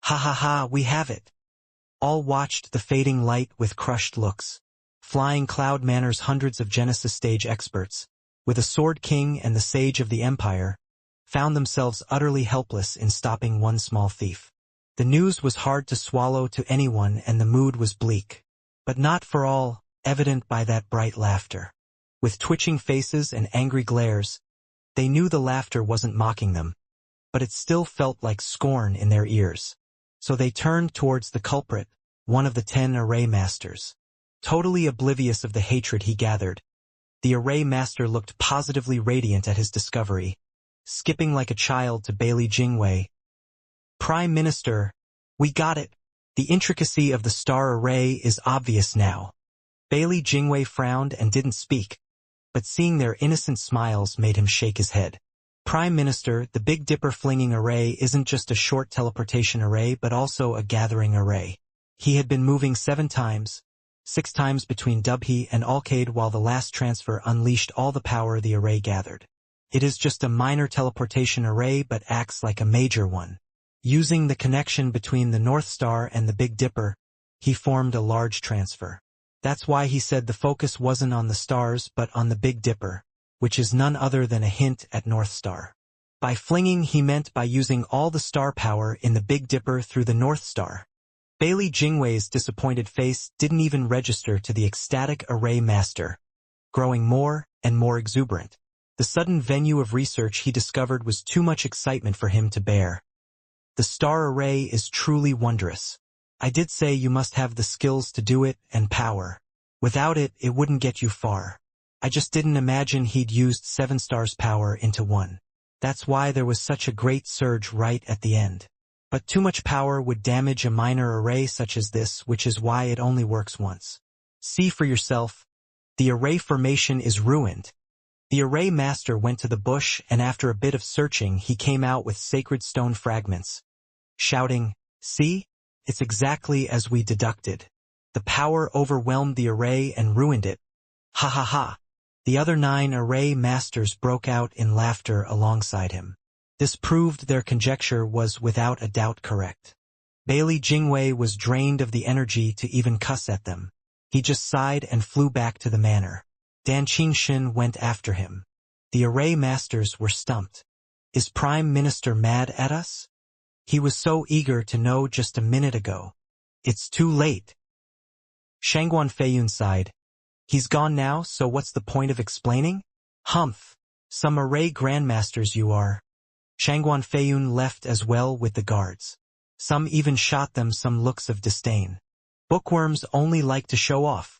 Ha ha ha, we have it. All watched the fading light with crushed looks. Flying Cloud Manor's hundreds of Genesis stage experts, with a Sword King and the Sage of the Empire, found themselves utterly helpless in stopping one small thief. The news was hard to swallow to anyone and the mood was bleak. But not for all, evident by that bright laughter. With twitching faces and angry glares, they knew the laughter wasn't mocking them, but it still felt like scorn in their ears. So they turned towards the culprit, one of the 10 array masters. Totally oblivious of the hatred he gathered, the array master looked positively radiant at his discovery, skipping like a child to Bailey Jingwei. Prime Minister, we got it. The intricacy of the star array is obvious now. Bailey Jingwei frowned and didn't speak, but seeing their innocent smiles made him shake his head. Prime Minister, the Big Dipper flinging array isn't just a short teleportation array but also a gathering array. He had been moving 7 times, 6 times between Dubhe and Alcade while the last transfer unleashed all the power the array gathered. It is just a minor teleportation array but acts like a major one. Using the connection between the North Star and the Big Dipper, he formed a large transfer. That's why he said the focus wasn't on the stars but on the Big Dipper, which is none other than a hint at North Star. By flinging he meant by using all the star power in the Big Dipper through the North Star. Bailey Jingwei's disappointed face didn't even register to the ecstatic array master, growing more and more exuberant. The sudden venue of research he discovered was too much excitement for him to bear. The star array is truly wondrous. I did say you must have the skills to do it and power. Without it, it wouldn't get you far. I just didn't imagine he'd used 7 stars power into 1. That's why there was such a great surge right at the end. But too much power would damage a minor array such as this, which is why it only works once. See for yourself. The array formation is ruined. The array master went to the bush and after a bit of searching he came out with sacred stone fragments, shouting, "See? It's exactly as we deducted. The power overwhelmed the array and ruined it. Ha ha ha." The other 9 array masters broke out in laughter alongside him. This proved their conjecture was without a doubt correct. Bailey Jingwei was drained of the energy to even cuss at them. He just sighed and flew back to the manor. Dan Qingshin went after him. The array masters were stumped. Is Prime Minister mad at us? He was so eager to know just a minute ago. It's too late. Shangguan Feiyun sighed. He's gone now, so what's the point of explaining? Humph. Some array grandmasters you are. Shangguan Feiyun left as well with the guards. Some even shot them some looks of disdain. Bookworms only like to show off.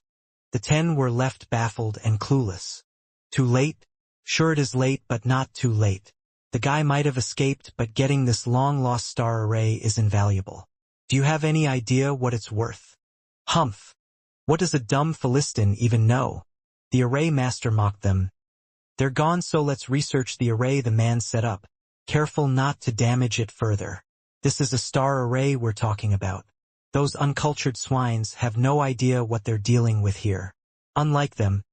The 10 were left baffled and clueless. Too late? Sure it is late but not too late. The guy might have escaped but getting this long-lost star array is invaluable. Do you have any idea what it's worth? Humph. What does a dumb Philistine even know? The array master mocked them. They're gone, so let's research the array the man set up, careful not to damage it further. This is a star array we're talking about. Those uncultured swines have no idea what they're dealing with here. Unlike them,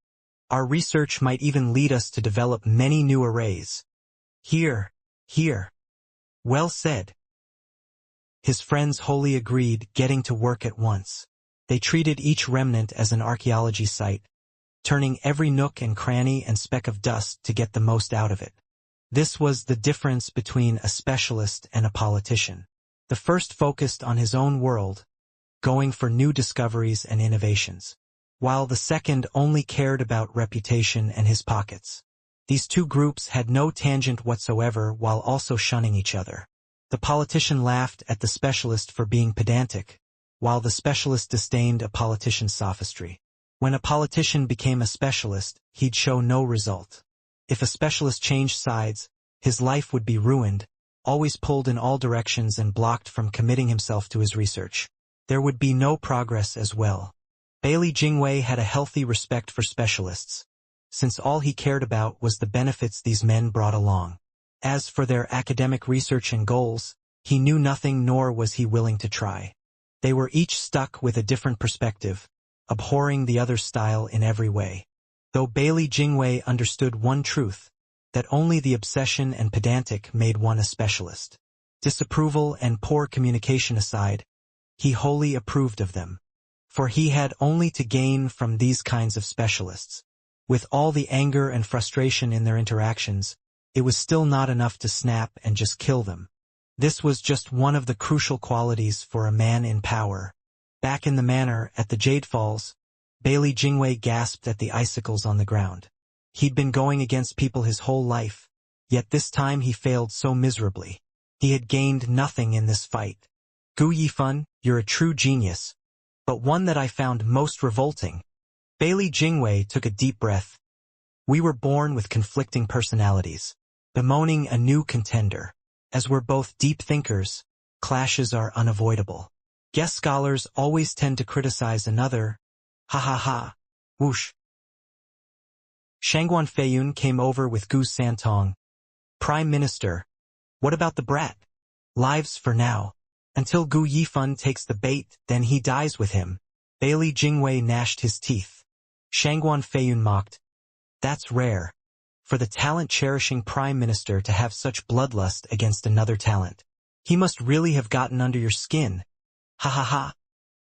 our research might even lead us to develop many new arrays. Here. Well said. His friends wholly agreed, getting to work at once. They treated each remnant as an archaeology site, turning every nook and cranny and speck of dust to get the most out of it. This was the difference between a specialist and a politician. The first focused on his own world, going for new discoveries and innovations, while the second only cared about reputation and his pockets. These 2 groups had no tangent whatsoever while also shunning each other. The politician laughed at the specialist for being pedantic, while the specialist disdained a politician's sophistry. When a politician became a specialist, he'd show no result. If a specialist changed sides, his life would be ruined, always pulled in all directions and blocked from committing himself to his research. There would be no progress as well. Bailey Jingwei had a healthy respect for specialists, since all he cared about was the benefits these men brought along. As for their academic research and goals, he knew nothing nor was he willing to try. They were each stuck with a different perspective, abhorring the other's style in every way. Though Bailey Jingwei understood one truth, that only the obsession and pedantic made one a specialist. Disapproval and poor communication aside, he wholly approved of them. For he had only to gain from these kinds of specialists. With all the anger and frustration in their interactions, it was still not enough to snap and just kill them. This was just one of the crucial qualities for a man in power. Back in the manor at the Jade Falls, Bailey Jingwei gasped at the icicles on the ground. He'd been going against people his whole life, yet this time he failed so miserably. He had gained nothing in this fight. Gu Yifan, you're a true genius, but one that I found most revolting. Bailey Jingwei took a deep breath. We were born with conflicting personalities, bemoaning a new contender. As we're both deep thinkers, clashes are unavoidable. Guest scholars always tend to criticize another. Ha ha ha. Whoosh. Shangguan Feiyun came over with Gu Santong. Prime Minister, what about the brat? Lives for now. Until Gu Yifan takes the bait, then he dies with him. Bailey Jingwei gnashed his teeth. Shangguan Feiyun mocked. That's rare. For the talent-cherishing Prime Minister to have such bloodlust against another talent. He must really have gotten under your skin. Ha ha ha.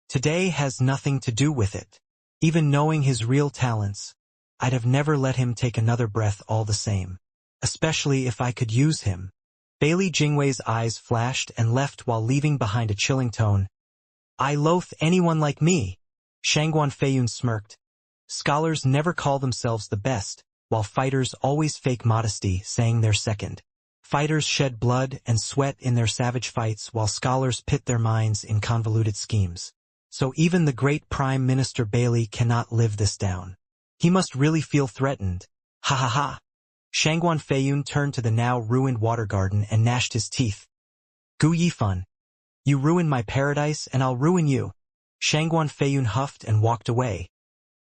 Today has nothing to do with it. Even knowing his real talents, I'd have never let him take another breath all the same. Especially if I could use him. Bailey Jingwei's eyes flashed and left while leaving behind a chilling tone. I loathe anyone like me. Shangguan Feiyun smirked. Scholars never call themselves the best, while fighters always fake modesty, saying they're second. Fighters shed blood and sweat in their savage fights while scholars pit their minds in convoluted schemes. So even the great Prime Minister Bailey cannot live this down. He must really feel threatened. Ha ha ha. Shangguan Feiyun turned to the now ruined water garden and gnashed his teeth. Gu Yifan. You ruin my paradise and I'll ruin you. Shangguan Feiyun huffed and walked away.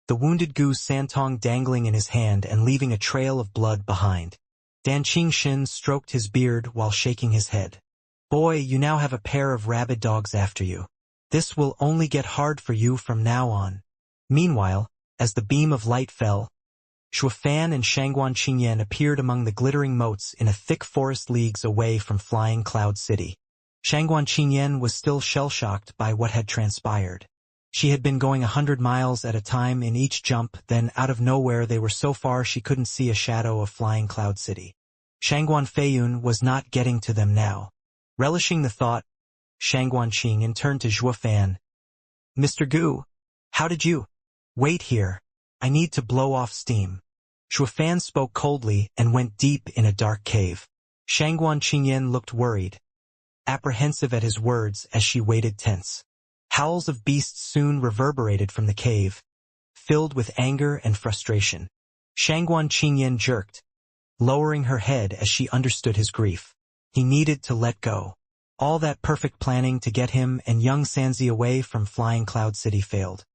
The wounded Gu Santong dangling in his hand and leaving a trail of blood behind. Dan Qingxin stroked his beard while shaking his head. Boy, you now have a pair of rabid dogs after you. This will only get hard for you from now on. Meanwhile, as the beam of light fell, Shuofan and Shangguan Qingyan appeared among the glittering moats in a thick forest leagues away from Flying Cloud City. Shangguan Qingyan was still shell-shocked by what had transpired. She had been going 100 miles at a time in each jump, then out of nowhere they were so far she couldn't see a shadow of Flying Cloud City. Shangguan Feiyun was not getting to them now. Relishing the thought, Shangguan Qingyan turned to Shuofan. Mr. Gu, how did you? Wait here. I need to blow off steam. Shuofan spoke coldly and went deep in a dark cave. Shangguan Qingyan looked worried, apprehensive at his words as she waited tense. Howls of beasts soon reverberated from the cave, filled with anger and frustration. Shangguan Qingyan jerked, lowering her head as she understood his grief. He needed to let go. All that perfect planning to get him and young Xianxia away from Flying Cloud City failed.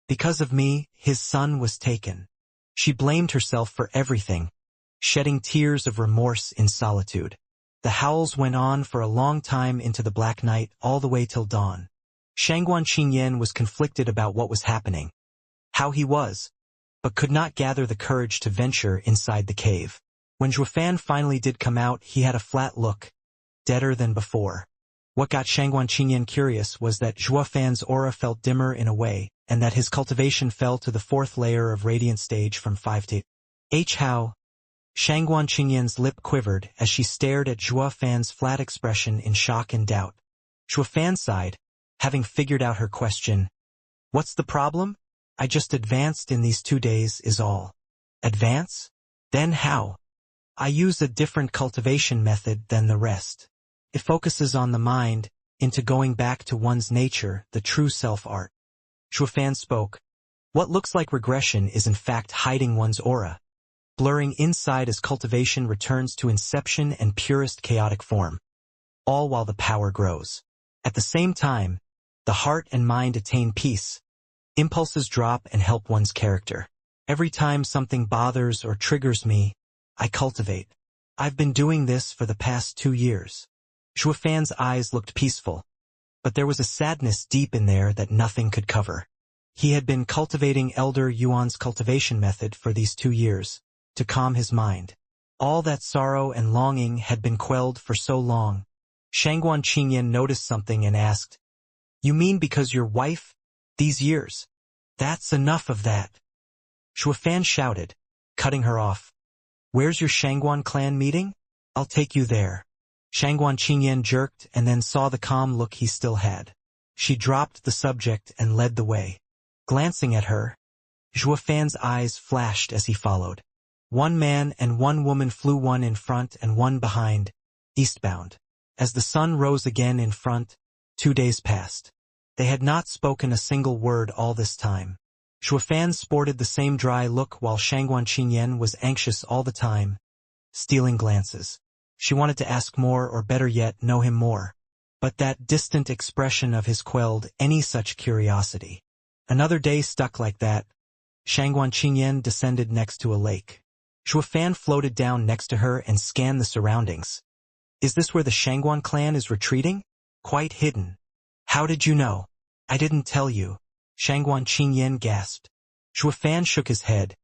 Because of me, his son was taken. She blamed herself for everything, shedding tears of remorse in solitude. The howls went on for a long time into the black night, all the way till dawn. Shangguan Qingyan was conflicted about what was happening, how he was, but could not gather the courage to venture inside the cave. When Shuofan finally did come out, he had a flat look, deader than before. What got Shangguan Qingyan curious was that Shuofan's aura felt dimmer in a way, and that his cultivation fell to the 4th layer of radiant stage from 5 to H. How? Shangguan Qingyan's lip quivered as she stared at Shuofan's flat expression in shock and doubt. Shuofan sighed, having figured out her question. What's the problem? I just advanced in these 2 days is all. Advance? Then how? I use a different cultivation method than the rest. It focuses on the mind, into going back to one's nature, the true self-art. Shuofan spoke. What looks like regression is in fact hiding one's aura, blurring inside as cultivation returns to inception and purest chaotic form, all while the power grows. At the same time, the heart and mind attain peace. Impulses drop and help one's character. Every time something bothers or triggers me, I cultivate. I've been doing this for the past 2 years. Shuofan's eyes looked peaceful, but there was a sadness deep in there that nothing could cover. He had been cultivating Elder Yuan's cultivation method for these 2 years, to calm his mind. All that sorrow and longing had been quelled for so long. Shangguan Qingyan noticed something and asked, "You mean because your wife? These years? That's enough of that." Shuafan shouted, cutting her off. "Where's your Shangguan clan meeting? I'll take you there." Shangguan Qingyan jerked and then saw the calm look he still had. She dropped the subject and led the way. Glancing at her, Shuafan's eyes flashed as he followed. One man and one woman flew, one in front and one behind, eastbound. As the sun rose again in front, 2 days passed. They had not spoken a single word all this time. Shuafan sported the same dry look while Shangguan Qingyan was anxious all the time, stealing glances. She wanted to ask more, or better yet, know him more. But that distant expression of his quelled any such curiosity. Another day stuck like that. Shangguan Qingyan descended next to a lake. Shuafan floated down next to her and scanned the surroundings. "Is this where the Shangguan clan is retreating?" "Quite hidden." "How did you know?" "I didn't tell you." Shangguan Qingyan gasped. Shuafan shook his head.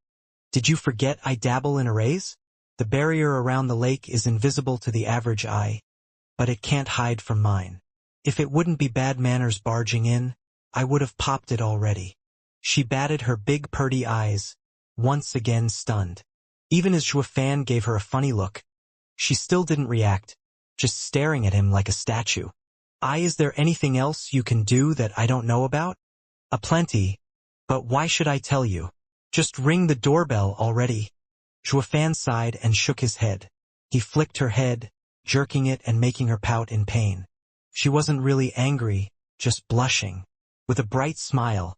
"Did you forget I dabble in arrays? The barrier around the lake is invisible to the average eye, but it can't hide from mine. If it wouldn't be bad manners barging in, I would have popped it already." She batted her big purty eyes, once again stunned. Even as Shuafan gave her a funny look, she still didn't react, just staring at him like a statue. "Is there anything else you can do that I don't know about?" "Aplenty, but why should I tell you? Just ring the doorbell already." Shuafan sighed and shook his head. He flicked her head, jerking it and making her pout in pain. She wasn't really angry, just blushing. With a bright smile,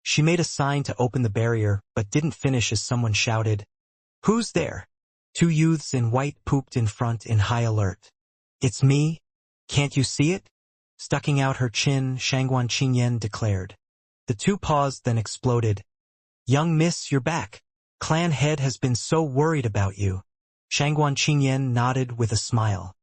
she made a sign to open the barrier but didn't finish as someone shouted, "Who's there?" 2 youths in white pooped in front in high alert. "It's me. Can't you see it?" Stucking out her chin, Shangguan Qingyan declared. The 2 paused, then exploded. "Young miss, you're back. Clan head has been so worried about you." Shangguan Qingyan nodded with a smile.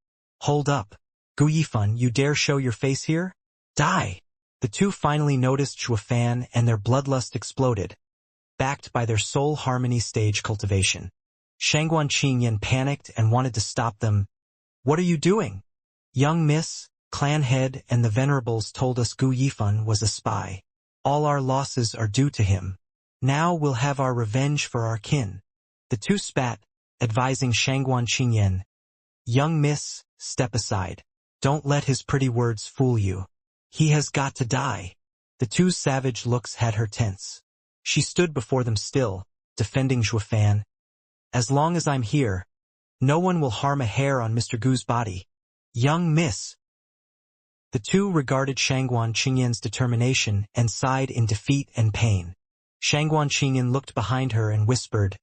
"Hold up. Gu Yifan, you dare show your face here? Die!" The 2 finally noticed Shuafan and their bloodlust exploded, backed by their soul harmony stage Cultivation. Shangguan Qingyan panicked and wanted to stop them. "What are you doing?" "Young miss, clan head and the venerables told us Gu Yifan was a spy. All our losses are due to him. Now we'll have our revenge for our kin." The 2 spat, advising Shangguan Qingyan, "Young miss, step aside. Don't let his pretty words fool you. He has got to die." The 2's savage looks had her tense. She stood before them still, defending Shuafan. "As long as I'm here, no one will harm a hair on Mr. Gu's body. Young miss." The 2 regarded Shangguan Qingyan's determination and sighed in defeat and pain. Shangguan Qingyan looked behind her and whispered,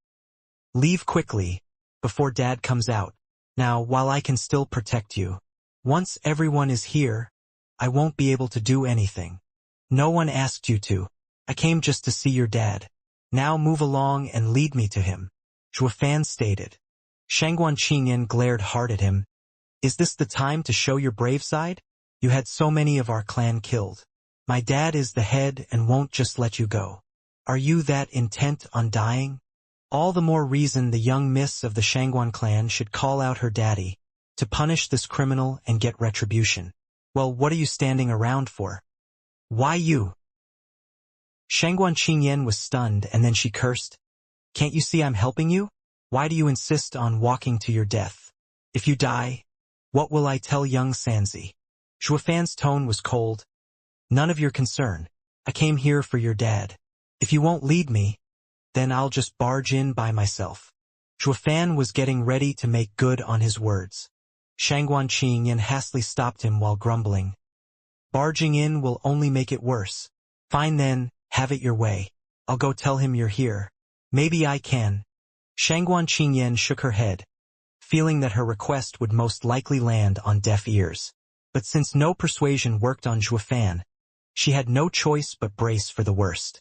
"Leave quickly, before Dad comes out. Now, while I can still protect you. Once everyone is here, I won't be able to do anything. No one asked you to. I came just to see your dad. Now move along and lead me to him," Shuafan stated. Shangguan Qingyan glared hard at him. "Is this the time to show your brave side? You had so many of our clan killed. My dad is the head and won't just let you go. Are you that intent on dying? All the more reason the young miss of the Shangguan clan should call out her daddy to punish this criminal and get retribution. Well, what are you standing around for? Why you?" Shangguan Qingyan was stunned, and then she cursed. "Can't you see I'm helping you? Why do you insist on walking to your death? If you die, what will I tell young Sanzi?" Shuafan's tone was cold. "None of your concern. I came here for your dad. If you won't lead me, then I'll just barge in by myself." Shuafan was getting ready to make good on his words. Shangguan Qingyan hastily stopped him while grumbling. "Barging in will only make it worse. Fine then, have it your way. I'll go tell him you're here. Maybe I can." Shangguan Qingyan shook her head, feeling that her request would most likely land on deaf ears. But since no persuasion worked on Shuafan, she had no choice but brace for the worst.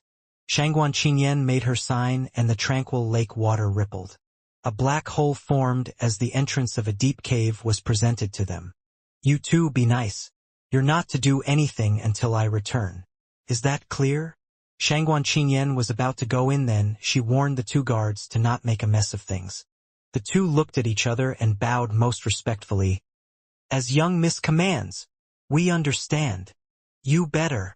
Shangguan Qingyan made her sign and the tranquil lake water rippled. A black hole formed as the entrance of a deep cave was presented to them. "You 2 be nice. You're not to do anything until I return. Is that clear?" Shangguan Qingyan was about to go in, then she warned the 2 guards to not make a mess of things. The 2 looked at each other and bowed most respectfully. As young Miss commands. We understand. You better.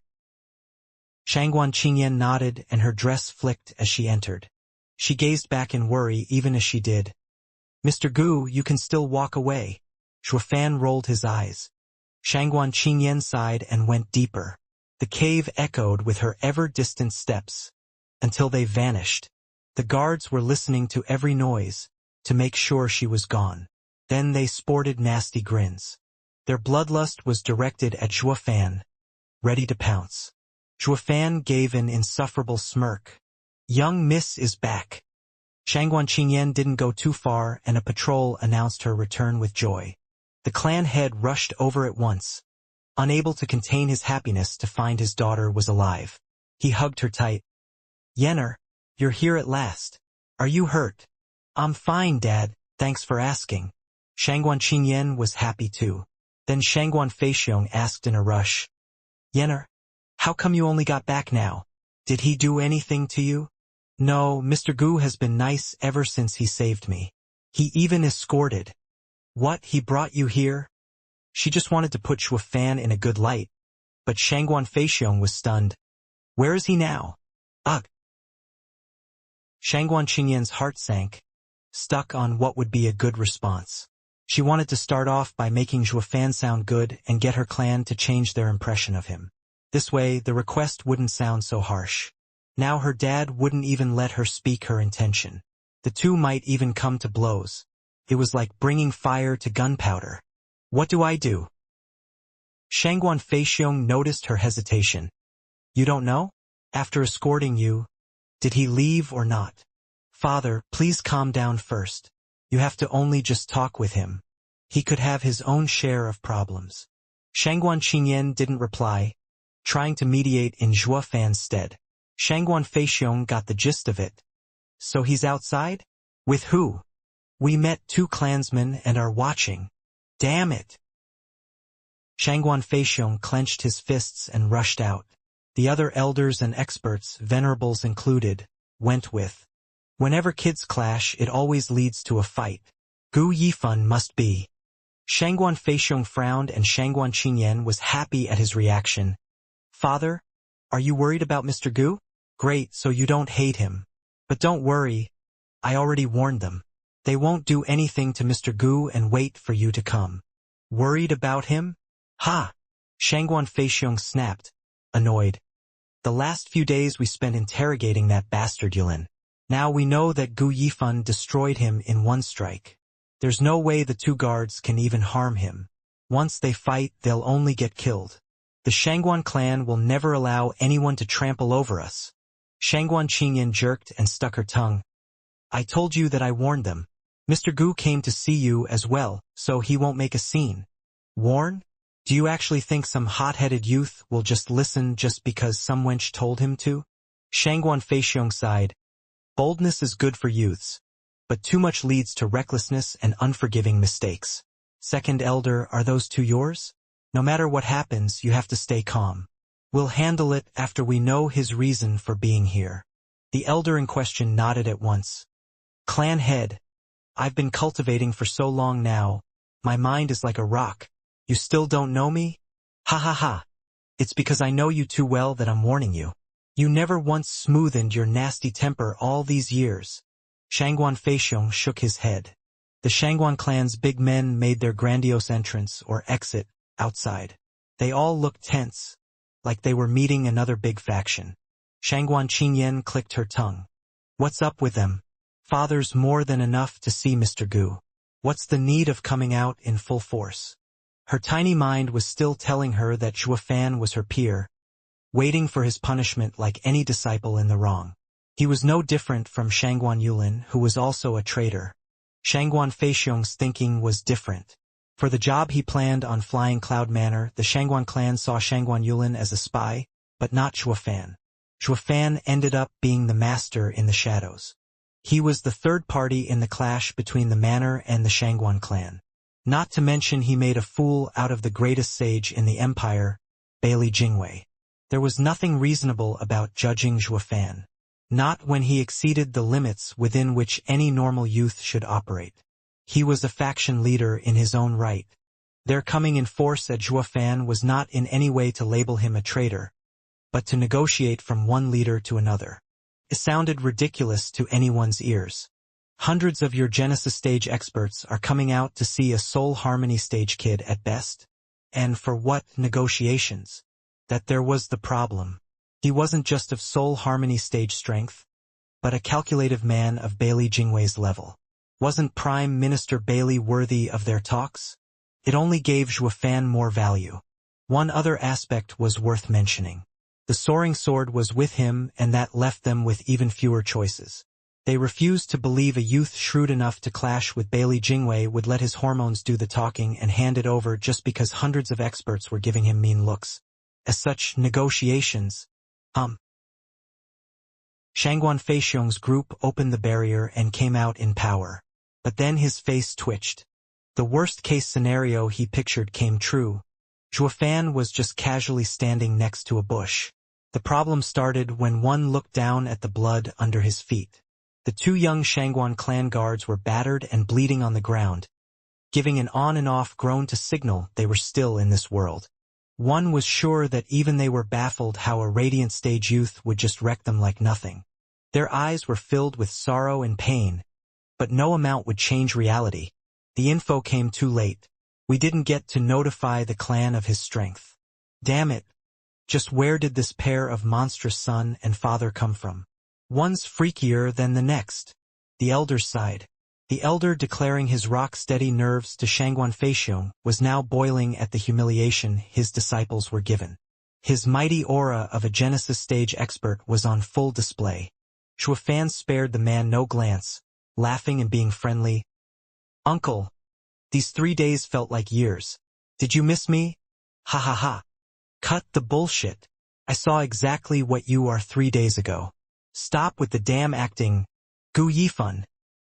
Shangguan Qingyan nodded and her dress flicked as she entered. She gazed back in worry even as she did. Mr. Gu, you can still walk away. Shuofan rolled his eyes. Shangguan Qingyan sighed and went deeper. The cave echoed with her ever-distant steps, until they vanished. The guards were listening to every noise, to make sure she was gone. Then they sported nasty grins. Their bloodlust was directed at Shuofan, ready to pounce. Shuofan gave an insufferable smirk. Young Miss is back. Shangguan Qingyan didn't go too far and a patrol announced her return with joy. The clan head rushed over at once, unable to contain his happiness to find his daughter was alive. He hugged her tight. Yenner, you're here at last. Are you hurt? I'm fine, Dad, thanks for asking. Shangguan Qingyan was happy too. Then Shangguan Feixiong asked in a rush. Yenner, how come you only got back now? Did he do anything to you? No, Mr. Gu has been nice ever since he saved me. He even escorted. What, he brought you here? She just wanted to put Shuofan in a good light. But Shangguan Feixiong was stunned. Where is he now? Ugh. Shangguan Qingyan's heart sank, stuck on what would be a good response. She wanted to start off by making Shuofan sound good and get her clan to change their impression of him. This way, the request wouldn't sound so harsh. Now her dad wouldn't even let her speak her intention. The two might even come to blows. It was like bringing fire to gunpowder. What do I do? Shangguan Feixiong noticed her hesitation. You don't know? After escorting you, did he leave or not? Father, please calm down first. You have to only just talk with him. He could have his own share of problems. Shangguan Qingyan didn't reply, trying to mediate in Shuofan's stead. Shangguan Feixiong got the gist of it. So he's outside? With who? We met 2 clansmen and are watching. Damn it! Shangguan Feixiong clenched his fists and rushed out. The other elders and experts, venerables included, went with. Whenever kids clash, it always leads to a fight. Gu Yifan must be. Shangguan Feixiong frowned and Shangguan Qingyan was happy at his reaction. Father, are you worried about Mr. Gu? Great, so you don't hate him. But don't worry, I already warned them. They won't do anything to Mr. Gu and wait for you to come. Worried about him? Ha! Shangguan Feixiong snapped, annoyed. The last few days we spent interrogating that bastard Yulin. Now we know that Gu Yifan destroyed him in one strike. There's no way the 2 guards can even harm him. Once they fight, they'll only get killed. The Shangguan clan will never allow anyone to trample over us. Shangguan Qingyan jerked and stuck her tongue. I told you that I warned them. Mr. Gu came to see you as well, so he won't make a scene. Warn? Do you actually think some hot-headed youth will just listen just because some wench told him to? Shangguan Feixiong sighed. Boldness is good for youths, but too much leads to recklessness and unforgiving mistakes. Second elder, are those 2 yours? No matter what happens, you have to stay calm. We'll handle it after we know his reason for being here. The elder in question nodded at once. Clan head, I've been cultivating for so long now, my mind is like a rock. You still don't know me? Ha ha ha. It's because I know you too well that I'm warning you. You never once smoothened your nasty temper all these years. Shangguan Feixiong shook his head. The Shangguan clan's big men made their grandiose entrance or exit outside. They all looked tense, like they were meeting another big faction. Shangguan Qingyan clicked her tongue. What's up with them? Father's more than enough to see Mr. Gu. What's the need of coming out in full force? Her tiny mind was still telling her that Shuofan was her peer, waiting for his punishment like any disciple in the wrong. He was no different from Shangguan Yulin, who was also a traitor. Shangguan Feixiong's thinking was different. For the job he planned on Flying Cloud Manor, the Shangguan clan saw Shangguan Yulin as a spy, but not Shuofan. Shuofan ended up being the master in the shadows. He was the third party in the clash between the manor and the Shangguan clan. Not to mention he made a fool out of the greatest sage in the empire, Bailey Jingwei. There was nothing reasonable about judging Shuofan. Not when he exceeded the limits within which any normal youth should operate. He was a faction leader in his own right. Their coming in force at Zhuofan was not in any way to label him a traitor, but to negotiate from one leader to another. It sounded ridiculous to anyone's ears. Hundreds of your Genesis stage experts are coming out to see a Soul Harmony stage kid at best. And for what negotiations? That there was the problem. He wasn't just of Soul Harmony stage strength, but a calculative man of Bailey Jingwei's level. Wasn't Prime Minister Bailey worthy of their talks? It only gave Zhuofan more value. One other aspect was worth mentioning. The soaring sword was with him, and that left them with even fewer choices. They refused to believe a youth shrewd enough to clash with Bailey Jingwei would let his hormones do the talking and hand it over just because hundreds of experts were giving him mean looks. As such, negotiations, Shangguan Feixiong's group opened the barrier and came out in power. But then his face twitched. The worst-case scenario he pictured came true. Zhuofan was just casually standing next to a bush. The problem started when one looked down at the blood under his feet. The two young Shangguan clan guards were battered and bleeding on the ground, giving an on-and-off groan to signal they were still in this world. One was sure that even they were baffled how a radiant stage youth would just wreck them like nothing. Their eyes were filled with sorrow and pain, but no amount would change reality. The info came too late. We didn't get to notify the clan of his strength. Damn it. Just where did this pair of monstrous son and father come from? One's freakier than the next. The elder's side. The elder, declaring his rock-steady nerves to Shangguan Feixiong, was now boiling at the humiliation his disciples were given. His mighty aura of a Genesis stage expert was on full display. Zhuofan spared the man no glance, laughing and being friendly. Uncle, these 3 days felt like years. Did you miss me? Ha ha ha. Cut the bullshit. I saw exactly what you are 3 days ago. Stop with the damn acting. Gu Yifan.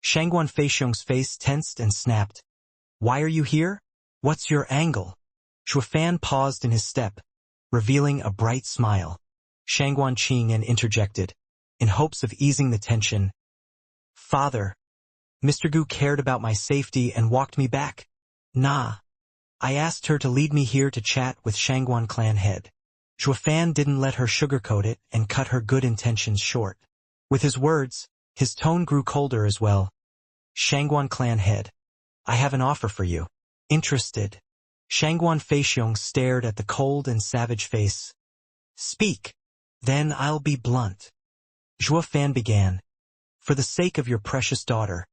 Shangguan Feixiong's face tensed and snapped. Why are you here? What's your angle? Zhuofan paused in his step, revealing a bright smile. Shangguan Qingyan interjected, in hopes of easing the tension. Father, Mr. Gu cared about my safety and walked me back. Nah. I asked her to lead me here to chat with Shangguan clan head. Zhuofan didn't let her sugarcoat it and cut her good intentions short. With his words, his tone grew colder as well. Shangguan clan head. I have an offer for you. Interested? Shangguan Feixiong stared at the cold and savage face. Speak. Then I'll be blunt. Zhuofan began. For the sake of your precious daughter,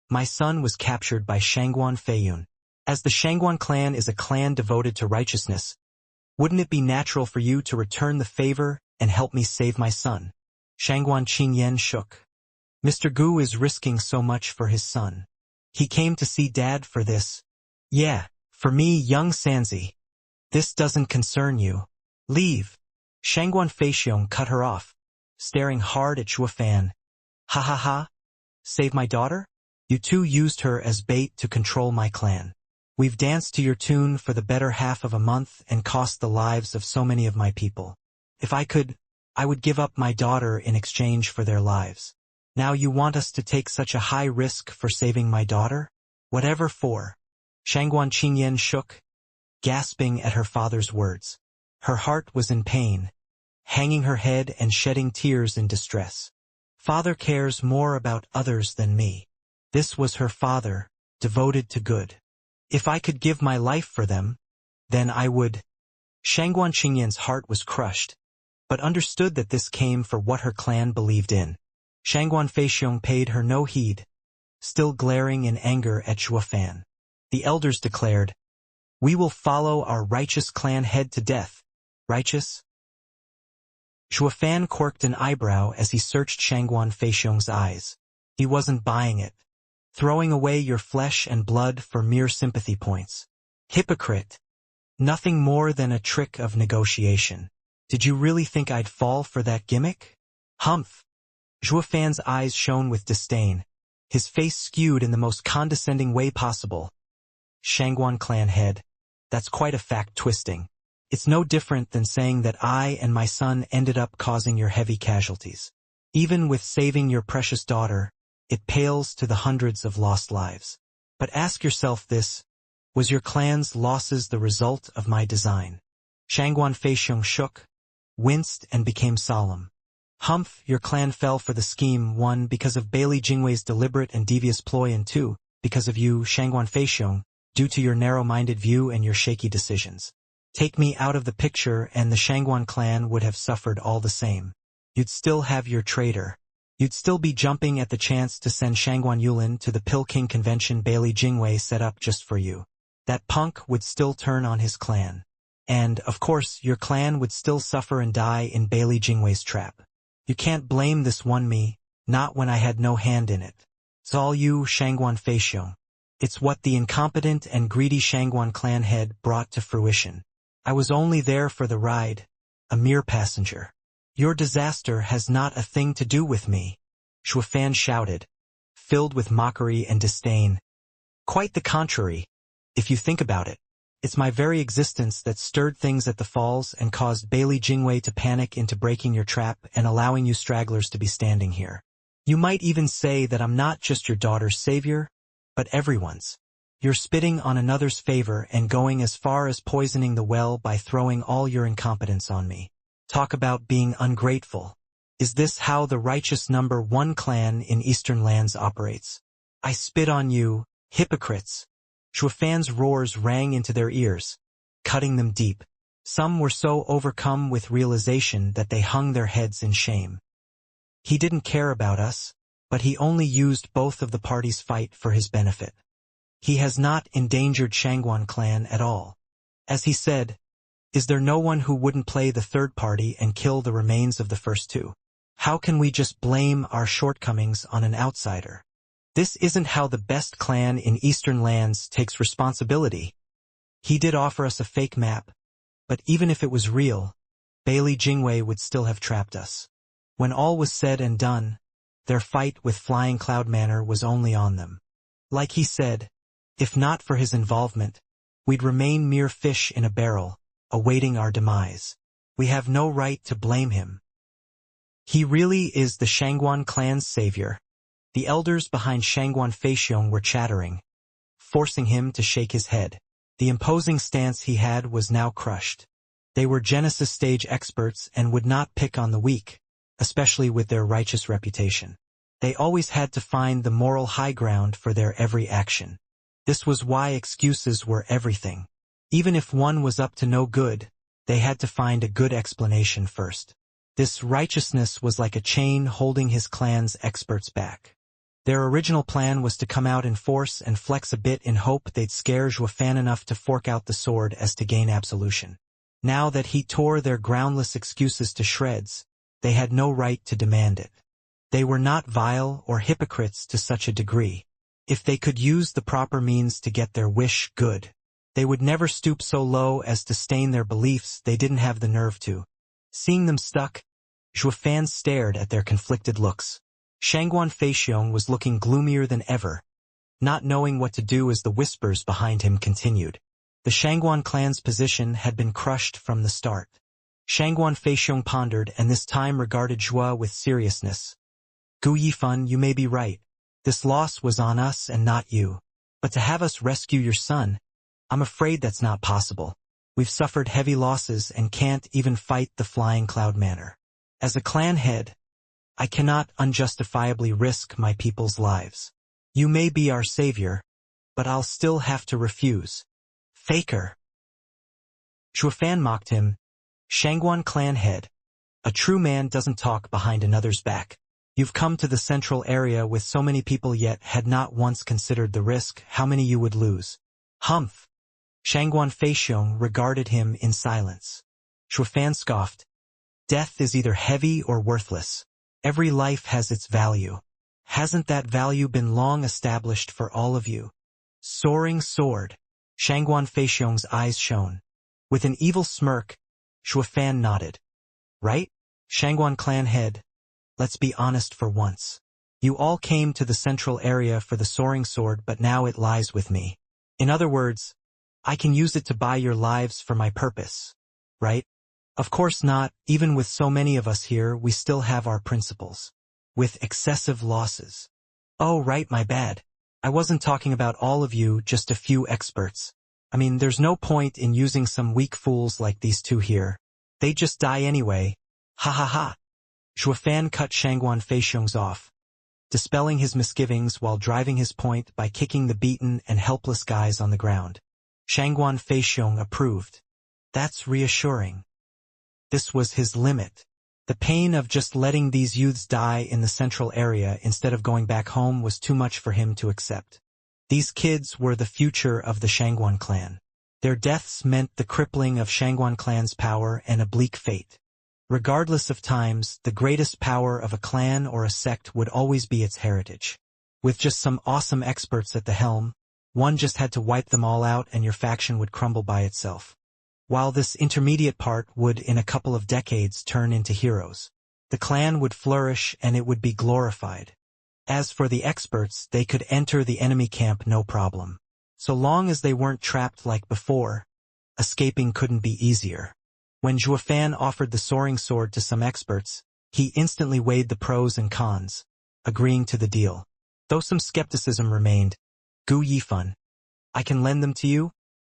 my son was captured by Shangguan Feiyun. As the Shangguan clan is a clan devoted to righteousness, wouldn't it be natural for you to return the favor and help me save my son? Shangguan Qingyan shook. Mr. Gu is risking so much for his son. He came to see Dad for this. Yeah, for me, young Sanzi. This doesn't concern you. Leave. Shangguan Feixiong cut her off, staring hard at Zhuofan. Ha ha ha. Save my daughter? You two used her as bait to control my clan. We've danced to your tune for the better half of a month and cost the lives of so many of my people. If I could, I would give up my daughter in exchange for their lives. Now you want us to take such a high risk for saving my daughter? Whatever for. Shangguan Qingyan shook, gasping at her father's words. Her heart was in pain, hanging her head and shedding tears in distress. Father cares more about others than me. This was her father, devoted to good. If I could give my life for them, then I would. Shangguan Qingyan's heart was crushed, but understood that this came for what her clan believed in. Shangguan Feixiong paid her no heed, still glaring in anger at Zhuofan. The elders declared, We will follow our righteous clan head to death. Righteous? Zhuofan quirked an eyebrow as he searched Shangguan Feixiong's eyes. He wasn't buying it. Throwing away your flesh and blood for mere sympathy points. Hypocrite. Nothing more than a trick of negotiation. Did you really think I'd fall for that gimmick? Humph. Zhuofan's eyes shone with disdain, his face skewed in the most condescending way possible. Shangguan clan head. That's quite a fact-twisting. It's no different than saying that I and my son ended up causing your heavy casualties. Even with saving your precious daughter, it pales to the hundreds of lost lives. But ask yourself this, Was your clan's losses the result of my design? Shangguan Feixiong shook, winced and became solemn. Humph, your clan fell for the scheme, 1, because of Bailey Jingwei's deliberate and devious ploy, and 2, because of you, Shangguan Feixiong, due to your narrow-minded view and your shaky decisions. Take me out of the picture and the Shangguan clan would have suffered all the same. You'd still have your traitor. You'd still be jumping at the chance to send Shangguan Yulin to the Pill King convention Bailey Jingwei set up just for you. That punk would still turn on his clan. And, of course, your clan would still suffer and die in Bailey Jingwei's trap. You can't blame this one me, not when I had no hand in it. It's all you, Shangguan Feixiong. It's what the incompetent and greedy Shangguan clan head brought to fruition. I was only there for the ride, a mere passenger. Your disaster has not a thing to do with me, Shuafan shouted, filled with mockery and disdain. Quite the contrary, if you think about it. It's my very existence that stirred things at the falls and caused Bailey Jingwei to panic into breaking your trap and allowing you stragglers to be standing here. You might even say that I'm not just your daughter's savior, but everyone's. You're spitting on another's favor and going as far as poisoning the well by throwing all your incompetence on me. Talk about being ungrateful. Is this how the righteous number 1 clan in Eastern lands operates? I spit on you, hypocrites. Shuafan's roars rang into their ears, cutting them deep. Some were so overcome with realization that they hung their heads in shame. He didn't care about us, but he only used both of the parties' fight for his benefit. He has not endangered Shangguan clan at all. As he said, is there no one who wouldn't play the third party and kill the remains of the first 2? How can we just blame our shortcomings on an outsider? This isn't how the best clan in Eastern lands takes responsibility. He did offer us a fake map, but even if it was real, Bailey Jingwei would still have trapped us. When all was said and done, their fight with Flying Cloud Manor was only on them. Like he said, if not for his involvement, we'd remain mere fish in a barrel, awaiting our demise. We have no right to blame him. He really is the Shangguan clan's savior. The elders behind Shangguan Feixiong were chattering, forcing him to shake his head. The imposing stance he had was now crushed. They were Genesis stage experts and would not pick on the weak, especially with their righteous reputation. They always had to find the moral high ground for their every action. This was why excuses were everything. Even if one was up to no good, they had to find a good explanation first. This righteousness was like a chain holding his clan's experts back. Their original plan was to come out in force and flex a bit in hope they'd scare Zhuofan enough to fork out the sword as to gain absolution. Now that he tore their groundless excuses to shreds, they had no right to demand it. They were not vile or hypocrites to such a degree. If they could use the proper means to get their wish, good. They would never stoop so low as to stain their beliefs they didn't have the nerve to. Seeing them stuck, Zhuofan stared at their conflicted looks. Shangguan Feixiong was looking gloomier than ever, not knowing what to do as the whispers behind him continued. The Shangguan clan's position had been crushed from the start. Shangguan Feixiong pondered and this time regarded Zhua with seriousness. Gu Yifan, you may be right. This loss was on us and not you. But to have us rescue your son, I'm afraid that's not possible. We've suffered heavy losses and can't even fight the Flying Cloud Manor. As a clan head, I cannot unjustifiably risk my people's lives. You may be our savior, but I'll still have to refuse. Faker. Shuofan mocked him. Shangguan clan head. A true man doesn't talk behind another's back. You've come to the central area with so many people yet had not once considered the risk how many you would lose. Humph. Shangguan Feixiong regarded him in silence. Shuofan scoffed. Death is either heavy or worthless. Every life has its value. Hasn't that value been long established for all of you? Soaring sword. Shangguan Feixiong's eyes shone. With an evil smirk, Shuofan nodded. Right? Shangguan clan head. Let's be honest for once. You all came to the central area for the soaring sword, but now it lies with me. In other words, I can use it to buy your lives for my purpose. Right? Of course not. Even with so many of us here, we still have our principles. With excessive losses. Oh, right, my bad. I wasn't talking about all of you, just a few experts. I mean, there's no point in using some weak fools like these two here. They'd just die anyway. Ha ha ha. Zhuofan cut Shangguan Feixiong's off, dispelling his misgivings while driving his point by kicking the beaten and helpless guys on the ground. Shangguan Feixiong approved. That's reassuring. This was his limit. The pain of just letting these youths die in the central area instead of going back home was too much for him to accept. These kids were the future of the Shangguan clan. Their deaths meant the crippling of Shangguan clan's power and a bleak fate. Regardless of times, the greatest power of a clan or a sect would always be its heritage. With just some awesome experts at the helm, one just had to wipe them all out and your faction would crumble by itself. While this intermediate part would in a couple of decades turn into heroes. The clan would flourish and it would be glorified. As for the experts, they could enter the enemy camp no problem. So long as they weren't trapped like before, escaping couldn't be easier. When Zhuofan offered the soaring sword to some experts, he instantly weighed the pros and cons, agreeing to the deal. Though some skepticism remained, Gu Yifan, I can lend them to you,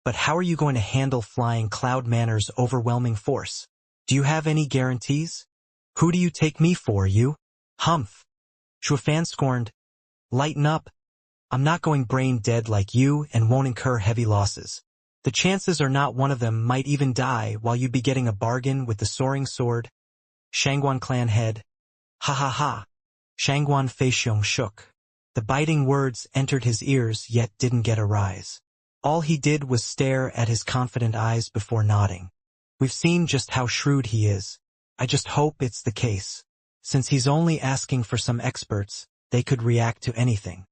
but how are you going to handle flying Cloud Manor's overwhelming force? Do you have any guarantees? Who do you take me for, you? Humph. Zhuofan scorned. Lighten up. I'm not going brain dead like you and won't incur heavy losses. The chances are not one of them might even die while you'd be getting a bargain with the soaring sword. Shangguan clan head. Ha ha ha. Shangguan Feixiong shook. The biting words entered his ears yet didn't get a rise. All he did was stare at his confident eyes before nodding. We've seen just how shrewd he is. I just hope it's the case. Since he's only asking for some experts, they could react to anything.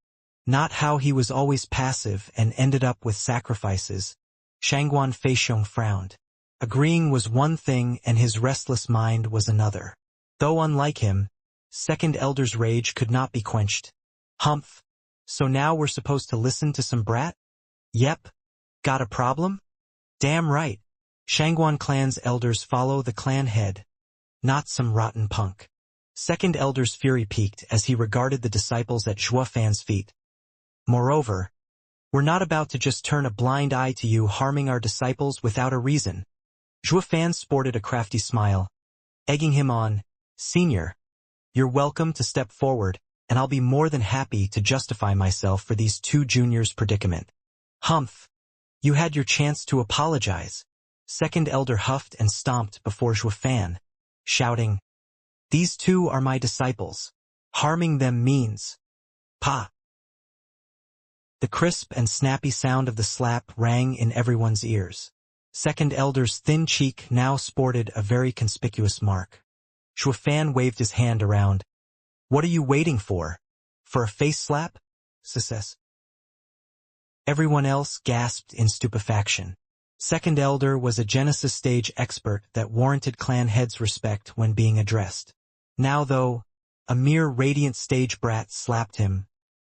Not how he was always passive and ended up with sacrifices. Shangguan Feixiong frowned. Agreeing was one thing and his restless mind was another. Though unlike him, Second Elder's rage could not be quenched. Humph. So now we're supposed to listen to some brat? Yep. Got a problem? Damn right. Shangguan clan's elders follow the clan head. Not some rotten punk. Second Elder's fury peaked as he regarded the disciples at Zhuofan's feet. Moreover, we're not about to just turn a blind eye to you harming our disciples without a reason. Zhuofan sported a crafty smile, egging him on. Senior, you're welcome to step forward, and I'll be more than happy to justify myself for these two juniors' predicament. Humph. You had your chance to apologize. Second Elder huffed and stomped before Zhuofan, shouting, These two are my disciples. Harming them means. Pa. The crisp and snappy sound of the slap rang in everyone's ears. Second Elder's thin cheek now sported a very conspicuous mark. Zhuofan waved his hand around. What are you waiting for? For a face slap? Success. Everyone else gasped in stupefaction. Second Elder was a Genesis stage expert that warranted clan heads' respect when being addressed. Now though, a mere radiant stage brat slapped him,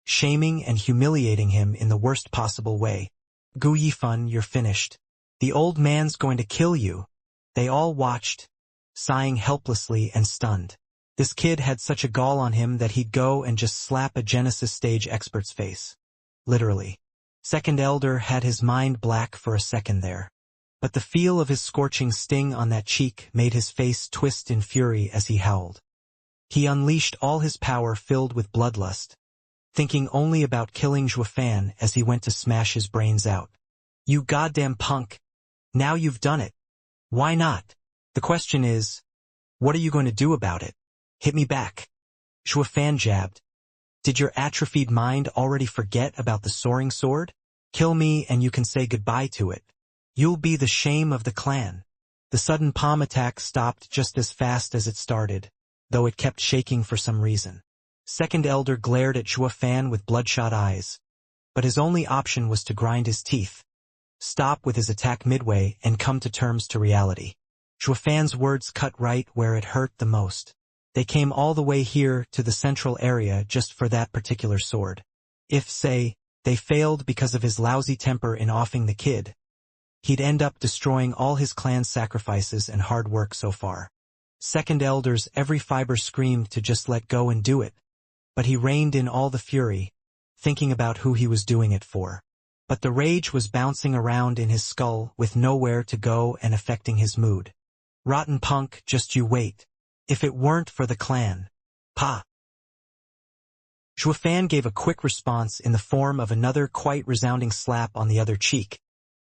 shaming and humiliating him in the worst possible way. Gu Yifan, you're finished. The old man's going to kill you. They all watched, sighing helplessly and stunned. This kid had such a gall on him that he'd go and just slap a Genesis stage expert's face. Literally. Second Elder had his mind black for a second there. But the feel of his scorching sting on that cheek made his face twist in fury as he howled. He unleashed all his power filled with bloodlust, thinking only about killing Zhuofan as he went to smash his brains out. You goddamn punk. Now you've done it. Why not? The question is, what are you going to do about it? Hit me back. Zhuofan jabbed. Did your atrophied mind already forget about the soaring sword? Kill me and you can say goodbye to it. You'll be the shame of the clan. The sudden palm attack stopped just as fast as it started, though it kept shaking for some reason. Second Elder glared at Zhuofan with bloodshot eyes, but his only option was to grind his teeth, stop with his attack midway and come to terms to reality. Zhuofan's words cut right where it hurt the most. They came all the way here to the central area just for that particular sword. If, say, they failed because of his lousy temper in offing the kid, he'd end up destroying all his clan's sacrifices and hard work so far. Second Elder's every fiber screamed to just let go and do it, but he reined in all the fury, thinking about who he was doing it for. but the rage was bouncing around in his skull with nowhere to go and affecting his mood. Rotten punk, just you wait. If it weren't for the clan. Pa. Zhuofan gave a quick response in the form of another quite resounding slap on the other cheek.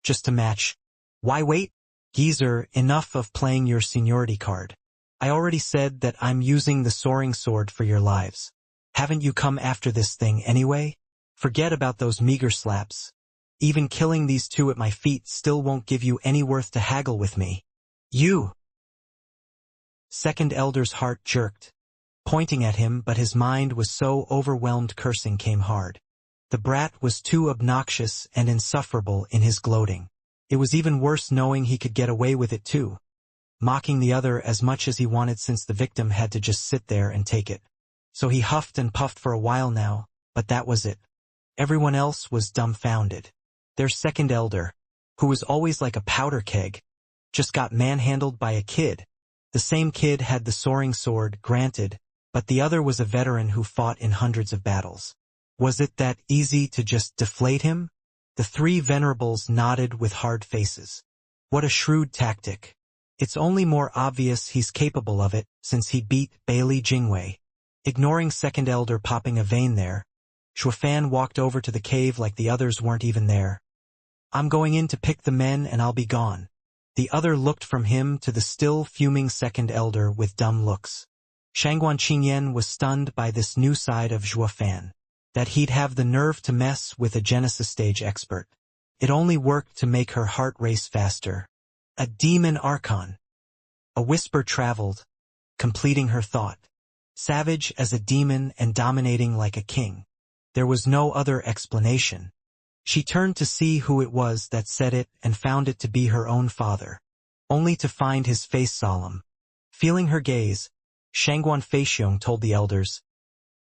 Just to match. Why wait? Geezer, enough of playing your seniority card. I already said that I'm using the soaring sword for your lives. Haven't you come after this thing anyway? Forget about those meager slaps. Even killing these two at my feet still won't give you any worth to haggle with me. You! Second Elder's heart jerked, pointing at him, but his mind was so overwhelmed cursing came hard. The brat was too obnoxious and insufferable in his gloating. It was even worse knowing he could get away with it too, mocking the other as much as he wanted since the victim had to just sit there and take it. So he huffed and puffed for a while now, but that was it. Everyone else was dumbfounded. Their second elder, who was always like a powder keg, just got manhandled by a kid. The same kid had the soaring sword, granted, but the other was a veteran who fought in hundreds of battles. Was it that easy to just deflate him? The three venerables nodded with hard faces. What a shrewd tactic. It's only more obvious he's capable of it, since he beat Bailey Jingwei. Ignoring second elder popping a vein there, Zhuofan walked over to the cave like the others weren't even there. I'm going in to pick the men and I'll be gone. The other looked from him to the still fuming second elder with dumb looks. Shangguan Qingyan was stunned by this new side of Zhuofan. That he'd have the nerve to mess with a Genesis stage expert. It only worked to make her heart race faster. A demon archon. A whisper traveled, completing her thought. Savage as a demon and dominating like a king. There was no other explanation. She turned to see who it was that said it and found it to be her own father. Only to find his face solemn. Feeling her gaze, Shangguan Feixiong told the elders,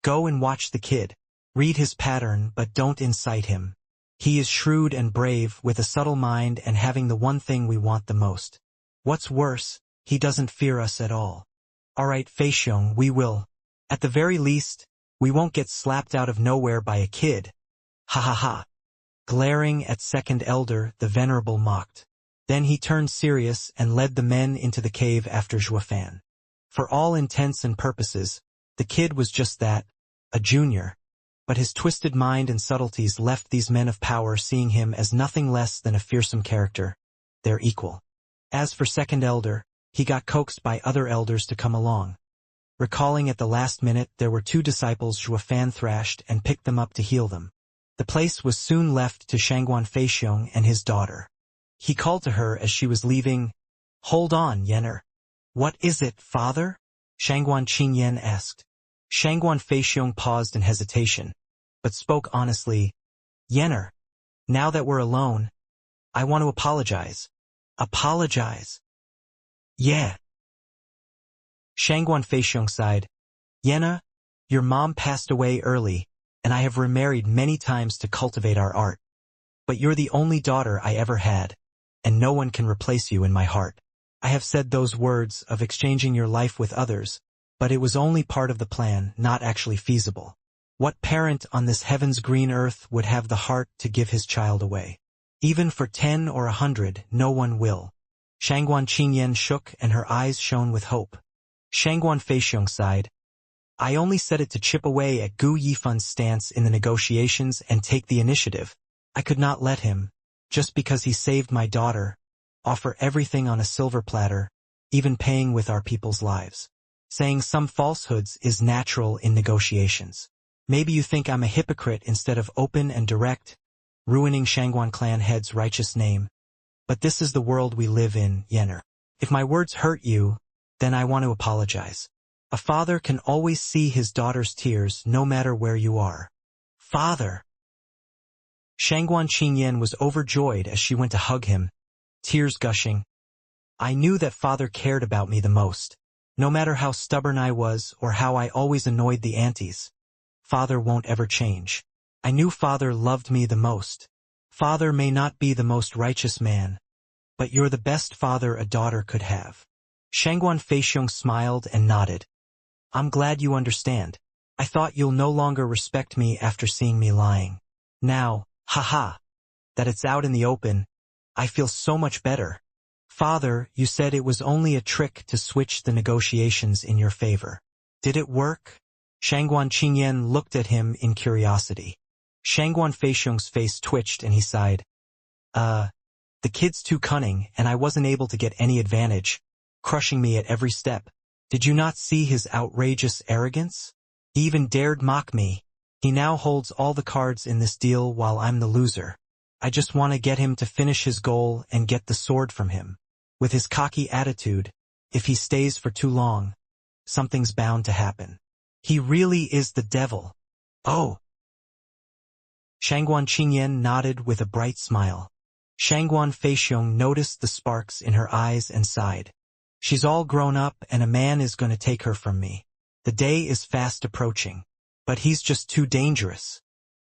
"Go and watch the kid. Read his pattern but don't incite him. He is shrewd and brave with a subtle mind and having the one thing we want the most. What's worse, he doesn't fear us at all. Alright Feixiong, we will. At the very least, we won't get slapped out of nowhere by a kid. Ha ha ha." Glaring at second elder, the venerable mocked. Then he turned serious and led the men into the cave after Zhuofan. For all intents and purposes, the kid was just that, a junior. But his twisted mind and subtleties left these men of power seeing him as nothing less than a fearsome character, their equal. As for second elder, he got coaxed by other elders to come along. Recalling at the last minute there were two disciples Zhuofan thrashed and picked them up to heal them. The place was soon left to Shangguan Feixiong and his daughter. He called to her as she was leaving, "Hold on, Yenner." "What is it, father?" Shangguan Qingyan asked. Shangguan Feixiong paused in hesitation, but spoke honestly, "Yenner, now that we're alone, I want to apologize." "Apologize?" "Yeah." Shangguan Feixiong sighed. "Yenna, your mom passed away early, and I have remarried many times to cultivate our art. But you're the only daughter I ever had, and no one can replace you in my heart. I have said those words of exchanging your life with others, but it was only part of the plan, not actually feasible. What parent on this heaven's green earth would have the heart to give his child away? Even for 10 or 100, no one will." Shangguan Qingyan shook and her eyes shone with hope. Shangguan Feixiong sighed. "I only said it to chip away at Gu Yifun's stance in the negotiations and take the initiative. I could not let him, just because he saved my daughter, offer everything on a silver platter, even paying with our people's lives. Saying some falsehoods is natural in negotiations. Maybe you think I'm a hypocrite instead of open and direct, ruining Shangguan clan head's righteous name. But this is the world we live in, Yenner. If my words hurt you, then I want to apologize. A father can always see his daughter's tears no matter where you are." "Father!" Shangguan Qingyan was overjoyed as she went to hug him, tears gushing. "I knew that father cared about me the most. No matter how stubborn I was or how I always annoyed the aunties. Father won't ever change. I knew father loved me the most. Father may not be the most righteous man, but you're the best father a daughter could have." Shangguan Feixiong smiled and nodded. "I'm glad you understand. I thought you'll no longer respect me after seeing me lying. Now, haha. that it's out in the open, I feel so much better. Father, you said it was only a trick to switch the negotiations in your favor. Did it work? Shangguan Qingyan looked at him in curiosity. Shangguan Feixiong's face twitched and he sighed. The kid's too cunning and I wasn't able to get any advantage, crushing me at every step. Did you not see his outrageous arrogance? He even dared mock me. He now holds all the cards in this deal while I'm the loser. I just want to get him to finish his goal and get the sword from him. With his cocky attitude, if he stays for too long, something's bound to happen. He really is the devil. Oh. Shangguan Qingyan nodded with a bright smile. Shangguan Feixiong noticed the sparks in her eyes and sighed. She's all grown up and a man is going to take her from me. The day is fast approaching. But he's just too dangerous.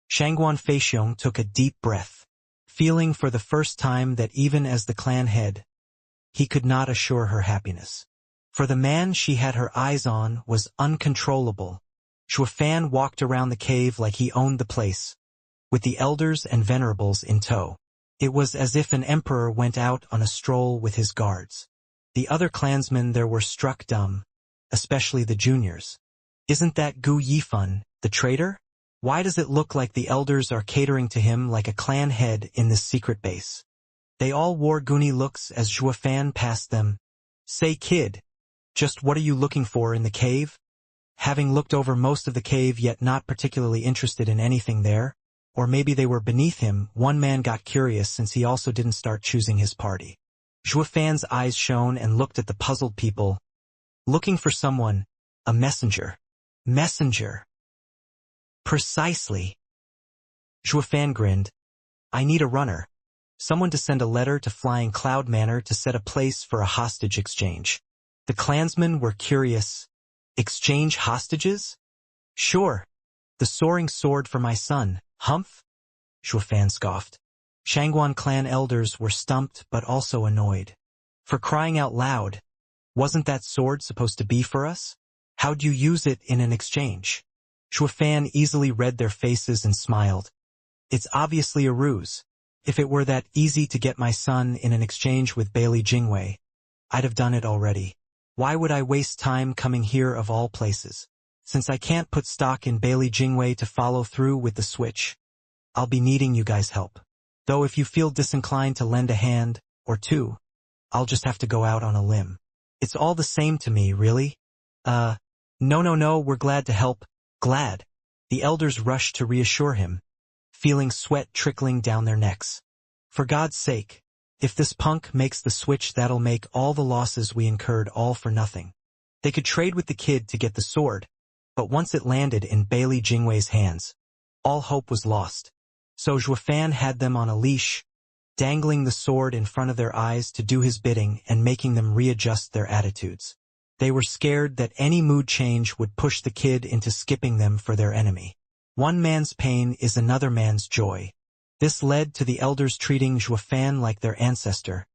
Shangguan Feixiong took a deep breath, feeling for the first time that even as the clan head, he could not assure her happiness. For the man she had her eyes on was uncontrollable. Shuofan walked around the cave like he owned the place, with the elders and venerables in tow. It was as if an emperor went out on a stroll with his guards. The other clansmen there were struck dumb, especially the juniors. Isn't that Gu Yifan, the traitor? Why does it look like the elders are catering to him like a clan head in this secret base? They all wore goony looks as Shuofan passed them. Say kid, just what are you looking for in the cave? Having looked over most of the cave yet not particularly interested in anything there, or maybe they were beneath him, one man got curious since he also didn't start choosing his party. Shuofan's eyes shone and looked at the puzzled people. Looking for someone, a messenger. Messenger. Precisely. Shuofan grinned. I need a runner. Someone to send a letter to Flying Cloud Manor to set a place for a hostage exchange. The clansmen were curious. Exchange hostages? Sure. The soaring sword for my son, Humph? Shuofan scoffed. Shangguan clan elders were stumped but also annoyed. For crying out loud, wasn't that sword supposed to be for us? How'd you use it in an exchange? Shuofan easily read their faces and smiled. It's obviously a ruse. If it were that easy to get my son in an exchange with Bailey Jingwei, I'd have done it already. Why would I waste time coming here of all places? Since I can't put stock in Bailey Jingwei to follow through with the switch, I'll be needing you guys' help. Though if you feel disinclined to lend a hand, or two, I'll just have to go out on a limb. It's all the same to me, really. No, we're glad to help. Glad. The elders rushed to reassure him, feeling sweat trickling down their necks. For God's sake, if this punk makes the switch, that'll make all the losses we incurred all for nothing. They could trade with the kid to get the sword, but once it landed in Bailey Jingwei's hands, all hope was lost. So Shuofan had them on a leash, dangling the sword in front of their eyes to do his bidding and making them readjust their attitudes. They were scared that any mood change would push the kid into skipping them for their enemy. One man's pain is another man's joy. This led to the elders treating Shuofan like their ancestor,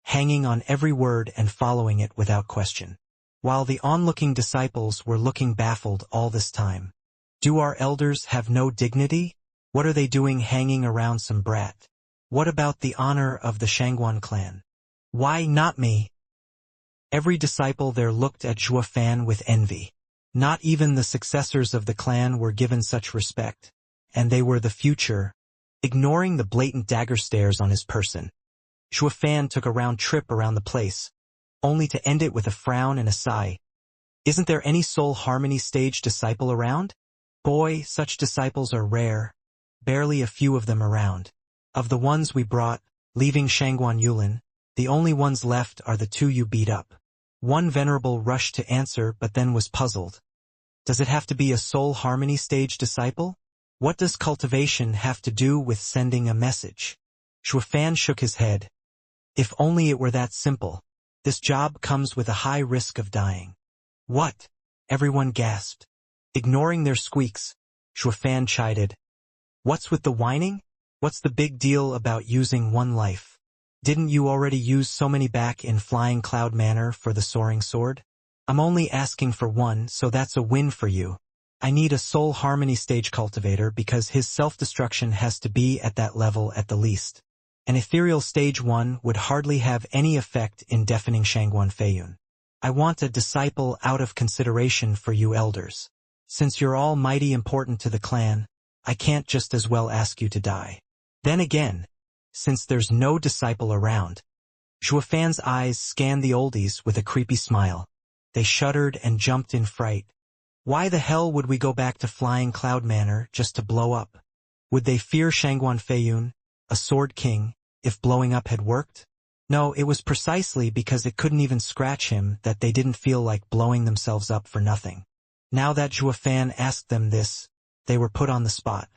hanging on every word and following it without question. While the onlooking disciples were looking baffled all this time. Do our elders have no dignity? What are they doing hanging around some brat? What about the honor of the Shangguan clan? Why not me? Every disciple there looked at Shuofan with envy. Not even the successors of the clan were given such respect, and they were the future. Ignoring the blatant dagger stares on his person, Shuofan took a round trip around the place, only to end it with a frown and a sigh. Isn't there any soul harmony stage disciple around? Boy, such disciples are rare. Barely a few of them around. Of the ones we brought, leaving Shangguan Yulin, the only ones left are the two you beat up. One venerable rushed to answer but then was puzzled. Does it have to be a soul harmony stage disciple? What does cultivation have to do with sending a message? Shuofan shook his head. If only it were that simple. This job comes with a high risk of dying. What? Everyone gasped. Ignoring their squeaks, Shuofan chided. What's with the whining? What's the big deal about using one life? Didn't you already use so many back in Flying Cloud Manor for the soaring sword? I'm only asking for one, so that's a win for you. I need a soul harmony stage cultivator because his self-destruction has to be at that level at the least. An ethereal stage 1 would hardly have any effect in deafening Shangguan Feiyun. I want a disciple out of consideration for you elders. Since you're all mighty important to the clan, I can't just as well ask you to die. Then again, since there's no disciple around, Zhuofan's eyes scanned the oldies with a creepy smile. They shuddered and jumped in fright. Why the hell would we go back to Flying Cloud Manor just to blow up? Would they fear Shangguan Feiyun, a sword king, if blowing up had worked? No, it was precisely because it couldn't even scratch him that they didn't feel like blowing themselves up for nothing. Now that Zhuofan asked them this, they were put on the spot.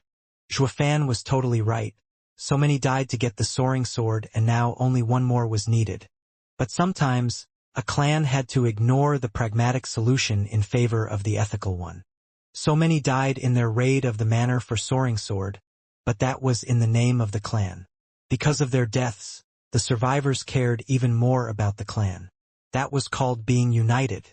Zhuofan was totally right. So many died to get the soaring sword and now only one more was needed. But sometimes, a clan had to ignore the pragmatic solution in favor of the ethical one. So many died in their raid of the manor for soaring sword, but that was in the name of the clan. Because of their deaths, the survivors cared even more about the clan. That was called being united.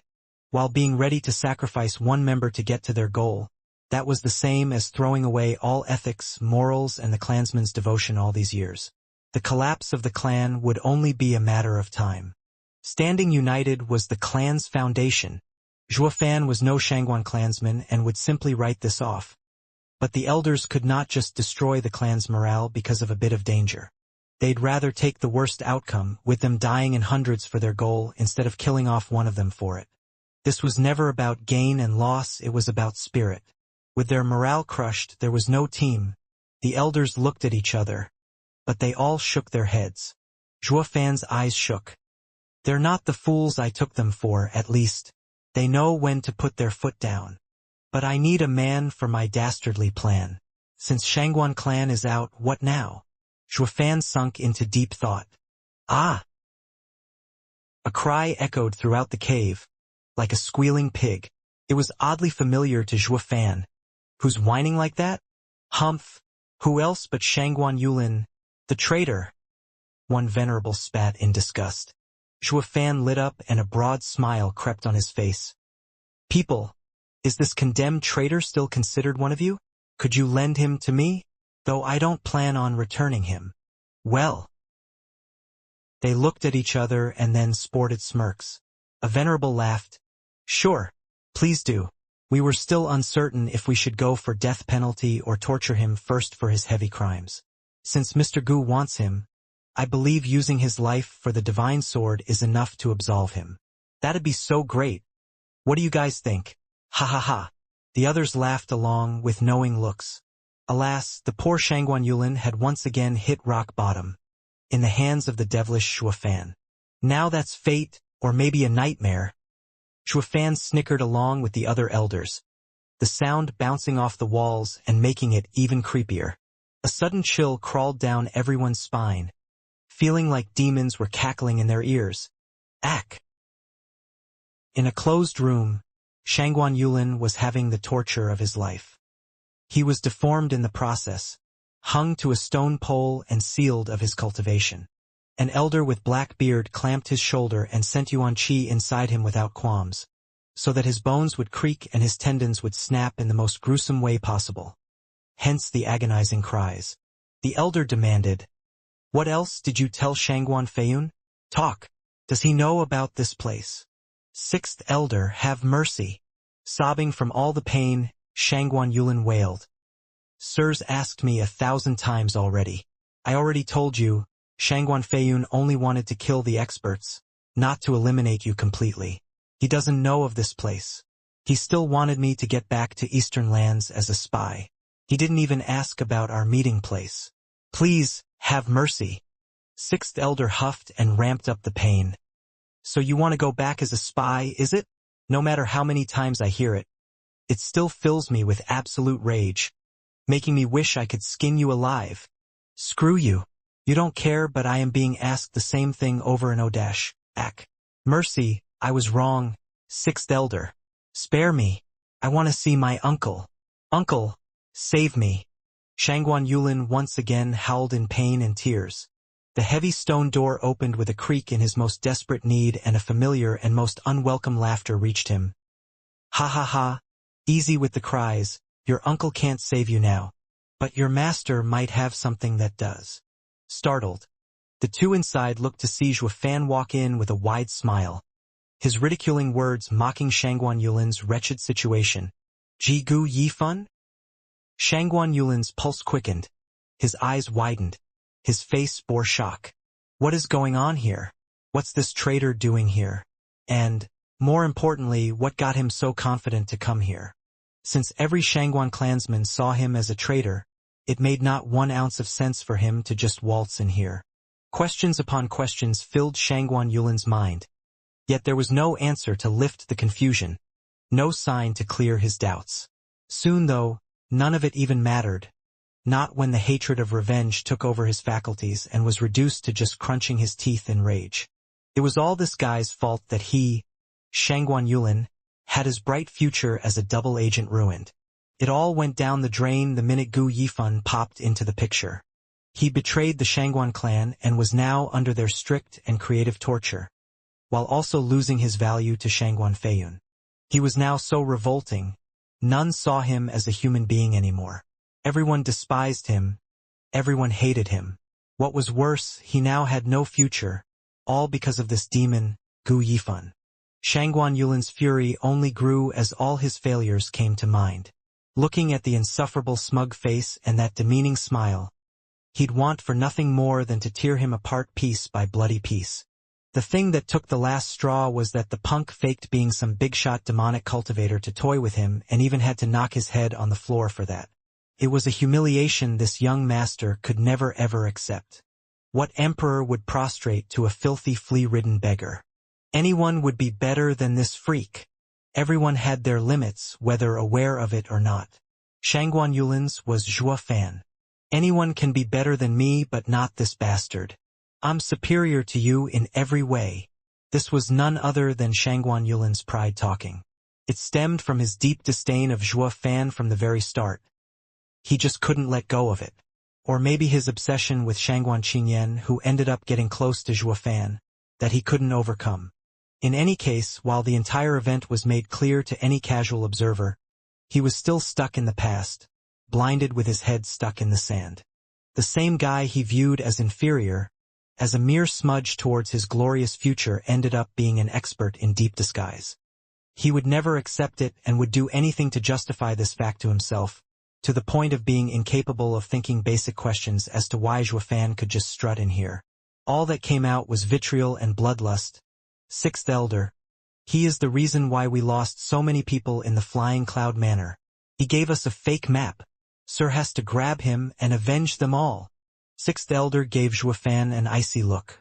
While being ready to sacrifice one member to get to their goal, that was the same as throwing away all ethics, morals, and the clansman's devotion all these years. The collapse of the clan would only be a matter of time. Standing united was the clan's foundation. Zhuofan was no Shangguan clansman and would simply write this off. But the elders could not just destroy the clan's morale because of a bit of danger. They'd rather take the worst outcome, with them dying in hundreds for their goal instead of killing off one of them for it. This was never about gain and loss, it was about spirit. With their morale crushed, there was no team. The elders looked at each other, but they all shook their heads. Zhuofan's eyes shook. They're not the fools I took them for, at least. They know when to put their foot down. But I need a man for my dastardly plan. Since Shangguan clan is out, what now? Zhuofan sunk into deep thought. Ah! A cry echoed throughout the cave, like a squealing pig. It was oddly familiar to Zhuofan. Who's whining like that? Humph! Who else but Shangguan Yulin, the traitor? One venerable spat in disgust. Zhuofan lit up and a broad smile crept on his face. People, is this condemned traitor still considered one of you? Could you lend him to me? Though I don't plan on returning him. Well. They looked at each other and then sported smirks. A venerable laughed. Sure, please do. We were still uncertain if we should go for death penalty or torture him first for his heavy crimes. Since Mr. Gu wants him, I believe using his life for the divine sword is enough to absolve him. That'd be so great. What do you guys think? Ha ha ha. The others laughed along with knowing looks. Alas, the poor Shangguan Yulin had once again hit rock bottom, in the hands of the devilish Zhuofan. Now that's fate, or maybe a nightmare. Zhuofan snickered along with the other elders, the sound bouncing off the walls and making it even creepier. A sudden chill crawled down everyone's spine, feeling like demons were cackling in their ears. Ack! In a closed room, Shangguan Yulin was having the torture of his life. He was deformed in the process, hung to a stone pole and sealed of his cultivation. An elder with black beard clamped his shoulder and sent Yuan Qi inside him without qualms, so that his bones would creak and his tendons would snap in the most gruesome way possible. Hence the agonizing cries. The elder demanded, "What else did you tell Shangguan Feiyun? Talk. Does he know about this place?" Sixth elder, have mercy. Sobbing from all the pain, Shangguan Yulin wailed. Sirs asked me 1,000 times already. I already told you, Shangguan Feiyun only wanted to kill the experts, not to eliminate you completely. He doesn't know of this place. He still wanted me to get back to Eastern lands as a spy. He didn't even ask about our meeting place. Please, have mercy. Sixth elder huffed and ramped up the pain. So you want to go back as a spy, is it? No matter how many times I hear it, it still fills me with absolute rage, making me wish I could skin you alive. Screw you. You don't care, but I am being asked the same thing over and odash. Ack. Mercy, I was wrong. Sixth elder. Spare me. I want to see my uncle. Uncle, save me. Shangguan Yulin once again howled in pain and tears. The heavy stone door opened with a creak in his most desperate need, and a familiar and most unwelcome laughter reached him. Ha ha ha. Easy with the cries, your uncle can't save you now. But your master might have something that does. Startled, the two inside looked to see Zhuo Fan walk in with a wide smile. His ridiculing words mocking Shangguan Yulin's wretched situation. Ji Gu Yi Fun? Shangguan Yulin's pulse quickened. His eyes widened. His face bore shock. What is going on here? What's this traitor doing here? And, more importantly, what got him so confident to come here? Since every Shangguan clansman saw him as a traitor, it made not 1 ounce of sense for him to just waltz in here. Questions upon questions filled Shangguan Yulin's mind. Yet there was no answer to lift the confusion, no sign to clear his doubts. Soon, though, none of it even mattered. Not when the hatred of revenge took over his faculties and was reduced to just crunching his teeth in rage. It was all this guy's fault that he, Shangguan Yulin, had his bright future as a double agent ruined. It all went down the drain the minute Gu Yifan popped into the picture. He betrayed the Shangguan clan and was now under their strict and creative torture, while also losing his value to Shangguan Feiyun. He was now so revolting, none saw him as a human being anymore. Everyone despised him, everyone hated him. What was worse, he now had no future, all because of this demon, Gu Yifan. Shangguan Yulin's fury only grew as all his failures came to mind. Looking at the insufferable smug face and that demeaning smile, he'd want for nothing more than to tear him apart piece by bloody piece. The thing that took the last straw was that the punk faked being some big-shot demonic cultivator to toy with him and even had to knock his head on the floor for that. It was a humiliation this young master could never ever accept. What emperor would prostrate to a filthy flea-ridden beggar? Anyone would be better than this freak. Everyone had their limits, whether aware of it or not. Shangguan Yulin's was Zhuo Fan. Anyone can be better than me, but not this bastard. I'm superior to you in every way. This was none other than Shangguan Yulin's pride talking. It stemmed from his deep disdain of Zhuo Fan from the very start. He just couldn't let go of it. Or maybe his obsession with Shangguan Qingyan, who ended up getting close to Zhuo Fan, that he couldn't overcome. In any case, while the entire event was made clear to any casual observer, he was still stuck in the past, blinded with his head stuck in the sand. The same guy he viewed as inferior, as a mere smudge towards his glorious future, ended up being an expert in deep disguise. He would never accept it and would do anything to justify this fact to himself, to the point of being incapable of thinking basic questions as to why Zhuo Fan could just strut in here. All that came out was vitriol and bloodlust. Sixth Elder. He is the reason why we lost so many people in the Flying Cloud Manor. He gave us a fake map. Sir has to grab him and avenge them all. Sixth Elder gave Zhuo Fan an icy look.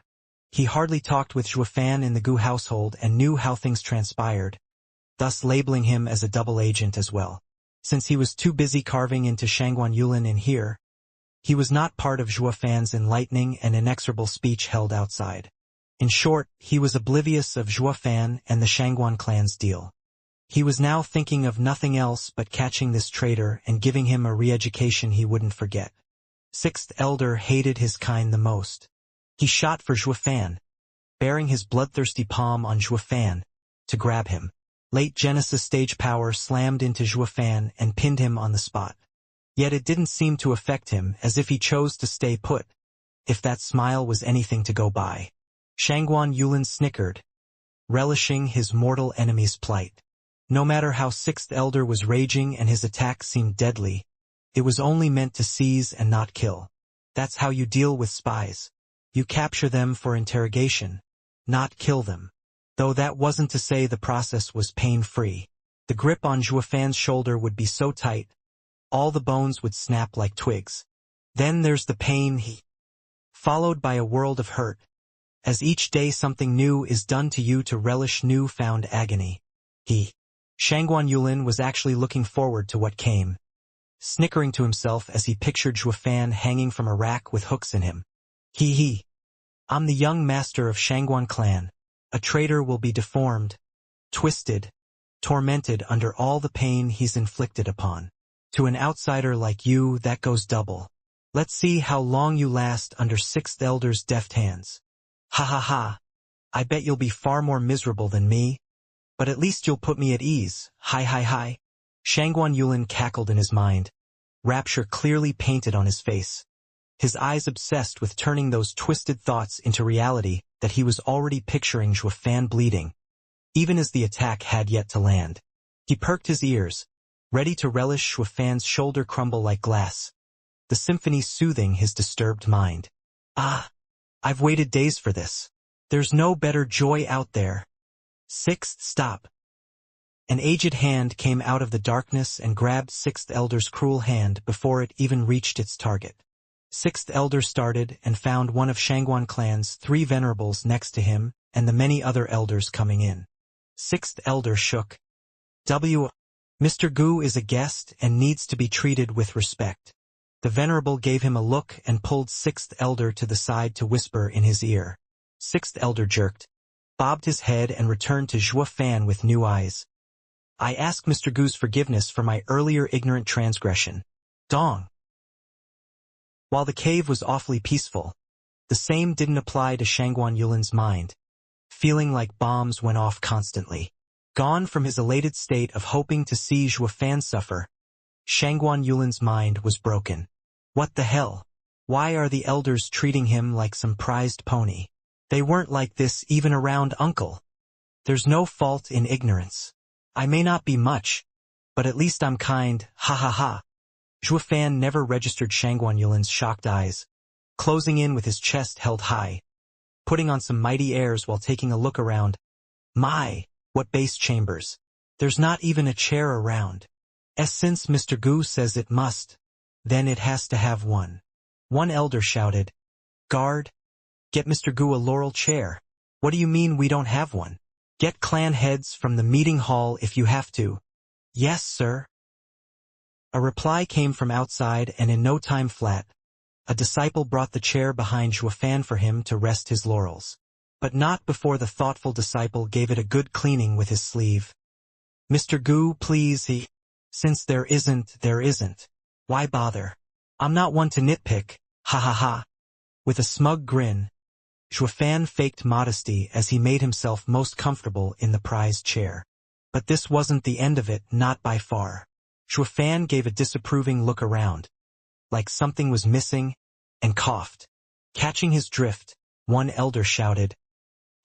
He hardly talked with Zhuo Fan in the Gu household and knew how things transpired, thus labeling him as a double agent as well. Since he was too busy carving into Shangguan Yulin in here, he was not part of Zhuo Fan's enlightening and inexorable speech held outside. In short, he was oblivious of Zhuo Fan and the Shangguan clan's deal. He was now thinking of nothing else but catching this traitor and giving him a re-education he wouldn't forget. Sixth Elder hated his kind the most. He shot for Zhuo Fan, bearing his bloodthirsty palm on Zhuo Fan, to grab him. Late Genesis stage power slammed into Zhuo Fan and pinned him on the spot. Yet it didn't seem to affect him, as if he chose to stay put, if that smile was anything to go by. Shangguan Yulin snickered, relishing his mortal enemy's plight. No matter how Sixth Elder was raging and his attack seemed deadly, it was only meant to seize and not kill. That's how you deal with spies. You capture them for interrogation, not kill them. Though that wasn't to say the process was pain-free. The grip on Zhuo Fan's shoulder would be so tight, all the bones would snap like twigs. Then there's the pain, followed by a world of hurt, as each day something new is done to you to relish new-found agony. Shangguan Yulin was actually looking forward to what came, snickering to himself as he pictured Zhuo Fan hanging from a rack with hooks in him. I'm the young master of Shangguan clan. A traitor will be deformed, twisted, tormented under all the pain he's inflicted upon. To an outsider like you, that goes double. Let's see how long you last under Sixth Elder's deft hands. Ha ha ha. I bet you'll be far more miserable than me. But at least you'll put me at ease. Hi hi hi. Shangguan Yulin cackled in his mind, rapture clearly painted on his face. His eyes obsessed with turning those twisted thoughts into reality that he was already picturing Zhuo Fan bleeding, even as the attack had yet to land. He perked his ears, ready to relish Zhuo Fan's shoulder crumble like glass, the symphony soothing his disturbed mind. Ah, I've waited days for this. There's no better joy out there. Sixth stop. An aged hand came out of the darkness and grabbed Sixth Elder's cruel hand before it even reached its target. Sixth Elder started and found one of Shangguan clan's 3 venerables next to him and the many other elders coming in. Sixth Elder shook. Mr. Gu is a guest and needs to be treated with respect. The venerable gave him a look and pulled Sixth Elder to the side to whisper in his ear. Sixth Elder jerked, bobbed his head and returned to Zhuo Fan with new eyes. I ask Mr. Gu's forgiveness for my earlier ignorant transgression. Dong. While the cave was awfully peaceful, the same didn't apply to Shangguan Yulin's mind, feeling like bombs went off constantly. Gone from his elated state of hoping to see Zhuo Fan suffer, Shangguan Yulin's mind was broken. What the hell? Why are the elders treating him like some prized pony? They weren't like this even around Uncle. There's no fault in ignorance. I may not be much, but at least I'm kind, ha ha ha. Zhuo Fan never registered Shangguan Yulin's shocked eyes, closing in with his chest held high, putting on some mighty airs while taking a look around. My, what base chambers. There's not even a chair around. Since Mr. Gu says it must, then it has to have one. One elder shouted, Guard, get Mr. Gu a laurel chair. What do you mean we don't have one? Get clan heads from the meeting hall if you have to. Yes, sir. A reply came from outside and in no time flat, a disciple brought the chair behind Zhuo Fan for him to rest his laurels. But not before the thoughtful disciple gave it a good cleaning with his sleeve. Mr. Gu, please, Since there isn't. Why bother? I'm not one to nitpick, ha ha ha. With a smug grin, Zhuo Fan faked modesty as he made himself most comfortable in the prized chair. But this wasn't the end of it, not by far. Zhuo Fan gave a disapproving look around, like something was missing, and coughed. Catching his drift, one elder shouted,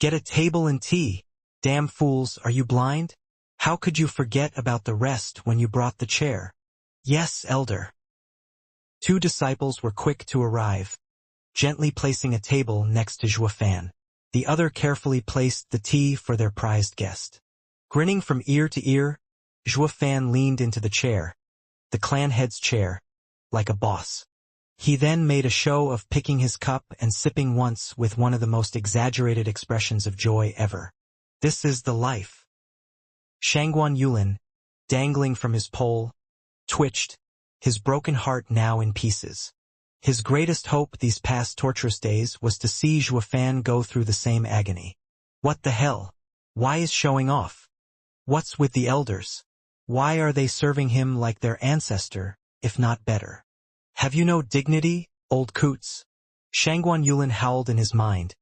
Get a table and tea. Damn fools, are you blind? How could you forget about the rest when you brought the chair? Yes, elder. 2 disciples were quick to arrive, gently placing a table next to Zhuo Fan. The other carefully placed the tea for their prized guest. Grinning from ear to ear, Zhuo Fan leaned into the chair, the clan head's chair, like a boss. He then made a show of picking his cup and sipping once with one of the most exaggerated expressions of joy ever. This is the life. Shangguan Yulin, dangling from his pole, twitched, his broken heart now in pieces. His greatest hope these past torturous days was to see Zhuo Fan go through the same agony. What the hell? Why is showing off? What's with the elders? Why are they serving him like their ancestor, if not better? Have you no dignity, old coots? Shangguan Yulin howled in his mind,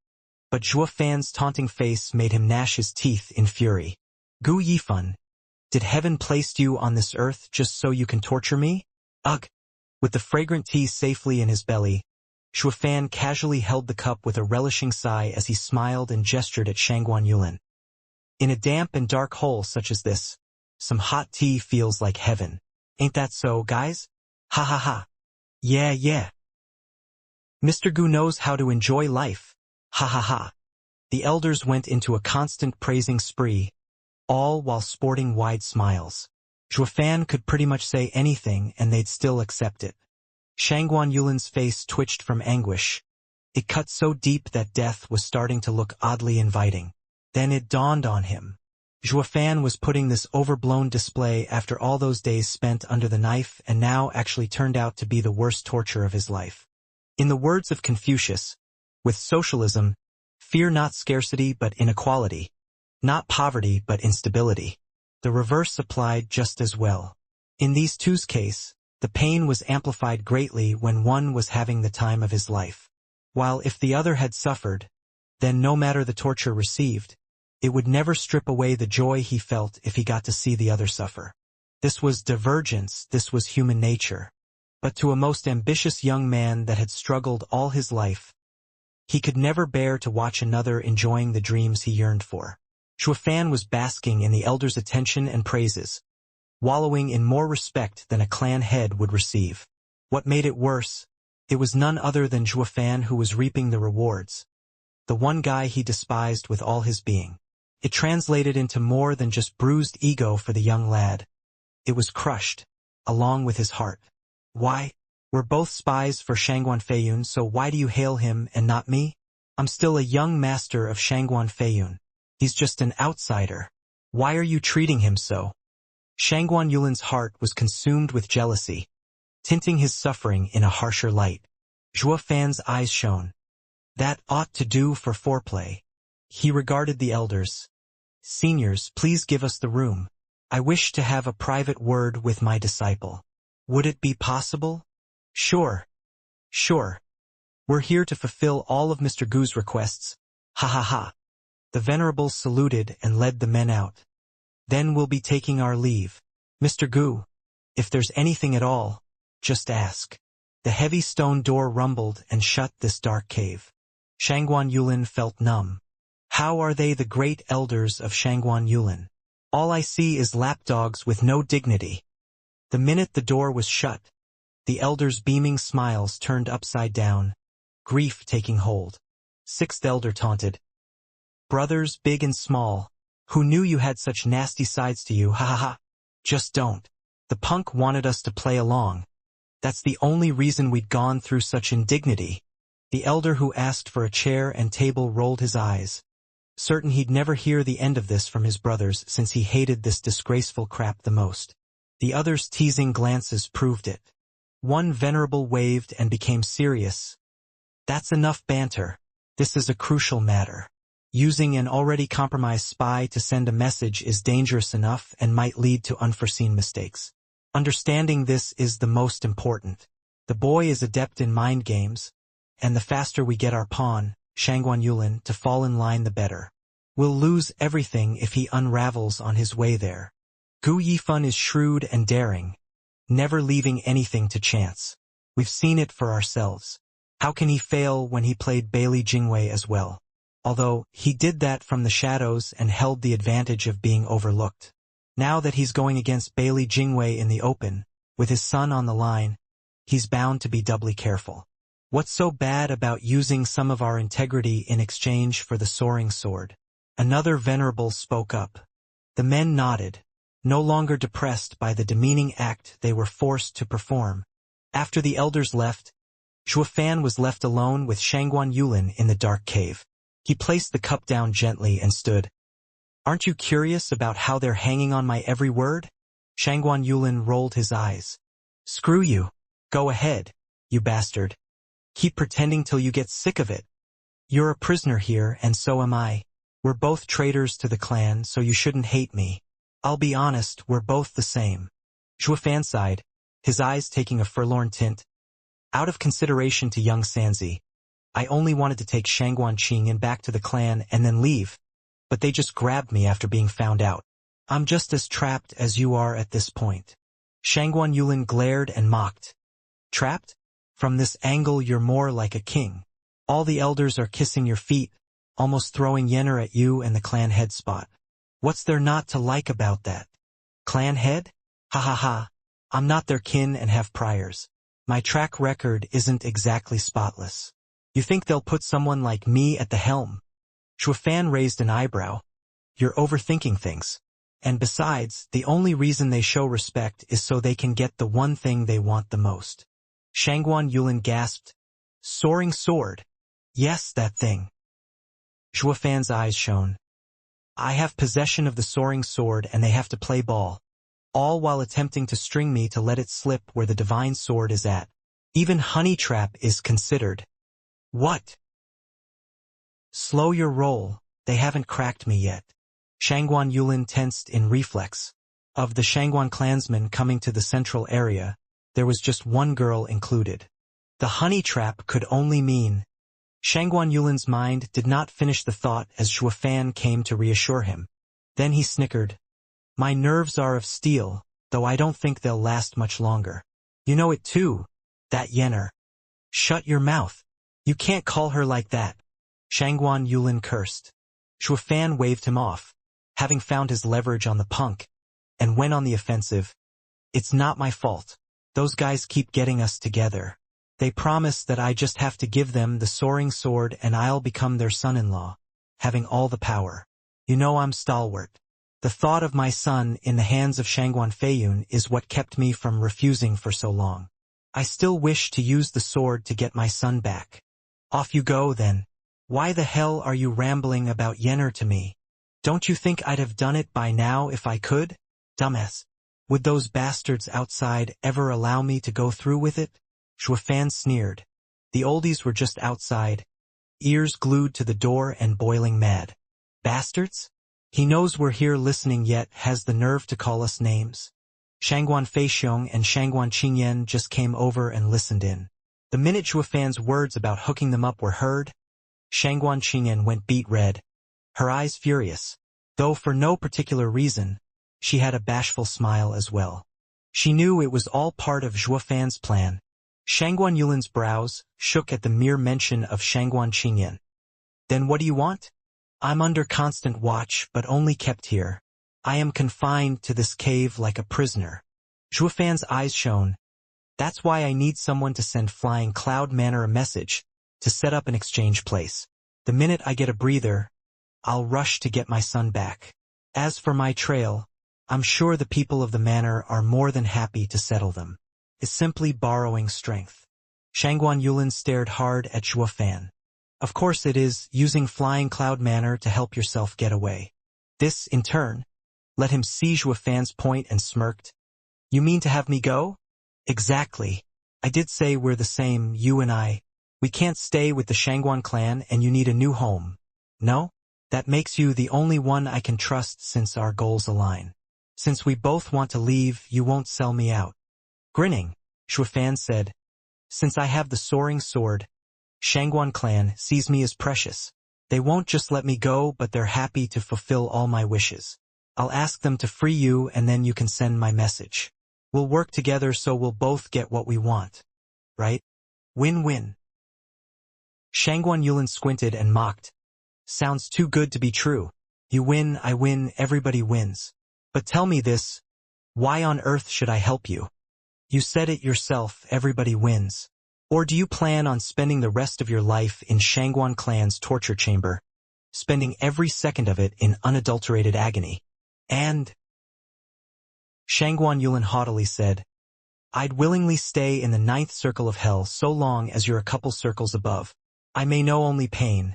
but Zhuo Fan's taunting face made him gnash his teeth in fury. Gu Yifan, did heaven place you on this earth just so you can torture me? Ugh! With the fragrant tea safely in his belly, Zhuo Fan casually held the cup with a relishing sigh as he smiled and gestured at Shangguan Yulin. In a damp and dark hole such as this, some hot tea feels like heaven. Ain't that so, guys? Ha ha ha. Yeah. Mr. Gu knows how to enjoy life. Ha ha ha. The elders went into a constant praising spree, all while sporting wide smiles. Zhuo Fan could pretty much say anything and they'd still accept it. Shangguan Yulin's face twitched from anguish. It cut so deep that death was starting to look oddly inviting. Then it dawned on him. Zhuo Fan was putting this overblown display after all those days spent under the knife and now actually turned out to be the worst torture of his life. In the words of Confucius, with socialism, fear not scarcity but inequality, not poverty but instability. The reverse applied just as well. In these two's case, the pain was amplified greatly when one was having the time of his life. While if the other had suffered, then no matter the torture received, it would never strip away the joy he felt if he got to see the other suffer. This was divergence, this was human nature. But to a most ambitious young man that had struggled all his life, he could never bear to watch another enjoying the dreams he yearned for. Xuefan was basking in the elder's attention and praises, wallowing in more respect than a clan head would receive. What made it worse? It was none other than Xuefan who was reaping the rewards. The one guy he despised with all his being. It translated into more than just bruised ego for the young lad. It was crushed, along with his heart. Why? We're both spies for Shangguan Feiyun, so why do you hail him and not me? I'm still a young master of Shangguan Feiyun. He's just an outsider. Why are you treating him so? Shangguan Yulin's heart was consumed with jealousy, tinting his suffering in a harsher light. Xuefan's eyes shone. That ought to do for foreplay. He regarded the elders. Seniors, please give us the room. I wish to have a private word with my disciple. Would it be possible? Sure. Sure. We're here to fulfill all of Mr. Gu's requests. Ha ha ha. The venerables saluted and led the men out. Then we'll be taking our leave. Mr. Gu, if there's anything at all, just ask. The heavy stone door rumbled and shut this dark cave. Shangguan Yulin felt numb. How are they the great elders of Shangguan Yulin? All I see is lapdogs with no dignity. The minute the door was shut, the elders' beaming smiles turned upside down, grief taking hold. Sixth elder taunted. Brothers big and small, who knew you had such nasty sides to you, ha ha ha. Just don't. The punk wanted us to play along. That's the only reason we'd gone through such indignity. The elder who asked for a chair and table rolled his eyes, certain he'd never hear the end of this from his brothers since he hated this disgraceful crap the most. The others' teasing glances proved it. One venerable waved and became serious. That's enough banter. This is a crucial matter. Using an already compromised spy to send a message is dangerous enough and might lead to unforeseen mistakes. Understanding this is the most important. The boy is adept in mind games, and the faster we get our pawn, Shangguan Yulin, to fall in line the better. We'll lose everything if he unravels on his way there. Gu Yifan is shrewd and daring, never leaving anything to chance. We've seen it for ourselves. How can he fail when he played Bailey Jingwei as well? Although, he did that from the shadows and held the advantage of being overlooked. Now that he's going against Bailey Jingwei in the open, with his son on the line, he's bound to be doubly careful. What's so bad about using some of our integrity in exchange for the soaring sword? Another venerable spoke up. The men nodded, no longer depressed by the demeaning act they were forced to perform. After the elders left, Xuefan was left alone with Shangguan Yulin in the dark cave. He placed the cup down gently and stood. Aren't you curious about how they're hanging on my every word? Shangguan Yulin rolled his eyes. Screw you. Go ahead, you bastard. Keep pretending till you get sick of it. You're a prisoner here, and so am I. We're both traitors to the clan, so you shouldn't hate me. I'll be honest, we're both the same. Xuefan sighed, his eyes taking a forlorn tint. Out of consideration to young Sanzi, I only wanted to take Shangguan Qingyan back to the clan and then leave, but they just grabbed me after being found out. I'm just as trapped as you are at this point. Shangguan Yulin glared and mocked. Trapped? From this angle you're more like a king. All the elders are kissing your feet, almost throwing yener at you and the clan head spot. What's there not to like about that? Clan head? Ha ha ha. I'm not their kin and have priors. My track record isn't exactly spotless. You think they'll put someone like me at the helm? Xuefan raised an eyebrow. You're overthinking things. And besides, the only reason they show respect is so they can get the one thing they want the most. Shangguan Yulin gasped. Soaring sword. Yes, that thing. Xuefan's eyes shone. I have possession of the soaring sword and they have to play ball. All while attempting to string me to let it slip where the divine sword is at. Even honey trap is considered. What? Slow your roll, they haven't cracked me yet. Shangguan Yulin tensed in reflex. Of the Shangguan clansmen coming to the central area, there was just one girl included. The honey trap could only mean. Shangguan Yulin's mind did not finish the thought as Xuefan came to reassure him. Then he snickered. My nerves are of steel, though I don't think they'll last much longer. You know it too, that Yenner. Shut your mouth. You can't call her like that. Shangguan Yulin cursed. Shuofan waved him off, having found his leverage on the punk, and went on the offensive. It's not my fault. Those guys keep getting us together. They promise that I just have to give them the soaring sword and I'll become their son-in-law, having all the power. You know I'm stalwart. The thought of my son in the hands of Shangguan Feiyun is what kept me from refusing for so long. I still wish to use the sword to get my son back. Off you go, then. Why the hell are you rambling about Yenner to me? Don't you think I'd have done it by now if I could? Dumbass. Would those bastards outside ever allow me to go through with it? Shuofan sneered. The oldies were just outside, ears glued to the door and boiling mad. Bastards? He knows we're here listening yet has the nerve to call us names. Shangguan Feixiong and Shangguan Qingyan just came over and listened in. The minute Shuofan's words about hooking them up were heard, Shangguan Qingyan went beet red, her eyes furious, though for no particular reason. She had a bashful smile as well. She knew it was all part of Shuofan's plan. Shangguan Yulin's brows shook at the mere mention of Shangguan Qingyan. Then what do you want? I'm under constant watch but only kept here. I am confined to this cave like a prisoner. Shuofan's eyes shone. That's why I need someone to send Flying Cloud Manor a message, to set up an exchange place. The minute I get a breather, I'll rush to get my son back. As for my trail, I'm sure the people of the manor are more than happy to settle them. It's simply borrowing strength. Shangguan Yulin stared hard at Shuofan. Of course it is using Flying Cloud Manor to help yourself get away. This, in turn, let him see Shuofan's point and smirked. You mean to have me go? Exactly. I did say we're the same, you and I. We can't stay with the Shangguan clan and you need a new home. No? That makes you the only one I can trust since our goals align. Since we both want to leave, you won't sell me out. Grinning, Shuofan said, since I have the soaring sword, Shangguan clan sees me as precious. They won't just let me go, but they're happy to fulfill all my wishes. I'll ask them to free you and then you can send my message. We'll work together so we'll both get what we want. Right? Win-win. Shangguan Yulin squinted and mocked. Sounds too good to be true. You win, I win, everybody wins. But tell me this, why on earth should I help you? You said it yourself, everybody wins. Or do you plan on spending the rest of your life in Shangguan clan's torture chamber, spending every second of it in unadulterated agony? And Shangguan Yulin haughtily said, I'd willingly stay in the 9th circle of hell so long as you're a couple circles above. I may know only pain,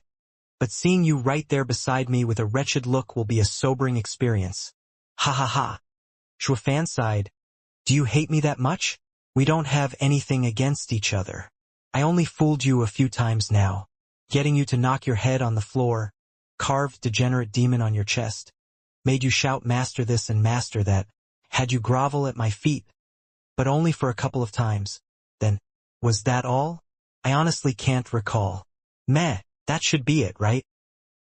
but seeing you right there beside me with a wretched look will be a sobering experience. Ha ha ha. Shuofan sighed. Do you hate me that much? We don't have anything against each other. I only fooled you a few times now, getting you to knock your head on the floor, carved degenerate demon on your chest, made you shout master this and master that, had you grovel at my feet, but only for a couple of times. Then, was that all? I honestly can't recall. Meh, that should be it, right?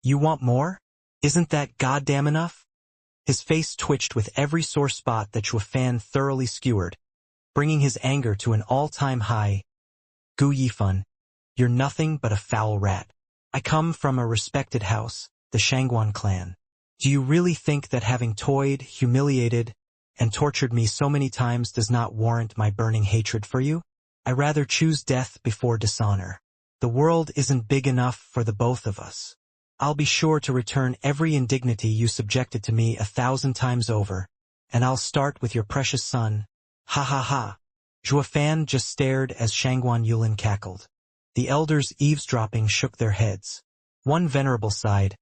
You want more? Isn't that goddamn enough? His face twitched with every sore spot that Shuofan thoroughly skewered, bringing his anger to an all-time high. Gu Yifan, you're nothing but a foul rat. I come from a respected house, the Shangguan clan. Do you really think that having toyed, humiliated, and tortured me so many times does not warrant my burning hatred for you? I rather choose death before dishonor. The world isn't big enough for the both of us. I'll be sure to return every indignity you subjected to me 1,000 times over, and I'll start with your precious son. Ha ha ha. Shuofan just stared as Shangguan Yulin cackled. The elders eavesdropping shook their heads. One venerable sighed.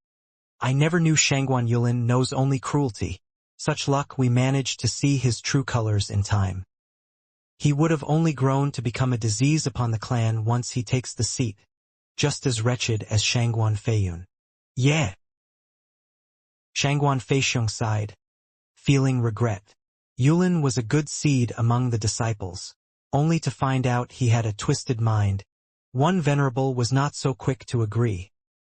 I never knew Shangguan Yulin knows only cruelty. Such luck we managed to see his true colors in time. He would have only grown to become a disease upon the clan once he takes the seat, just as wretched as Shangguan Feiyun. Yeah. Shangguan Feixiong sighed, feeling regret. Yulin was a good seed among the disciples, only to find out he had a twisted mind. One venerable was not so quick to agree.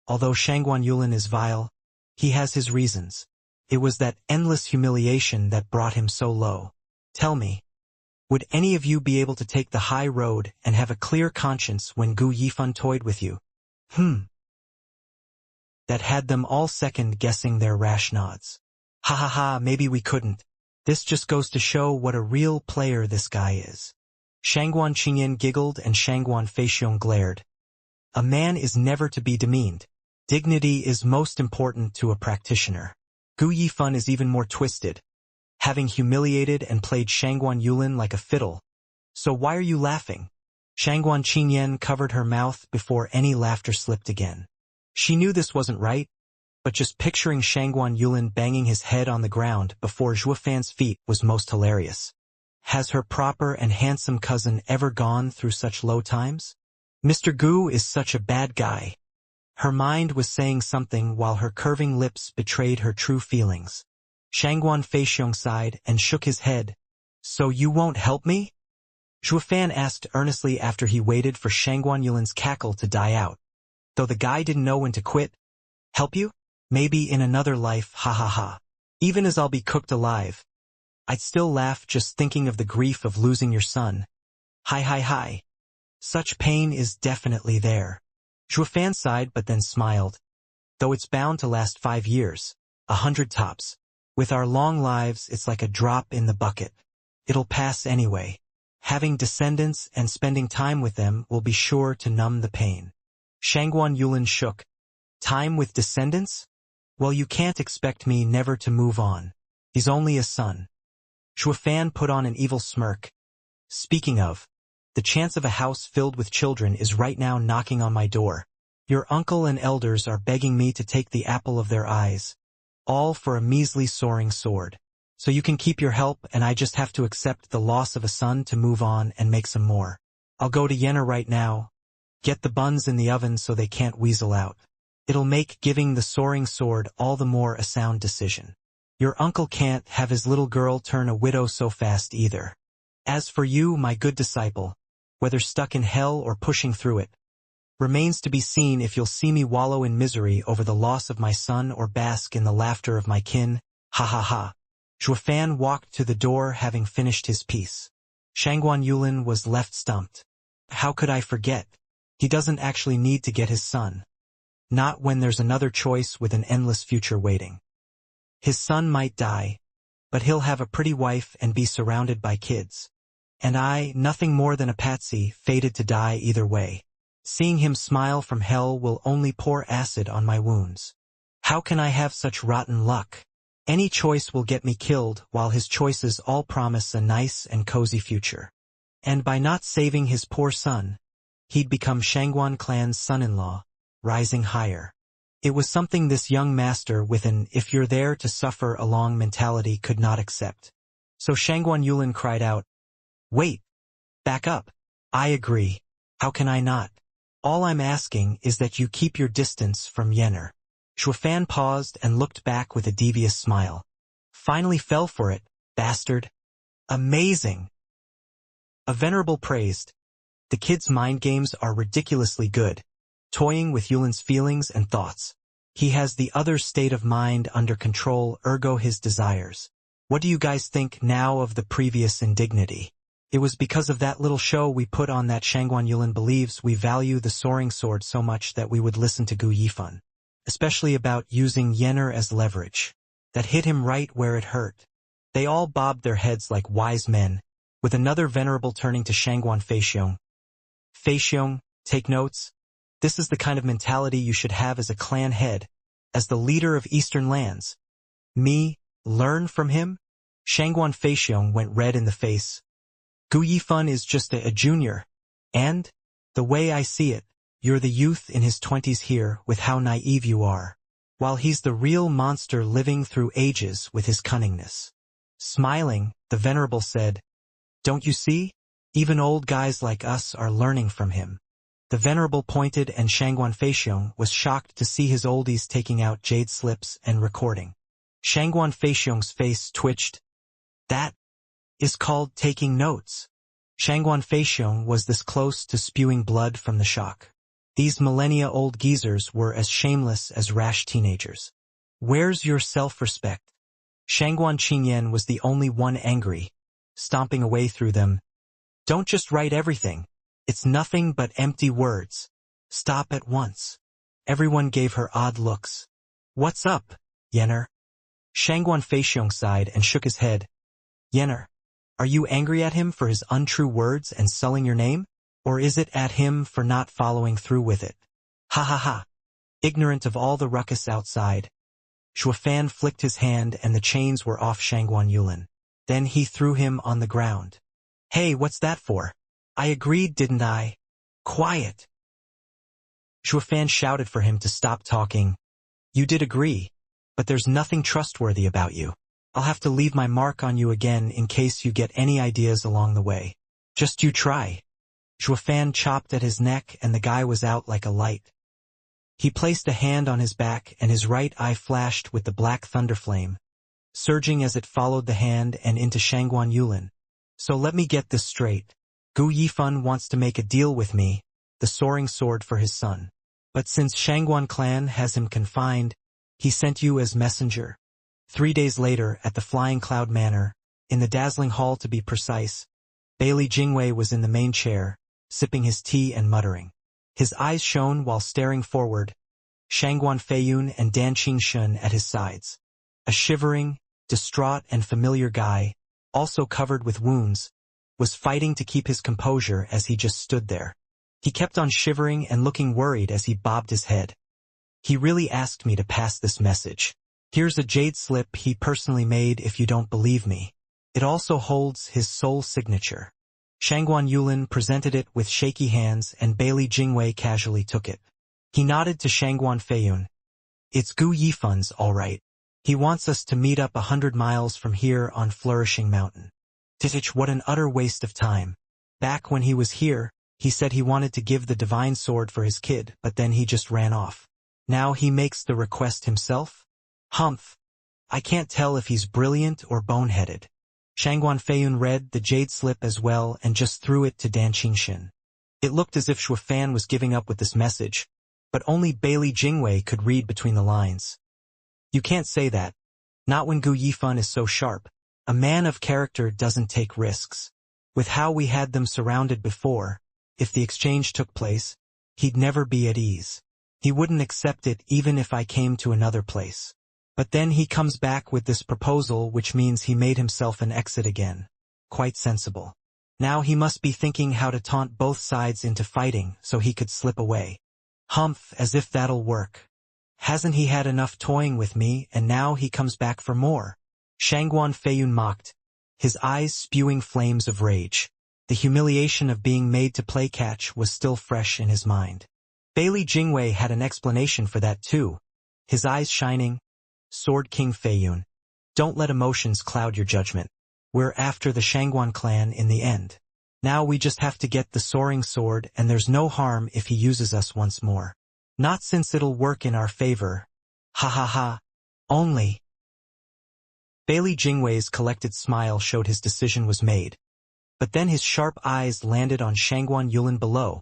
Although Shangguan Yulin is vile, he has his reasons. It was that endless humiliation that brought him so low. Tell me, would any of you be able to take the high road and have a clear conscience when Gu Yifan toyed with you? That had them all second-guessing their rash nods. Ha ha ha, maybe we couldn't. This just goes to show what a real player this guy is. Shangguan Qingyan giggled and Shangguan Feixiong glared. A man is never to be demeaned. Dignity is most important to a practitioner. Gu Yifan is even more twisted, having humiliated and played Shangguan Yulin like a fiddle. So why are you laughing? Shangguan Qingyan covered her mouth before any laughter slipped again. She knew this wasn't right, but just picturing Shangguan Yulin banging his head on the ground before Zhuofan's feet was most hilarious. Has her proper and handsome cousin ever gone through such low times? Mr. Gu is such a bad guy. Her mind was saying something while her curving lips betrayed her true feelings. Shangguan Feixiong sighed and shook his head. So you won't help me? Zhuofan asked earnestly after he waited for Shangguan Yulin's cackle to die out. Though the guy didn't know when to quit. Help you? Maybe in another life, ha ha ha. Even as I'll be cooked alive. I'd still laugh just thinking of the grief of losing your son. Hi hi hi. Such pain is definitely there. Zhuofan sighed but then smiled. Though it's bound to last 5 years, 100 tops. With our long lives, it's like a drop in the bucket. It'll pass anyway. Having descendants and spending time with them will be sure to numb the pain. Shangguan Yulin shook. Time with descendants? Well, you can't expect me never to move on. He's only a son. Zhuofan put on an evil smirk. Speaking of, the chance of a house filled with children is right now knocking on my door. Your uncle and elders are begging me to take the apple of their eyes. All for a measly soaring sword. So you can keep your help and I just have to accept the loss of a son to move on and make some more. I'll go to Yenna right now. Get the buns in the oven so they can't weasel out. It'll make giving the soaring sword all the more a sound decision. Your uncle can't have his little girl turn a widow so fast either. As for you, my good disciple, whether stuck in hell or pushing through it, remains to be seen if you'll see me wallow in misery over the loss of my son or bask in the laughter of my kin. Ha ha ha. Zhuofan walked to the door having finished his piece. Shangguan Yulin was left stumped. How could I forget? He doesn't actually need to get his son. Not when there's another choice with an endless future waiting. His son might die, but he'll have a pretty wife and be surrounded by kids. And I, nothing more than a patsy, fated to die either way. Seeing him smile from hell will only pour acid on my wounds. How can I have such rotten luck? Any choice will get me killed, while his choices all promise a nice and cozy future. And by not saving his poor son, he'd become Shangguan clan's son-in-law, rising higher. It was something this young master with an if you're there to suffer along mentality could not accept. So Shangguan Yulin cried out, Wait! Back up! I agree. How can I not? All I'm asking is that you keep your distance from Yenner. Zhuofan paused and looked back with a devious smile. Finally fell for it, bastard. Amazing! A venerable praised. The kid's mind games are ridiculously good, toying with Yulin's feelings and thoughts. He has the other's state of mind under control, ergo his desires. What do you guys think now of the previous indignity? It was because of that little show we put on that Shangguan Yulin believes we value the soaring sword so much that we would listen to Gu Yifan. Especially about using Yenner as leverage. That hit him right where it hurt. They all bobbed their heads like wise men, with another venerable turning to Shangguan Feixiong. Feixiong, take notes. This is the kind of mentality you should have as a clan head, as the leader of Eastern lands. Me, learn from him? Shangguan Feixiong went red in the face. Gu Yifan is just a junior, and, the way I see it, you're the youth in his 20s here with how naive you are, while he's the real monster living through ages with his cunningness. Smiling, the venerable said, Don't you see? Even old guys like us are learning from him. The venerable pointed and Shangguan Feixiong was shocked to see his oldies taking out jade slips and recording. Shangguan Feixiong's face twitched. That is called taking notes. Shangguan Feixiong was this close to spewing blood from the shock. These millennia-old geezers were as shameless as rash teenagers. Where's your self-respect? Shangguan Qingyan was the only one angry. stomping away through them. Don't just write everything. It's nothing but empty words. Stop at once. Everyone gave her odd looks. What's up, Yenner? Shangguan Feixiong sighed and shook his head. Yenner, are you angry at him for his untrue words and sulling your name? Or is it at him for not following through with it? Ha ha ha. Ignorant of all the ruckus outside. Shuafan flicked his hand and the chains were off Shangguan Yulin. Then he threw him on the ground. Hey, what's that for? I agreed, didn't I? Quiet. Shuafan shouted for him to stop talking. You did agree, but there's nothing trustworthy about you. I'll have to leave my mark on you again in case you get any ideas along the way. Just you try. Shuafan chopped at his neck and the guy was out like a light. He placed a hand on his back and his right eye flashed with the black thunder flame, surging as it followed the hand and into Shangguan Yulin. So let me get this straight. Gu Yifan wants to make a deal with me, the soaring sword for his son. But since Shangguan clan has him confined, he sent you as messenger. 3 days later, at the Flying Cloud Manor, in the dazzling hall to be precise, Bailey Jingwei was in the main chair, sipping his tea and muttering. His eyes shone while staring forward, Shangguan Feiyun and Dan Qingshun at his sides. A shivering, distraught and familiar guy, also covered with wounds, was fighting to keep his composure as he just stood there. He kept on shivering and looking worried as he bobbed his head. He really asked me to pass this message. Here's a jade slip he personally made if you don't believe me. It also holds his sole signature. Shangguan Yulin presented it with shaky hands and Bailey Jingwei casually took it. He nodded to Shangguan Feiyun. It's Gu Yifan's, all right. He wants us to meet up 100 miles from here on Flourishing Mountain. Titich, what an utter waste of time. Back when he was here, he said he wanted to give the divine sword for his kid, but then he just ran off. Now he makes the request himself? Humph. I can't tell if he's brilliant or boneheaded. Shangguan Feiyun read the jade slip as well and just threw it to Dan Qingshun. It looked as if Shuafan was giving up with this message, but only Bailey Jingwei could read between the lines. You can't say that. Not when Gu Yifan is so sharp. A man of character doesn't take risks. With how we had them surrounded before, if the exchange took place, he'd never be at ease. He wouldn't accept it even if I came to another place. But then he comes back with this proposal, which means he made himself an exit again. Quite sensible. Now he must be thinking how to taunt both sides into fighting so he could slip away. Humph, as if that'll work. Hasn't he had enough toying with me and now he comes back for more? Shangguan Feiyun mocked, his eyes spewing flames of rage. The humiliation of being made to play catch was still fresh in his mind. Bailey Jingwei had an explanation for that too, his eyes shining. Sword King Feiyun, don't let emotions cloud your judgment. We're after the Shangguan clan in the end. Now we just have to get the soaring sword and there's no harm if he uses us once more. Not since it'll work in our favor. Ha ha ha. Only. Bailey Jingwei's collected smile showed his decision was made. But then his sharp eyes landed on Shangguan Yulin below,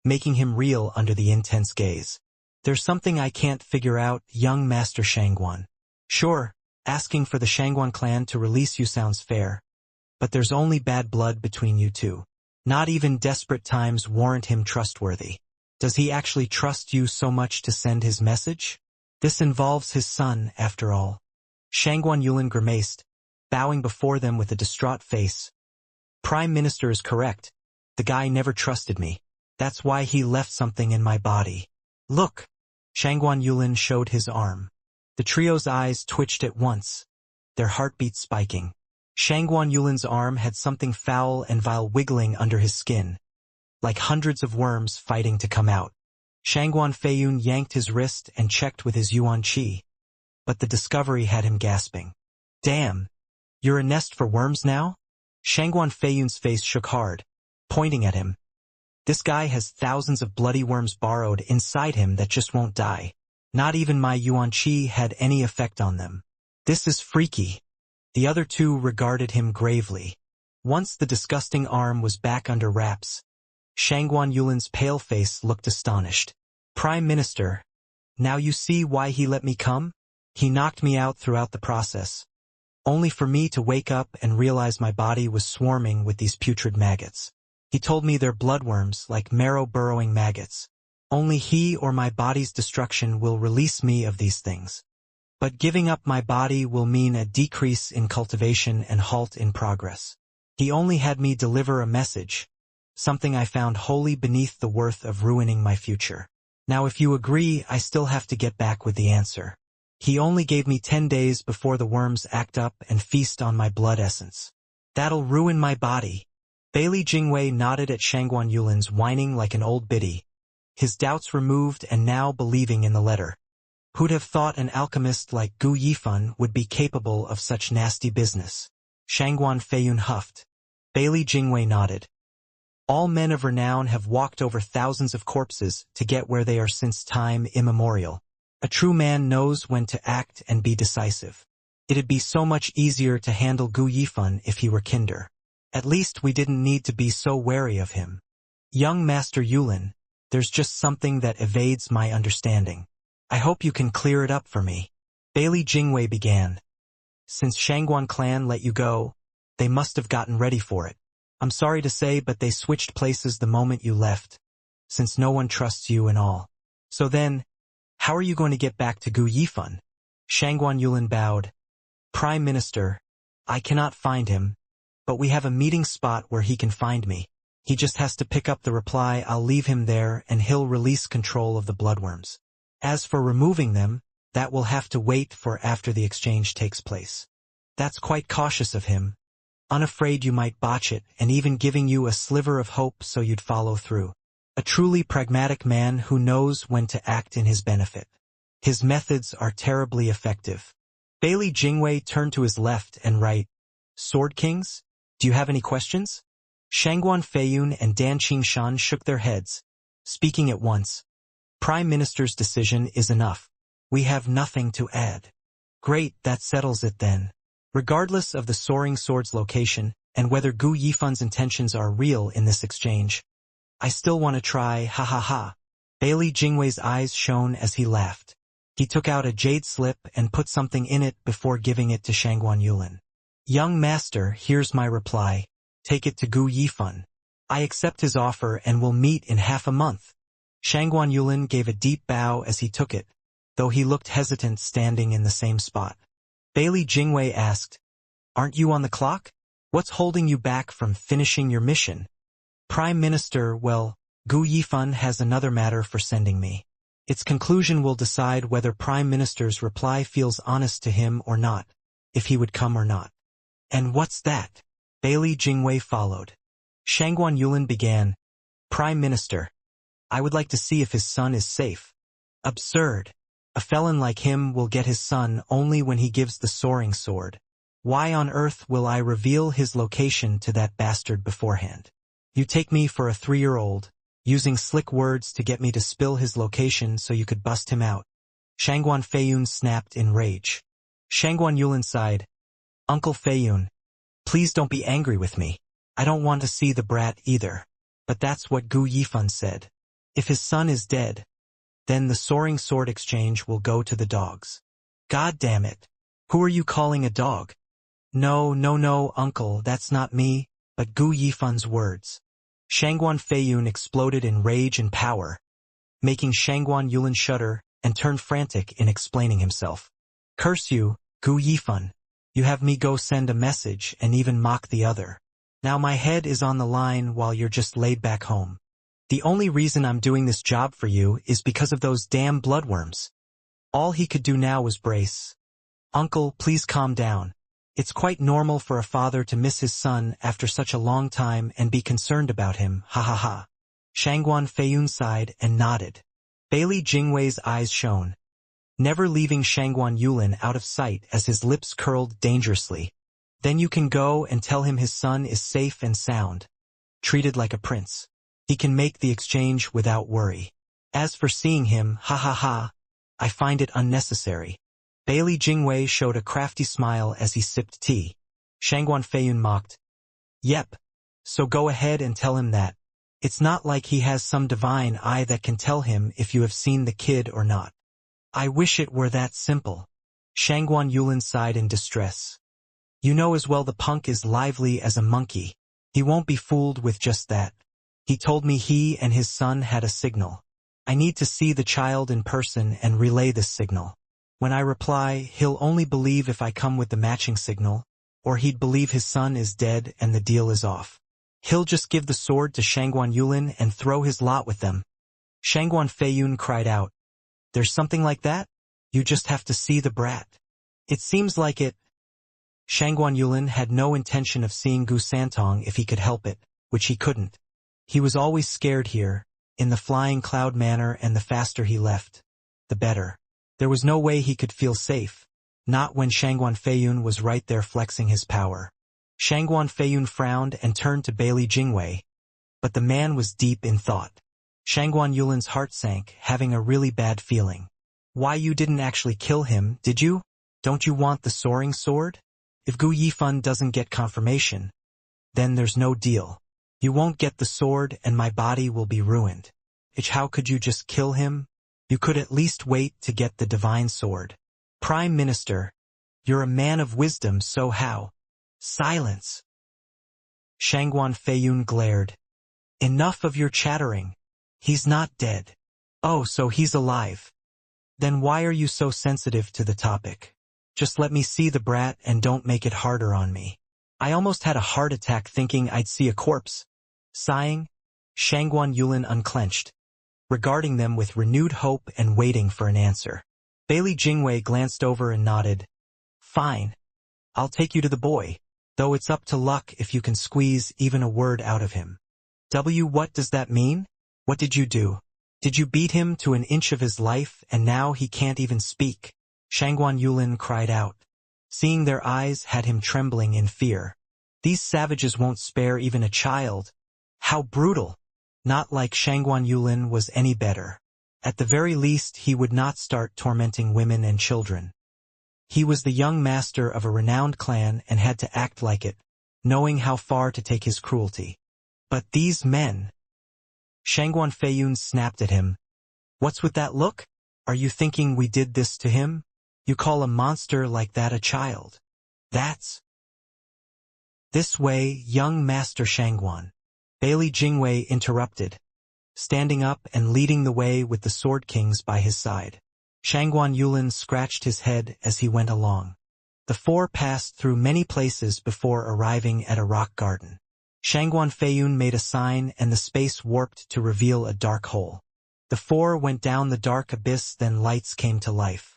making him reel under the intense gaze. There's something I can't figure out, young Master Shangguan. Sure, asking for the Shangguan clan to release you sounds fair. But there's only bad blood between you two. Not even desperate times warrant him trustworthy. Does he actually trust you so much to send his message? This involves his son, after all. Shangguan Yulin grimaced, bowing before them with a distraught face. Prime Minister is correct. The guy never trusted me. That's why he left something in my body. Look! Shangguan Yulin showed his arm. The trio's eyes twitched at once, their heartbeats spiking. Shangguan Yulin's arm had something foul and vile wiggling under his skin, like hundreds of worms fighting to come out. Shangguan Feiyun yanked his wrist and checked with his yuan qi, but the discovery had him gasping. Damn! You're a nest for worms now? Shangguan Feiyun's face shook hard, pointing at him. This guy has thousands of bloody worms borrowed inside him that just won't die. Not even my yuan qi had any effect on them. This is freaky. The other two regarded him gravely. Once the disgusting arm was back under wraps, Shangguan Yulin's pale face looked astonished. Prime Minister, now you see why he let me come? He knocked me out throughout the process. only for me to wake up and realize my body was swarming with these putrid maggots. He told me they're bloodworms, like marrow-burrowing maggots. Only he or my body's destruction will release me of these things. But giving up my body will mean a decrease in cultivation and halt in progress. He only had me deliver a message, something I found wholly beneath the worth of ruining my future. Now if you agree, I still have to get back with the answer. He only gave me 10 days before the worms act up and feast on my blood essence. That'll ruin my body. Bailey Jingwei nodded at Shangguan Yulin's whining like an old biddy, his doubts removed and now believing in the letter. Who'd have thought an alchemist like Gu Yifan would be capable of such nasty business? Shangguan Feiyun huffed. Bailey Jingwei nodded. All men of renown have walked over thousands of corpses to get where they are since time immemorial. A true man knows when to act and be decisive. It'd be so much easier to handle Gu Yifan if he were kinder. At least we didn't need to be so wary of him. Young Master Yulin, there's just something that evades my understanding. I hope you can clear it up for me. Bailey Jingwei began. Since Shangguan clan let you go, they must have gotten ready for it. I'm sorry to say, but they switched places the moment you left, since no one trusts you and all. So then, how are you going to get back to Gu Yifan? Shangguan Yulin bowed. Prime Minister, I cannot find him, but we have a meeting spot where he can find me. He just has to pick up the reply. I'll leave him there and he'll release control of the bloodworms. As for removing them, that will have to wait for after the exchange takes place. That's quite cautious of him. Unafraid you might botch it, and even giving you a sliver of hope so you'd follow through. A truly pragmatic man who knows when to act in his benefit. His methods are terribly effective. Bailey Jingwei turned to his left and right. Sword Kings? Do you have any questions? Shangguan Feiyun and Dan Qingshan shook their heads, speaking at once. Prime Minister's decision is enough. We have nothing to add. Great, that settles it then. Regardless of the Soaring Sword's location, and whether Gu Yifan's intentions are real in this exchange, I still want to try, ha ha ha. Bailey Jingwei's eyes shone as he laughed. He took out a jade slip and put something in it before giving it to Shangguan Yulin. Young master, here's my reply. Take it to Gu Yifan. I accept his offer and will meet in half a month. Shangguan Yulin gave a deep bow as he took it, though he looked hesitant standing in the same spot. Bailey Jingwei asked, Aren't you on the clock? What's holding you back from finishing your mission? Prime Minister, well, Gu Yifan has another matter for sending me. Its conclusion will decide whether Prime Minister's reply feels honest to him or not, if he would come or not. And what's that? Bailey Jingwei followed. Shangguan Yulin began, Prime Minister, I would like to see if his son is safe. Absurd. A felon like him will get his son only when he gives the soaring sword. Why on earth will I reveal his location to that bastard beforehand? You take me for a 3-year-old, using slick words to get me to spill his location so you could bust him out. Shangguan Feiyun snapped in rage. Shangguan Yulin sighed. Uncle Feiyun, please don't be angry with me. I don't want to see the brat either. But that's what Gu Yifan said. If his son is dead, then the soaring sword exchange will go to the dogs. God damn it. Who are you calling a dog? No, uncle, that's not me, but Gu Yifan's words. Shangguan Feiyun exploded in rage and power, making Shangguan Yulin shudder and turn frantic in explaining himself. Curse you, Gu Yifan. You have me go send a message and even mock the other. Now my head is on the line while you're just laid back home. The only reason I'm doing this job for you is because of those damn bloodworms. All he could do now was brace. Uncle, please calm down. It's quite normal for a father to miss his son after such a long time and be concerned about him, ha ha ha. Shangguan Feiyun sighed and nodded. Bailey Jingwei's eyes shone, never leaving Shangguan Yulin out of sight as his lips curled dangerously. Then you can go and tell him his son is safe and sound, treated like a prince. He can make the exchange without worry. As for seeing him, ha ha ha, I find it unnecessary. Bailey Jingwei showed a crafty smile as he sipped tea. Shangguan Feiyun mocked. Yep. So go ahead and tell him that. It's not like he has some divine eye that can tell him if you have seen the kid or not. I wish it were that simple. Shangguan Yulin sighed in distress. You know as well the punk is lively as a monkey. He won't be fooled with just that. He told me he and his son had a signal. I need to see the child in person and relay this signal. When I reply, he'll only believe if I come with the matching signal, or he'd believe his son is dead and the deal is off. He'll just give the sword to Shangguan Yulin and throw his lot with them. Shangguan Feiyun cried out. There's something like that? You just have to see the brat. It seems like it. Shangguan Yulin had no intention of seeing Gu Santong if he could help it, which he couldn't. He was always scared here, in the flying cloud manor, and the faster he left, the better. There was no way he could feel safe, not when Shangguan Feiyun was right there flexing his power. Shangguan Feiyun frowned and turned to Bailey Jingwei, but the man was deep in thought. Shangguan Yulin's heart sank, having a really bad feeling. Why, you didn't actually kill him, did you? Don't you want the soaring sword? If Gu Yifan doesn't get confirmation, then there's no deal. You won't get the sword and my body will be ruined. How could you just kill him? You could at least wait to get the divine sword. Prime Minister, you're a man of wisdom, so how? Silence. Shangguan Feiyun glared. Enough of your chattering. He's not dead. Oh, so he's alive. Then why are you so sensitive to the topic? Just let me see the brat and don't make it harder on me. I almost had a heart attack thinking I'd see a corpse. Sighing, Shangguan Yulin unclenched, regarding them with renewed hope and waiting for an answer. Bailey Jingwei glanced over and nodded. Fine. I'll take you to the boy, though it's up to luck if you can squeeze even a word out of him. What does that mean? What did you do? Did you beat him to an inch of his life and now he can't even speak? Shangguan Yulin cried out. Seeing their eyes had him trembling in fear. These savages won't spare even a child. How brutal! Not like Shangguan Yulin was any better. At the very least he would not start tormenting women and children. He was the young master of a renowned clan and had to act like it, knowing how far to take his cruelty. But these men... Shangguan Feiyun snapped at him. What's with that look? Are you thinking we did this to him? You call a monster like that a child? That's... This way, young Master Shangguan. Bailey Jingwei interrupted, standing up and leading the way with the Sword Kings by his side. Shangguan Yulin scratched his head as he went along. The four passed through many places before arriving at a rock garden. Shangguan Feiyun made a sign and the space warped to reveal a dark hole. The four went down the dark abyss, then lights came to life.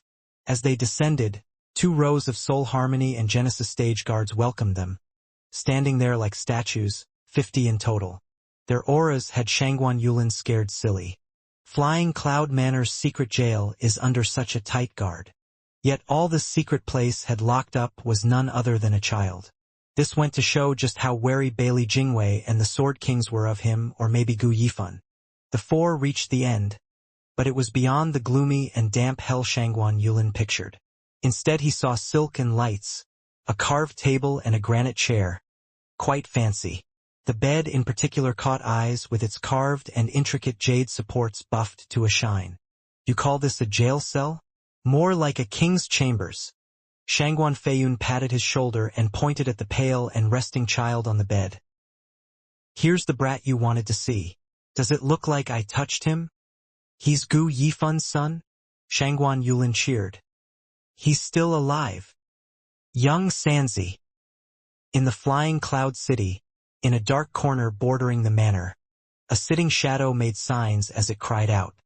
As they descended, 2 rows of Soul Harmony and Genesis stage guards welcomed them, standing there like statues, 50 in total. Their auras had Shangguan Yulin scared silly. Flying Cloud Manor's secret jail is under such a tight guard. Yet all this secret place had locked up was none other than a child. This went to show just how wary Bailey Jingwei and the Sword Kings were of him, or maybe Gu Yifan. The four reached the end, but it was beyond the gloomy and damp hell Shangguan Yulin pictured. Instead he saw silk and lights, a carved table and a granite chair. Quite fancy. The bed in particular caught eyes with its carved and intricate jade supports buffed to a shine. You call this a jail cell? More like a king's chambers. Shangguan Feiyun patted his shoulder and pointed at the pale and resting child on the bed. Here's the brat you wanted to see. Does it look like I touched him? He's Gu Yifan's son? Shangguan Yulin cheered. He's still alive. Young Sanzi. In the Flying Cloud City, in a dark corner bordering the manor, a sitting shadow made signs as it cried out.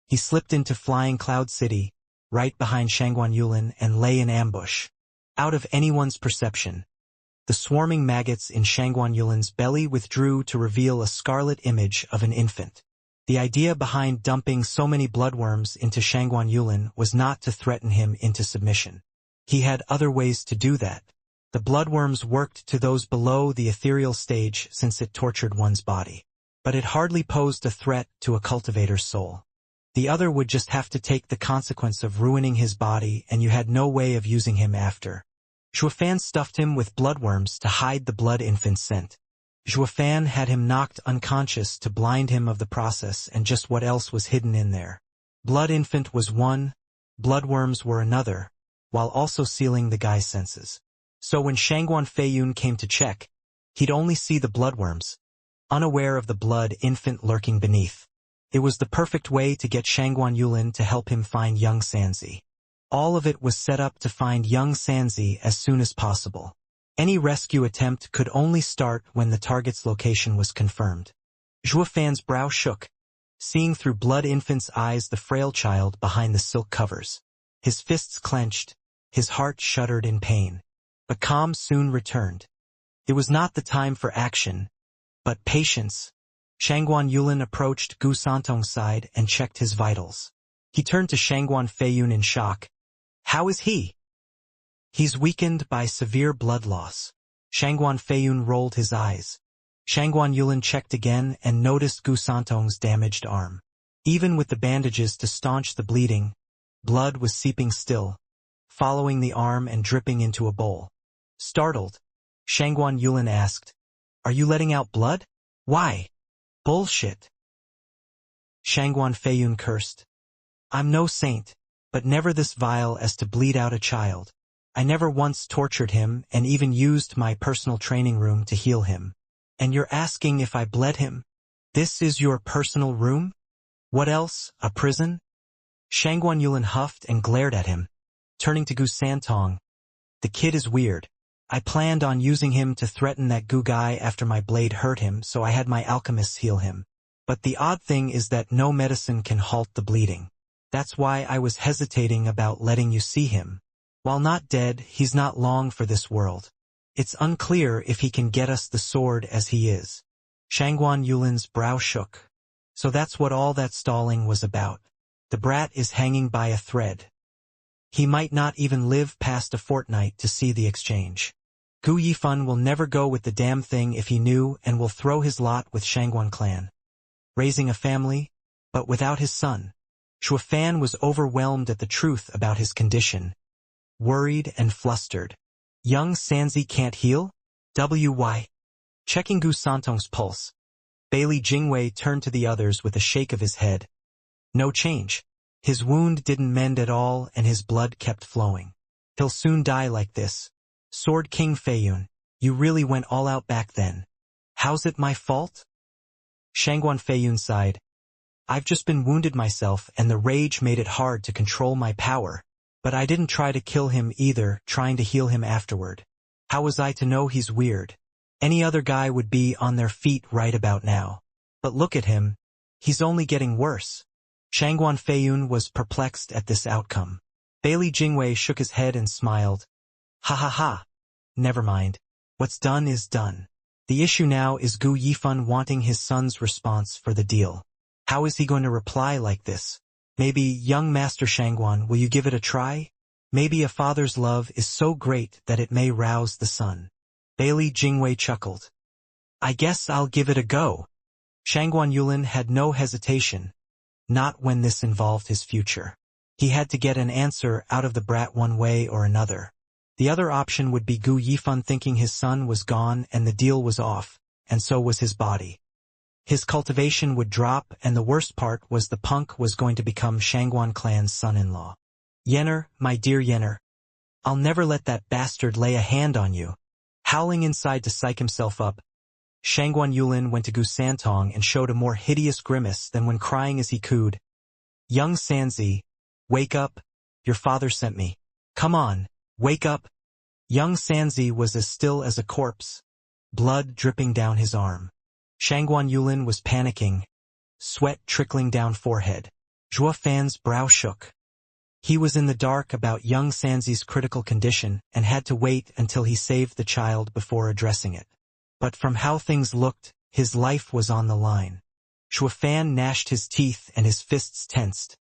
He slipped into Flying Cloud City, right behind Shangguan Yulin, and lay in ambush. Out of anyone's perception, the swarming maggots in Shangguan Yulin's belly withdrew to reveal a scarlet image of an infant. The idea behind dumping so many bloodworms into Shangguan Yulin was not to threaten him into submission. He had other ways to do that. The bloodworms worked to those below the ethereal stage since it tortured one's body. But it hardly posed a threat to a cultivator's soul. The other would just have to take the consequence of ruining his body, and you had no way of using him after. Zhuofan stuffed him with bloodworms to hide the blood infant's scent. Zhuofan had him knocked unconscious to blind him of the process and just what else was hidden in there. Blood infant was one, bloodworms were another, while also sealing the guy's senses. So when Shangguan Feiyun came to check, he'd only see the bloodworms, unaware of the blood infant lurking beneath. It was the perfect way to get Shangguan Yulin to help him find young Sanzi. All of it was set up to find young Sanzi as soon as possible. Any rescue attempt could only start when the target's location was confirmed. Zhuo Fan's brow shook, seeing through blood infant's eyes the frail child behind the silk covers. His fists clenched, his heart shuddered in pain. But calm soon returned. It was not the time for action, but patience. Shangguan Yulin approached Gu Santong's side and checked his vitals. He turned to Shangguan Feiyun in shock. How is he? He's weakened by severe blood loss. Shangguan Feiyun rolled his eyes. Shangguan Yulin checked again and noticed Gu Santong's damaged arm. Even with the bandages to staunch the bleeding, blood was seeping still, following the arm and dripping into a bowl. Startled, Shangguan Yulin asked, "Are you letting out blood? Why?" "Bullshit." Shangguan Feiyun cursed. "I'm no saint, but never this vile as to bleed out a child. I never once tortured him and even used my personal training room to heal him. And you're asking if I bled him? This is your personal room? What else, a prison?" Shangguan Yulin huffed and glared at him, turning to Gu Santong. "The kid is weird. I planned on using him to threaten that Gu guy after my blade hurt him, so I had my alchemists heal him. But the odd thing is that no medicine can halt the bleeding. That's why I was hesitating about letting you see him. While not dead, he's not long for this world. It's unclear if he can get us the sword as he is." Shangguan Yulin's brow shook. So that's what all that stalling was about. The brat is hanging by a thread. He might not even live past a fortnight to see the exchange. Gu Yifan will never go with the damn thing if he knew, and will throw his lot with Shangguan clan. Raising a family, but without his son. Zhuo Fan was overwhelmed at the truth about his condition. Worried and flustered. Young Sanzi can't heal? Why? Checking Gu Santong's pulse, Bailey Jingwei turned to the others with a shake of his head. No change. His wound didn't mend at all and his blood kept flowing. He'll soon die like this. Sword King Feiyun, you really went all out back then. How's it my fault? Shangguan Feiyun sighed. I've just been wounded myself and the rage made it hard to control my power. But I didn't try to kill him either, trying to heal him afterward. How was I to know he's weird? Any other guy would be on their feet right about now. But look at him. He's only getting worse. Shangguan Feiyun was perplexed at this outcome. Bailey Jingwei shook his head and smiled. Ha ha ha. Never mind. What's done is done. The issue now is Gu Yifan wanting his son's response for the deal. How is he going to reply like this? Maybe, young Master Shangguan, will you give it a try? Maybe a father's love is so great that it may rouse the son. Bailey Jingwei chuckled. I guess I'll give it a go. Shangguan Yulin had no hesitation. Not when this involved his future. He had to get an answer out of the brat one way or another. The other option would be Gu Yifan thinking his son was gone and the deal was off, and so was his body. His cultivation would drop, and the worst part was the punk was going to become Shangguan clan's son-in-law. Yenner, my dear Yenner. I'll never let that bastard lay a hand on you. Howling inside to psych himself up, Shangguan Yulin went to Gu Santong and showed a more hideous grimace than when crying as he cooed. Young Sanzi, wake up, your father sent me. Come on, wake up. Young Sanzi was as still as a corpse, blood dripping down his arm. Shangguan Yulin was panicking, sweat trickling down forehead. Zhuo Fan's brow shook. He was in the dark about young Sanzi's critical condition and had to wait until he saved the child before addressing it. But from how things looked, his life was on the line. Zhuo Fan gnashed his teeth and his fists tensed,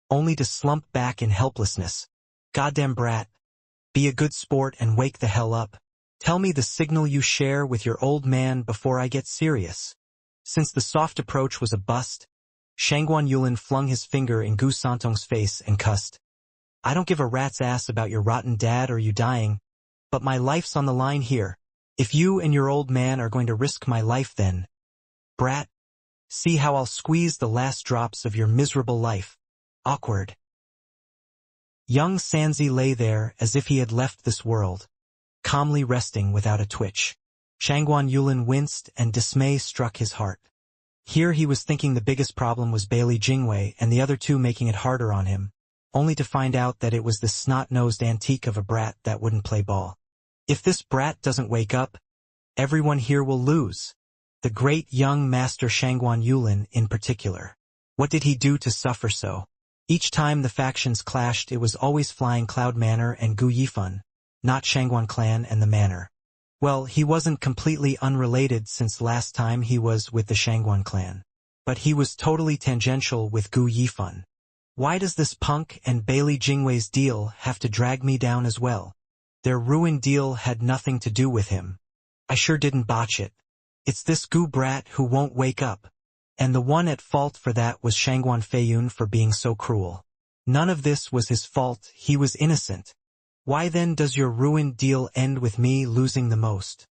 only to slump back in helplessness. Goddamn brat. Be a good sport and wake the hell up. Tell me the signal you share with your old man before I get serious. Since the soft approach was a bust, Shangguan Yulin flung his finger in Gu Santong's face and cussed. I don't give a rat's ass about your rotten dad or you dying, but my life's on the line here. If you and your old man are going to risk my life then, brat, see how I'll squeeze the last drops of your miserable life. Awkward. Young Sanzi lay there as if he had left this world. calmly resting without a twitch. Shangguan Yulin winced and dismay struck his heart. Here he was thinking the biggest problem was Bailey Jingwei and the other two making it harder on him, only to find out that it was this snot-nosed antique of a brat that wouldn't play ball. If this brat doesn't wake up, everyone here will lose. The great young master Shangguan Yulin in particular. What did he do to suffer so? Each time the factions clashed, it was always Flying Cloud Manor and Gu Yifan, not Shangguan Clan and the Manor. Well, he wasn't completely unrelated since last time he was with the Shangguan Clan. But he was totally tangential with Gu Yifan. Why does this punk and Bailey Jingwei's deal have to drag me down as well? Their ruined deal had nothing to do with him. I sure didn't botch it. It's this Gu brat who won't wake up. And the one at fault for that was Shangguan Feiyun for being so cruel. None of this was his fault, he was innocent. Why then does your ruined deal end with me losing the most?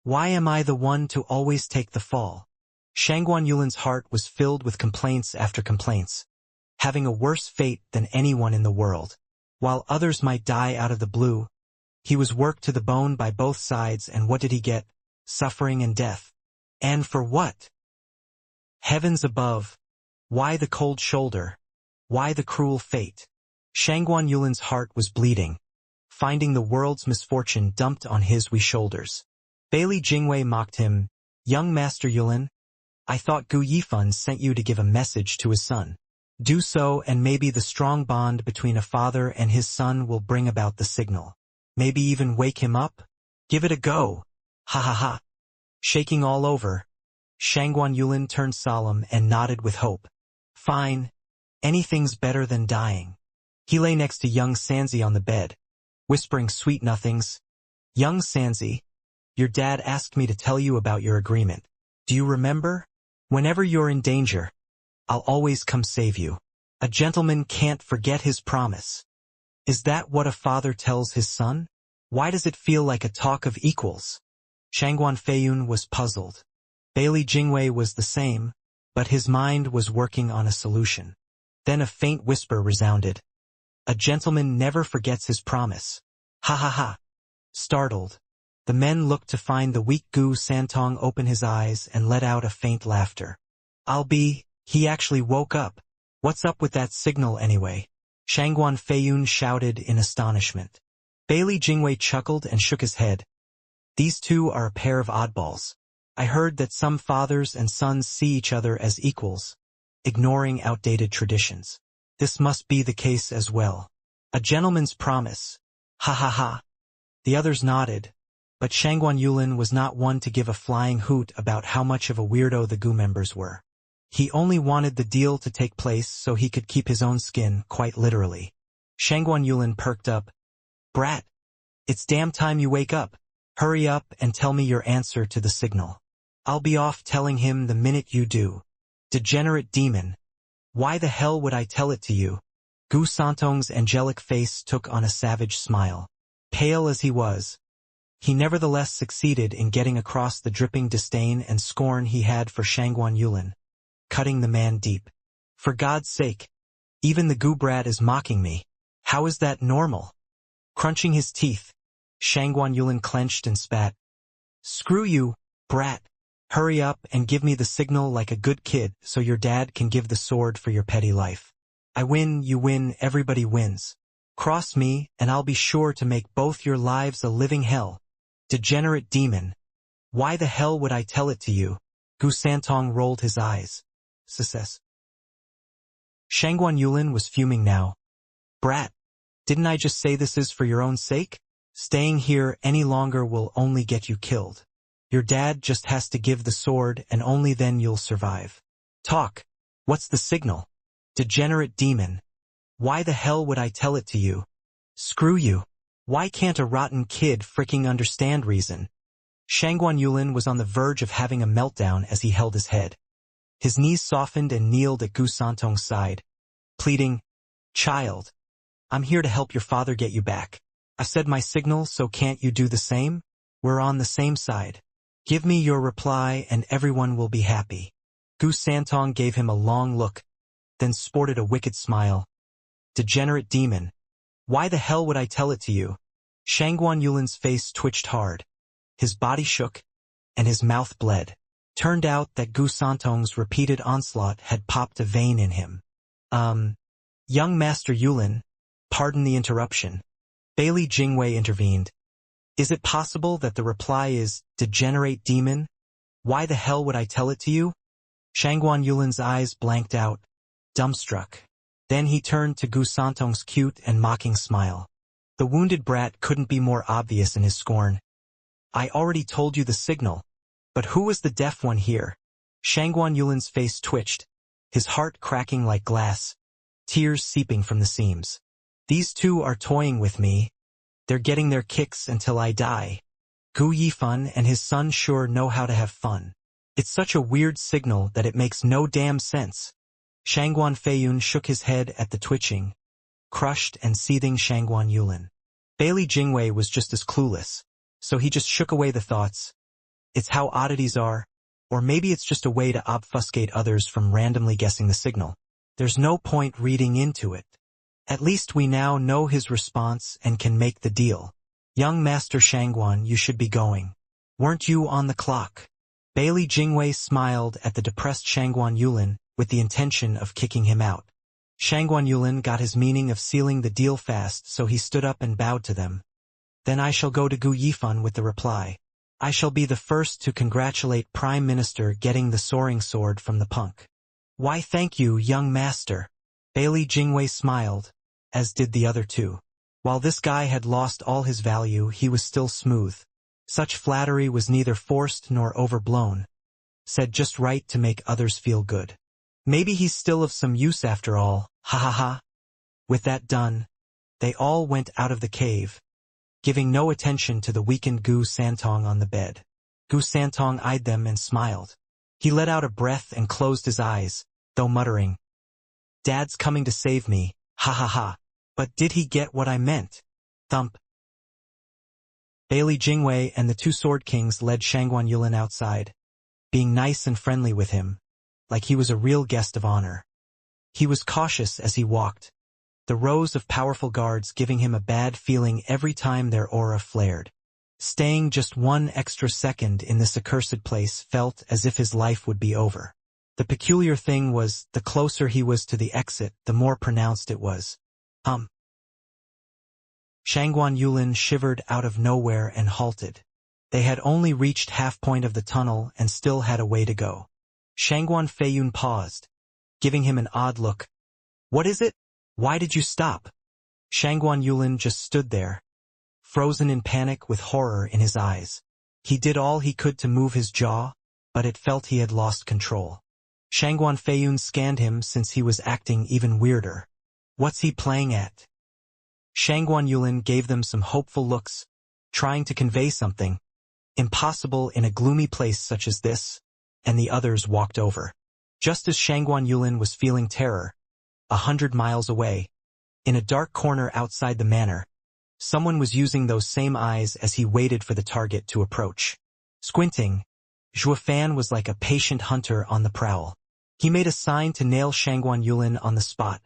Why am I the one to always take the fall? Shangguan Yulin's heart was filled with complaints after complaints, having a worse fate than anyone in the world. While others might die out of the blue, he was worked to the bone by both sides, and what did he get? Suffering and death. And for what? Heavens above, why the cold shoulder? Why the cruel fate? Shangguan Yulin's heart was bleeding, finding the world's misfortune dumped on his wee shoulders. Bailey Jingwei mocked him. Young Master Yulin, I thought Gu Yifan sent you to give a message to his son. Do so, and maybe the strong bond between a father and his son will bring about the signal. Maybe even wake him up? Give it a go. Ha ha ha. Shaking all over, Shangguan Yulin turned solemn and nodded with hope. Fine. Anything's better than dying. He lay next to young Sanzi on the bed, whispering sweet nothings. Young Sanzi, your dad asked me to tell you about your agreement. Do you remember? Whenever you're in danger, I'll always come save you. A gentleman can't forget his promise. Is that what a father tells his son? Why does it feel like a talk of equals? Shangguan Feiyun was puzzled. Bailey Jingwei was the same, but his mind was working on a solution. Then a faint whisper resounded. A gentleman never forgets his promise. Ha ha ha. Startled, the men looked to find the weak Gu Santong open his eyes and let out a faint laughter. He actually woke up. What's up with that signal anyway? Shangguan Feiyun shouted in astonishment. Bailey Jingwei chuckled and shook his head. These two are a pair of oddballs. I heard that some fathers and sons see each other as equals, ignoring outdated traditions. This must be the case as well. A gentleman's promise. Ha ha ha. The others nodded, but Shangguan Yulin was not one to give a flying hoot about how much of a weirdo the Gu members were. He only wanted the deal to take place so he could keep his own skin, quite literally. Shangguan Yulin perked up. Brat, it's damn time you wake up. Hurry up and tell me your answer to the signal. I'll be off telling him the minute you do. Degenerate demon. Why the hell would I tell it to you? Gu Santong's angelic face took on a savage smile. Pale as he was, he nevertheless succeeded in getting across the dripping disdain and scorn he had for Shangguan Yulin, cutting the man deep. For God's sake, even the Gu brat is mocking me. How is that normal? Crunching his teeth, Shangguan Yulin clenched and spat. Screw you, brat. Hurry up and give me the signal like a good kid so your dad can give the sword for your petty life. I win, you win, everybody wins. Cross me and I'll be sure to make both your lives a living hell. Degenerate demon. Why the hell would I tell it to you? Gu Santong rolled his eyes. Success. Shangguan Yulin was fuming now. Brat, didn't I just say this is for your own sake? Staying here any longer will only get you killed. Your dad just has to give the sword and only then you'll survive. Talk. What's the signal? Degenerate demon. Why the hell would I tell it to you? Screw you. Why can't a rotten kid fricking understand reason? Shangguan Yulin was on the verge of having a meltdown as he held his head. His knees softened and kneeled at Gu Santong's side, pleading, Child, I'm here to help your father get you back. I've said my signal, so can't you do the same? We're on the same side. Give me your reply and everyone will be happy. Gu Santong gave him a long look, then sported a wicked smile. Degenerate demon. Why the hell would I tell it to you? Shangguan Yulin's face twitched hard. His body shook, and his mouth bled. Turned out that Gu Santong's repeated onslaught had popped a vein in him. Young Master Yulin, pardon the interruption. Bailey Jingwei intervened. Is it possible that the reply is, degenerate demon? Why the hell would I tell it to you? Shangguan Yulin's eyes blanked out, dumbstruck. Then he turned to Gu Santong's cute and mocking smile. The wounded brat couldn't be more obvious in his scorn. I already told you the signal. But who was the deaf one here? Shangguan Yulin's face twitched, his heart cracking like glass, tears seeping from the seams. These two are toying with me. They're getting their kicks until I die. Gu Yifan and his son sure know how to have fun. It's such a weird signal that it makes no damn sense. Shangguan Feiyun shook his head at the twitching, crushed and seething Shangguan Yulin. Bailey Jingwei was just as clueless, so he just shook away the thoughts. It's how oddities are, or maybe it's just a way to obfuscate others from randomly guessing the signal. There's no point reading into it. At least we now know his response and can make the deal. Young Master Shangguan, you should be going. Weren't you on the clock? Bailey Jingwei smiled at the depressed Shangguan Yulin with the intention of kicking him out. Shangguan Yulin got his meaning of sealing the deal fast, so he stood up and bowed to them. Then I shall go to Gu Yifan with the reply. I shall be the first to congratulate Prime Minister getting the soaring sword from the punk. Why thank you, young master. Bailey Jingwei smiled, as did the other two. While this guy had lost all his value, he was still smooth. Such flattery was neither forced nor overblown. Said just right to make others feel good. Maybe he's still of some use after all, ha ha ha. With that done, they all went out of the cave, giving no attention to the weakened Gu Santong on the bed. Gu Santong eyed them and smiled. He let out a breath and closed his eyes, though muttering, Dad's coming to save me, ha ha ha. But did he get what I meant? Thump. Bailey Jingwei and the two Sword Kings led Shangguan Yulin outside, being nice and friendly with him, like he was a real guest of honor. He was cautious as he walked, the rows of powerful guards giving him a bad feeling every time their aura flared. Staying just one extra second in this accursed place felt as if his life would be over. The peculiar thing was, the closer he was to the exit, the more pronounced it was. Shangguan Yulin shivered out of nowhere and halted. They had only reached half-point of the tunnel and still had a way to go. Shangguan Feiyun paused, giving him an odd look. What is it? Why did you stop? Shangguan Yulin just stood there, frozen in panic with horror in his eyes. He did all he could to move his jaw, but it felt he had lost control. Shangguan Feiyun scanned him since he was acting even weirder. What's he playing at? Shangguan Yulin gave them some hopeful looks, trying to convey something. Impossible in a gloomy place such as this, and the others walked over. Just as Shangguan Yulin was feeling terror, 100 miles away, in a dark corner outside the manor, someone was using those same eyes as he waited for the target to approach. Squinting, Zhuofan was like a patient hunter on the prowl. He made a sign to nail Shangguan Yulin on the spot,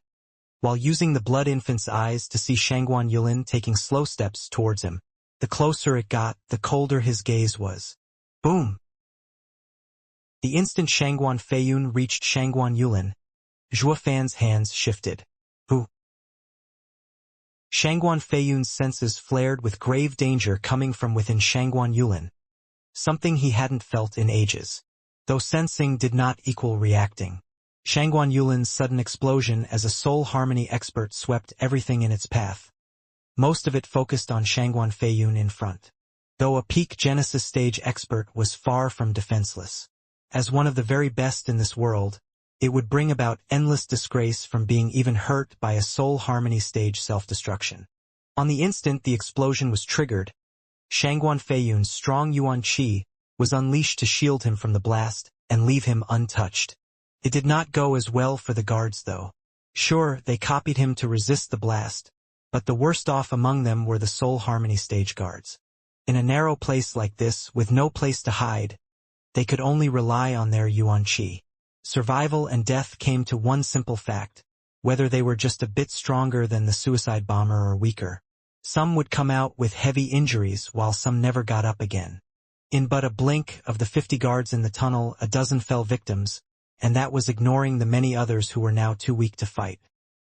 while using the blood infant's eyes to see Shangguan Yulin taking slow steps towards him. The closer it got, the colder his gaze was. Boom! The instant Shangguan Feiyun reached Shangguan Yulin, Zhuofan's hands shifted. Who? Shangguan Feiyun's senses flared with grave danger coming from within Shangguan Yulin, something he hadn't felt in ages. Though sensing did not equal reacting. Shangguan Yulin's sudden explosion as a soul harmony expert swept everything in its path. Most of it focused on Shangguan Feiyun in front. Though a peak Genesis stage expert was far from defenseless. As one of the very best in this world, it would bring about endless disgrace from being even hurt by a soul harmony stage self-destruction. On the instant the explosion was triggered, Shangguan Feiyun's strong Yuan Qi was unleashed to shield him from the blast and leave him untouched. It did not go as well for the guards though. Sure, they copied him to resist the blast, but the worst off among them were the Soul Harmony stage guards. In a narrow place like this, with no place to hide, they could only rely on their Yuan Qi. Survival and death came to one simple fact, whether they were just a bit stronger than the suicide bomber or weaker. Some would come out with heavy injuries while some never got up again. In but a blink of the 50 guards in the tunnel, a dozen fell victims, and that was ignoring the many others who were now too weak to fight.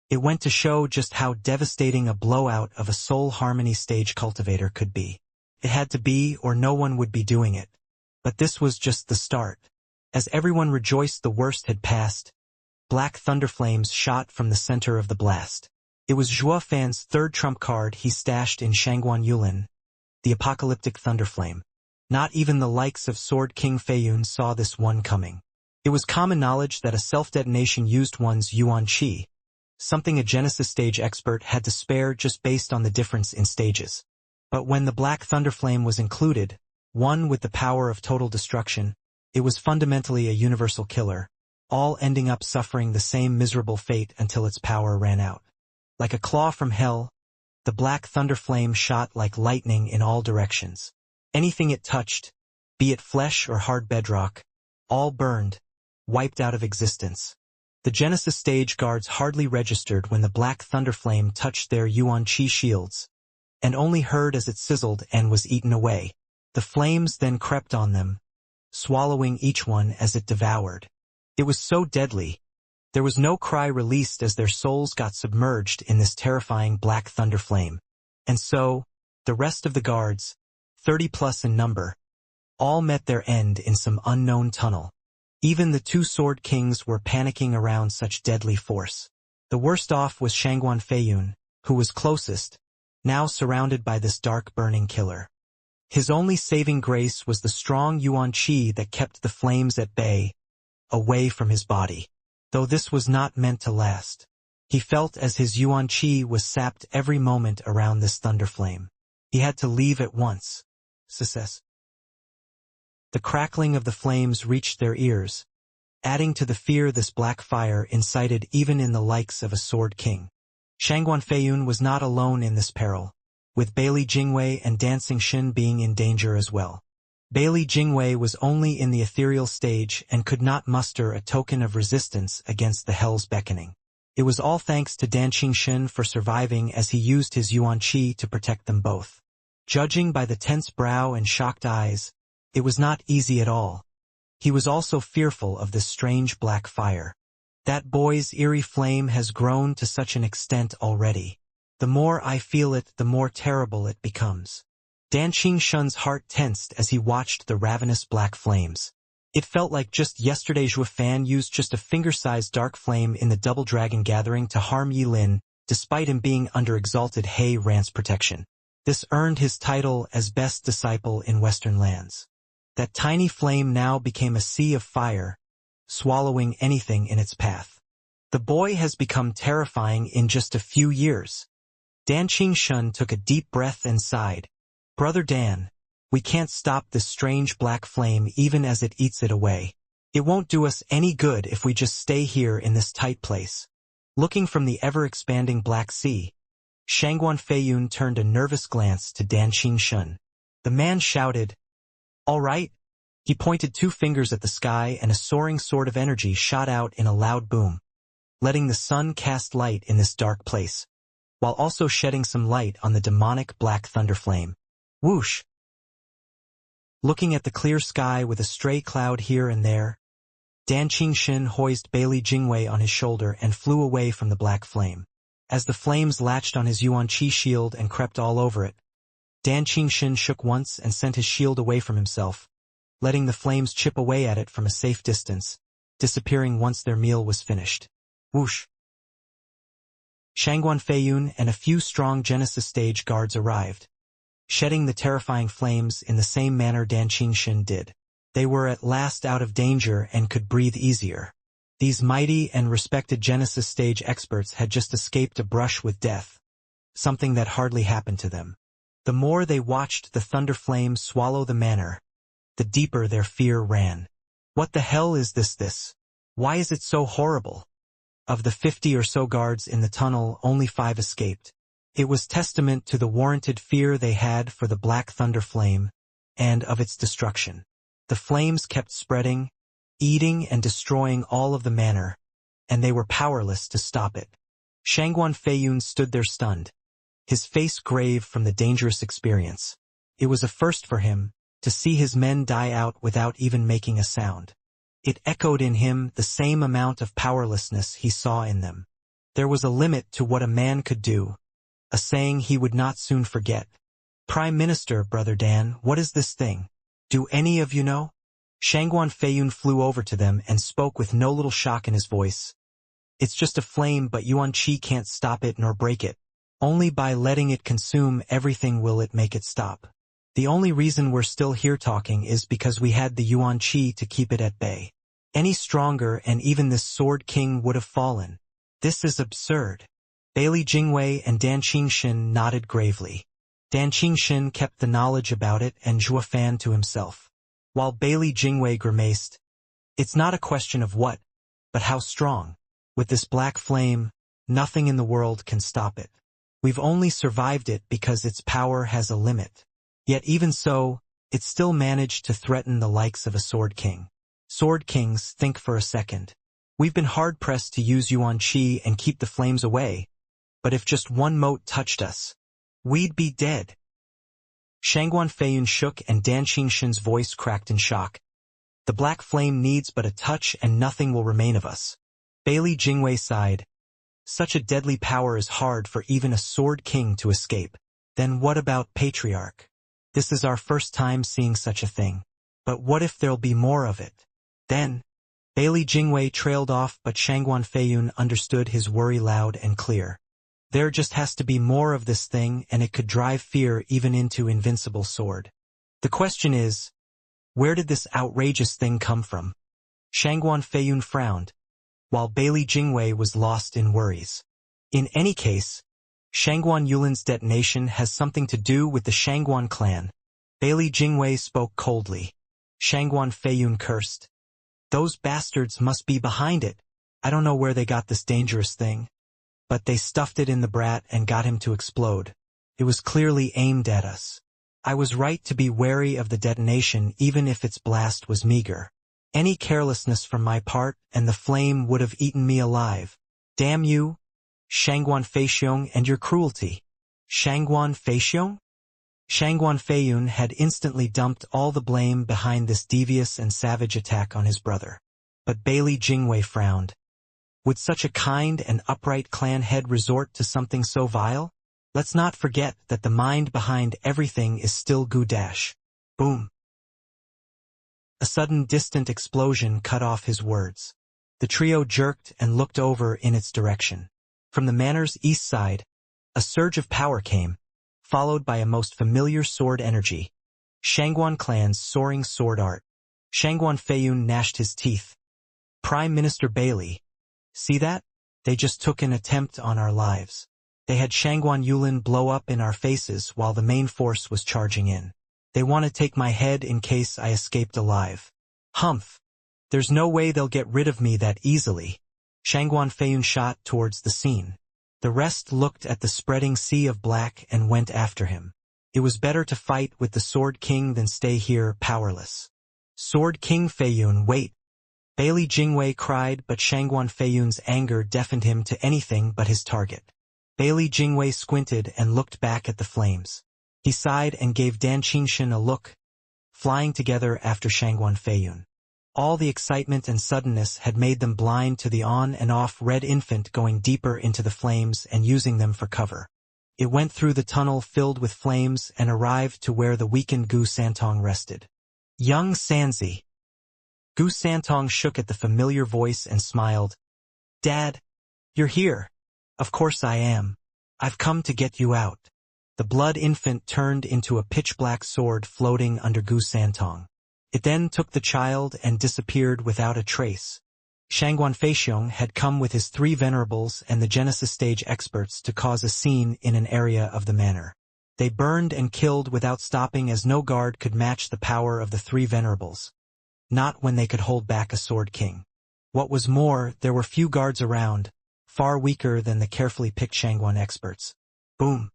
It went to show just how devastating a blowout of a soul harmony stage cultivator could be. It had to be, or no one would be doing it. But this was just the start. As everyone rejoiced the worst had passed, black thunderflames shot from the center of the blast. It was Zhua Fan's third trump card he stashed in Shangguan Yulin, the apocalyptic thunderflame. Not even the likes of Sword King Feiyun saw this one coming. It was common knowledge that a self-detonation used one's yuan qi, something a Genesis stage expert had to spare just based on the difference in stages. But when the black thunderflame was included, one with the power of total destruction, it was fundamentally a universal killer, all ending up suffering the same miserable fate until its power ran out. Like a claw from hell, the black thunderflame shot like lightning in all directions. Anything it touched, be it flesh or hard bedrock, all burned, wiped out of existence. The Genesis stage guards hardly registered when the black thunderflame touched their yuan qi shields, and only heard as it sizzled and was eaten away. The flames then crept on them, swallowing each one as it devoured. It was so deadly. There was no cry released as their souls got submerged in this terrifying black thunderflame. And so, the rest of the guards, 30 plus in number, all met their end in some unknown tunnel. Even the two sword kings were panicking around such deadly force. The worst off was Shangguan Feiyun, who was closest, now surrounded by this dark burning killer. His only saving grace was the strong yuan qi that kept the flames at bay, away from his body. Though this was not meant to last. He felt as his yuan qi was sapped every moment around this thunderflame. He had to leave at once. Success. The crackling of the flames reached their ears, adding to the fear this black fire incited even in the likes of a sword king. Shangguan Feiyun was not alone in this peril, with Bailey Jingwei and Dancing Shin being in danger as well. Bailey Jingwei was only in the ethereal stage and could not muster a token of resistance against the Hell's beckoning. It was all thanks to Dancing Shin for surviving as he used his yuan qi to protect them both. Judging by the tense brow and shocked eyes, it was not easy at all. He was also fearful of this strange black fire. That boy's eerie flame has grown to such an extent already. The more I feel it, the more terrible it becomes. Dancing Shin's heart tensed as he watched the ravenous black flames. It felt like just yesterday Zhua Fan used just a finger-sized dark flame in the Double Dragon Gathering to harm Yi Lin, despite him being under exalted He Rant's protection. This earned his title as best disciple in Western lands. That tiny flame now became a sea of fire, swallowing anything in its path. The boy has become terrifying in just a few years. Dancing Shin took a deep breath and sighed. Brother Dan, we can't stop this strange black flame even as it eats it away. It won't do us any good if we just stay here in this tight place. Looking from the ever-expanding Black Sea, Shangguan Feiyun turned a nervous glance to Dancing Shin. The man shouted, "All right." He pointed two fingers at the sky and a soaring sword of energy shot out in a loud boom, letting the sun cast light in this dark place, while also shedding some light on the demonic black thunderflame. Whoosh! Looking at the clear sky with a stray cloud here and there, Dancing Shin hoisted Bailey Jingwei on his shoulder and flew away from the black flame. As the flames latched on his yuan qi shield and crept all over it, Dancing Shin shook once and sent his shield away from himself, letting the flames chip away at it from a safe distance, disappearing once their meal was finished. Whoosh! Shangguan Feiyun and a few strong Genesis stage guards arrived, shedding the terrifying flames in the same manner Dancing Shin did. They were at last out of danger and could breathe easier. These mighty and respected Genesis stage experts had just escaped a brush with death, something that hardly happened to them. The more they watched the thunder flames swallow the manor, the deeper their fear ran. What the hell is this? Why is it so horrible? Of the 50 or so guards in the tunnel, only 5 escaped. It was testament to the warranted fear they had for the black thunder flame, and of its destruction. The flames kept spreading, eating and destroying all of the manor, and they were powerless to stop it. Shangguan Feiyun stood there stunned. his face grave from the dangerous experience. It was a first for him, to see his men die out without even making a sound. It echoed in him the same amount of powerlessness he saw in them. There was a limit to what a man could do, a saying he would not soon forget. "Prime Minister, Brother Dan, what is this thing? Do any of you know?" Shangguan Feiyun flew over to them and spoke with no little shock in his voice. "It's just a flame, but Yuan Qi can't stop it nor break it. Only by letting it consume everything will it make it stop. The only reason we're still here talking is because we had the Yuan Qi to keep it at bay. Any stronger and even this Sword King would have fallen. This is absurd." Bailey Jingwei and Dan Qingxin nodded gravely. Dan Qingxin kept the knowledge about it and Zhua Fan to himself, while Bailey Jingwei grimaced. "It's not a question of what, but how strong. With this black flame, nothing in the world can stop it. We've only survived it because its power has a limit. Yet even so, it still managed to threaten the likes of a Sword King. Sword Kings, think for a second. We've been hard-pressed to use Yuan Qi and keep the flames away, but if just one mote touched us, we'd be dead." Shangguan Feiyun shook and Dan Qingxin's voice cracked in shock. "The black flame needs but a touch and nothing will remain of us." Bailey Jingwei sighed. "Such a deadly power is hard for even a Sword King to escape. Then what about Patriarch? This is our first time seeing such a thing. But what if there'll be more of it? Then—" Bailey Jingwei trailed off, but Shangguan Feiyun understood his worry loud and clear. "There just has to be more of this thing and it could drive fear even into Invincible Sword. The question is, where did this outrageous thing come from?" Shangguan Feiyun frowned, while Bailey Jingwei was lost in worries. "In any case, Shangguan Yulin's detonation has something to do with the Shangguan clan." Bailey Jingwei spoke coldly. Shangguan Feiyun cursed. "Those bastards must be behind it. I don't know where they got this dangerous thing. But they stuffed it in the brat and got him to explode. It was clearly aimed at us. I was right to be wary of the detonation even if its blast was meager. Any carelessness from my part and the flame would have eaten me alive. Damn you, Shangguan Feixiong, and your cruelty." Shangguan Feixiong? Shangguan Feiyun had instantly dumped all the blame behind this devious and savage attack on his brother. But Bailey Jingwei frowned. Would such a kind and upright clan head resort to something so vile? Let's not forget that the mind behind everything is still Gu Dash. Boom. A sudden distant explosion cut off his words. The trio jerked and looked over in its direction. From the manor's east side, a surge of power came, followed by a most familiar sword energy. Shangguan clan's soaring sword art. Shangguan Feiyun gnashed his teeth. "Prime Minister Bailey, see that? They just took an attempt on our lives. They had Shangguan Yulin blow up in our faces while the main force was charging in. They want to take my head in case I escaped alive. Humph. There's no way they'll get rid of me that easily." Shangguan Feiyun shot towards the scene. The rest looked at the spreading sea of black and went after him. It was better to fight with the Sword King than stay here powerless. "Sword King Feiyun, wait!" Bailey Jingwei cried, but Shangguan Feiyun's anger deafened him to anything but his target. Bailey Jingwei squinted and looked back at the flames. He sighed and gave Dan Qingxin a look, flying together after Shangguan Feiyun. All the excitement and suddenness had made them blind to the on and off red infant going deeper into the flames and using them for cover. It went through the tunnel filled with flames and arrived to where the weakened Gu Santong rested. "Young Sanzi." Gu Santong shook at the familiar voice and smiled. "Dad, you're here." "Of course I am. I've come to get you out." The blood infant turned into a pitch-black sword floating under Gu Santong. It then took the child and disappeared without a trace. Shangguan Feixiong had come with his 3 venerables and the Genesis stage experts to cause a scene in an area of the manor. They burned and killed without stopping, as no guard could match the power of the 3 venerables. Not when they could hold back a Sword King. What was more, there were few guards around, far weaker than the carefully picked Shangguan experts. Boom.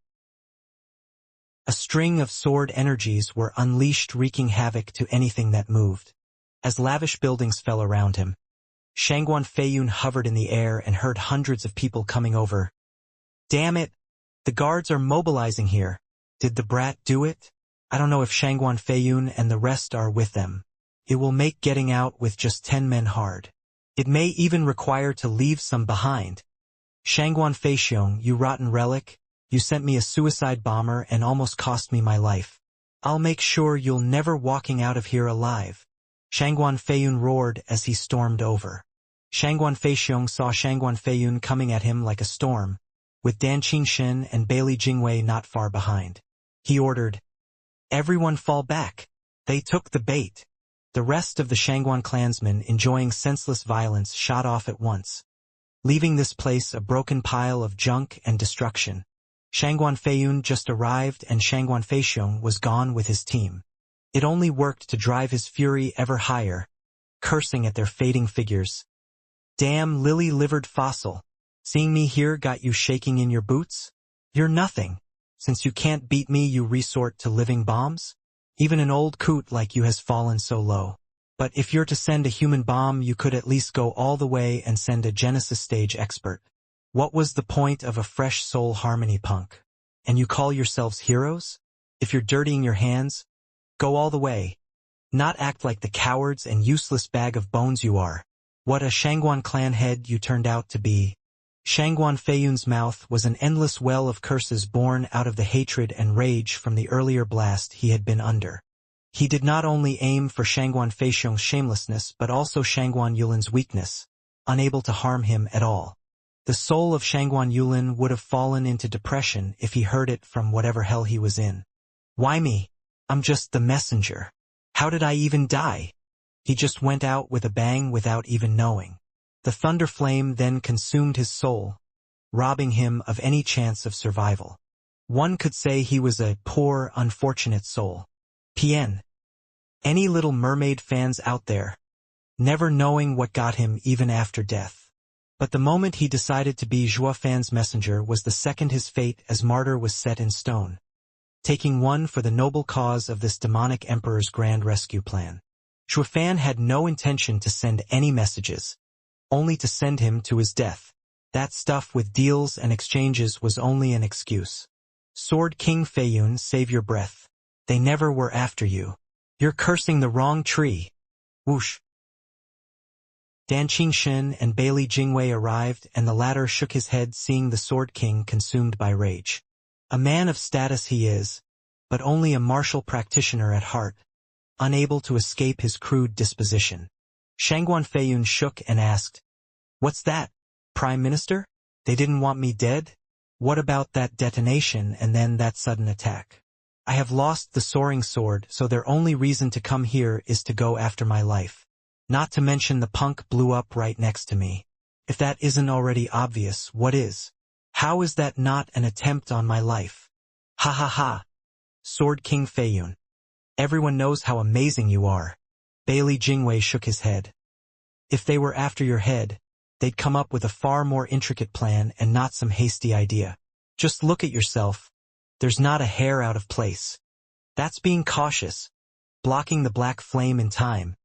A string of sword energies were unleashed, wreaking havoc to anything that moved. As lavish buildings fell around him, Shangguan Feiyun hovered in the air and heard hundreds of people coming over. "Damn it! The guards are mobilizing here. Did the brat do it? I don't know if Shangguan Feiyun and the rest are with them. It will make getting out with just 10 men hard. It may even require to leave some behind. Shangguan Feixiong, you rotten relic, you sent me a suicide bomber and almost cost me my life. I'll make sure you'll never walking out of here alive. Shangguan Feiyun roared as he stormed over. Shangguan Feixiong saw Shangguan Feiyun coming at him like a storm, with Dan Qingxin and Bailey Jingwei not far behind. He ordered, "Everyone fall back." They took the bait. The rest of the Shangguan clansmen, enjoying senseless violence, shot off at once, leaving this place a broken pile of junk and destruction. Shangguan Feiyun just arrived and Shangguan Feixiong was gone with his team. It only worked to drive his fury ever higher, cursing at their fading figures. "Damn lily-livered fossil. Seeing me here got you shaking in your boots? You're nothing. Since you can't beat me, you resort to living bombs? Even an old coot like you has fallen so low. But if you're to send a human bomb, you could at least go all the way and send a Genesis stage expert. What was the point of a fresh soul harmony punk? And you call yourselves heroes? If you're dirtying your hands, go all the way. Not act like the cowards and useless bag of bones you are. What a Shangguan clan head you turned out to be." Shangguan Feiyun's mouth was an endless well of curses born out of the hatred and rage from the earlier blast he had been under. He did not only aim for Shangguan Feixiong's shamelessness but also Shangguan Yulin's weakness, unable to harm him at all. The soul of Shangguan Yulin would have fallen into depression if he heard it from whatever hell he was in. "Why me? I'm just the messenger. How did I even die?" He just went out with a bang without even knowing. The thunder flame then consumed his soul, robbing him of any chance of survival. One could say he was a poor, unfortunate soul. PN. Any Little Mermaid fans out there? Never knowing what got him even after death. But the moment he decided to be Zhua Fan's messenger was the second his fate as martyr was set in stone, taking one for the noble cause of this demonic emperor's grand rescue plan. Zhua Fan had no intention to send any messages, only to send him to his death. That stuff with deals and exchanges was only an excuse. Sword King Feiyun, save your breath. They never were after you. You're cursing the wrong tree. Whoosh. Dan Qingxin and Bailey Jingwei arrived, and the latter shook his head seeing the Sword King consumed by rage. A man of status he is, but only a martial practitioner at heart, unable to escape his crude disposition. Shangguan Feiyun shook and asked, "What's that, Prime Minister? They didn't want me dead? What about that detonation and then that sudden attack? I have lost the soaring sword, so their only reason to come here is to go after my life. Not to mention the punk blew up right next to me. If that isn't already obvious, what is? How is that not an attempt on my life? Ha ha ha. Sword King Feiyun. Everyone knows how amazing you are." Bailey Jingwei shook his head. "If they were after your head, they'd come up with a far more intricate plan and not some hasty idea. Just look at yourself. There's not a hair out of place. That's being cautious, blocking the black flame in time.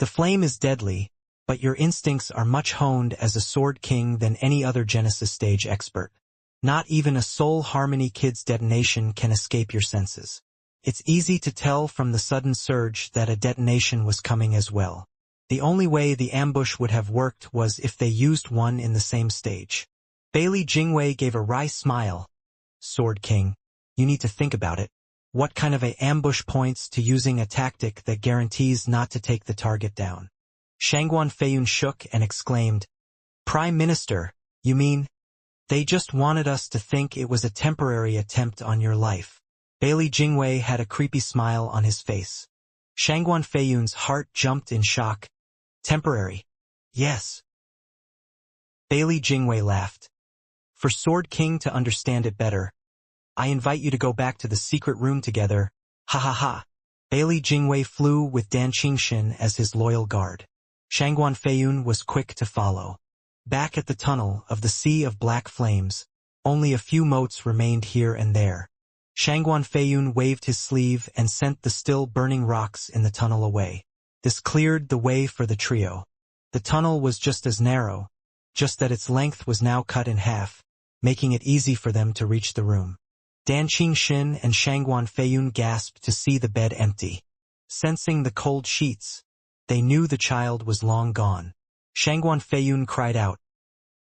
The flame is deadly, but your instincts are much honed as a Sword King than any other Genesis stage expert. Not even a Soul Harmony Kid's detonation can escape your senses. It's easy to tell from the sudden surge that a detonation was coming as well. The only way the ambush would have worked was if they used one in the same stage." Bailey Jingwei gave a wry smile. "Sword King, you need to think about it. What kind of a ambush points to using a tactic that guarantees not to take the target down?" Shangguan Feiyun shook and exclaimed, "Prime Minister, you mean? They just wanted us to think it was a temporary attempt on your life." Bailey Jingwei had a creepy smile on his face. Shangguan Feiyun's heart jumped in shock. "Temporary? Yes." Bailey Jingwei laughed. "For Sword King to understand it better, I invite you to go back to the secret room together. Ha ha ha." Bailey Jingwei flew with Dan Qingxin as his loyal guard. Shangguan Feiyun was quick to follow. Back at the tunnel of the sea of black flames, only a few motes remained here and there. Shangguan Feiyun waved his sleeve and sent the still burning rocks in the tunnel away. This cleared the way for the trio. The tunnel was just as narrow, just that its length was now cut in half, making it easy for them to reach the room. Dan Qingxin and Shangguan Feiyun gasped to see the bed empty. Sensing the cold sheets, they knew the child was long gone. Shangguan Feiyun cried out,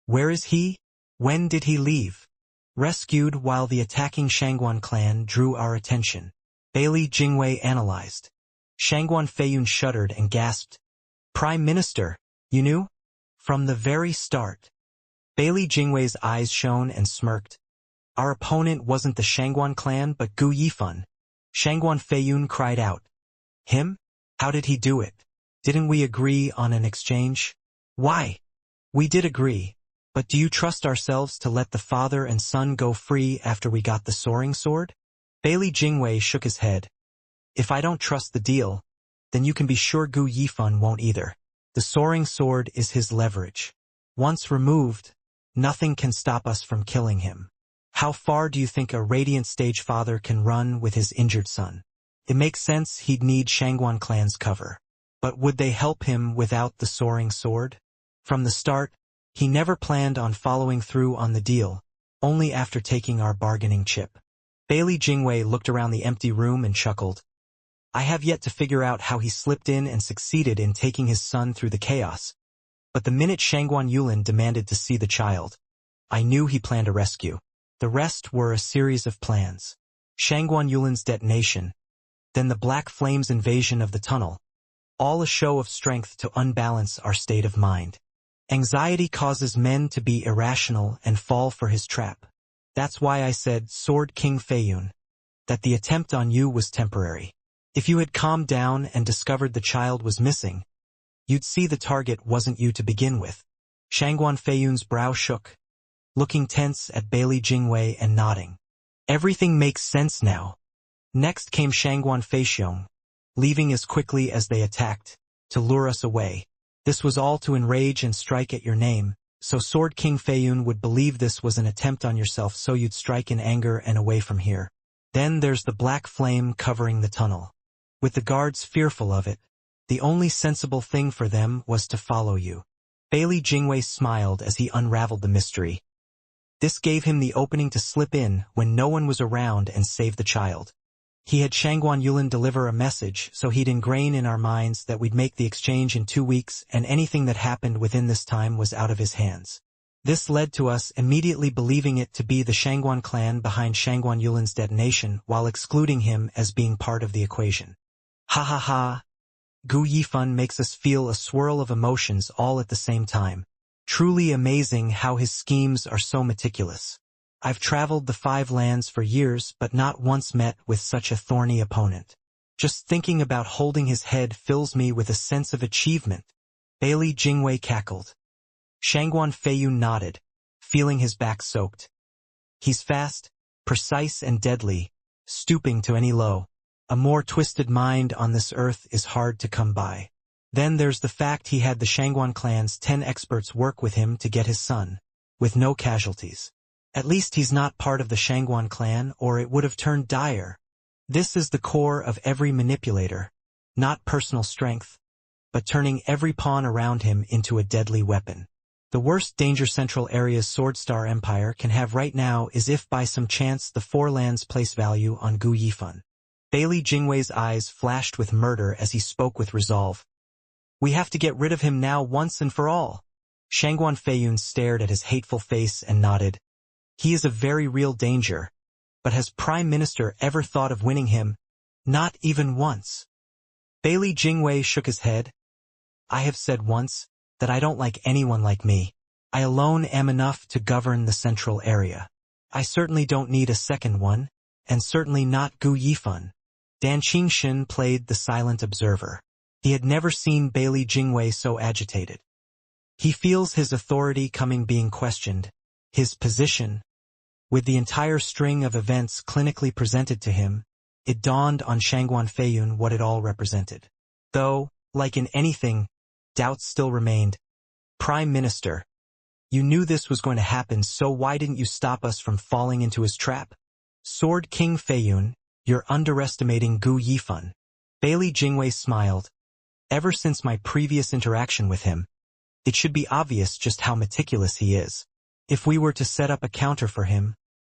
"Where is he? When did he leave?" Rescued while the attacking Shangguan clan drew our attention. Bailey Jingwei analyzed. Shangguan Feiyun shuddered and gasped, "Prime Minister, you knew?" "From the very start." Bailey Jingwei's eyes shone and smirked. "Our opponent wasn't the Shangguan clan but Gu Yifan." Shangguan Feiyun cried out, "Him? How did he do it? Didn't we agree on an exchange?" "Why? We did agree, but do you trust ourselves to let the father and son go free after we got the soaring sword?" Bailey Jingwei shook his head. "If I don't trust the deal, then you can be sure Gu Yifan won't either. The soaring sword is his leverage. Once removed, nothing can stop us from killing him. How far do you think a Radiant Stage father can run with his injured son? It makes sense he'd need Shangguan clan's cover. But would they help him without the soaring sword? From the start, he never planned on following through on the deal, only after taking our bargaining chip." Bailey Jingwei looked around the empty room and chuckled. "I have yet to figure out how he slipped in and succeeded in taking his son through the chaos. But the minute Shangguan Yulin demanded to see the child, I knew he planned a rescue. The rest were a series of plans. Shangguan Yulin's detonation, then the Black Flame's invasion of the tunnel, all a show of strength to unbalance our state of mind. Anxiety causes men to be irrational and fall for his trap. That's why I said, Sword King Feiyun, that the attempt on you was temporary. If you had calmed down and discovered the child was missing, you'd see the target wasn't you to begin with." Shangguan Feiyun's brow shook, looking tense at Bailey Jingwei and nodding. "Everything makes sense now." Next came Shangguan Feixiong, leaving as quickly as they attacked, to lure us away. This was all to enrage and strike at your name, so Sword King Feiyun would believe this was an attempt on yourself, so you'd strike in anger and away from here. Then there's the Black Flame covering the tunnel. With the guards fearful of it, the only sensible thing for them was to follow you. Bailey Jingwei smiled as he unraveled the mystery. This gave him the opening to slip in when no one was around and save the child. He had Shangguan Yulin deliver a message, so he'd ingrain in our minds that we'd make the exchange in 2 weeks, and anything that happened within this time was out of his hands. This led to us immediately believing it to be the Shangguan clan behind Shangguan Yulin's detonation, while excluding him as being part of the equation. Ha ha ha! Gu Yifan makes us feel a swirl of emotions all at the same time. Truly amazing how his schemes are so meticulous. I've traveled the 5 lands for years but not once met with such a thorny opponent. Just thinking about holding his head fills me with a sense of achievement. Bailey Jingwei cackled. Shangguan Feiyun nodded, feeling his back soaked. He's fast, precise and deadly, stooping to any low. A more twisted mind on this earth is hard to come by. Then there's the fact he had the Shangguan clan's 10 experts work with him to get his son, with no casualties. At least he's not part of the Shangguan clan, or it would have turned dire. This is the core of every manipulator, not personal strength, but turning every pawn around him into a deadly weapon. The worst danger Central Area's Swordstar Empire can have right now is if by some chance the 4 lands place value on Gu Yifan. Bailey Jingwei's eyes flashed with murder as he spoke with resolve. We have to get rid of him now once and for all. Shangguan Feiyun stared at his hateful face and nodded. He is a very real danger, but has Prime Minister ever thought of winning him? Not even once. Bailey Jingwei shook his head. I have said once that I don't like anyone like me. I alone am enough to govern the Central Area. I certainly don't need a second one, and certainly not Gu Yifan. Dan Qingxin played the silent observer. He had never seen Bailey Jingwei so agitated. He feels his authority coming being questioned, his position. With the entire string of events clinically presented to him, it dawned on Shangguan Feiyun what it all represented. Though, like in anything, doubts still remained. Prime Minister, you knew this was going to happen, so why didn't you stop us from falling into his trap? Sword King Feiyun, you're underestimating Gu Yifan. Bailey Jingwei smiled. Ever since my previous interaction with him, it should be obvious just how meticulous he is. If we were to set up a counter for him,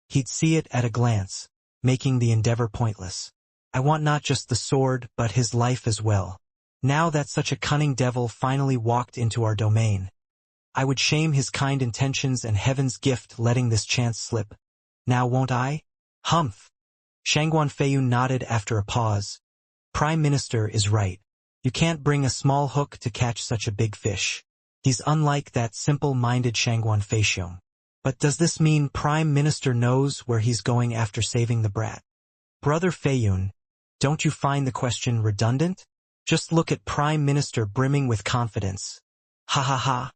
he'd see it at a glance, making the endeavor pointless. I want not just the sword, but his life as well. Now that such a cunning devil finally walked into our domain, I would shame his kind intentions and heaven's gift letting this chance slip. Now won't I? Humph. Shangguan Feiyun nodded after a pause. Prime Minister is right. You can't bring a small hook to catch such a big fish. He's unlike that simple-minded Shangguan Feixiong. But does this mean Prime Minister knows where he's going after saving the brat? Brother Feiyun, don't you find the question redundant? Just look at Prime Minister brimming with confidence. Ha ha ha.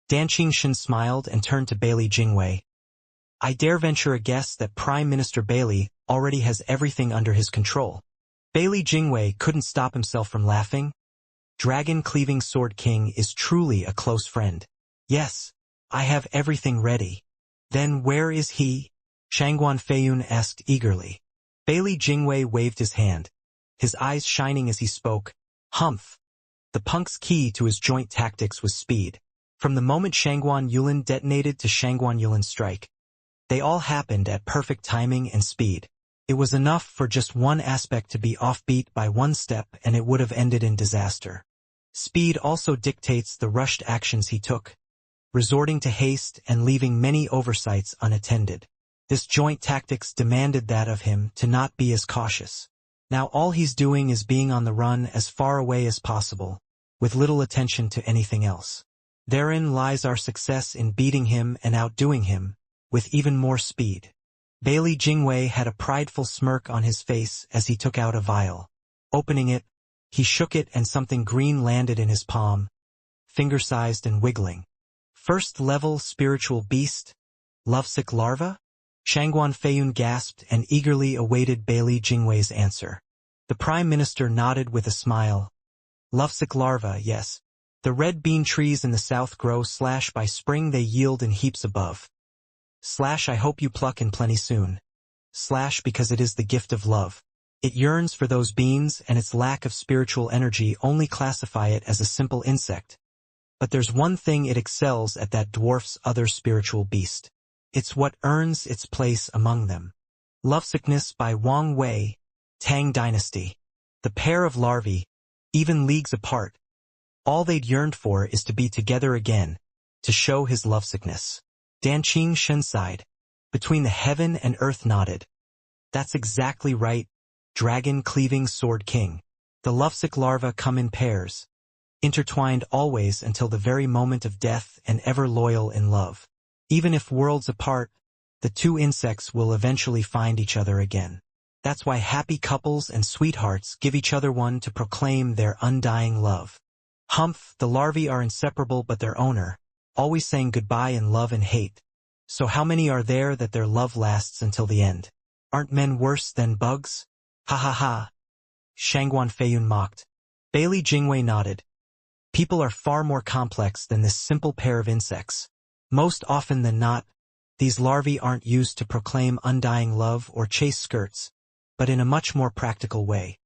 Dan Qingshan smiled and turned to Bailey Jingwei. I dare venture a guess that Prime Minister Bailey already has everything under his control. Bailey Jingwei couldn't stop himself from laughing. Dragon-cleaving Sword King is truly a close friend. Yes, I have everything ready. Then where is he? Shangguan Feiyun asked eagerly. Bailey Jingwei waved his hand, his eyes shining as he spoke. Humph. The punk's key to his joint tactics was speed. From the moment Shangguan Yulin detonated to Shangguan Yulin's strike, they all happened at perfect timing and speed. It was enough for just one aspect to be offbeat by one step and it would have ended in disaster. Speed also dictates the rushed actions he took, resorting to haste and leaving many oversights unattended. This joint tactics demanded that of him to not be as cautious. Now all he's doing is being on the run as far away as possible, with little attention to anything else. Therein lies our success in beating him and outdoing him, with even more speed. Bailey Jingwei had a prideful smirk on his face as he took out a vial. Opening it, he shook it and something green landed in his palm, finger-sized and wiggling. First level spiritual beast? Lovesick larva? Shangguan Feiyun gasped and eagerly awaited Bailey Jingwei's answer. The Prime Minister nodded with a smile. Lovesick larva, yes. The red bean trees in the south grow / by spring they yield in heaps above. / I hope you pluck in plenty soon. / because it is the gift of love. It yearns for those beans and its lack of spiritual energy only classify it as a simple insect. But there's one thing it excels at that dwarfs other spiritual beast. It's what earns its place among them. Lovesickness by Wang Wei, Tang Dynasty. The pair of larvae, even leagues apart, all they'd yearned for is to be together again, to show his lovesickness. Dan Qingshan sighed. Between the heaven and earth nodded. That's exactly right, dragon-cleaving Sword King. The lovesick larvae come in pairs, intertwined always until the very moment of death and ever loyal in love. Even if worlds apart, the two insects will eventually find each other again. That's why happy couples and sweethearts give each other one to proclaim their undying love. Humph, the larvae are inseparable but their owner, always saying goodbye in love and hate. So how many are there that their love lasts until the end? Aren't men worse than bugs? Ha ha ha. Shangguan Feiyun mocked. Bailey Jingwei nodded. People are far more complex than this simple pair of insects. Most often than not, these larvae aren't used to proclaim undying love or chase skirts, but in a much more practical way.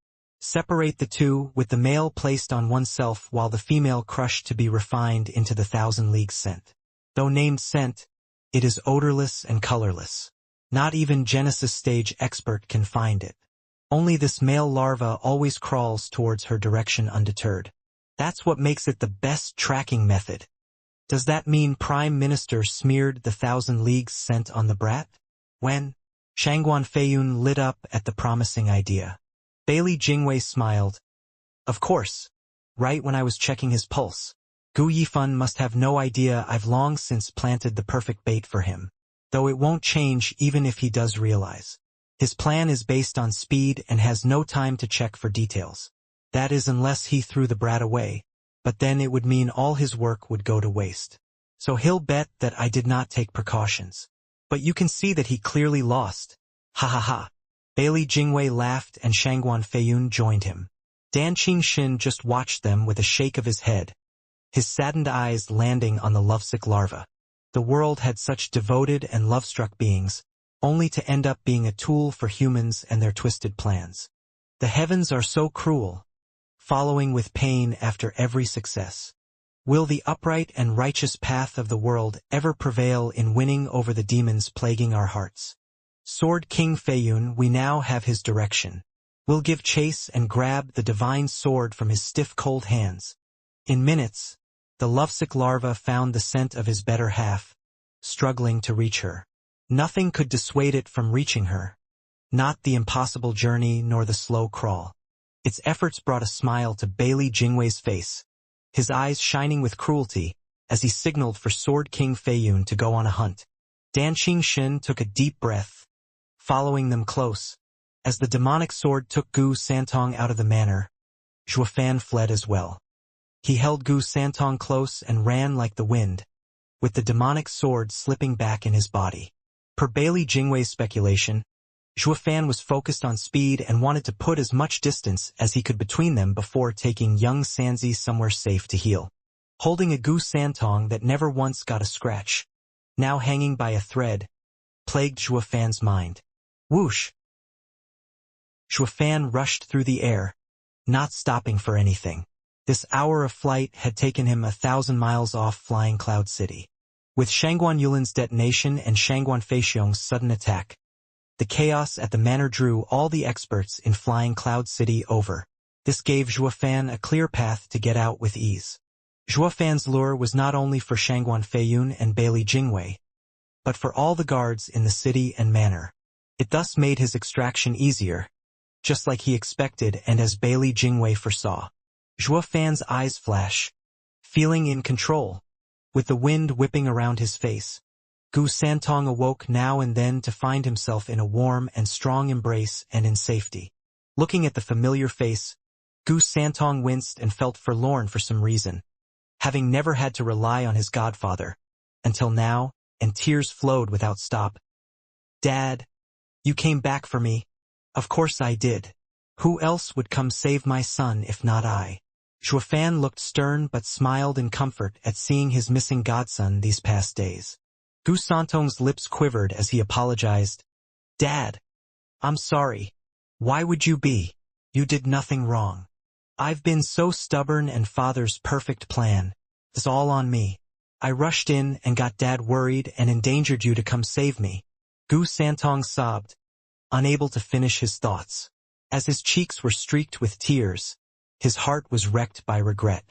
Separate the two, with the male placed on oneself while the female crushed to be refined into the 1,000 leagues scent. Though named scent, it is odorless and colorless. Not even Genesis stage expert can find it. Only this male larva always crawls towards her direction undeterred. That's what makes it the best tracking method. Does that mean Prime Minister smeared the 1,000 leagues scent on the brat? When? Shangguan Feiyun lit up at the promising idea. Bailey Jingwei smiled. Of course. Right when I was checking his pulse. Gu Yifan must have no idea I've long since planted the perfect bait for him. Though it won't change even if he does realize. His plan is based on speed and has no time to check for details. That is unless he threw the brat away. But then it would mean all his work would go to waste. So he'll bet that I did not take precautions. But you can see that he clearly lost. Ha ha ha. Bailey Jingwei laughed and Shangguan Feiyun joined him. Dan Qingshan just watched them with a shake of his head, his saddened eyes landing on the lovesick larva. The world had such devoted and love-struck beings, only to end up being a tool for humans and their twisted plans. The heavens are so cruel, following with pain after every success. Will the upright and righteous path of the world ever prevail in winning over the demons plaguing our hearts? Sword King Feiyun, we now have his direction. We'll give chase and grab the divine sword from his stiff cold hands. In minutes, the lovesick larva found the scent of his better half, struggling to reach her. Nothing could dissuade it from reaching her. Not the impossible journey nor the slow crawl. Its efforts brought a smile to Bailey Jingwei's face, his eyes shining with cruelty as he signaled for Sword King Feiyun to go on a hunt. Dan Qingxin took a deep breath, following them close. As the demonic sword took Gu Santong out of the manor, Zhuofan fled as well. He held Gu Santong close and ran like the wind, with the demonic sword slipping back in his body. Per Bailey Jingwei's speculation, Zhuofan was focused on speed and wanted to put as much distance as he could between them before taking young Sanzi somewhere safe to heal. Holding a Gu Santong that never once got a scratch, now hanging by a thread, plagued Zhuofan's mind. Whoosh! Zhuofan rushed through the air, not stopping for anything. This hour of flight had taken him 1,000 miles off Flying Cloud City. With Shangguan Yulin's detonation and Shangguan Feixiong's sudden attack, the chaos at the manor drew all the experts in Flying Cloud City over. This gave Zhuofan a clear path to get out with ease. Zhuofan's lure was not only for Shangguan Feiyun and Bailey Jingwei, but for all the guards in the city and manor. It thus made his extraction easier, just like he expected and as Bailey Jingwei foresaw. Zhuofan's eyes flash, feeling in control, with the wind whipping around his face. Gu Santong awoke now and then to find himself in a warm and strong embrace and in safety. Looking at the familiar face, Gu Santong winced and felt forlorn for some reason, having never had to rely on his godfather, until now, and tears flowed without stop. Dad, you came back for me. Of course I did. Who else would come save my son if not I? Zhuofan looked stern but smiled in comfort at seeing his missing godson these past days. Gu Santong's lips quivered as he apologized. Dad, I'm sorry. Why would you be? You did nothing wrong. I've been so stubborn and father's perfect plan. It's all on me. I rushed in and got Dad worried and endangered you to come save me. Gu Santong sobbed, unable to finish his thoughts. As his cheeks were streaked with tears, his heart was wrecked by regret.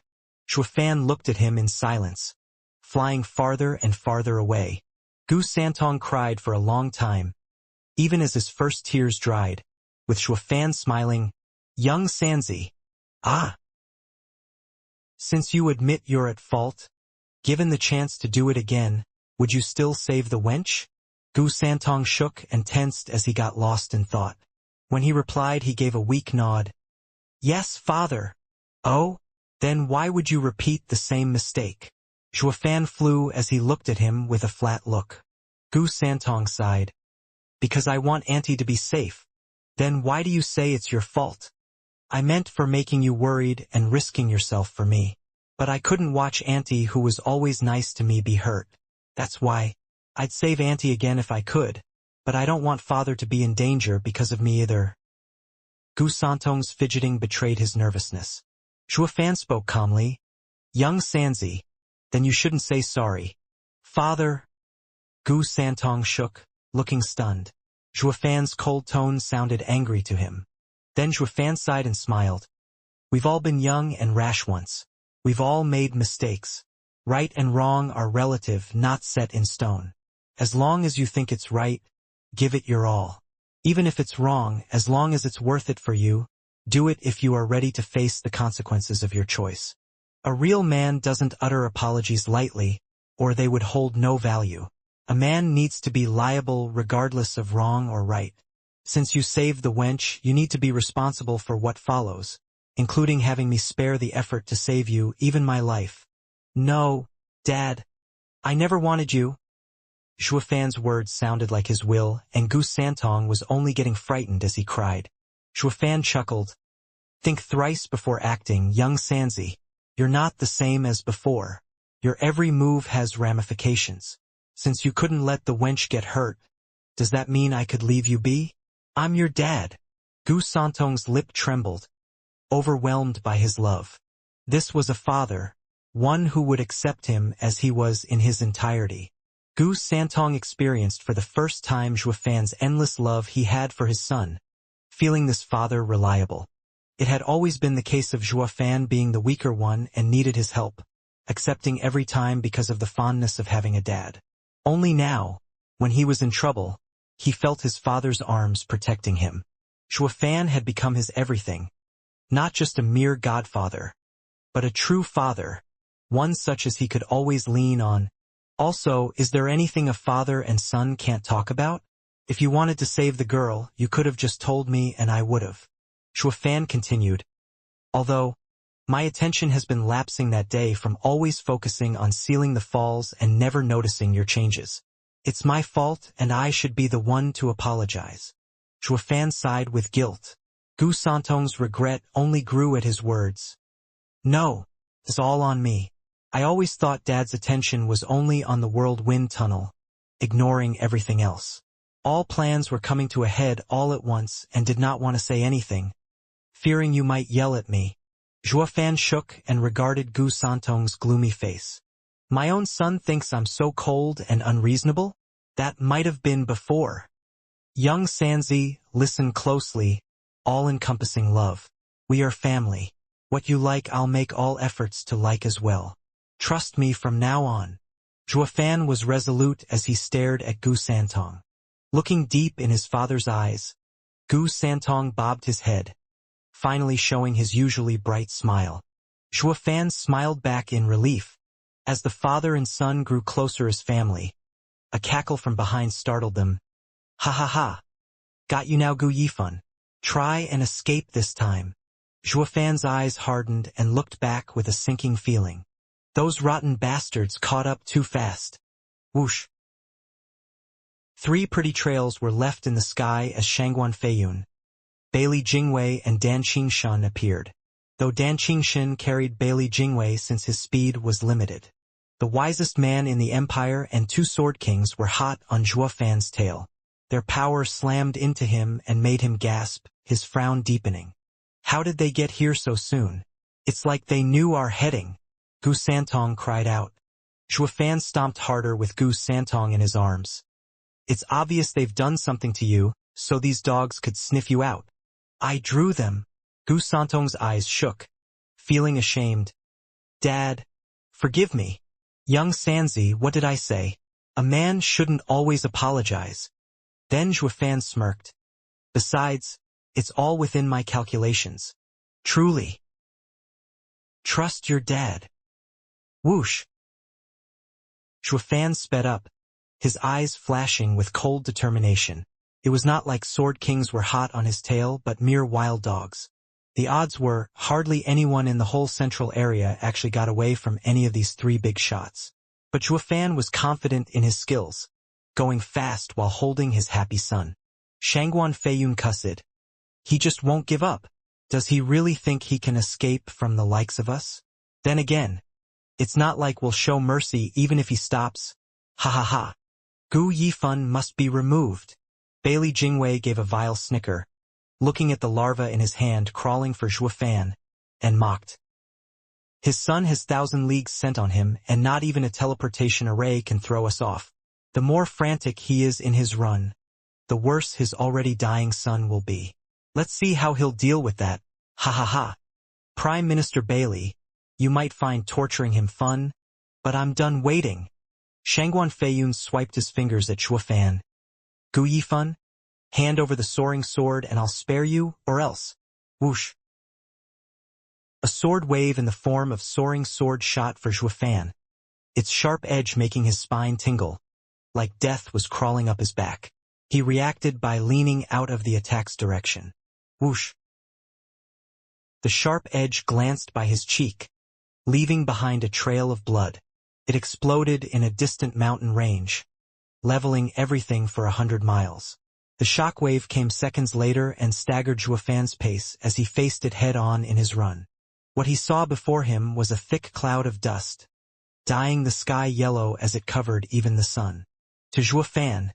Zhuofan looked at him in silence, flying farther and farther away. Gu Santong cried for a long time, even as his first tears dried, with Zhuofan smiling, Young Sanzi. Ah! Since you admit you're at fault, given the chance to do it again, would you still save the wench? Gu Santong shook and tensed as he got lost in thought. When he replied, he gave a weak nod. Yes, father. Oh? Then why would you repeat the same mistake? Zhuofan flew as he looked at him with a flat look. Gu Santong sighed. Because I want Auntie to be safe. Then why do you say it's your fault? I meant for making you worried and risking yourself for me. But I couldn't watch Auntie, who was always nice to me, be hurt. That's why. I'd save Auntie again if I could, but I don't want father to be in danger because of me either. Gu Santong's fidgeting betrayed his nervousness. Zhuofan spoke calmly. Young Sanzi, then you shouldn't say sorry. Father. Gu Santong shook, looking stunned. Zhuofan's cold tone sounded angry to him. Then Zhuofan sighed and smiled. We've all been young and rash once. We've all made mistakes. Right and wrong are relative, not set in stone. As long as you think it's right, give it your all. Even if it's wrong, as long as it's worth it for you, do it if you are ready to face the consequences of your choice. A real man doesn't utter apologies lightly, or they would hold no value. A man needs to be liable regardless of wrong or right. Since you saved the wench, you need to be responsible for what follows, including having me spare the effort to save you, even my life. No, Dad. I never wanted you. Zhuofan's words sounded like his will, and Gu Santong was only getting frightened as he cried. Zhuofan chuckled. Think thrice before acting, young Sanzi. You're not the same as before. Your every move has ramifications. Since you couldn't let the wench get hurt, does that mean I could leave you be? I'm your dad. Gu Santong's lip trembled, overwhelmed by his love. This was a father, one who would accept him as he was in his entirety. Gu Santong experienced for the first time Zhuofan's endless love he had for his son, feeling this father reliable. It had always been the case of Zhuofan being the weaker one and needed his help, accepting every time because of the fondness of having a dad. Only now, when he was in trouble, he felt his father's arms protecting him. Zhuofan had become his everything, not just a mere godfather, but a true father, one such as he could always lean on. Also, is there anything a father and son can't talk about? If you wanted to save the girl, you could have just told me and I would have. Zhuofan continued. Although, my attention has been lapsing that day from always focusing on sealing the falls and never noticing your changes. It's my fault and I should be the one to apologize. Zhuofan sighed with guilt. Gu Santong's regret only grew at his words. No, it's all on me. I always thought Dad's attention was only on the whirlwind tunnel, ignoring everything else. All plans were coming to a head all at once and did not want to say anything, fearing you might yell at me. Zhuofan shook and regarded Gu Santong's gloomy face. My own son thinks I'm so cold and unreasonable? That might have been before. Young Xianxia, listen closely, all-encompassing love. We are family. What you like I'll make all efforts to like as well. Trust me from now on. Zhuofan was resolute as he stared at Gu Santong. Looking deep in his father's eyes, Gu Santong bobbed his head, finally showing his usually bright smile. Zhuofan smiled back in relief. As the father and son grew closer as family, a cackle from behind startled them. Ha ha ha. Got you now, Gu Yifan. Try and escape this time. Zhuofan's eyes hardened and looked back with a sinking feeling. Those rotten bastards caught up too fast. Whoosh. 3 pretty trails were left in the sky as Shangguan Feiyun, Bailey Jingwei and Dan Qingshan appeared, though Dan Qingshan carried Bailey Jingwei since his speed was limited. The wisest man in the empire and 2 sword kings were hot on Zhuofan's tail. Their power slammed into him and made him gasp, his frown deepening. How did they get here so soon? It's like they knew our heading. Gu Santong cried out. Zhuofan stomped harder with Gu Santong in his arms. It's obvious they've done something to you, so these dogs could sniff you out. I drew them. Gu Santong's eyes shook, feeling ashamed. Dad, forgive me. Young Xianxia, what did I say? A man shouldn't always apologize. Then Zhuofan smirked. Besides, it's all within my calculations. Truly. Trust your dad. Whoosh. Zhuofan sped up, his eyes flashing with cold determination. It was not like sword kings were hot on his tail, but mere wild dogs. The odds were, hardly anyone in the whole central area actually got away from any of these 3 big shots. But Zhuofan was confident in his skills, going fast while holding his happy son. Shangguan Feiyun cussed. He just won't give up. Does he really think he can escape from the likes of us? Then again, it's not like we'll show mercy even if he stops. Ha ha ha. Gu Yifan must be removed. Bailey Jingwei gave a vile snicker, looking at the larva in his hand crawling for Zhuofan, and mocked. His son has 1,000 leagues sent on him, and not even a teleportation array can throw us off. The more frantic he is in his run, the worse his already dying son will be. Let's see how he'll deal with that. Ha ha ha. Prime Minister Bailey, you might find torturing him fun, but I'm done waiting. Shangguan Feiyun swiped his fingers at Zhuofan. Gu Yifan, hand over the soaring sword and I'll spare you, or else. Whoosh. A sword wave in the form of soaring sword shot for Zhuofan, its sharp edge making his spine tingle, like death was crawling up his back. He reacted by leaning out of the attack's direction. Whoosh. The sharp edge glanced by his cheek, leaving behind a trail of blood. It exploded in a distant mountain range, leveling everything for 100 miles. The shockwave came seconds later and staggered Zhuofan's pace as he faced it head-on in his run. What he saw before him was a thick cloud of dust, dyeing the sky yellow as it covered even the sun. To Zhuofan,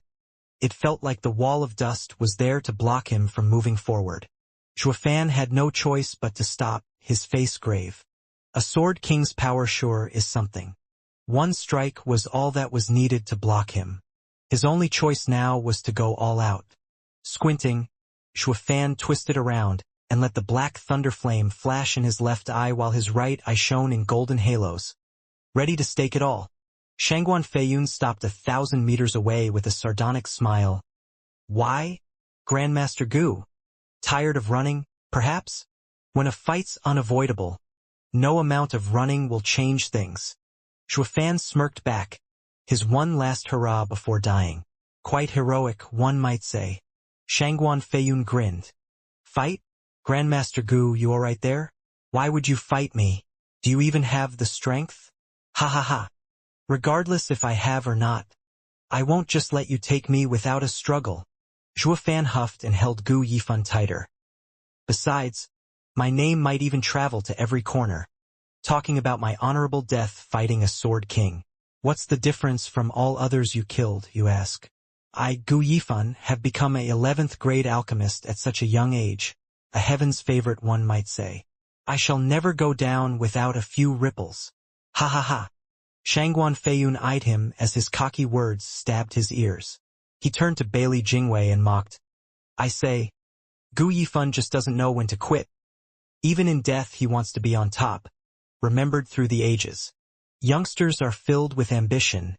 it felt like the wall of dust was there to block him from moving forward. Zhuofan had no choice but to stop, his face grave. A sword king's power sure is something. One strike was all that was needed to block him. His only choice now was to go all out. Squinting, Xue Fan twisted around and let the black thunder flame flash in his left eye while his right eye shone in golden halos. Ready to stake it all. Shangguan Feiyun stopped 1,000 meters away with a sardonic smile. Why? Grandmaster Gu. Tired of running, perhaps? When a fight's unavoidable, no amount of running will change things. Xue Fan smirked back, his one last hurrah before dying. Quite heroic, one might say. Shangguan Feiyun grinned. Fight? Grandmaster Gu, you alright there? Why would you fight me? Do you even have the strength? Ha ha ha. Regardless if I have or not, I won't just let you take me without a struggle. Xue Fan huffed and held Gu Yifan tighter. Besides, my name might even travel to every corner. Talking about my honorable death fighting a sword king. What's the difference from all others you killed, you ask? I, Gu Yifan, have become a 11th grade alchemist at such a young age. A heaven's favorite, one might say. I shall never go down without a few ripples. Ha ha ha. Shangguan Feiyun eyed him as his cocky words stabbed his ears. He turned to Bailey Jingwei and mocked. I say, Gu Yifan just doesn't know when to quit. Even in death he wants to be on top, remembered through the ages. Youngsters are filled with ambition.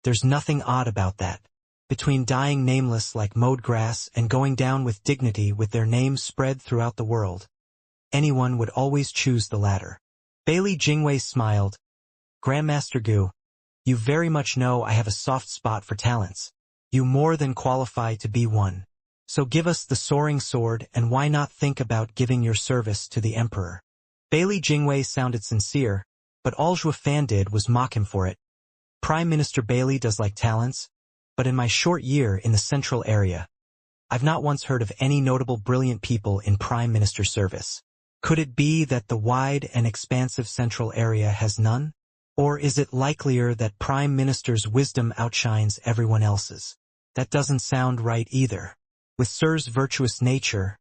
There's nothing odd about that. Between dying nameless like mowed grass and going down with dignity with their names spread throughout the world, anyone would always choose the latter. Bailey Jingwei smiled. Grandmaster Gu, you very much know I have a soft spot for talents. You more than qualify to be one. So give us the soaring sword, and why not think about giving your service to the Emperor? Bailey Jingwei sounded sincere, but all Xue Fan did was mock him for it. Prime Minister Bailey does like talents, but in my short year in the central area, I've not once heard of any notable brilliant people in Prime Minister service. Could it be that the wide and expansive central area has none? Or is it likelier that Prime Minister's wisdom outshines everyone else's? That doesn't sound right either. With Sir's virtuous nature,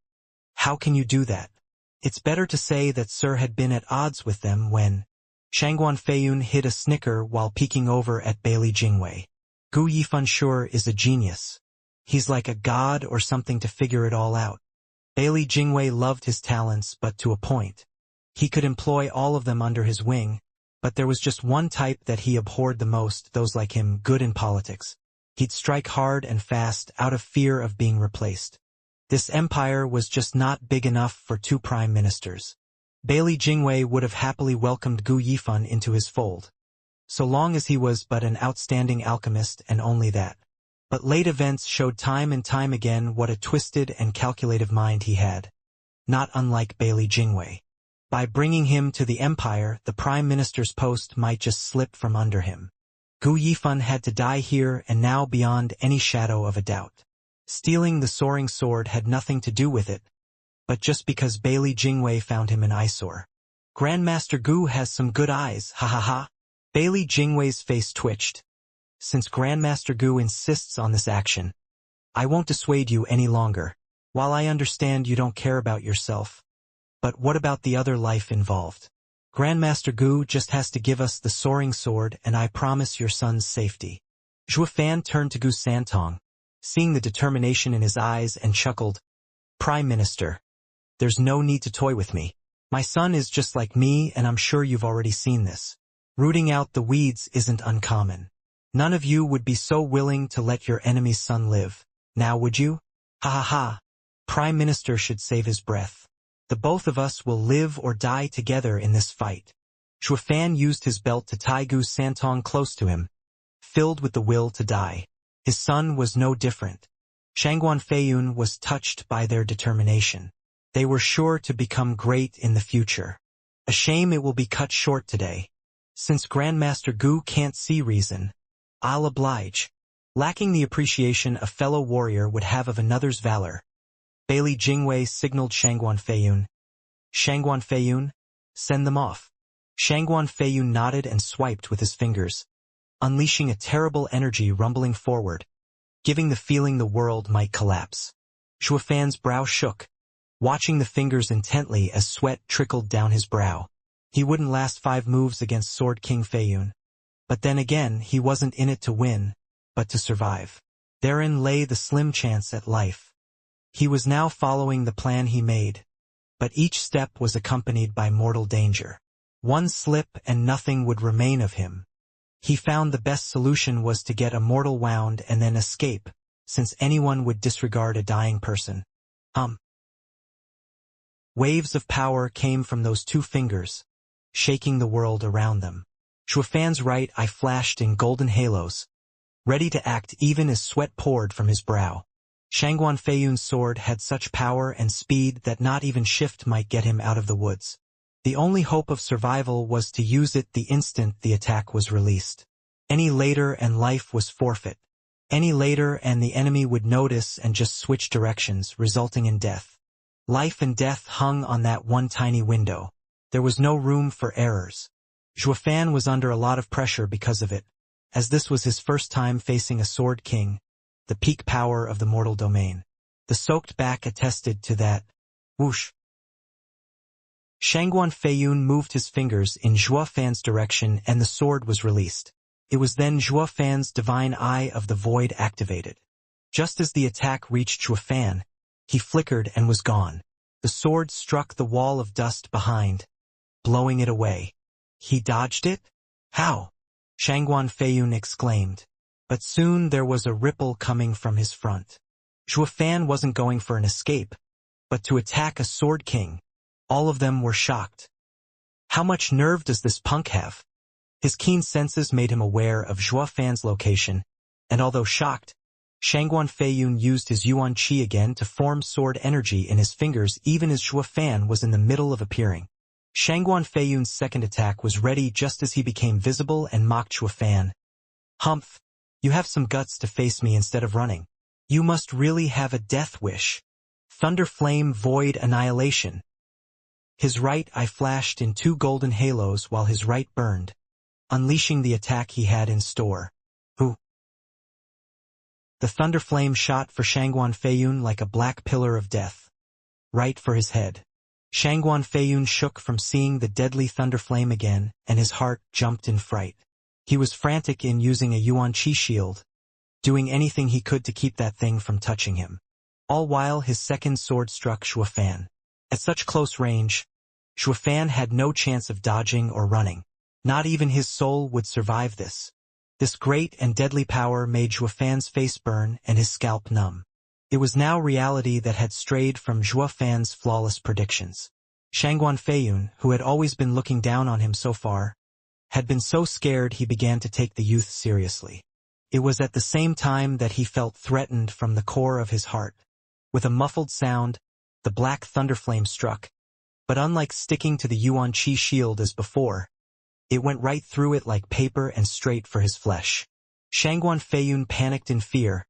how can you do that? It's better to say that Sir had been at odds with them when... Shangguan Feiyun hid a snicker while peeking over at Bailey Jingwei. Gu Yifan sure is a genius. He's like a god or something to figure it all out. Bailey Jingwei loved his talents, but to a point. He could employ all of them under his wing, but there was just one type that he abhorred the most, those like him, good in politics. He'd strike hard and fast out of fear of being replaced. This empire was just not big enough for two prime ministers. Bailey Jingwei would have happily welcomed Gu Yifan into his fold, so long as he was but an outstanding alchemist and only that. But late events showed time and time again what a twisted and calculative mind he had. Not unlike Bailey Jingwei. By bringing him to the empire, the prime minister's post might just slip from under him. Gu Yifan had to die here and now beyond any shadow of a doubt. Stealing the soaring sword had nothing to do with it, but just because Bailey Jingwei found him an eyesore. Grandmaster Gu has some good eyes, ha ha ha. Bailey Jingwei's face twitched. Since Grandmaster Gu insists on this action, I won't dissuade you any longer. While I understand you don't care about yourself, but what about the other life involved? Grandmaster Gu just has to give us the soaring sword and I promise your son's safety. Xue Fan turned to Gu Santong, seeing the determination in his eyes, and chuckled. Prime Minister, there's no need to toy with me. My son is just like me, and I'm sure you've already seen this. Rooting out the weeds isn't uncommon. None of you would be so willing to let your enemy's son live. Now would you? Ha ha ha. Prime Minister should save his breath. The both of us will live or die together in this fight. Xue Fan used his belt to tie Gu Santong close to him, filled with the will to die. His son was no different. Shangguan Feiyun was touched by their determination. They were sure to become great in the future. A shame it will be cut short today. Since Grandmaster Gu can't see reason, I'll oblige. Lacking the appreciation a fellow warrior would have of another's valor, Bailey Jingwei signaled Shangguan Feiyun. Shangguan Feiyun, send them off. Shangguan Feiyun nodded and swiped with his fingers, unleashing a terrible energy rumbling forward, giving the feeling the world might collapse. Xue Fan's brow shook, watching the fingers intently as sweat trickled down his brow. He wouldn't last 5 moves against Sword King Feiyun. But then again, he wasn't in it to win, but to survive. Therein lay the slim chance at life. He was now following the plan he made, but each step was accompanied by mortal danger. One slip and nothing would remain of him. He found the best solution was to get a mortal wound and then escape, since anyone would disregard a dying person. Waves of power came from those 2 fingers, shaking the world around them. Shuafan's right eye flashed in golden halos, ready to act even as sweat poured from his brow. Shangguan Feiyun's sword had such power and speed that not even shift might get him out of the woods. The only hope of survival was to use it the instant the attack was released. Any later and life was forfeit. Any later and the enemy would notice and just switch directions, resulting in death. Life and death hung on that one tiny window. There was no room for errors. Shuafan was under a lot of pressure because of it, as this was his first time facing a Sword King, the peak power of the mortal domain. The soaked back attested to that. Whoosh! Shangguan Feiyun moved his fingers in Shuafan's direction and the sword was released. It was then Shuafan's divine eye of the void activated. Just as the attack reached Shuafan, he flickered and was gone. The sword struck the wall of dust behind, blowing it away. He dodged it? How? Shangguan Feiyun exclaimed. But soon there was a ripple coming from his front. Shuafan wasn't going for an escape, but to attack a Sword King. All of them were shocked. How much nerve does this punk have? His keen senses made him aware of Shuafan's location, and although shocked, Shangguan Feiyun used his Yuan Qi again to form sword energy in his fingers even as Shuafan was in the middle of appearing. Shangguan Feiyun's second attack was ready just as he became visible and mocked Shuafan. Humph! You have some guts to face me instead of running. You must really have a death wish. Thunder Flame Void Annihilation. His right eye flashed in 2 golden halos while his right burned, unleashing the attack he had in store. Who? The thunder flame shot for Shangguan Feiyun like a black pillar of death. Right for his head. Shangguan Feiyun shook from seeing the deadly thunder flame again, and his heart jumped in fright. He was frantic in using a Yuan Qi shield, doing anything he could to keep that thing from touching him. All while his second sword struck Shuafan. At such close range, Shuafan had no chance of dodging or running. Not even his soul would survive this. This great and deadly power made Shuafan's face burn and his scalp numb. It was now reality that had strayed from Shuafan's flawless predictions. Shangguan Feiyun, who had always been looking down on him so far, had been so scared he began to take the youth seriously. It was at the same time that he felt threatened from the core of his heart. With a muffled sound, the black thunderflame struck, but unlike sticking to the Yuan Qi shield as before, it went right through it like paper and straight for his flesh. Shangguan Feiyun panicked in fear,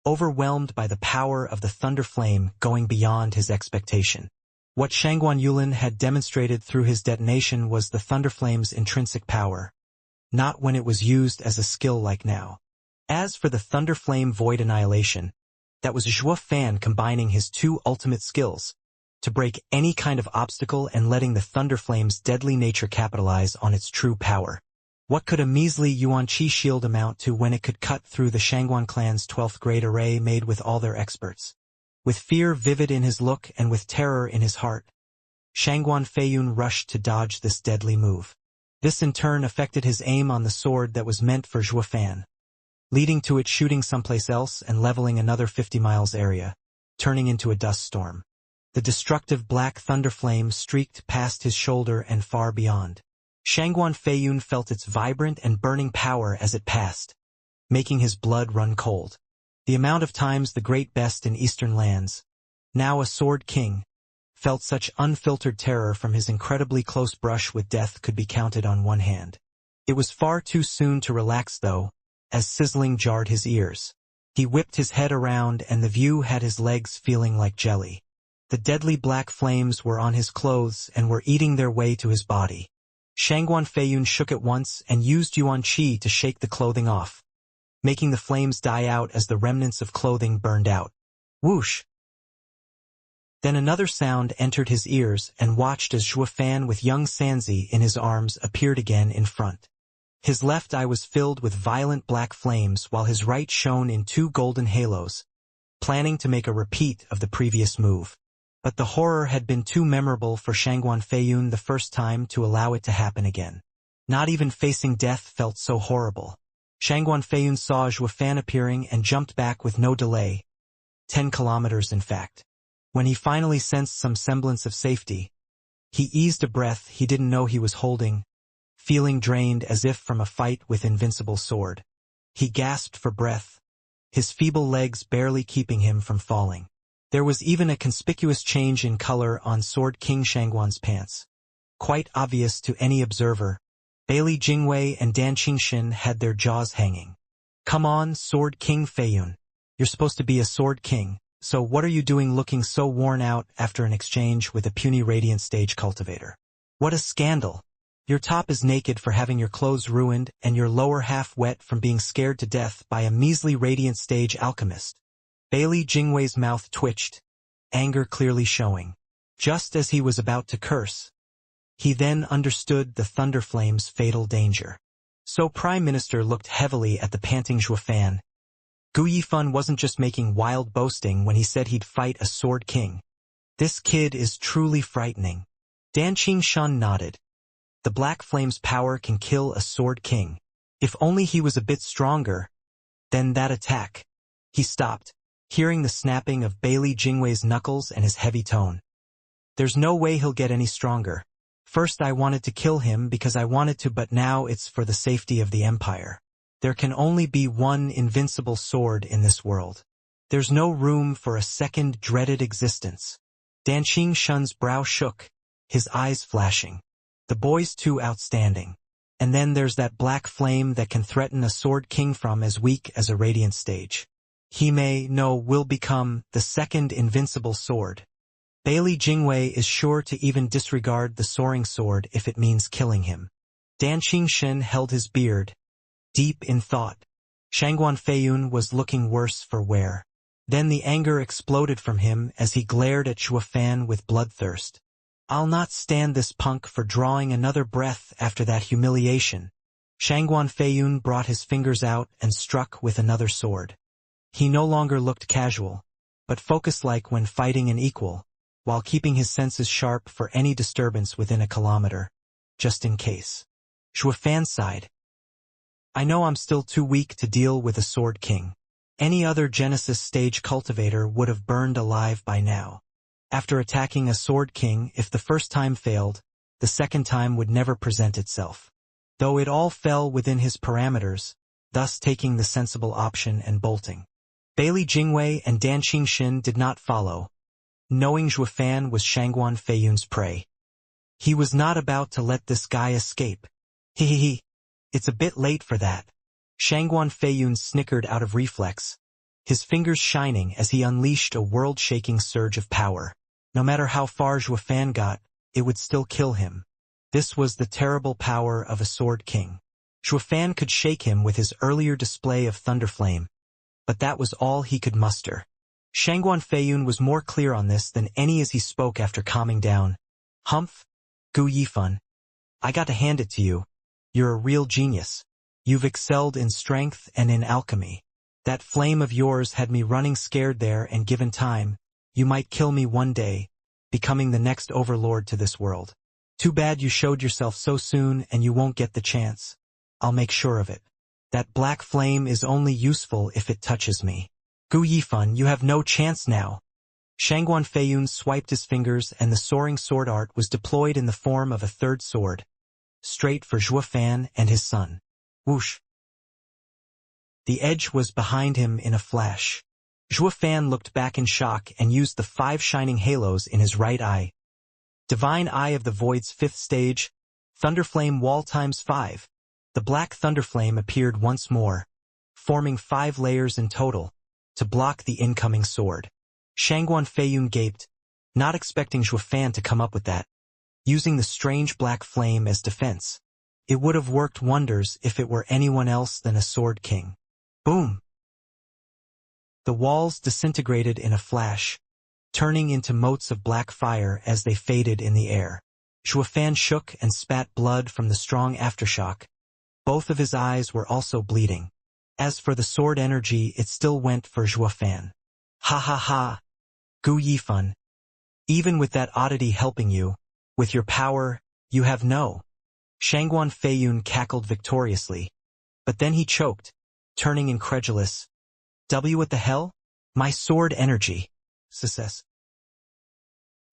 overwhelmed by the power of the thunder flame going beyond his expectation. What Shangguan Yulin had demonstrated through his detonation was the thunder flame's intrinsic power, not when it was used as a skill like now. As for the thunder flame void annihilation, that was Zhuo Fan combining his 2 ultimate skills, to break any kind of obstacle and letting the thunder flame's deadly nature capitalize on its true power. What could a measly Yuan Qi shield amount to when it could cut through the Shangguan clan's 12th grade array made with all their experts? With fear vivid in his look and with terror in his heart, Shangguan Feiyun rushed to dodge this deadly move. This in turn affected his aim on the sword that was meant for Zhuo Fan, leading to it shooting someplace else and leveling another 50 miles area, turning into a dust storm. The destructive black thunder flame streaked past his shoulder and far beyond. Shangguan Feiyun felt its vibrant and burning power as it passed, making his blood run cold. The amount of times the great best in eastern lands, now a sword king, felt such unfiltered terror from his incredibly close brush with death could be counted on one hand. It was far too soon to relax though, as sizzling jarred his ears. He whipped his head around and the view had his legs feeling like jelly. The deadly black flames were on his clothes and were eating their way to his body. Shangguan Feiyun shook at once and used Yuan Qi to shake the clothing off, making the flames die out as the remnants of clothing burned out. Whoosh! Then another sound entered his ears and watched as Zhuofan with young Sanzi in his arms appeared again in front. His left eye was filled with violent black flames while his right shone in two golden halos, planning to make a repeat of the previous move. But the horror had been too memorable for Shangguan Feiyun the first time to allow it to happen again. Not even facing death felt so horrible. Shangguan Feiyun saw Zhuofan appearing and jumped back with no delay. 10 kilometers in fact. When he finally sensed some semblance of safety, he eased a breath he didn't know he was holding, feeling drained as if from a fight with invincible sword. He gasped for breath, his feeble legs barely keeping him from falling. There was even a conspicuous change in color on Sword King Shangguan's pants. Quite obvious to any observer, Bailey Jingwei and Dan Qingxin had their jaws hanging. Come on, Sword King Feiyun. You're supposed to be a Sword King, so what are you doing looking so worn out after an exchange with a puny Radiant Stage cultivator? What a scandal! Your top is naked for having your clothes ruined and your lower half wet from being scared to death by a measly Radiant Stage alchemist. Bailey Jingwei's mouth twitched, anger clearly showing. Just as he was about to curse, he then understood the Thunderflame's fatal danger. So Prime Minister looked heavily at the panting Zhuofan. Gu Yifan wasn't just making wild boasting when he said he'd fight a Sword King. This kid is truly frightening. Dan Qingxin nodded. The Black Flame's power can kill a Sword King. If only he was a bit stronger. Then that attack. He stopped, hearing the snapping of Bailey Jingwei's knuckles and his heavy tone. There's no way he'll get any stronger. First I wanted to kill him because I wanted to, but now it's for the safety of the Empire. There can only be one invincible sword in this world. There's no room for a second dreaded existence. Dan Qingxin's brow shook, his eyes flashing. The boy's too outstanding. And then there's that black flame that can threaten a Sword King from as weak as a Radiant Stage. He will become the second invincible sword. Bailey Jingwei is sure to even disregard the soaring sword if it means killing him. Dan Qingxin held his beard, deep in thought. Shangguan Feiyun was looking worse for wear. Then the anger exploded from him as he glared at Zhuofan with bloodthirst. I'll not stand this punk for drawing another breath after that humiliation. Shangguan Feiyun brought his fingers out and struck with another sword. He no longer looked casual, but focused like when fighting an equal, while keeping his senses sharp for any disturbance within a kilometer, just in case. Zhuofan sighed. I know I'm still too weak to deal with a Sword King. Any other Genesis Stage cultivator would have burned alive by now. After attacking a Sword King, if the first time failed, the second time would never present itself. Though it all fell within his parameters, thus taking the sensible option and bolting. Bailey Jingwei and Dan Qingxin did not follow, knowing Zhuofan was Shangguan Feiyun's prey. He was not about to let this guy escape. Hehehe. It's a bit late for that. Shangguan Feiyun snickered out of reflex, his fingers shining as he unleashed a world-shaking surge of power. No matter how far Zhuofan got, it would still kill him. This was the terrible power of a Sword King. Zhuofan could shake him with his earlier display of Thunderflame, but that was all he could muster. Shangguan Feiyun was more clear on this than any as he spoke after calming down. Humph, Gu Yifan. I got to hand it to you. You're a real genius. You've excelled in strength and in alchemy. That flame of yours had me running scared there, and given time, you might kill me one day, becoming the next overlord to this world. Too bad you showed yourself so soon and you won't get the chance. I'll make sure of it. That black flame is only useful if it touches me. Gu Yifan, you have no chance now. Shangguan Feiyun swiped his fingers and the soaring sword art was deployed in the form of a third sword, straight for Zhuofan and his son. Whoosh. The edge was behind him in a flash. Zhuofan looked back in shock and used the 5 shining halos in his right eye. Divine Eye of the Void's 5th stage, Thunderflame Wall times 5. The black Thunderflame appeared once more, forming 5 layers in total, to block the incoming sword. Shangguan Feiyun gaped, not expecting Zhuofan to come up with that. Using the strange black flame as defense. It would have worked wonders if it were anyone else than a Sword King. Boom! The walls disintegrated in a flash, turning into motes of black fire as they faded in the air. Zhuofan shook and spat blood from the strong aftershock. Both of his eyes were also bleeding. As for the sword energy, it still went for Zhuofan. Ha ha ha! Gu Yifan. Even with that oddity helping you, with your power, you have no. Shangguan Feiyun cackled victoriously. But then he choked, turning incredulous. What the hell? My sword energy. Success.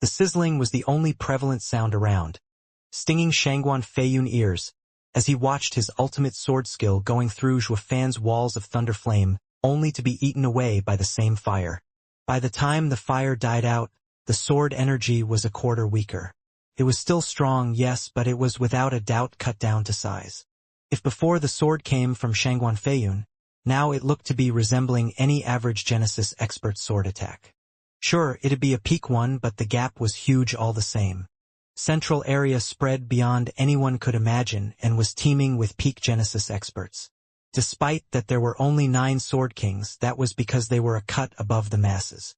The sizzling was the only prevalent sound around, stinging Shangguan Feiyun ears, as he watched his ultimate sword skill going through Zhuofan's walls of thunder flame, only to be eaten away by the same fire. By the time the fire died out, the sword energy was a quarter weaker. It was still strong, yes, but it was without a doubt cut down to size. If before the sword came from Shangguan Feiyun, now it looked to be resembling any average Genesis expert sword attack. Sure, it'd be a peak one, but the gap was huge all the same. Central area spread beyond anyone could imagine and was teeming with peak Genesis experts. Despite that there were only 9 Sword Kings, that was because they were a cut above the masses.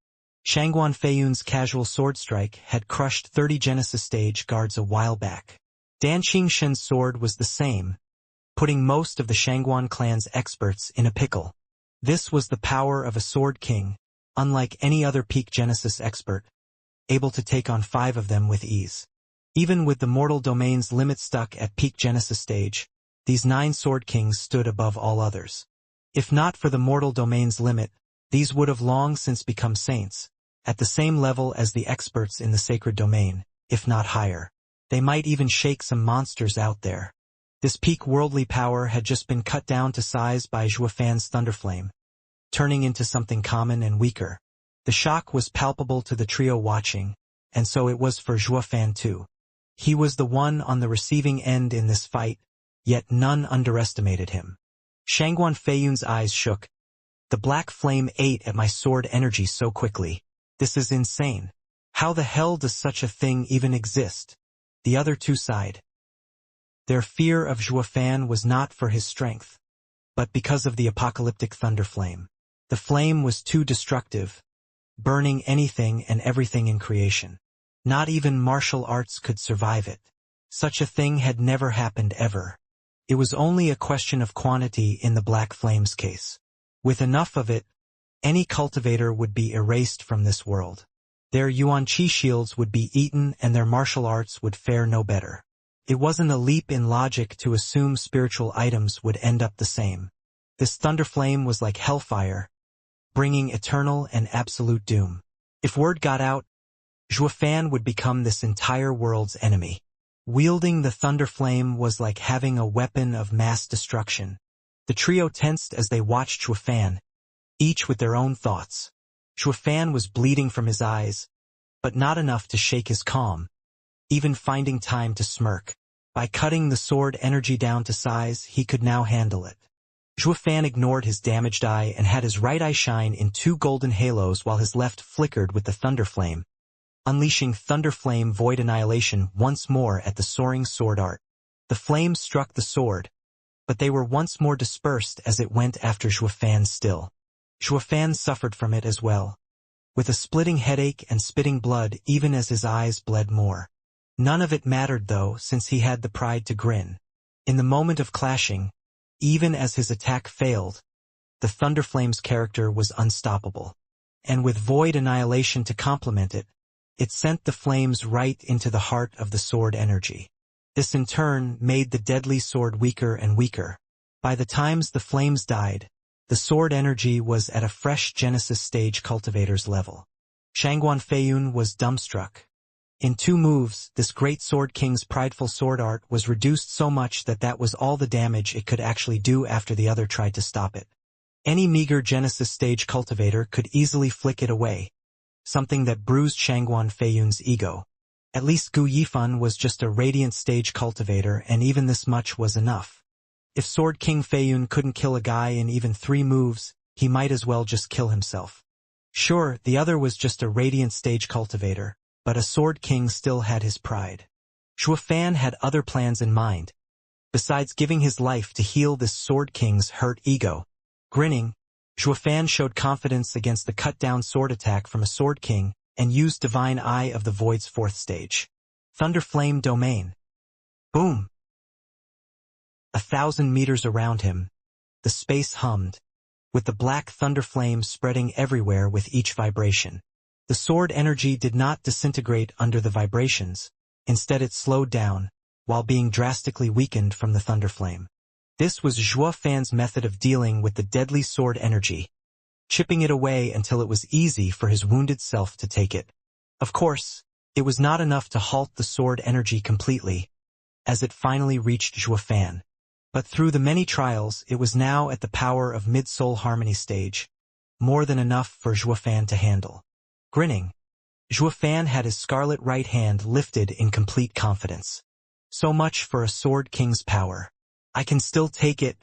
Shangguan Feiyun's casual sword strike had crushed 30 Genesis stage guards a while back. Dan Xingshen's sword was the same, putting most of the Shangguan clan's experts in a pickle. This was the power of a Sword King, unlike any other peak Genesis expert, able to take on 5 of them with ease. Even with the mortal domain's limit stuck at peak Genesis stage, these 9 Sword Kings stood above all others. If not for the mortal domain's limit, these would have long since become saints, at the same level as the experts in the sacred domain, if not higher. They might even shake some monsters out there. This peak worldly power had just been cut down to size by Zhuofan's thunderflame, turning into something common and weaker. The shock was palpable to the trio watching, and so it was for Zhuofan too. He was the one on the receiving end in this fight, yet none underestimated him. Shangguan Feiyun's eyes shook. The black flame ate at my sword energy so quickly. This is insane. How the hell does such a thing even exist? The other two sighed. Their fear of Zhuofan was not for his strength, but because of the apocalyptic thunder flame. The flame was too destructive, burning anything and everything in creation. Not even martial arts could survive it. Such a thing had never happened ever. It was only a question of quantity in the black flame's case. With enough of it, any cultivator would be erased from this world. Their Yuan Qi shields would be eaten and their martial arts would fare no better. It wasn't a leap in logic to assume spiritual items would end up the same. This thunder flame was like hellfire, bringing eternal and absolute doom. If word got out, Zhuofan would become this entire world's enemy. Wielding the thunder flame was like having a weapon of mass destruction. The trio tensed as they watched Zhuofan, each with their own thoughts. Zhuofan was bleeding from his eyes, but not enough to shake his calm, even finding time to smirk. By cutting the sword energy down to size, he could now handle it. Zhuofan ignored his damaged eye and had his right eye shine in 2 golden halos while his left flickered with the thunder flame, unleashing thunder flame void annihilation once more at the soaring sword art. The flames struck the sword, but they were once more dispersed as it went after Zhuofan still. Zhuofan suffered from it as well, with a splitting headache and spitting blood even as his eyes bled more. None of it mattered though, since he had the pride to grin. In the moment of clashing, even as his attack failed, the Thunderflame's character was unstoppable. And with void annihilation to complement it, it sent the flames right into the heart of the sword energy. This in turn made the deadly sword weaker and weaker. By the times the flames died, the sword energy was at a fresh Genesis stage cultivator's level. Shangguan Feiyun was dumbstruck. In 2 moves, this great Sword King's prideful sword art was reduced so much that that was all the damage it could actually do after the other tried to stop it. Any meager Genesis stage cultivator could easily flick it away, something that bruised Shangguan Feiyun's ego. At least Gu Yifan was just a radiant stage cultivator, and even this much was enough. If Sword King Feiyun couldn't kill a guy in even 3 moves, he might as well just kill himself. Sure, the other was just a radiant stage cultivator, but a Sword King still had his pride. Zhuofan had other plans in mind, besides giving his life to heal this Sword King's hurt ego. Grinning, Zhuofan showed confidence against the cut-down sword attack from a Sword King, and used Divine Eye of the Void's 4th stage. Thunderflame Domain. Boom! 1,000 meters around him, the space hummed, with the black thunderflame spreading everywhere with each vibration. The sword energy did not disintegrate under the vibrations, instead it slowed down, while being drastically weakened from the thunderflame. This was Zhuo Fan's method of dealing with the deadly sword energy, chipping it away until it was easy for his wounded self to take it. Of course, it was not enough to halt the sword energy completely, as it finally reached Zhuo Fan. But through the many trials, it was now at the power of mid-soul harmony stage, more than enough for Zhuo Fan to handle. Grinning, Zhuo Fan had his scarlet right hand lifted in complete confidence. So much for a Sword King's power. I can still take it.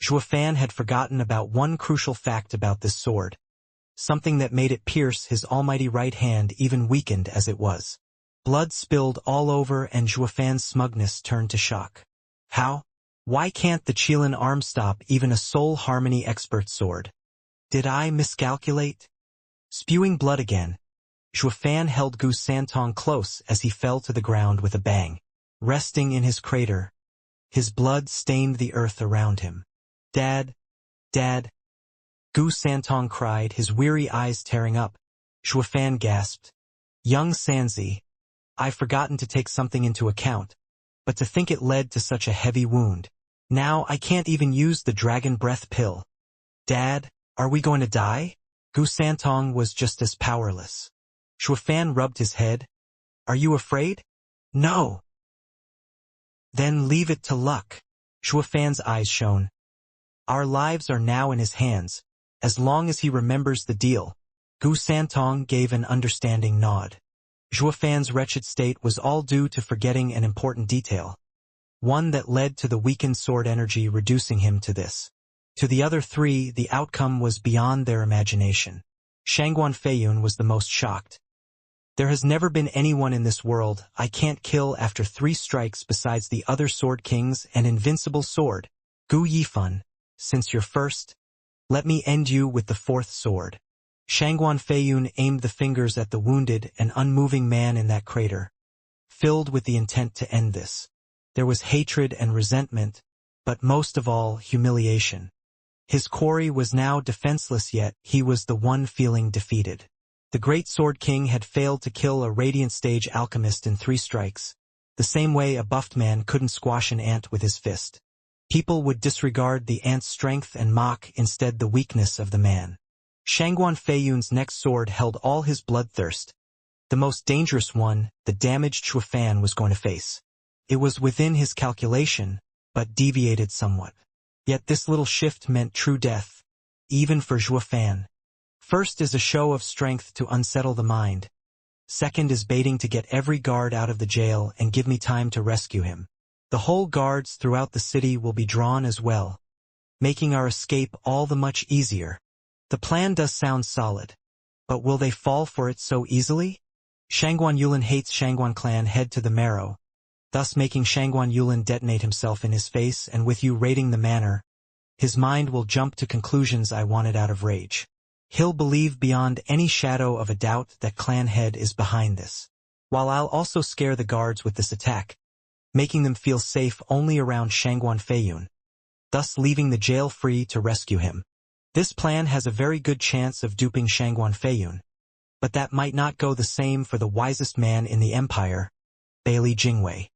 Zhuo Fan had forgotten about one crucial fact about this sword, something that made it pierce his almighty right hand even weakened as it was. Blood spilled all over and Zhuo Fan's smugness turned to shock. How? Why can't the Qilin arm stop even a soul harmony expert sword? Did I miscalculate? Spewing blood again, Zhuo Fan held Gu Santong close as he fell to the ground with a bang. Resting in his crater, his blood stained the earth around him. Dad, Dad, Gu Santong cried, his weary eyes tearing up. Zhuo Fan gasped. Young Sanzi, I've forgotten to take something into account, but to think it led to such a heavy wound. Now I can't even use the dragon breath pill. Dad, are we going to die? Gu Santong was just as powerless. Zhuo Fan rubbed his head. Are you afraid? No. Then leave it to luck. Zhuo Fan's eyes shone. Our lives are now in his hands, as long as he remembers the deal. Gu Santong gave an understanding nod. Zhuo Fan's wretched state was all due to forgetting an important detail. One that led to the weakened sword energy reducing him to this. To the other three, the outcome was beyond their imagination. Shangguan Feiyun was the most shocked. There has never been anyone in this world I can't kill after 3 strikes besides the other Sword Kings and invincible sword. Gu Yifan, since you're first, let me end you with the 4th sword. Shangguan Feiyun aimed the fingers at the wounded and unmoving man in that crater, filled with the intent to end this. There was hatred and resentment, but most of all, humiliation. His quarry was now defenseless, yet he was the one feeling defeated. The great Sword King had failed to kill a Radiant Stage alchemist in 3 strikes, the same way a buffed man couldn't squash an ant with his fist. People would disregard the ant's strength and mock instead the weakness of the man. Shangguan Feiyun's next sword held all his bloodthirst. The most dangerous one, the damaged Zhuo Fan was going to face. It was within his calculation, but deviated somewhat. Yet this little shift meant true death, even for Zhuo Fan. First is a show of strength to unsettle the mind. Second is baiting to get every guard out of the jail and give me time to rescue him. The whole guards throughout the city will be drawn as well, making our escape all the much easier. The plan does sound solid, but will they fall for it so easily? Shangguan Yulin hates Shangguan clan head to the marrow, thus making Shangguan Yulin detonate himself in his face, and with you raiding the manor, his mind will jump to conclusions I wanted out of rage. He'll believe beyond any shadow of a doubt that clan head is behind this. While I'll also scare the guards with this attack, making them feel safe only around Shangguan Feiyun, thus leaving the jail free to rescue him. This plan has a very good chance of duping Shangguan Feiyun, but that might not go the same for the wisest man in the empire, Bailey Jingwei.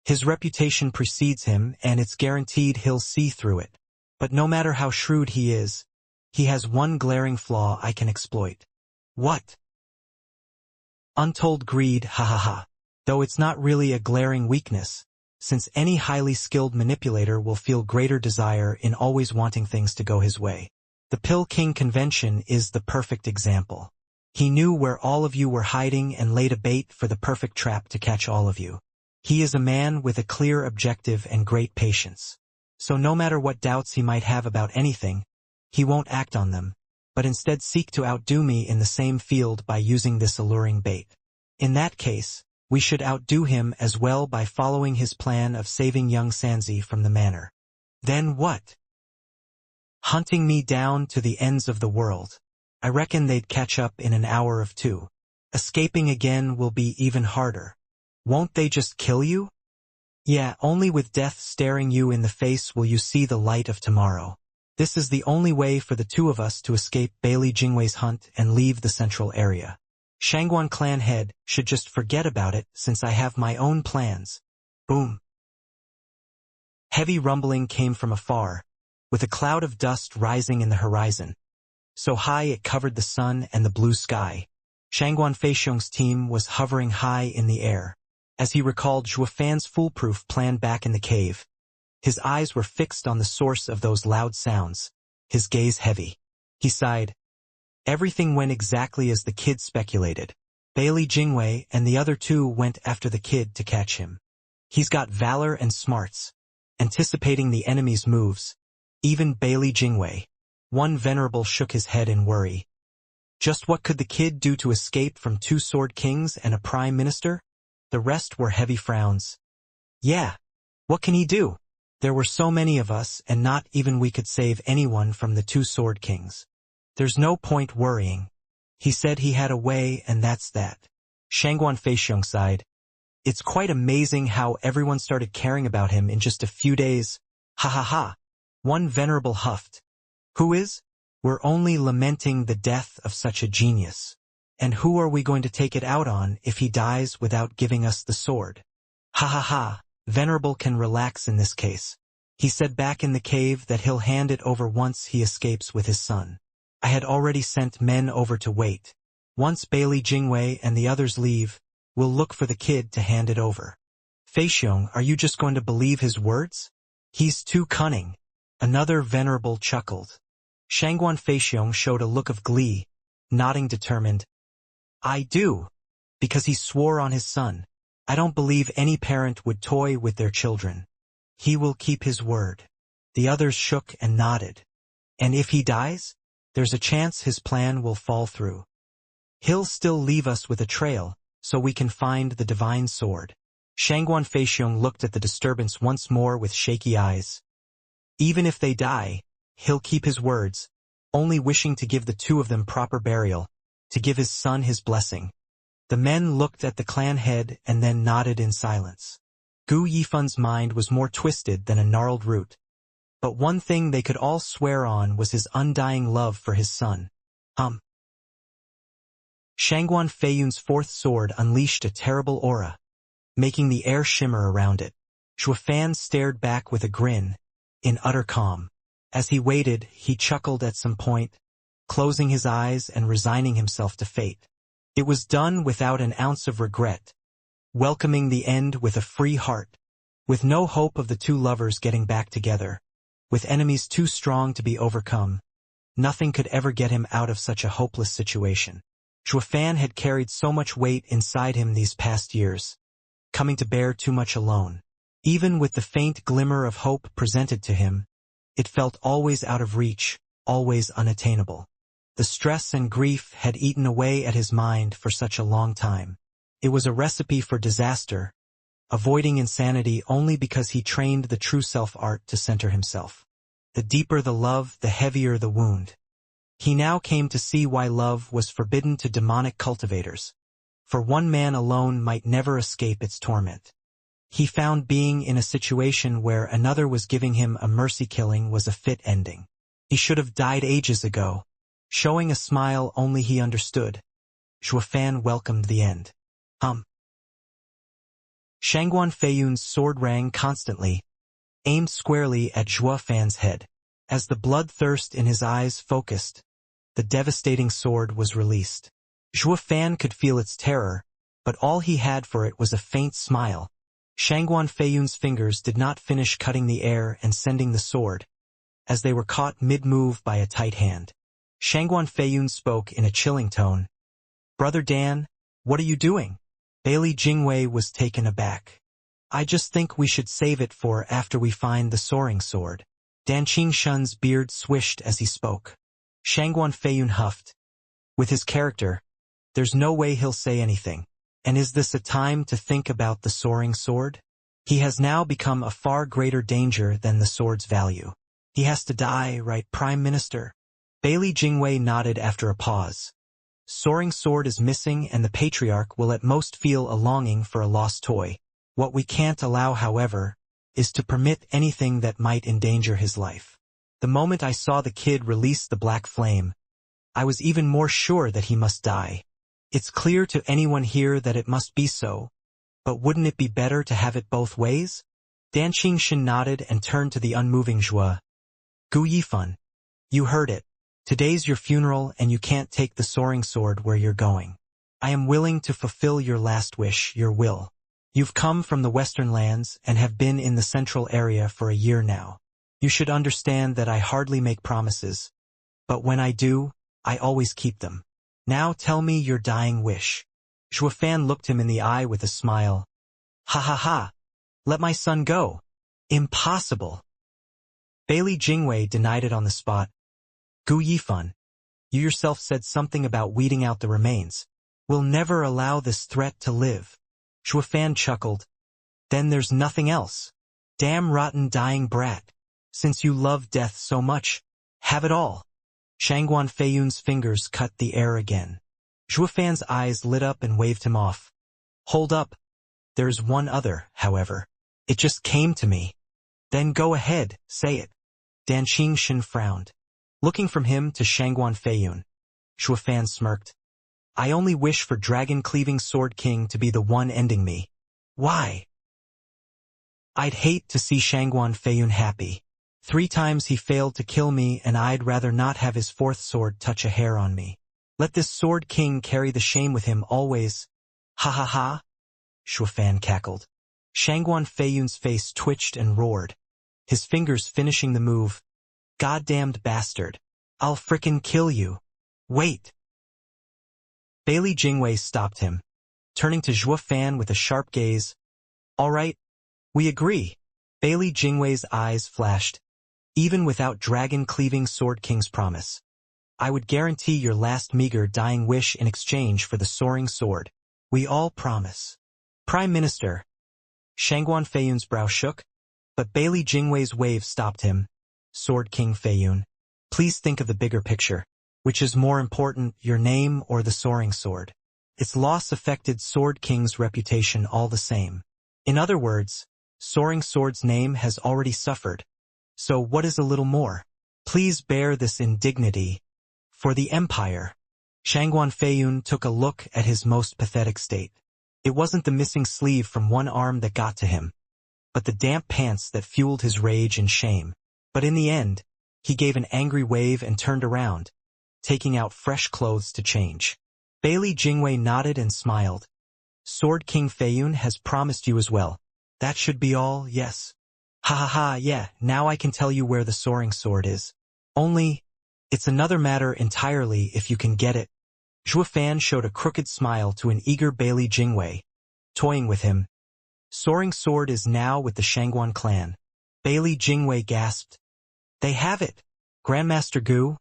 His reputation precedes him, and it's guaranteed he'll see through it. But no matter how shrewd he is, he has one glaring flaw I can exploit. What? Untold greed, ha ha ha. Though it's not really a glaring weakness, since any highly skilled manipulator will feel greater desire in always wanting things to go his way. The Pill King convention is the perfect example. He knew where all of you were hiding and laid a bait for the perfect trap to catch all of you. He is a man with a clear objective and great patience. So no matter what doubts he might have about anything, he won't act on them, but instead seek to outdo me in the same field by using this alluring bait. In that case, we should outdo him as well by following his plan of saving young Sanzi from the manor. Then what? Hunting me down to the ends of the world. I reckon they'd catch up in an hour or 2. Escaping again will be even harder. Won't they just kill you? Yeah, only with death staring you in the face will you see the light of tomorrow. This is the only way for the two of us to escape Bailey Jingwei's hunt and leave the central area. Shangguan clan head should just forget about it since I have my own plans. Boom. Heavy rumbling came from afar, with a cloud of dust rising in the horizon. So high it covered the sun and the blue sky. Shangguan Feixiong's team was hovering high in the air, as he recalled Zhuo Fan's foolproof plan back in the cave. His eyes were fixed on the source of those loud sounds, his gaze heavy. He sighed. Everything went exactly as the kid speculated. Bailey Jingwei and the other two went after the kid to catch him. He's got valor and smarts, anticipating the enemy's moves. Even Bailey Jingwei. One venerable shook his head in worry. Just what could the kid do to escape from two sword kings and a prime minister? The rest were heavy frowns. Yeah, what can he do? There were so many of us and not even we could save anyone from the two sword kings. There's no point worrying. He said he had a way and that's that. Shangguan Feixiong sighed. It's quite amazing how everyone started caring about him in just a few days. Ha ha ha. One venerable huffed. Who is? We're only lamenting the death of such a genius. And who are we going to take it out on if he dies without giving us the sword? Ha ha ha. Venerable can relax in this case. He said back in the cave that he'll hand it over once he escapes with his son. I had already sent men over to wait. Once Bailey Jingwei and the others leave, we'll look for the kid to hand it over. Feixiong, are you just going to believe his words? He's too cunning. Another venerable chuckled. Shangguan Feixiong showed a look of glee, nodding determined. I do. Because he swore on his son. I don't believe any parent would toy with their children. He will keep his word. The others shook and nodded. And if he dies, there's a chance his plan will fall through. He'll still leave us with a trail, so we can find the divine sword. Shangguan Feixiong looked at the disturbance once more with shaky eyes. Even if they die, he'll keep his words, only wishing to give the two of them proper burial, to give his son his blessing. The men looked at the clan head and then nodded in silence. Gu Yifun's mind was more twisted than a gnarled root. But one thing they could all swear on was his undying love for his son. Shangguan Feiyun's fourth sword unleashed a terrible aura, making the air shimmer around it. Zhuo Fan stared back with a grin, in utter calm. As he waited, he chuckled at some point, closing his eyes and resigning himself to fate. It was done without an ounce of regret, welcoming the end with a free heart, with no hope of the two lovers getting back together, with enemies too strong to be overcome. Nothing could ever get him out of such a hopeless situation. Zhuo Fan had carried so much weight inside him these past years, coming to bear too much alone. Even with the faint glimmer of hope presented to him, it felt always out of reach, always unattainable. The stress and grief had eaten away at his mind for such a long time. It was a recipe for disaster, avoiding insanity only because he trained the true self-art to center himself. The deeper the love, the heavier the wound. He now came to see why love was forbidden to demonic cultivators, for one man alone might never escape its torment. He found being in a situation where another was giving him a mercy killing was a fit ending. He should have died ages ago. Showing a smile only he understood, Zhuo Fan welcomed the end. Shangguan Feiyun's sword rang constantly, aimed squarely at Zhuo Fan's head. As the bloodthirst in his eyes focused, the devastating sword was released. Zhuo Fan could feel its terror, but all he had for it was a faint smile. Shangguan Feiyun's fingers did not finish cutting the air and sending the sword, as they were caught mid-move by a tight hand. Shangguan Feiyun spoke in a chilling tone. Brother Dan, what are you doing? Bailey Jingwei was taken aback. I just think we should save it for after we find the soaring sword. Dan Qingshun's beard swished as he spoke. Shangguan Feiyun huffed. With his character, there's no way he'll say anything. And is this a time to think about the soaring sword? He has now become a far greater danger than the sword's value. He has to die, right, Prime Minister? Bailey Jingwei nodded after a pause. Soaring sword is missing and the patriarch will at most feel a longing for a lost toy. What we can't allow, however, is to permit anything that might endanger his life. The moment I saw the kid release the black flame, I was even more sure that he must die. It's clear to anyone here that it must be so, but wouldn't it be better to have it both ways? Dan Xianxia nodded and turned to the unmoving Zhua. Gu Yifan, you heard it. Today's your funeral and you can't take the soaring sword where you're going. I am willing to fulfill your last wish, your will. You've come from the western lands and have been in the central area for a year now. You should understand that I hardly make promises, but when I do, I always keep them. Now tell me your dying wish. Zhua Fan looked him in the eye with a smile. Ha ha ha. Let my son go. Impossible. Bailey Jingwei denied it on the spot. Gu Yifan, you yourself said something about weeding out the remains. We'll never allow this threat to live. Zhua Fan chuckled. Then there's nothing else. Damn rotten dying brat. Since you love death so much, have it all. Shangguan Feiyun's fingers cut the air again. Zhua Fan's eyes lit up and waved him off. Hold up. There's one other, however. It just came to me. Then go ahead, say it. Dan Xianxia frowned. Looking from him to Shangguan Feiyun. Zhua Fan smirked. I only wish for Dragon-Cleaving Sword King to be the one ending me. Why? I'd hate to see Shangguan Feiyun happy. 3 times he failed to kill me and I'd rather not have his 4th sword touch a hair on me. Let this Sword King carry the shame with him always. Ha ha ha. Zhua Fan cackled. Shangguan Feiyun's face twitched and roared, his fingers finishing the move. Goddamned bastard. I'll frickin' kill you. Wait. Bailey Jingwei stopped him, turning to Zhua Fan with a sharp gaze. All right, we agree. Bailey Jingwei's eyes flashed. Even without Dragon-Cleaving Sword King's promise, I would guarantee your last meager dying wish in exchange for the soaring sword. We all promise. Prime Minister. Shangguan Feiyun's brow shook, but Bailey Jingwei's wave stopped him. Sword King Feiyun, please think of the bigger picture. Which is more important, your name or the soaring sword? Its loss affected Sword King's reputation all the same. In other words, Soaring Sword's name has already suffered. So what is a little more? Please bear this indignity. For the Empire. Shangguan Feiyun took a look at his most pathetic state. It wasn't the missing sleeve from one arm that got to him, but the damp pants that fueled his rage and shame. But in the end, he gave an angry wave and turned around, taking out fresh clothes to change. Bailey Jingwei nodded and smiled. Sword King Feiyun has promised you as well. That should be all, yes. Ha ha ha, yeah, now I can tell you where the soaring sword is. Only, it's another matter entirely if you can get it. Zhua Fan showed a crooked smile to an eager Bailey Jingwei, toying with him. Soaring sword is now with the Shangguan clan. Bailey Jingwei gasped. They have it. Grandmaster Gu,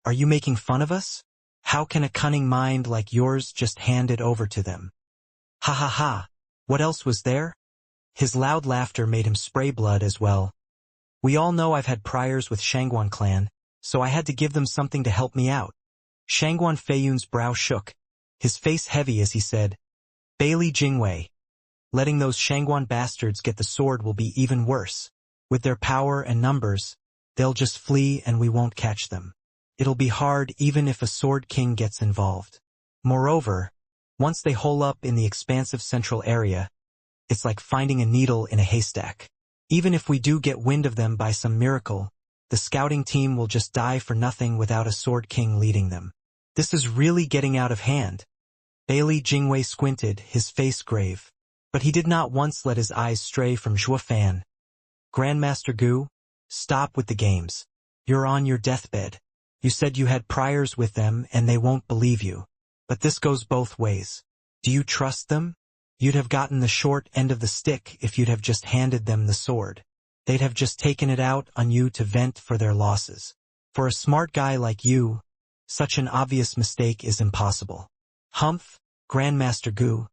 are you making fun of us? How can a cunning mind like yours just hand it over to them? Ha ha ha. What else was there? His loud laughter made him spray blood as well. We all know I've had priors with Shangguan clan, so I had to give them something to help me out. Shangguan Feiyun's brow shook, his face heavy as he said, Bailey Jingwei. Letting those Shangguan bastards get the sword will be even worse. With their power and numbers, they'll just flee and we won't catch them. It'll be hard even if a Sword King gets involved. Moreover, once they hole up in the expansive central area, it's like finding a needle in a haystack. Even if we do get wind of them by some miracle, the scouting team will just die for nothing without a Sword King leading them. This is really getting out of hand. Bailey Jingwei squinted, his face grave. But he did not once let his eyes stray from Zhua Fan. Grandmaster Gu, stop with the games. You're on your deathbed. You said you had priors with them and they won't believe you. But this goes both ways. Do you trust them? You'd have gotten the short end of the stick if you'd have just handed them the sword. They'd have just taken it out on you to vent for their losses. For a smart guy like you, such an obvious mistake is impossible. Humph, Grandmaster Gu.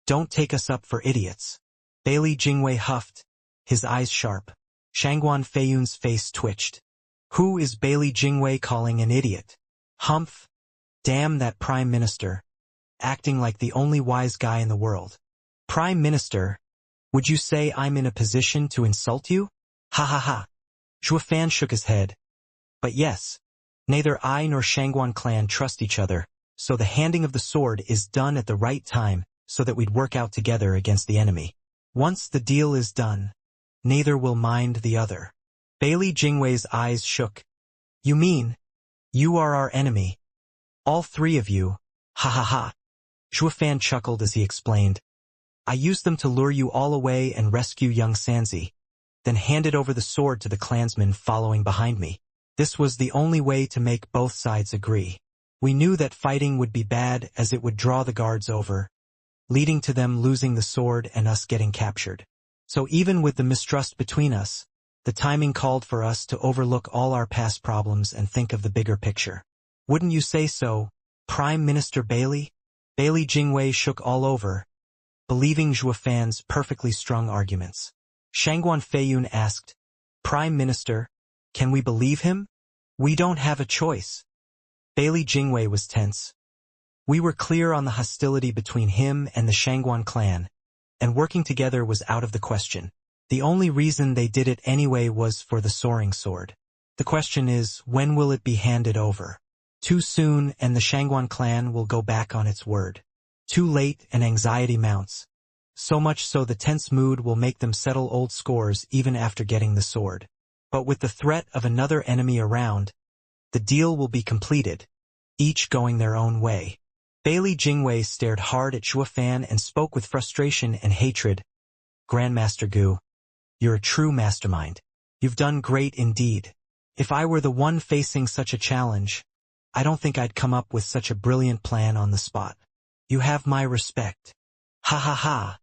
Don't take us up for idiots. Bailey Jingwei huffed, his eyes sharp. Shangguan Feiyun's face twitched. Who is Bailey Jingwei calling an idiot? Humph. Damn that Prime Minister, acting like the only wise guy in the world. Prime Minister, would you say I'm in a position to insult you? Ha ha ha. Zhuofan shook his head. But yes, neither I nor Shangguan clan trust each other, so the handing of the sword is done at the right time so that we'd work out together against the enemy. Once the deal is done, neither will mind the other. Bailey Jingwei's eyes shook. You mean, you are our enemy? All three of you? Ha ha ha. Zhuofan chuckled as he explained. I used them to lure you all away and rescue young Xianxia, then handed over the sword to the clansmen following behind me. This was the only way to make both sides agree. We knew that fighting would be bad as it would draw the guards over, leading to them losing the sword and us getting captured. So even with the mistrust between us, the timing called for us to overlook all our past problems and think of the bigger picture. Wouldn't you say so, Prime Minister Bailey? Bailey Jingwei shook all over, believing Zhuofan's perfectly strung arguments. Shangguan Feiyun asked, Prime Minister, can we believe him? We don't have a choice. Bailey Jingwei was tense. We were clear on the hostility between him and the Shangguan clan, and working together was out of the question. The only reason they did it anyway was for the soaring sword. The question is, when will it be handed over? Too soon and the Shangguan clan will go back on its word. Too late and anxiety mounts. So much so the tense mood will make them settle old scores even after getting the sword. But with the threat of another enemy around, the deal will be completed, each going their own way. Bailey Jingwei stared hard at Zhuofan and spoke with frustration and hatred. Grandmaster Gu, you're a true mastermind. You've done great indeed. If I were the one facing such a challenge, I don't think I'd come up with such a brilliant plan on the spot. You have my respect. Ha ha ha.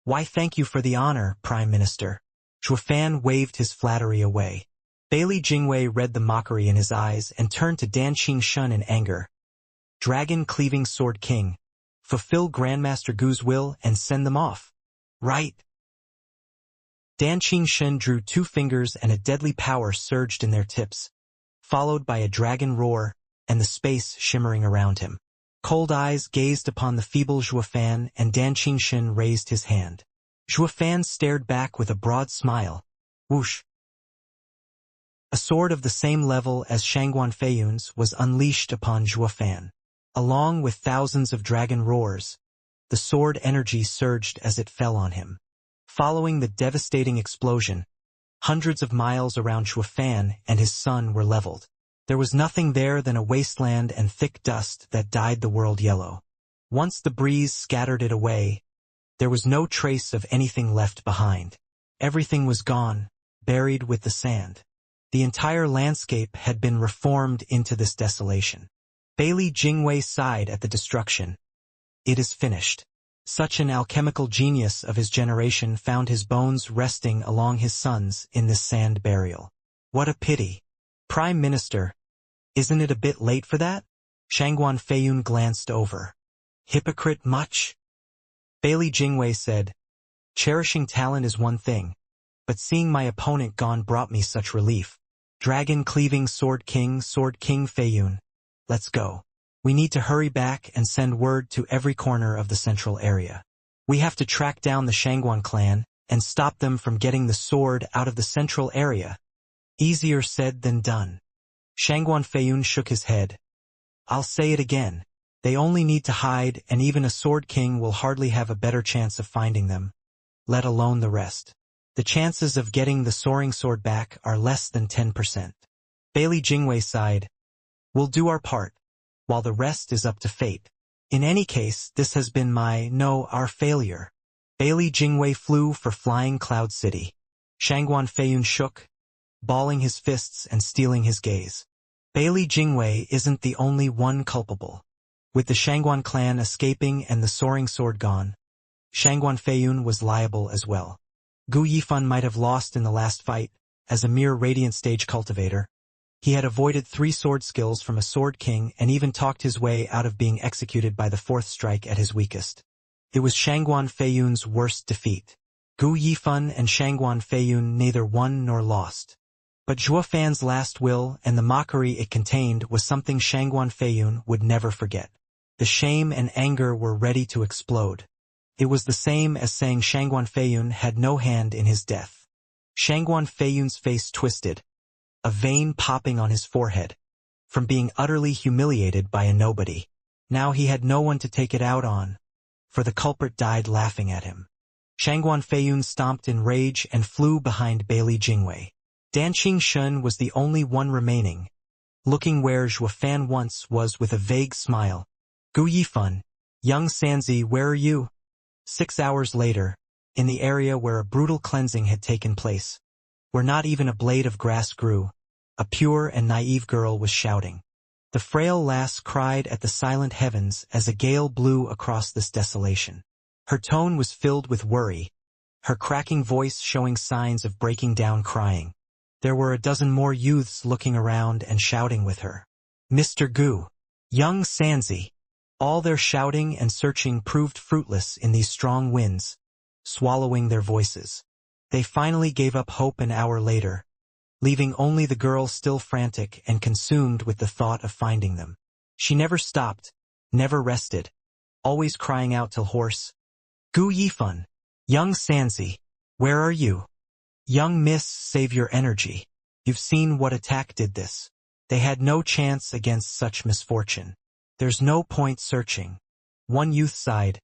Why thank you for the honor, Prime Minister. Zhuofan waved his flattery away. Bailey Jingwei read the mockery in his eyes and turned to Dan Qingshun in anger. Dragon-cleaving Sword King, fulfill Grandmaster Gu's will and send them off. Right. Dan Qingshun drew 2 fingers and a deadly power surged in their tips, followed by a dragon roar and the space shimmering around him. Cold eyes gazed upon the feeble Zhuofan and Dan Qingshun raised his hand. Zhuofan stared back with a broad smile. Whoosh. A sword of the same level as Shangguan Feiyun's was unleashed upon Zhuofan. Along with thousands of dragon roars, the sword energy surged as it fell on him. Following the devastating explosion, hundreds of miles around Zhuofan and his son were leveled. There was nothing there than a wasteland and thick dust that dyed the world yellow. Once the breeze scattered it away, there was no trace of anything left behind. Everything was gone, buried with the sand. The entire landscape had been reformed into this desolation. Bailey Jingwei sighed at the destruction. It is finished. Such an alchemical genius of his generation found his bones resting along his sons in this sand burial. What a pity. Prime Minister, isn't it a bit late for that? Shangguan Feiyun glanced over. Hypocrite much? Bailey Jingwei said, cherishing talent is one thing, but seeing my opponent gone brought me such relief. Dragon-cleaving Sword King Feiyun. Let's go. We need to hurry back and send word to every corner of the central area. We have to track down the Shangguan clan and stop them from getting the sword out of the central area. Easier said than done. Shangguan Feiyun shook his head. I'll say it again. They only need to hide, and even a Sword King will hardly have a better chance of finding them, let alone the rest. The chances of getting the soaring sword back are less than 10%. Bailey Jingwei sighed. We'll do our part, while the rest is up to fate. In any case, this has been our failure. Bailey Jingwei flew for Flying Cloud City. Shangguan Feiyun shook, balling his fists and stealing his gaze. Bailey Jingwei isn't the only one culpable. With the Shangguan clan escaping and the soaring sword gone, Shangguan Feiyun was liable as well. Gu Yifan might have lost in the last fight, as a mere Radiant Stage cultivator. He had avoided 3 sword skills from a Sword King and even talked his way out of being executed by the 4th strike at his weakest. It was Shangguan Feiyun's worst defeat. Gu Yifan and Shangguan Feiyun neither won nor lost. But Zhuofan's last will and the mockery it contained was something Shangguan Feiyun would never forget. The shame and anger were ready to explode. It was the same as saying Shangguan Feiyun had no hand in his death. Shangguan Feiyun's face twisted, a vein popping on his forehead. From being utterly humiliated by a nobody, now he had no one to take it out on, for the culprit died laughing at him. Shangguan Feiyun stomped in rage and flew behind Bailey Jingwei. Danqing Shun was the only one remaining, looking where Zhuofan once was with a vague smile. Gu Yifan, young Sanzi, where are you? 6 hours later, in the area where a brutal cleansing had taken place, where not even a blade of grass grew, a pure and naive girl was shouting. The frail lass cried at the silent heavens as a gale blew across this desolation. Her tone was filled with worry, her cracking voice showing signs of breaking down crying. There were a dozen more youths looking around and shouting with her. Mr. Gu, young Sanzi. All their shouting and searching proved fruitless in these strong winds, swallowing their voices. They finally gave up hope an hour later, leaving only the girl still frantic and consumed with the thought of finding them. She never stopped, never rested, always crying out till hoarse. Gu Yifan, young Sanzi, where are you? Young miss, save your energy. You've seen what attack did this. They had no chance against such misfortune. There's no point searching. One youth sighed.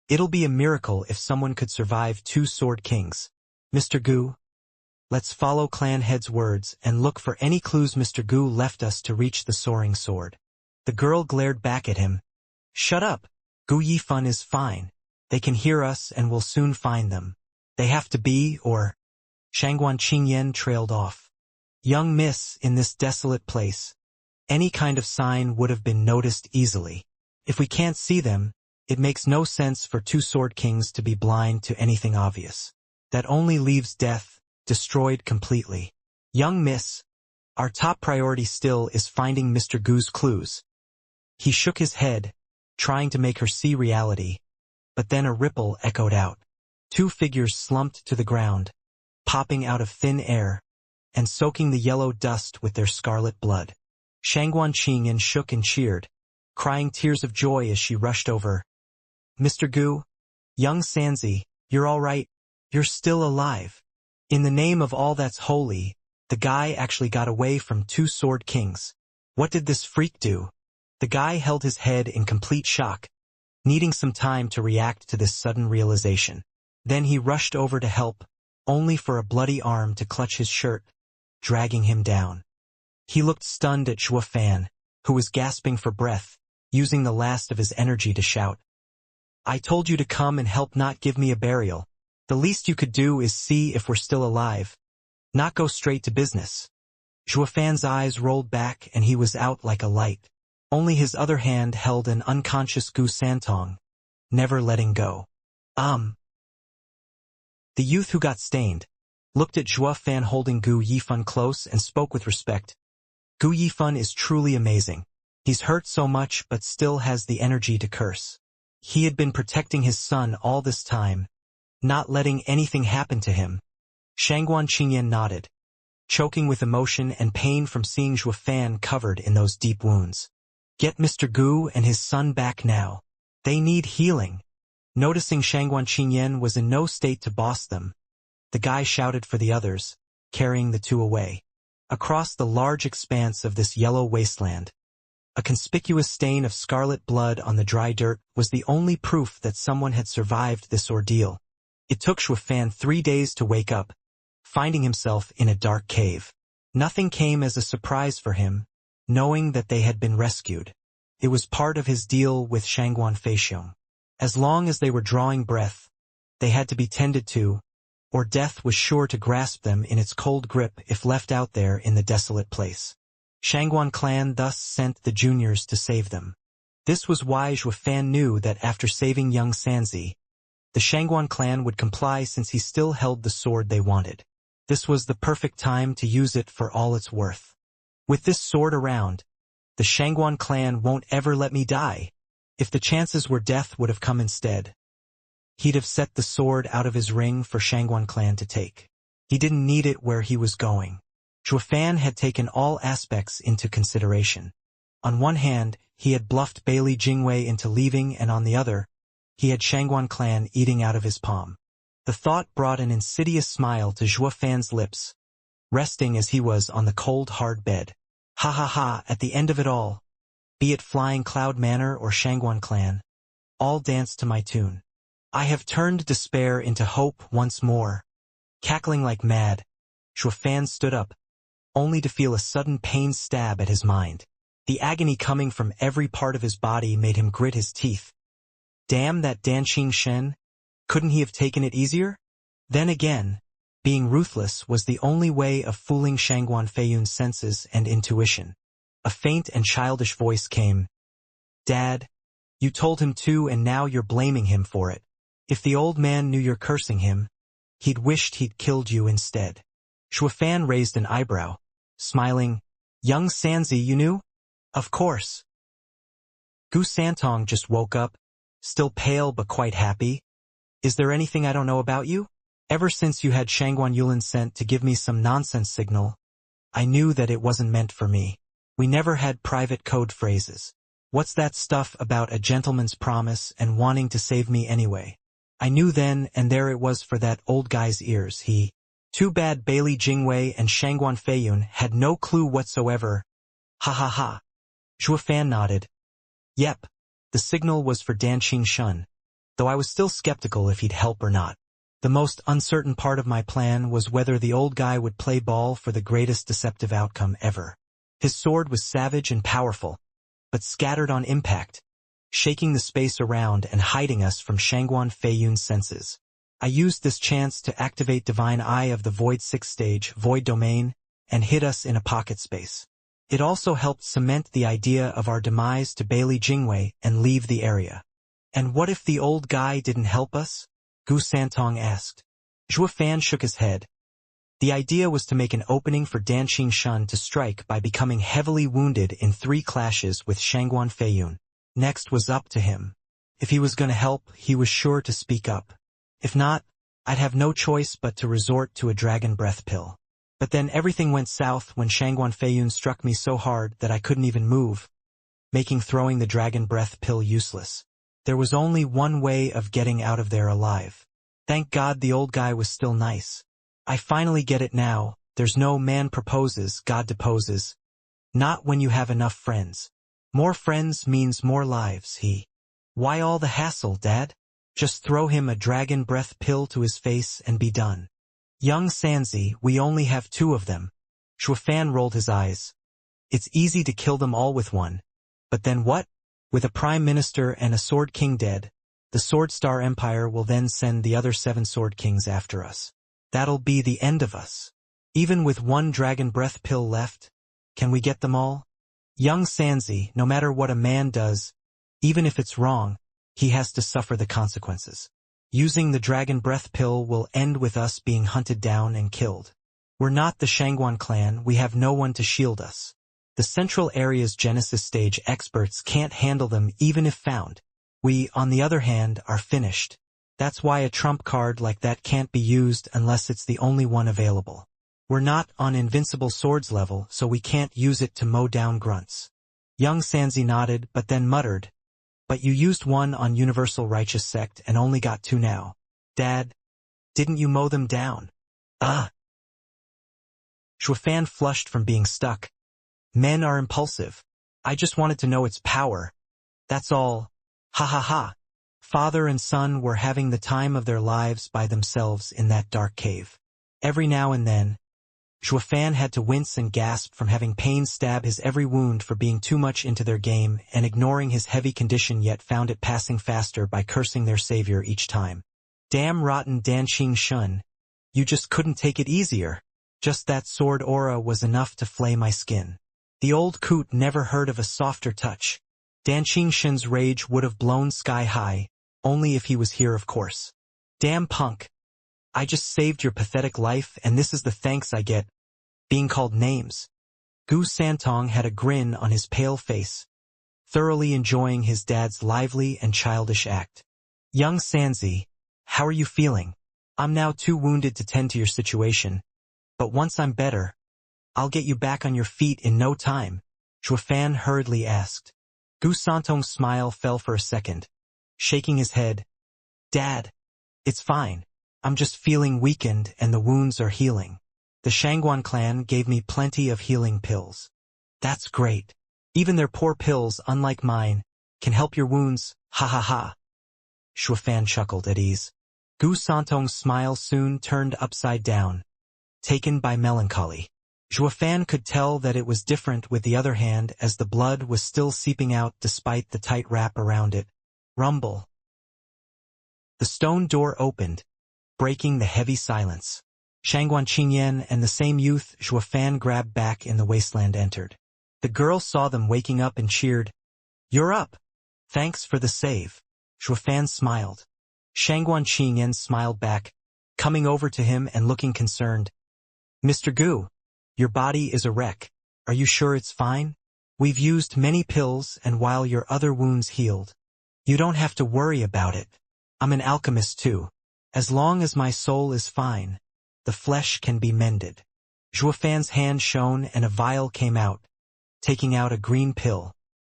It'll be a miracle if someone could survive 2 sword kings. Mr. Gu, let's follow clan head's words and look for any clues Mr. Gu left us to reach the soaring sword. The girl glared back at him. Shut up. Gu Yifan is fine. They can hear us and we'll soon find them. They have to be, or... Shangguan Qingyan trailed off. Young miss, in this desolate place, any kind of sign would have been noticed easily. If we can't see them, it makes no sense for 2 sword kings to be blind to anything obvious. That only leaves death, destroyed completely. Young miss, our top priority still is finding Mr. Gu's clues. He shook his head, trying to make her see reality, but then a ripple echoed out. 2 figures slumped to the ground, popping out of thin air, and soaking the yellow dust with their scarlet blood. Shangguan Qingyan shook and cheered, crying tears of joy as she rushed over. Mr. Gu, young Sanzi, you're all right. You're still alive. In the name of all that's holy, the guy actually got away from 2 sword kings. What did this freak do? The guy held his head in complete shock, needing some time to react to this sudden realization. Then he rushed over to help, only for a bloody arm to clutch his shirt, dragging him down. He looked stunned at Zhuofan, who was gasping for breath, using the last of his energy to shout. I told you to come and help, not give me a burial. The least you could do is see if we're still alive, not go straight to business. Zhuofan's eyes rolled back and he was out like a light. Only his other hand held an unconscious Gu Santong, never letting go. The youth who got stained looked at Zhuofan holding Gu Yifan close and spoke with respect. Gu Yifan is truly amazing. He's hurt so much but still has the energy to curse. He had been protecting his son all this time, not letting anything happen to him. Shangguan Qingyan nodded, choking with emotion and pain from seeing Zhuofan covered in those deep wounds. Get Mr. Gu and his son back now. They need healing. Noticing Shangguan Qingyan was in no state to boss them, the guy shouted for the others, carrying the 2 away. Across the large expanse of this yellow wasteland, a conspicuous stain of scarlet blood on the dry dirt was the only proof that someone had survived this ordeal. It took Zhuofan 3 days to wake up, finding himself in a dark cave. Nothing came as a surprise for him, knowing that they had been rescued. It was part of his deal with Shangguan Feiyun. As long as they were drawing breath, they had to be tended to, or death was sure to grasp them in its cold grip if left out there in the desolate place. Shangguan clan thus sent the juniors to save them. This was why Zhuofan knew that after saving young Sanzi, the Shangguan clan would comply since he still held the sword they wanted. This was the perfect time to use it for all it's worth. With this sword around, the Shangguan clan won't ever let me die. If the chances were death would have come instead, he'd have set the sword out of his ring for Shangguan clan to take. He didn't need it where he was going. Fan had taken all aspects into consideration. On one hand, he had bluffed Bailey Jingwei into leaving, and on the other, he had Shangguan clan eating out of his palm. The thought brought an insidious smile to Fan's lips, resting as he was on the cold, hard bed. Ha ha ha, at the end of it all, be it Flying Cloud Manor or Shangguan clan, all dance to my tune. I have turned despair into hope once more. Cackling like mad, Fan stood up, only to feel a sudden pain stab at his mind. The agony coming from every part of his body made him grit his teeth. Damn that Danqing Shen! Couldn't he have taken it easier? Then again, being ruthless was the only way of fooling Shangguan Feiyun's senses and intuition. A faint and childish voice came. Dad, you told him to, and now you're blaming him for it. If the old man knew you're cursing him, he'd wished he'd killed you instead. Fan raised an eyebrow, smiling. Young Sanzi, you knew? Of course. Gu Santong just woke up, still pale but quite happy. Is there anything I don't know about you? Ever since you had Shangguan Yulin sent to give me some nonsense signal, I knew that it wasn't meant for me. We never had private code phrases. What's that stuff about a gentleman's promise and wanting to save me anyway? I knew then, and there it was for that old guy's ears. Too bad Bailey Jingwei and Shangguan Feiyun had no clue whatsoever. Ha ha ha. Fan nodded. Yep, the signal was for Danqing Shen, though I was still skeptical if he'd help or not. The most uncertain part of my plan was whether the old guy would play ball for the greatest deceptive outcome ever. His sword was savage and powerful, but scattered on impact, shaking the space around and hiding us from Shangguan Feiyun's senses. I used this chance to activate Divine Eye of the Void 6th stage, Void Domain, and hid us in a pocket space. It also helped cement the idea of our demise to Bailey Jingwei and leave the area. And what if the old guy didn't help us? Gu Santong asked. Fan shook his head. The idea was to make an opening for Danqing Shen to strike by becoming heavily wounded in 3 clashes with Shangguan Feiyun. Next was up to him. If he was going to help, he was sure to speak up. If not, I'd have no choice but to resort to a dragon breath pill. But then everything went south when Shangguan Feiyun struck me so hard that I couldn't even move, making throwing the dragon breath pill useless. There was only one way of getting out of there alive. Thank God the old guy was still nice. I finally get it now. There's no man proposes, God deposes. Not when you have enough friends. More friends means more lives, Why all the hassle, Dad? Just throw him a dragon breath pill to his face and be done. Young Sanzi, we only have 2 of them. Fan rolled his eyes. It's easy to kill them all with one. But then what? With a prime minister and a sword king dead, the Sword Star Empire will then send the other 7 sword kings after us. That'll be the end of us. Even with 1 dragon breath pill left, can we get them all? Young Sanzi, no matter what a man does, even if it's wrong, he has to suffer the consequences. Using the dragon breath pill will end with us being hunted down and killed. We're not the Shangguan clan, we have no one to shield us. The Central Area's Genesis stage experts can't handle them even if found. We, on the other hand, are finished. That's why a trump card like that can't be used unless it's the only one available. We're not on invincible swords level, so we can't use it to mow down grunts. Young Sanzi nodded, but then muttered, But you used 1 on Universal Righteous Sect and only got 2 now. Dad, didn't you mow them down? Fan flushed from being stuck. Men are impulsive. I just wanted to know its power. That's all. Ha ha ha. Father and son were having the time of their lives by themselves in that dark cave. Every now and then, Fan had to wince and gasp from having pain stab his every wound for being too much into their game and ignoring his heavy condition, yet found it passing faster by cursing their savior each time. Damn rotten Danqing Shen. You just couldn't take it easier. Just that sword aura was enough to flay my skin. The old coot never heard of a softer touch. Danqing Shen's rage would have blown sky high, only if he was here, of course. Damn punk. I just saved your pathetic life, and this is the thanks I get. Being called names. Gu Santong had a grin on his pale face, thoroughly enjoying his dad's lively and childish act. Young Sanzi, how are you feeling? I'm now too wounded to tend to your situation, but once I'm better, I'll get you back on your feet in no time, Zhuofan hurriedly asked. Gu Santong's smile fell for a second. Shaking his head, Dad, it's fine. I'm just feeling weakened and the wounds are healing. The Shangguan clan gave me plenty of healing pills. That's great. Even their poor pills, unlike mine, can help your wounds, ha ha ha. Zhuofan chuckled at ease. Gu Santong's smile soon turned upside down, taken by melancholy. Zhuofan could tell that it was different with the other hand as the blood was still seeping out despite the tight wrap around it. Rumble. The stone door opened, breaking the heavy silence. Shangguan Qingyan and the same youth Zhuofan grabbed back in the wasteland entered. The girl saw them waking up and cheered. You're up. Thanks for the save. Zhuofan smiled. Shangguan Qingyan smiled back, coming over to him and looking concerned. Mr. Gu, your body is a wreck. Are you sure it's fine? We've used many pills and while your other wounds healed. You don't have to worry about it. I'm an alchemist too. As long as my soul is fine, the flesh can be mended. Zhuofan's hand shone and a vial came out, taking out a green pill.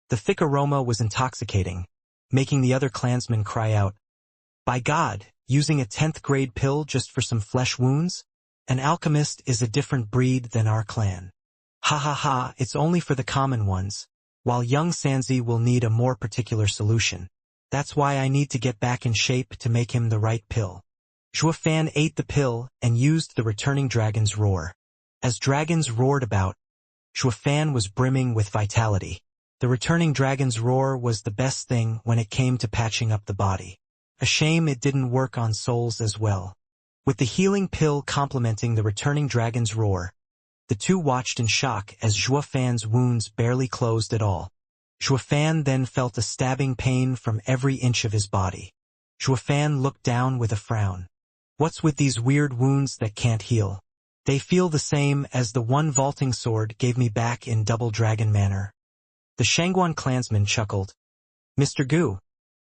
The thick aroma was intoxicating, making the other clansmen cry out. By God, using a 10th grade pill just for some flesh wounds? An alchemist is a different breed than our clan. Ha ha ha, it's only for the common ones, while young Sanzi will need a more particular solution. That's why I need to get back in shape to make him the right pill. Zhuofan ate the pill and used the returning dragon's roar. As dragons roared about, Zhuofan was brimming with vitality. The returning dragon's roar was the best thing when it came to patching up the body. A shame it didn't work on souls as well. With the healing pill complementing the returning dragon's roar, the two watched in shock as Zhuofan's wounds barely closed at all. Zhuofan then felt a stabbing pain from every inch of his body. Zhuofan looked down with a frown. What's with these weird wounds that can't heal? They feel the same as the one vaulting sword gave me back in Double Dragon Manor. The Shangguan clansman chuckled. Mr. Gu,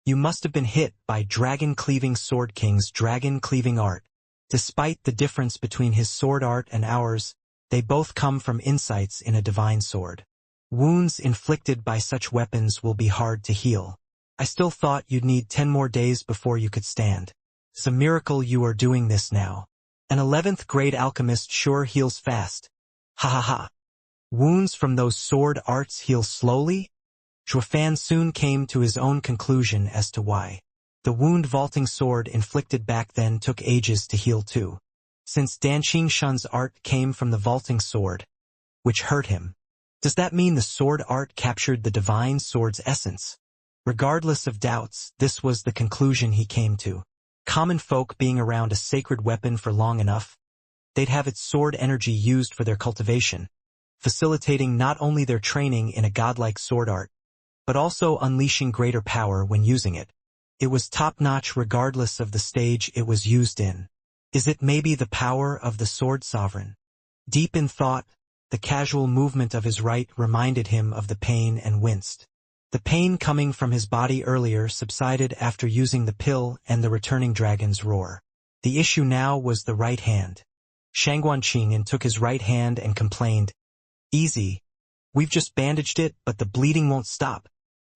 you must have been hit by Dragon-Cleaving Sword King's dragon-cleaving art. Despite the difference between his sword art and ours, they both come from insights in a divine sword. Wounds inflicted by such weapons will be hard to heal. I still thought you'd need 10 more days before you could stand. It's a miracle you are doing this now. An 11th grade alchemist sure heals fast. Ha ha ha. Wounds from those sword arts heal slowly? Zhuofan soon came to his own conclusion as to why. The wound vaulting sword inflicted back then took ages to heal too. Since Danqing Shun's art came from the vaulting sword, which hurt him. Does that mean the sword art captured the divine sword's essence? Regardless of doubts, this was the conclusion he came to. Common folk being around a sacred weapon for long enough, they'd have its sword energy used for their cultivation, facilitating not only their training in a godlike sword art, but also unleashing greater power when using it. It was top-notch regardless of the stage it was used in. Is it maybe the power of the sword sovereign? Deep in thought, the casual movement of his right reminded him of the pain and winced. The pain coming from his body earlier subsided after using the pill and the returning dragon's roar. The issue now was the right hand. Shangguan Qingyan took his right hand and complained, Easy. We've just bandaged it, but the bleeding won't stop.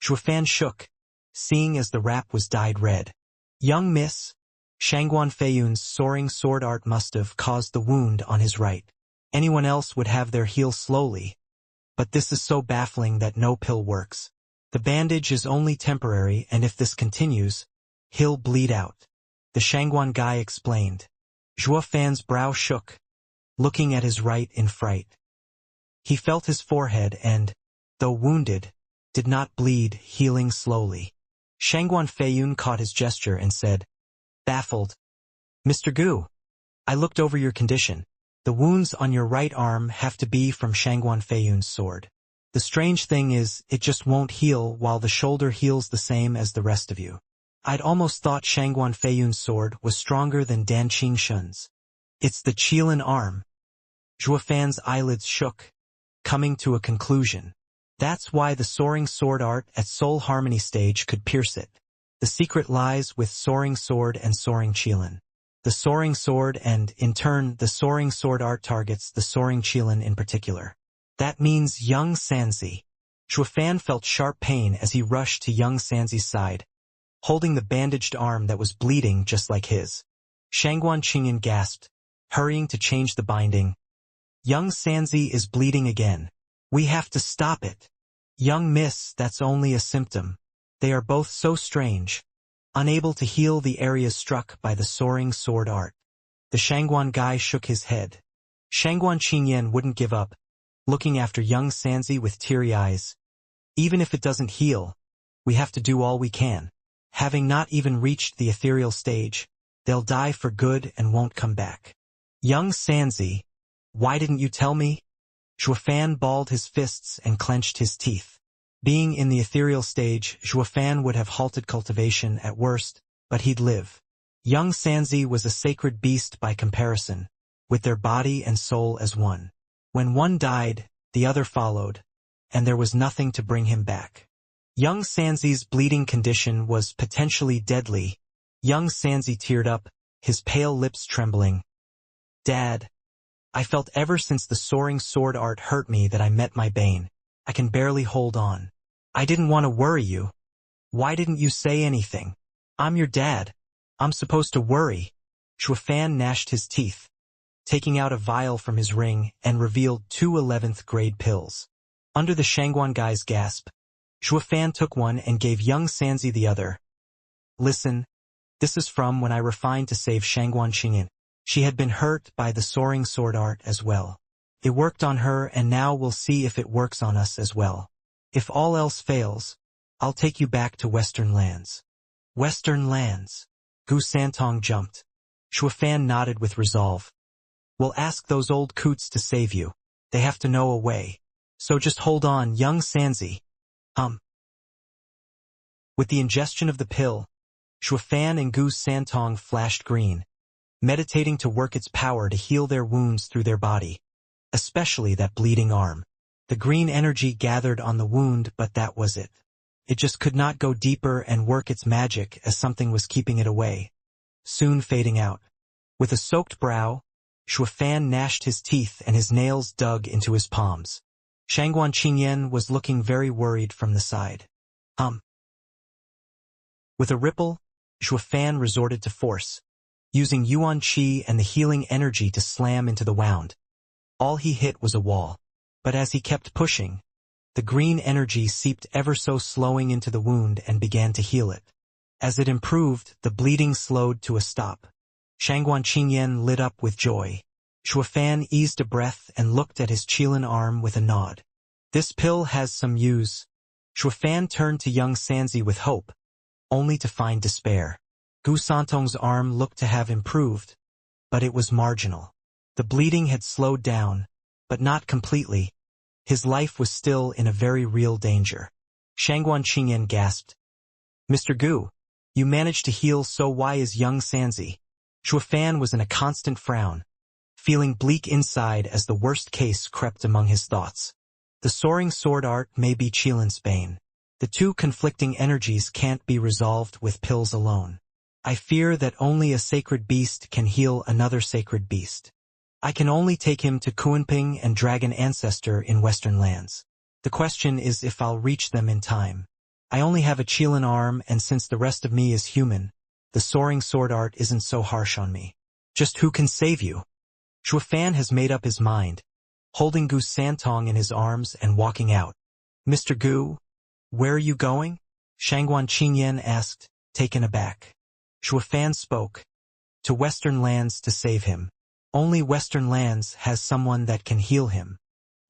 Zhuofan shook, seeing as the wrap was dyed red. Young miss, Shangguan Feiyun's soaring sword art must have caused the wound on his right. Anyone else would have their heal slowly. But this is so baffling that no pill works. The bandage is only temporary and if this continues, he'll bleed out. The Shangguan guy explained. Zhuofan's brow shook, looking at his right in fright. He felt his forehead and, though wounded, did not bleed, healing slowly. Shangguan Feiyun caught his gesture and said, baffled, Mr. Gu, I looked over your condition. The wounds on your right arm have to be from Shangguan Feiyun's sword. The strange thing is, it just won't heal while the shoulder heals the same as the rest of you. I'd almost thought Shangguan Feiyun's sword was stronger than Danqing Shun's. It's the Qilin arm. Zhuofan's eyelids shook, coming to a conclusion. That's why the soaring sword art at Soul Harmony stage could pierce it. The secret lies with soaring sword and soaring Qilin. the soaring sword, and, in turn, the soaring sword art targets the soaring Qilin in particular. That means young Xianxia. Shuofan felt sharp pain as he rushed to young Xianxia's side, holding the bandaged arm that was bleeding just like his. Shangguan Qingyan gasped, hurrying to change the binding. Young Xianxia is bleeding again. We have to stop it. Young miss, that's only a symptom. They are both so strange, unable to heal the areas struck by the soaring sword art. The Shangguan guy shook his head. Shangguan Qingyan wouldn't give up, looking after young Xianxia with teary eyes. Even if it doesn't heal, we have to do all we can. Having not even reached the ethereal stage, they'll die for good and won't come back. Young Xianxia, why didn't you tell me? Shuofan balled his fists and clenched his teeth. Being in the ethereal stage, Shuofan would have halted cultivation at worst, but he'd live. Young Xianxia was a sacred beast by comparison, with their body and soul as one. When one died, the other followed, and there was nothing to bring him back. Young Xianxia's bleeding condition was potentially deadly. Young Xianxia teared up, his pale lips trembling. Dad, I felt ever since the soaring sword art hurt me that I met my bane. I can barely hold on. I didn't want to worry you. Why didn't you say anything? I'm your dad. I'm supposed to worry. Shuofan gnashed his teeth, taking out a vial from his ring and revealed 2 11th grade pills. Under the Shangguan guy's gasp, Shuofan took one and gave young Xianxia the other. Listen, this is from when I refined to save Shangguan Qingyan. She had been hurt by the soaring sword art as well. It worked on her, and now we'll see if it works on us as well. If all else fails, I'll take you back to Western lands. Western lands. Gu Santong jumped. Shuofan nodded with resolve. We'll ask those old coots to save you. They have to know a way. So just hold on, young Xianxia. With the ingestion of the pill, Shuofan and Gu Santong flashed green, meditating to work its power to heal their wounds through their body, especially that bleeding arm. The green energy gathered on the wound, but that was it. It just could not go deeper and work its magic as something was keeping it away, soon fading out. With a soaked brow, Shuofan gnashed his teeth and his nails dug into his palms. Shangguan Qingyan was looking very worried from the side. With a ripple, Shuofan resorted to force, using Yuan Qi and the healing energy to slam into the wound. All he hit was a wall. But as he kept pushing, the green energy seeped ever so slowing into the wound and began to heal it. As it improved, the bleeding slowed to a stop. Shangguan Qingyan lit up with joy. Shuofan eased a breath and looked at his Qilin arm with a nod. This pill has some use. Shuofan turned to young Xianxia with hope, only to find despair. Gu Santong's arm looked to have improved, but it was marginal. The bleeding had slowed down, but not completely. His life was still in a very real danger. Shangguan Qingyan gasped. Mr. Gu, you managed to heal, so why is young Xianxia? Shuofan was in a constant frown, feeling bleak inside as the worst case crept among his thoughts. The soaring sword art may be Qilin's bane. The two conflicting energies can't be resolved with pills alone. I fear that only a sacred beast can heal another sacred beast. I can only take him to Kunping and Dragon Ancestor in Western lands. The question is if I'll reach them in time. I only have a Qilin arm, and since the rest of me is human, the soaring sword art isn't so harsh on me. Just who can save you? Shuofan has made up his mind, holding Gu Santong in his arms and walking out. Mr. Gu, where are you going? Shangguan Qingyan asked, taken aback. Shuofan spoke. To Western lands to save him. Only Western lands has someone that can heal him.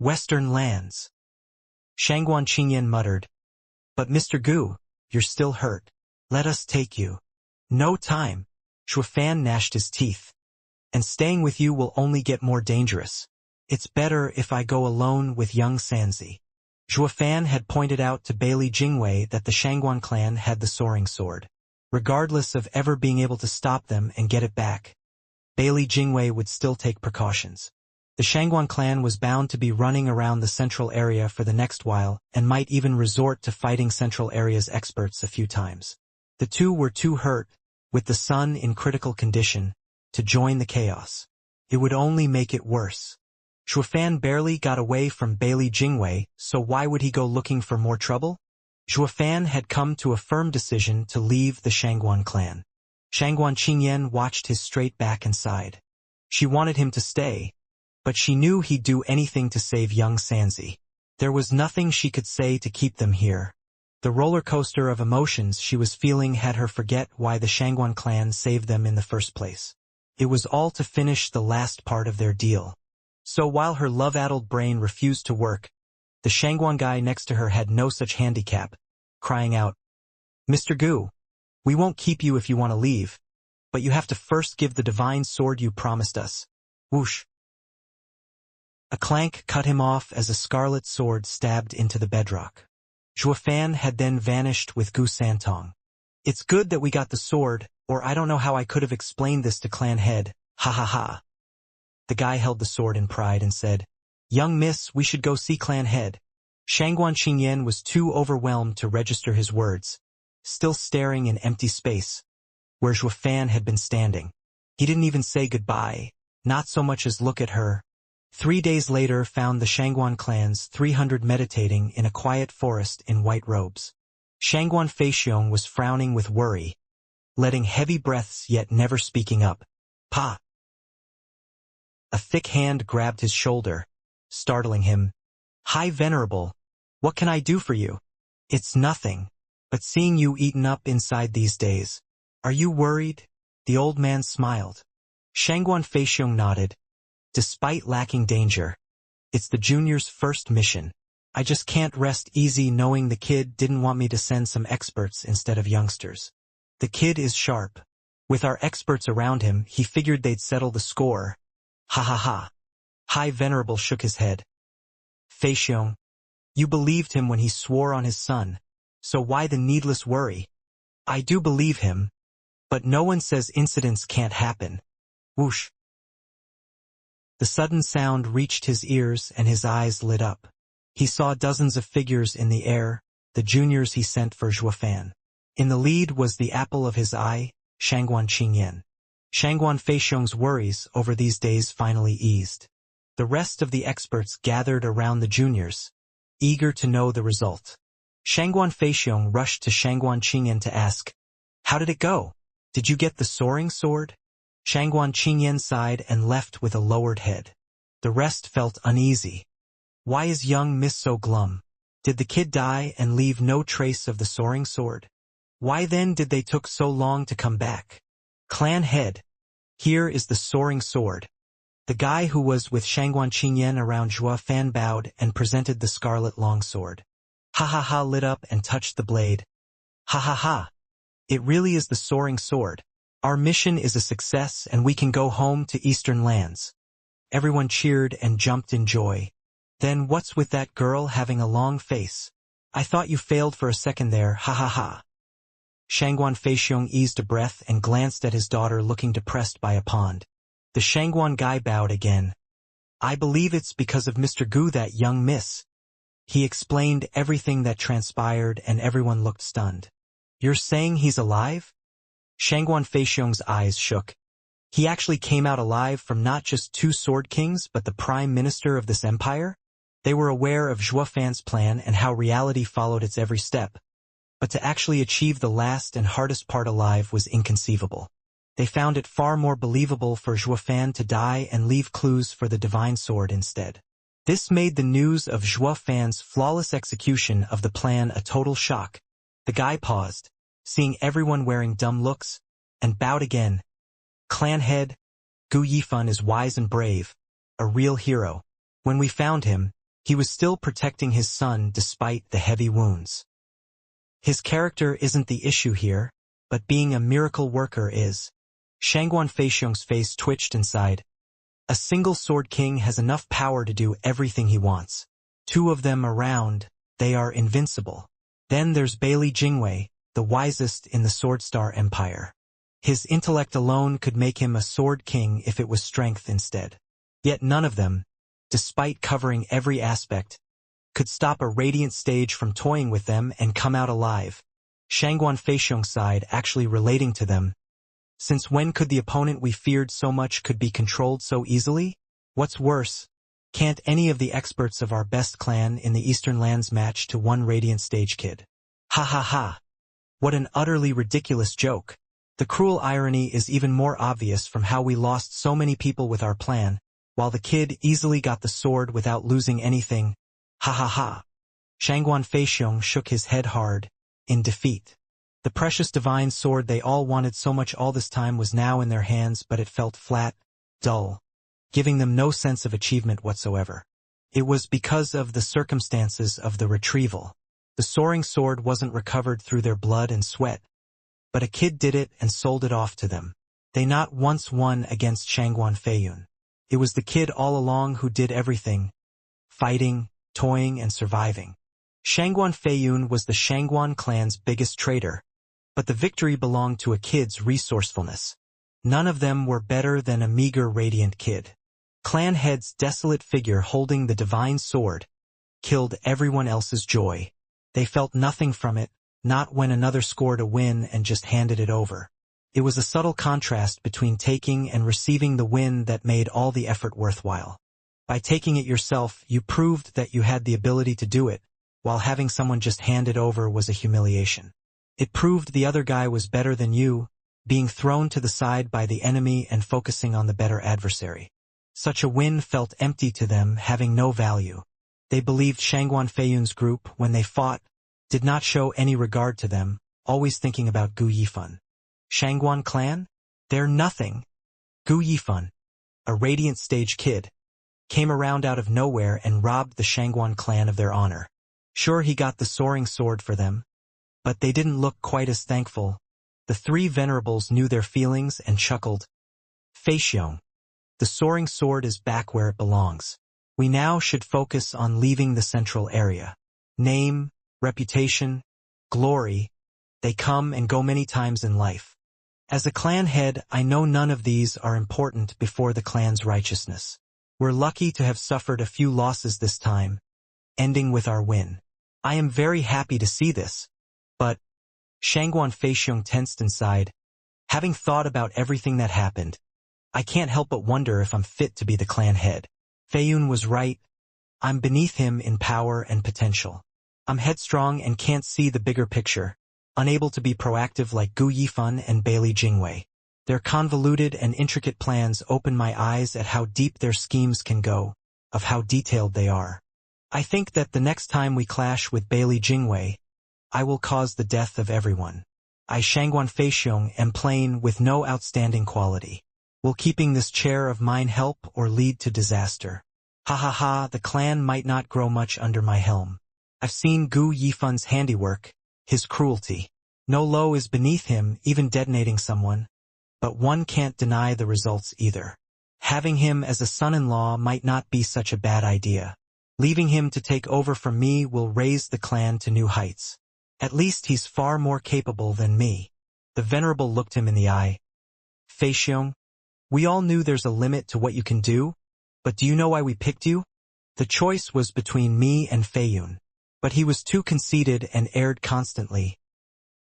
Western lands. Shangguan Qingyan muttered. But Mr. Gu, you're still hurt. Let us take you. No time. Shuofan gnashed his teeth. And staying with you will only get more dangerous. It's better if I go alone with young Xianxia. Shuofan had pointed out to Bailey Jingwei that the Shangguan clan had the soaring sword. Regardless of ever being able to stop them and get it back, Bailey Jingwei would still take precautions. The Shangguan clan was bound to be running around the central area for the next while and might even resort to fighting central area's experts a few times. The two were too hurt, with the son in critical condition, to join the chaos. It would only make it worse. Zhuofan barely got away from Bailey Jingwei, so why would he go looking for more trouble? Zhuofan had come to a firm decision to leave the Shangguan clan. Shangguan Qingyan watched his straight back and sighed. She wanted him to stay, but she knew he'd do anything to save young Sanzi. There was nothing she could say to keep them here. The roller coaster of emotions she was feeling had her forget why the Shangguan clan saved them in the first place. It was all to finish the last part of their deal. So while her love-addled brain refused to work, the Shangguan guy next to her had no such handicap, crying out, "Mr. Gu, we won't keep you if you want to leave, but you have to first give the divine sword you promised us." Whoosh! A clank cut him off as a scarlet sword stabbed into the bedrock. Zhuofan had then vanished with Gu Santong. "It's good that we got the sword, or I don't know how I could have explained this to clan head, ha ha ha." The guy held the sword in pride and said, "Young miss, we should go see clan head." Shangguan Qingyan was too overwhelmed to register his words, still staring in empty space, where Zhuofan had been standing. He didn't even say goodbye, not so much as look at her. 3 days later found the Shangguan clan's 300 meditating in a quiet forest in white robes. Shangguan Feixiong was frowning with worry, letting heavy breaths yet never speaking up. "Pa!" A thick hand grabbed his shoulder, startling him. "Hi, Venerable. What can I do for you?" "It's nothing, but seeing you eaten up inside these days. Are you worried?" The old man smiled. Shangguan Feixiong nodded. "Despite lacking danger, it's the junior's first mission. I just can't rest easy knowing the kid didn't want me to send some experts instead of youngsters. The kid is sharp. With our experts around him, he figured they'd settle the score. Ha ha ha." High Venerable shook his head. "Feixiong, you believed him when he swore on his son, so why the needless worry?" "I do believe him, but no one says incidents can't happen." Whoosh! The sudden sound reached his ears and his eyes lit up. He saw dozens of figures in the air, the juniors he sent for Zhuofan. In the lead was the apple of his eye, Shangguan Qingyan. Shangguan Feixiong's worries over these days finally eased. The rest of the experts gathered around the juniors, eager to know the result. Shangguan Feixiong rushed to Shangguan Qingyan to ask, "How did it go? Did you get the soaring sword?" Shangguan Qingyan sighed and left with a lowered head. The rest felt uneasy. Why is young Miss so glum? Did the kid die and leave no trace of the soaring sword? Why then did they took so long to come back? Clan head, here is the soaring sword. The guy who was with Shangguan Qingyan around Zhuofan bowed and presented the scarlet longsword. Ha ha ha lit up and touched the blade. Ha ha ha. It really is the soaring sword. Our mission is a success and we can go home to Eastern lands. Everyone cheered and jumped in joy. Then what's with that girl having a long face? I thought you failed for a second there, ha ha ha. Shangguan Feixiong eased a breath and glanced at his daughter looking depressed by a pond. The Shangguan guy bowed again. I believe it's because of Mr. Gu, that young miss. He explained everything that transpired and everyone looked stunned. You're saying he's alive? Shangguan Feixiong's eyes shook. He actually came out alive from not just 2 sword kings but the prime minister of this empire? They were aware of Zhuofan's plan and how reality followed its every step. But to actually achieve the last and hardest part alive was inconceivable. They found it far more believable for Zhuofan to die and leave clues for the divine sword instead. This made the news of Zhuofan's flawless execution of the plan a total shock. The guy paused, seeing everyone wearing dumb looks, and bowed again. Clan head, Gu Yifan is wise and brave, a real hero. When we found him, he was still protecting his son despite the heavy wounds. His character isn't the issue here, but being a miracle worker is. Shangguan Feixiong's face twitched and sighed. A single sword king has enough power to do everything he wants. 2 of them around, they are invincible. Then there's Bailey Jingwei, the wisest in the Sword Star Empire. His intellect alone could make him a sword king if it was strength instead. Yet none of them, despite covering every aspect, could stop a radiant stage from toying with them and come out alive. Shangguan Feixiong sighed, actually relating to them. Since when could the opponent we feared so much could be controlled so easily? What's worse, can't any of the experts of our best clan in the Eastern Lands match to one Radiant Stage Kid? Ha ha ha. What an utterly ridiculous joke. The cruel irony is even more obvious from how we lost so many people with our plan, while the kid easily got the sword without losing anything. Ha ha ha. Shangguan Feixiong shook his head hard, in defeat. The precious divine sword they all wanted so much all this time was now in their hands, but it felt flat, dull, giving them no sense of achievement whatsoever. It was because of the circumstances of the retrieval. The soaring sword wasn't recovered through their blood and sweat, but a kid did it and sold it off to them. They not once won against Shangguan Feiyun. It was the kid all along who did everything, fighting, toying, and surviving. Shangguan Feiyun was the Shangguan clan's biggest traitor, but the victory belonged to a kid's resourcefulness. None of them were better than a meager radiant kid. Clan head's desolate figure holding the divine sword killed everyone else's joy. They felt nothing from it, not when another scored a win and just handed it over. It was a subtle contrast between taking and receiving the win that made all the effort worthwhile. By taking it yourself, you proved that you had the ability to do it, while having someone just hand it over was a humiliation. It proved the other guy was better than you, being thrown to the side by the enemy and focusing on the better adversary. Such a win felt empty to them, having no value. They believed Shangguan Feiyun's group, when they fought, did not show any regard to them, always thinking about Gu Yifan. Shangguan clan? They're nothing. Gu Yifan, a Radiant Stage kid, came around out of nowhere and robbed the Shangguan clan of their honor. Sure, he got the soaring sword for them, but they didn't look quite as thankful. The three venerables knew their feelings and chuckled. Feixiong, the soaring sword is back where it belongs. We now should focus on leaving the central area. Name, reputation, glory, they come and go many times in life. As a clan head, I know none of these are important before the clan's righteousness. We're lucky to have suffered a few losses this time, ending with our win. I am very happy to see this, but Shangguan Feixiong tensed inside. Having thought about everything that happened, I can't help but wonder if I'm fit to be the clan head. Feiyun was right. I'm beneath him in power and potential. I'm headstrong and can't see the bigger picture, unable to be proactive like Gu Yifan and Bailey Jingwei. Their convoluted and intricate plans open my eyes at how deep their schemes can go, of how detailed they are. I think that the next time we clash with Bailey Jingwei, I will cause the death of everyone. I Shangguan Feixiong am plain with no outstanding quality. Will keeping this chair of mine help or lead to disaster? Ha ha ha, the clan might not grow much under my helm. I've seen Gu Yifan's handiwork, his cruelty. No low is beneath him, even detonating someone. But one can't deny the results either. Having him as a son-in-law might not be such a bad idea. Leaving him to take over from me will raise the clan to new heights. At least he's far more capable than me. The venerable looked him in the eye. Feixiong, we all knew there's a limit to what you can do, but do you know why we picked you? The choice was between me and Feiyun, but he was too conceited and erred constantly.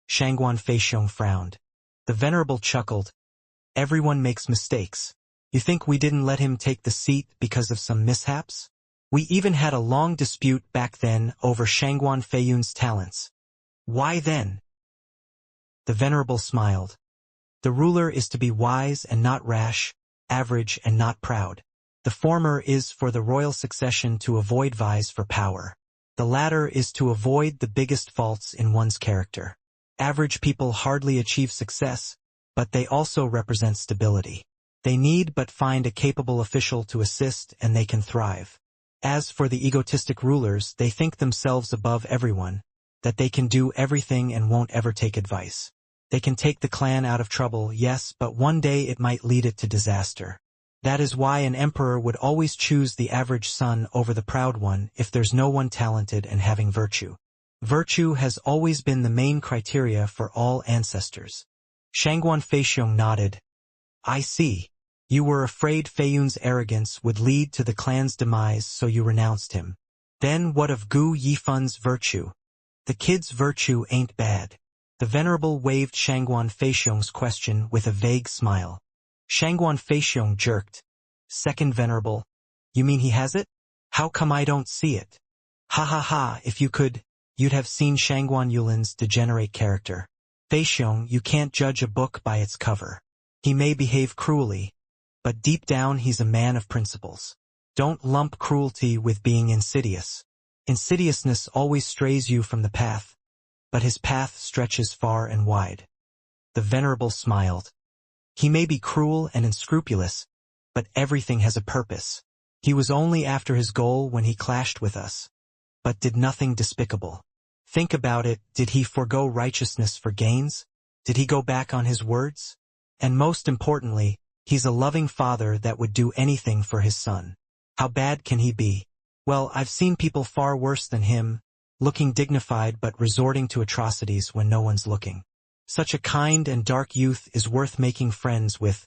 Shangguan Feixiong frowned. The venerable chuckled. Everyone makes mistakes. You think we didn't let him take the seat because of some mishaps? We even had a long dispute back then over Shangguan Feiyun's talents. Why then? The venerable smiled. The ruler is to be wise and not rash, average and not proud. The former is for the royal succession to avoid vies for power. The latter is to avoid the biggest faults in one's character. Average people hardly achieve success, but they also represent stability. They need but find a capable official to assist and they can thrive. As for the egotistic rulers, they think themselves above everyone, that they can do everything and won't ever take advice. They can take the clan out of trouble, yes, but one day it might lead it to disaster. That is why an emperor would always choose the average son over the proud one if there's no one talented and having virtue. Virtue has always been the main criteria for all ancestors. Shangguan Feixiong nodded. I see. You were afraid Feiyun's arrogance would lead to the clan's demise, so you renounced him. Then what of Gu Yifan's virtue? The kid's virtue ain't bad. The Venerable waved Shangguan Feixiong's question with a vague smile. Shangguan Feixiong jerked. Second Venerable, you mean he has it? How come I don't see it? Ha ha ha, if you could, you'd have seen Shangguan Yulin's degenerate character. Feixiong, you can't judge a book by its cover. He may behave cruelly, but deep down he's a man of principles. Don't lump cruelty with being insidious. Insidiousness always strays you from the path, but his path stretches far and wide. The Venerable smiled. He may be cruel and unscrupulous, but everything has a purpose. He was only after his goal when he clashed with us, but did nothing despicable. Think about it, did he forego righteousness for gains? Did he go back on his words? And most importantly, he's a loving father that would do anything for his son. How bad can he be? Well, I've seen people far worse than him, looking dignified but resorting to atrocities when no one's looking. Such a kind and dark youth is worth making friends with,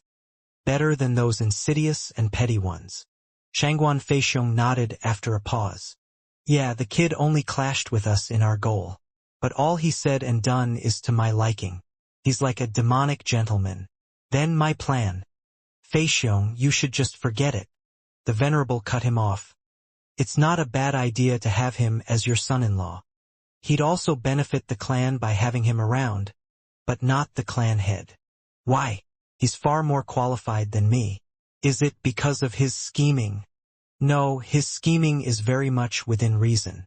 better than those insidious and petty ones. Shangguan Feixiong nodded after a pause. Yeah, the kid only clashed with us in our goal, but all he said and done is to my liking. He's like a demonic gentleman. Then my plan. Feixiong, you should just forget it. The Venerable cut him off. It's not a bad idea to have him as your son-in-law. He'd also benefit the clan by having him around, but not the clan head. Why? He's far more qualified than me. Is it because of his scheming? No, his scheming is very much within reason.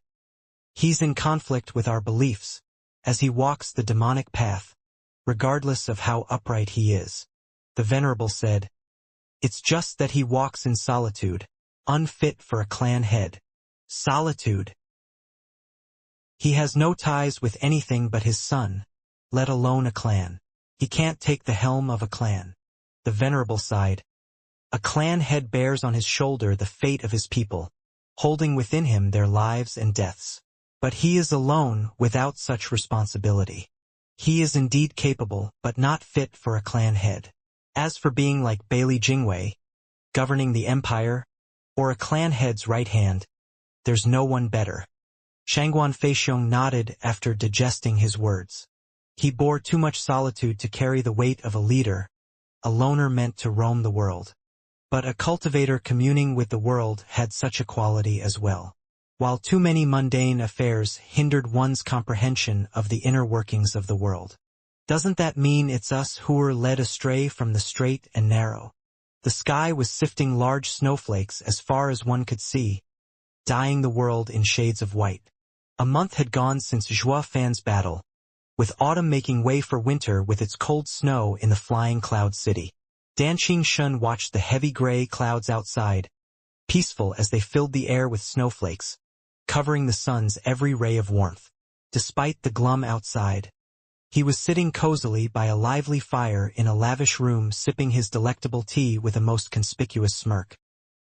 He's in conflict with our beliefs, as he walks the demonic path, regardless of how upright he is. The Venerable said, it's just that he walks in solitude, unfit for a clan head. Solitude. He has no ties with anything but his son, let alone a clan. He can't take the helm of a clan. The Venerable sighed. A clan head bears on his shoulder the fate of his people, holding within him their lives and deaths. But he is alone without such responsibility. He is indeed capable, but not fit for a clan head. As for being like Bailey Jingwei, governing the empire, or a clan head's right hand, there's no one better. Shangguan Feixiong nodded after digesting his words. He bore too much solitude to carry the weight of a leader, a loner meant to roam the world. But a cultivator communing with the world had such a quality as well. While too many mundane affairs hindered one's comprehension of the inner workings of the world. Doesn't that mean it's us who were led astray from the straight and narrow? The sky was sifting large snowflakes as far as one could see, dyeing the world in shades of white. A month had gone since Zhua Fan's battle, with autumn making way for winter with its cold snow in the flying cloud city. Danqing Shun watched the heavy gray clouds outside, peaceful as they filled the air with snowflakes, covering the sun's every ray of warmth. Despite the glum outside, he was sitting cozily by a lively fire in a lavish room sipping his delectable tea with a most conspicuous smirk.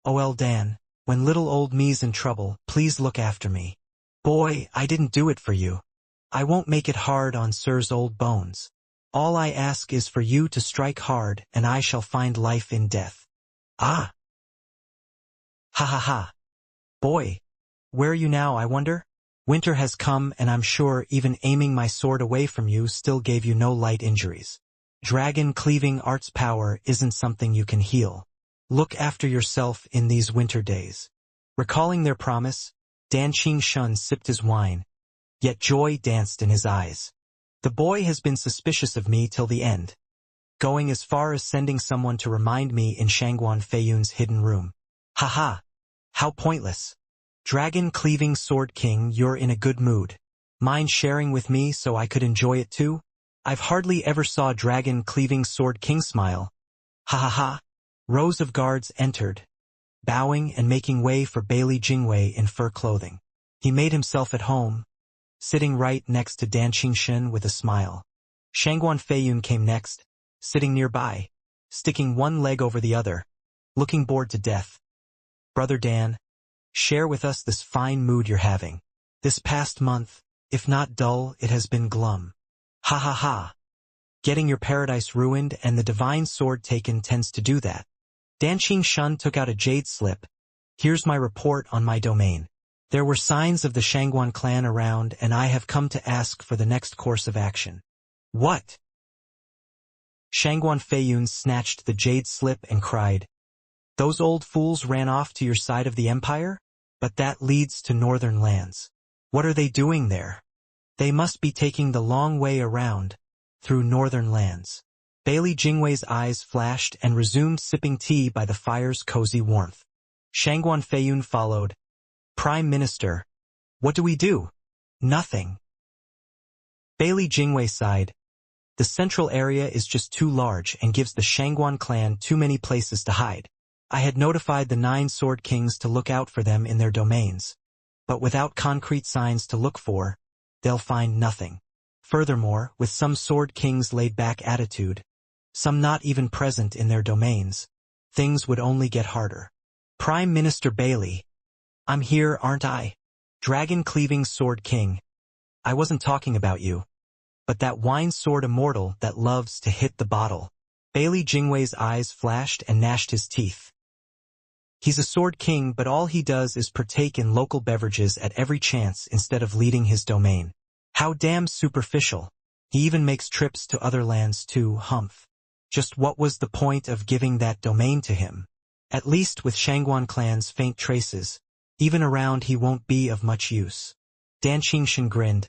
"Oh, Dan, when little old me's in trouble, please look after me. Boy, I didn't do it for you. I won't make it hard on Sir's old bones. All I ask is for you to strike hard and I shall find life in death." Ah! Ha ha ha! Boy, where are you now, I wonder? Winter has come and I'm sure even aiming my sword away from you still gave you no light injuries. Dragon-cleaving art's power isn't something you can heal. Look after yourself in these winter days. Recalling their promise, Danqing Shun sipped his wine, yet joy danced in his eyes. The boy has been suspicious of me till the end, going as far as sending someone to remind me in Shangguan Feiyun's hidden room. Ha ha! How pointless. Dragon-cleaving Sword King, you're in a good mood. Mind sharing with me so I could enjoy it too? I've hardly ever saw Dragon-cleaving Sword King smile. Ha ha ha! Rows of guards entered, bowing and making way for Bailey Jingwei in fur clothing. He made himself at home, sitting right next to Danqing Shun with a smile. Shangguan Feiyun came next, sitting nearby, sticking one leg over the other, looking bored to death. "Brother Dan, share with us this fine mood you're having. This past month, if not dull, it has been glum. Ha ha ha! Getting your paradise ruined and the divine sword taken tends to do that." Danqing Shun took out a jade slip. "Here's my report on my domain. There were signs of the Shangguan clan around and I have come to ask for the next course of action. What? Shangguan Feiyun snatched the jade slip and cried. Those old fools ran off to your side of the empire? But that leads to northern lands. What are they doing there? They must be taking the long way around, through northern lands. Bailey Jingwei's eyes flashed and resumed sipping tea by the fire's cozy warmth. Shangguan Feiyun followed. Prime Minister, what do we do? Nothing. Bailey Jingwei sighed. The central area is just too large and gives the Shangguan clan too many places to hide. I had notified the 9 Sword Kings to look out for them in their domains. But without concrete signs to look for, they'll find nothing. Furthermore, with some Sword Kings' laid-back attitude, some not even present in their domains, things would only get harder. Prime Minister Bailey, I'm here, aren't I? Dragon-cleaving Sword King. I wasn't talking about you. But that wine sword immortal that loves to hit the bottle. Bailey Jingwei's eyes flashed and gnashed his teeth. He's a sword king, but all he does is partake in local beverages at every chance instead of leading his domain. How damn superficial. He even makes trips to other lands too, humph. Just what was the point of giving that domain to him? At least with Shangguan clan's faint traces, even around he won't be of much use. Dan Qingshan grinned.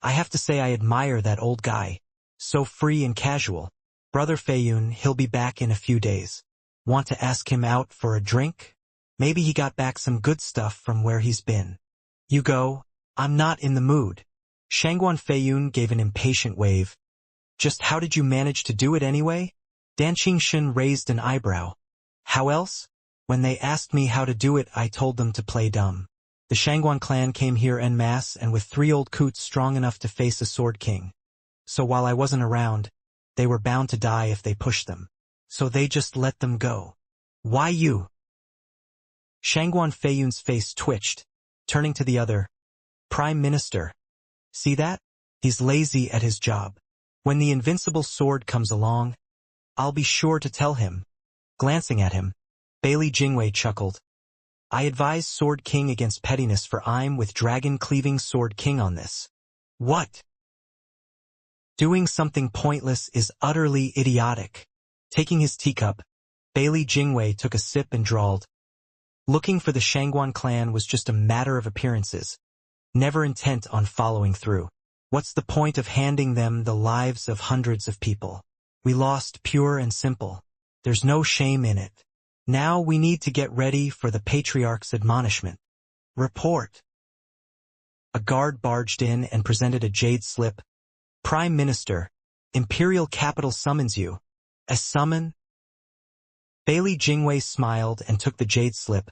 I have to say I admire that old guy. So free and casual. Brother Feiyun, he'll be back in a few days. Want to ask him out for a drink? Maybe he got back some good stuff from where he's been. You go. I'm not in the mood. Shangguan Feiyun gave an impatient wave. Just how did you manage to do it anyway? Dan Qingshan raised an eyebrow. How else? When they asked me how to do it, I told them to play dumb. The Shangguan clan came here en masse and with 3 old coots strong enough to face a sword king. So while I wasn't around, they were bound to die if they pushed them. So they just let them go. Why you? Shangguan Feiyun's face twitched, turning to the other. Prime Minister. See that? He's lazy at his job. When the invincible sword comes along, I'll be sure to tell him. Glancing at him, Bailey Jingwei chuckled. I advise Sword King against pettiness, for I'm with dragon-cleaving Sword King on this. What? Doing something pointless is utterly idiotic. Taking his teacup, Bailey Jingwei took a sip and drawled. Looking for the Shangguan clan was just a matter of appearances, never intent on following through. What's the point of handing them the lives of hundreds of people? We lost pure and simple. There's no shame in it. Now we need to get ready for the Patriarch's admonishment. Report. A guard barged in and presented a jade slip. Prime Minister, Imperial Capital summons you. A summon? Bailey Jingwei smiled and took the jade slip.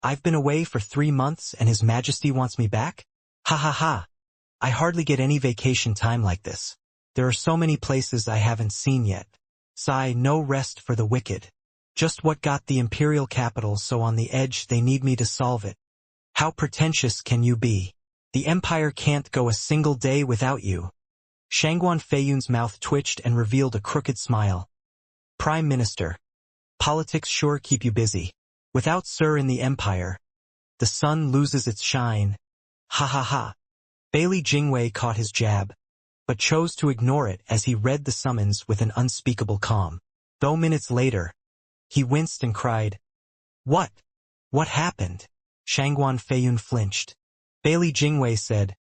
I've been away for 3 months and His Majesty wants me back? Ha ha ha. I hardly get any vacation time like this. There are so many places I haven't seen yet. Sigh, no rest for the wicked. Just what got the imperial capital so on the edge they need me to solve it. How pretentious can you be? The empire can't go a single day without you. Shangguan Feiyun's mouth twitched and revealed a crooked smile. Prime Minister. Politics sure keep you busy. Without Sir in the empire, the sun loses its shine. Ha ha ha. Bailey Jingwei caught his jab, but chose to ignore it as he read the summons with an unspeakable calm. Though minutes later, he winced and cried, What? What happened? Shangguan Feiyun flinched. Bailey Jingwei said,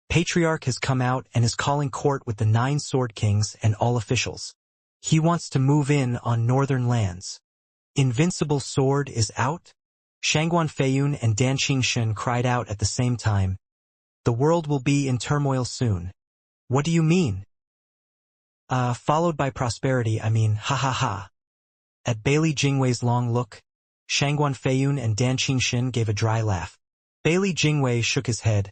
Patriarch has come out and is calling court with the 9 Sword Kings and all officials. He wants to move in on northern lands. Invincible sword is out? Shangguan Feiyun and Dan Qingshan cried out at the same time. The world will be in turmoil soon. What do you mean? Followed by prosperity, I mean, ha ha ha. At Bailey Jingwei's long look, Shangguan Feiyun and Dan Qingshan gave a dry laugh. Bailey Jingwei shook his head.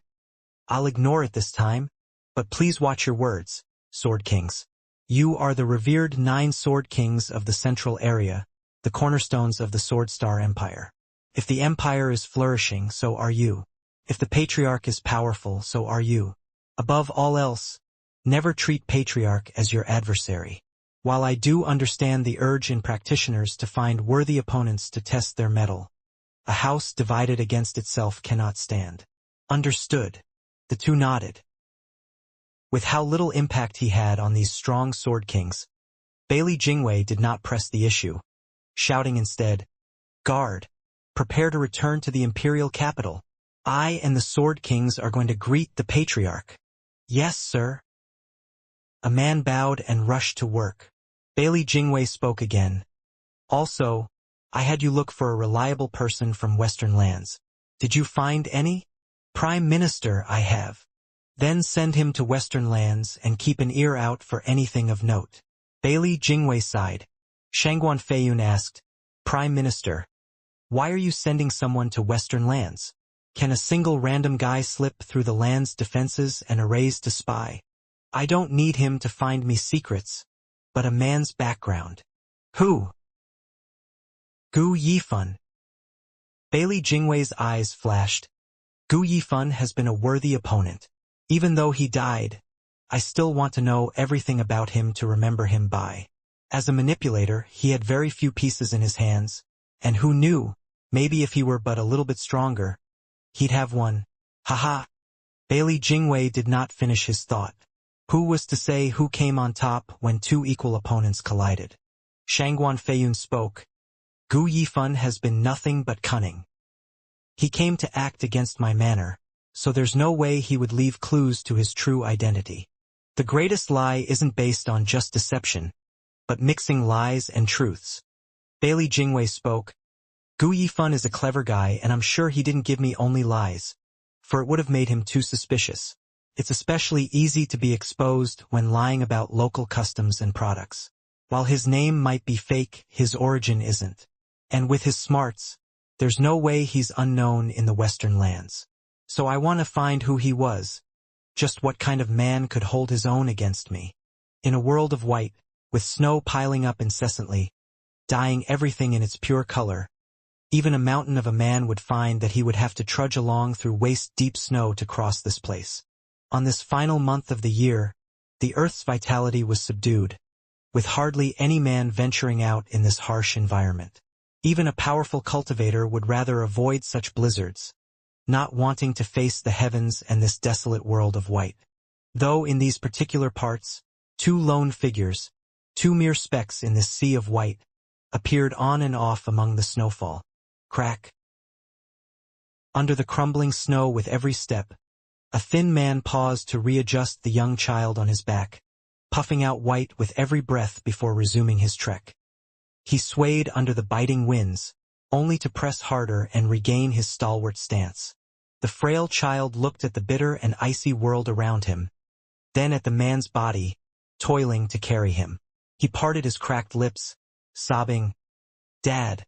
I'll ignore it this time, but please watch your words, Sword Kings. You are the revered 9 Sword Kings of the central area, the cornerstones of the Sword Star Empire. If the empire is flourishing, so are you. If the Patriarch is powerful, so are you. Above all else, never treat Patriarch as your adversary. While I do understand the urge in practitioners to find worthy opponents to test their mettle, a house divided against itself cannot stand. Understood. The two nodded. With how little impact he had on these strong sword kings, Bailey Jingwei did not press the issue, shouting instead, "Guard! Prepare to return to the imperial capital. I and the sword kings are going to greet the patriarch." "Yes, sir." A man bowed and rushed to work. Bailey Jingwei spoke again. "Also, I had you look for a reliable person from Western lands. Did you find any?" "Prime Minister, I have." "Then send him to Western lands and keep an ear out for anything of note." Bailey Jingwei sighed. Shangguan Feiyun asked, "Prime Minister, why are you sending someone to Western lands? Can a single random guy slip through the land's defenses and arrays to spy? I don't need him to find me secrets, but a man's background." "Who?" "Gu Yifan." Bailey Jingwei's eyes flashed. "Gu Yifan has been a worthy opponent. Even though he died, I still want to know everything about him to remember him by. As a manipulator, he had very few pieces in his hands, and who knew, maybe if he were but a little bit stronger, he'd have won. Haha." Bailey Jingwei did not finish his thought. Who was to say who came on top when two equal opponents collided? Shangguan Feiyun spoke. "Gu Yifan has been nothing but cunning. He came to act against my manner, so there's no way he would leave clues to his true identity. The greatest lie isn't based on just deception, but mixing lies and truths." Bailey Jingwei spoke. "Gu Yifan is a clever guy, and I'm sure he didn't give me only lies, for it would have made him too suspicious. It's especially easy to be exposed when lying about local customs and products. While his name might be fake, his origin isn't. And with his smarts, there's no way he's unknown in the Western lands. So I want to find who he was. Just what kind of man could hold his own against me? In a world of white, with snow piling up incessantly, dyeing everything in its pure color, even a mountain of a man would find that he would have to trudge along through waist-deep snow to cross this place. On this final month of the year, the Earth's vitality was subdued, with hardly any man venturing out in this harsh environment. Even a powerful cultivator would rather avoid such blizzards, not wanting to face the heavens and this desolate world of white. Though in these particular parts, two lone figures, two mere specks in this sea of white, appeared on and off among the snowfall. Crack. Under the crumbling snow with every step, a thin man paused to readjust the young child on his back, puffing out white with every breath before resuming his trek. He swayed under the biting winds, only to press harder and regain his stalwart stance. The frail child looked at the bitter and icy world around him, then at the man's body, toiling to carry him. He parted his cracked lips, sobbing, "Dad,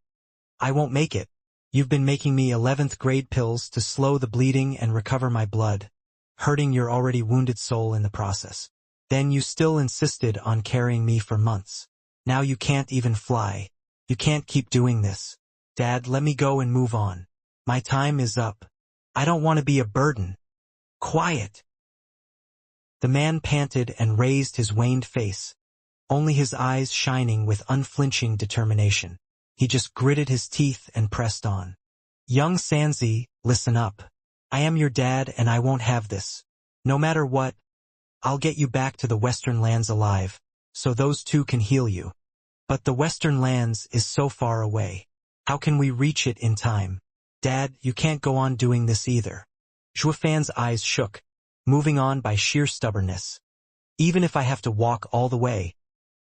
I won't make it. You've been making me 11th grade pills to slow the bleeding and recover my blood, hurting your already wounded soul in the process. Then you still insisted on carrying me for months. Now you can't even fly. You can't keep doing this. Dad, let me go and move on. My time is up. I don't want to be a burden." "Quiet." The man panted and raised his waned face, only his eyes shining with unflinching determination. He just gritted his teeth and pressed on. "Young Sanzi, listen up. I am your dad and I won't have this. No matter what, I'll get you back to the Western lands alive, so those two can heal you. But the Western lands is so far away. How can we reach it in time? Dad, you can't go on doing this either." Zhuofan's eyes shook, moving on by sheer stubbornness. "Even if I have to walk all the way,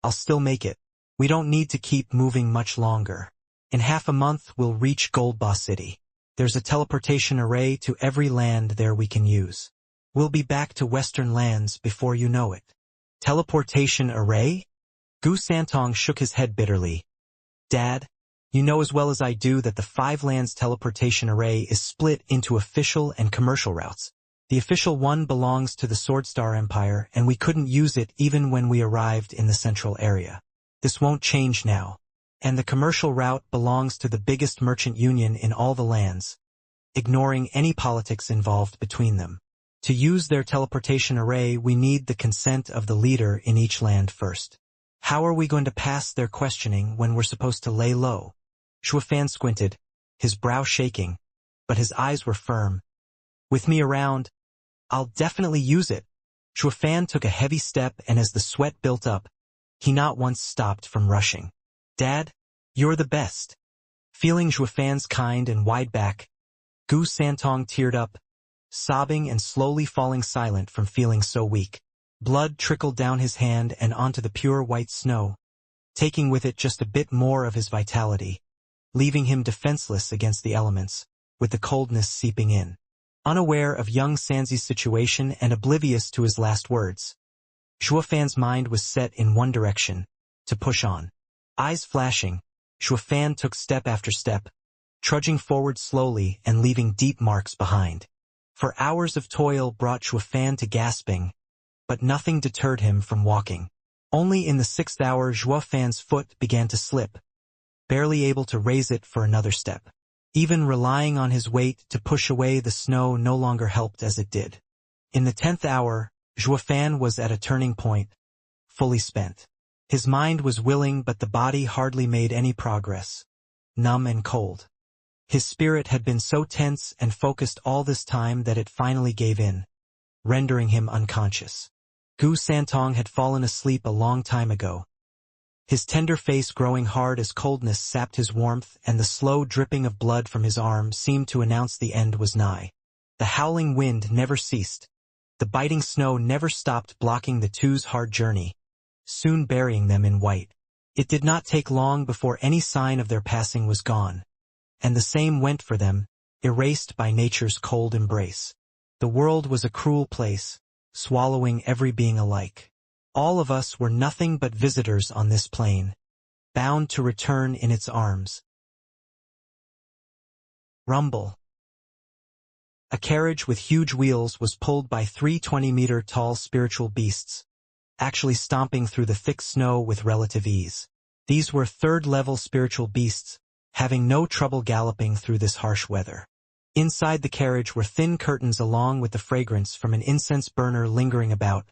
I'll still make it. We don't need to keep moving much longer. In half a month we'll reach Goldba City. There's a teleportation array to every land there we can use. We'll be back to Western lands before you know it." "Teleportation array?" Gu Santong shook his head bitterly. "Dad, you know as well as I do that the Five Lands teleportation array is split into official and commercial routes. The official one belongs to the Swordstar Empire, and we couldn't use it even when we arrived in the central area. This won't change now. And the commercial route belongs to the biggest merchant union in all the lands, ignoring any politics involved between them. To use their teleportation array, we need the consent of the leader in each land first. How are we going to pass their questioning when we're supposed to lay low?" Zhuofan squinted, his brow shaking, but his eyes were firm. "With me around, I'll definitely use it. Fan took a heavy step, and as the sweat built up, he not once stopped from rushing. "Dad, you're the best." Feeling Fan's kind and wide back, Gu Santong teared up, sobbing and slowly falling silent from feeling so weak. Blood trickled down his hand and onto the pure white snow, taking with it just a bit more of his vitality, leaving him defenseless against the elements, with the coldness seeping in. Unaware of young Sanzi's situation and oblivious to his last words, Fan's mind was set in one direction, to push on. Eyes flashing, Fan took step after step, trudging forward slowly and leaving deep marks behind. For hours of toil brought Fan to gasping, but nothing deterred him from walking. Only in the 6th hour Fan's foot began to slip, barely able to raise it for another step. Even relying on his weight to push away the snow no longer helped as it did. In the 10th hour, Fan was at a turning point, fully spent. His mind was willing, but the body hardly made any progress, numb and cold. His spirit had been so tense and focused all this time that it finally gave in, rendering him unconscious. Gu Santong had fallen asleep a long time ago, his tender face growing hard as coldness sapped his warmth, and the slow dripping of blood from his arm seemed to announce the end was nigh. The howling wind never ceased. The biting snow never stopped blocking the two's hard journey, soon burying them in white. It did not take long before any sign of their passing was gone, and the same went for them, erased by nature's cold embrace. The world was a cruel place, swallowing every being alike. All of us were nothing but visitors on this plane, bound to return in its arms. Rumble. A carriage with huge wheels was pulled by 3 20-meter-tall spiritual beasts, actually stomping through the thick snow with relative ease. These were 3rd-level spiritual beasts, having no trouble galloping through this harsh weather. Inside the carriage were thin curtains along with the fragrance from an incense burner lingering about,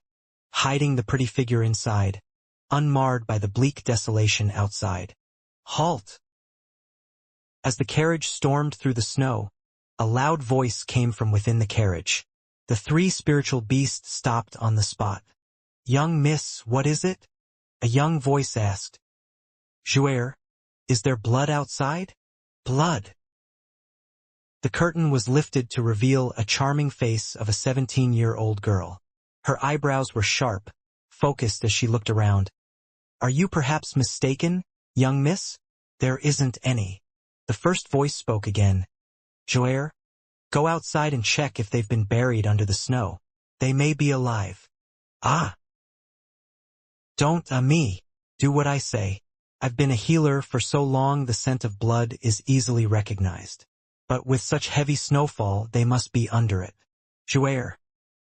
hiding the pretty figure inside, unmarred by the bleak desolation outside. "Halt!" As the carriage stormed through the snow, a loud voice came from within the carriage. The 3 spiritual beasts stopped on the spot. "Young miss, what is it?" a young voice asked. "Jouer, is there blood outside?" "Blood." The curtain was lifted to reveal a charming face of a 17-year-old girl. Her eyebrows were sharp, focused as she looked around. "Are you perhaps mistaken, young miss?" "There isn't any." The first voice spoke again. "Jouer, go outside and check if they've been buried under the snow. They may be alive." "Ah." "Don't me. Do what I say. I've been a healer for so long the scent of blood is easily recognized. But with such heavy snowfall they must be under it. Jouer,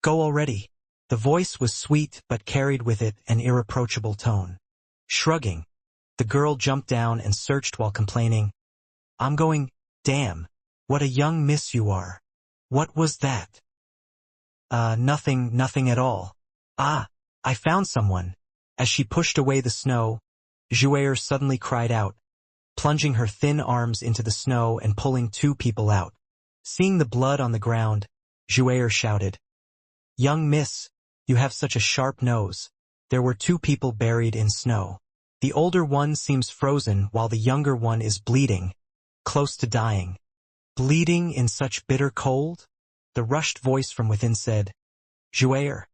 go already." The voice was sweet but carried with it an irreproachable tone. Shrugging, the girl jumped down and searched while complaining, "I'm going, damn, what a young miss you are. What was that?" Nothing at all." "Ah, I found someone." As she pushed away the snow, Jouer suddenly cried out, plunging her thin arms into the snow and pulling 2 people out. Seeing the blood on the ground, Jouer shouted, "Young miss, you have such a sharp nose." There were 2 people buried in snow. The older one seems frozen while the younger one is bleeding, close to dying. "Bleeding in such bitter cold?" The rushed voice from within said. "Jouer,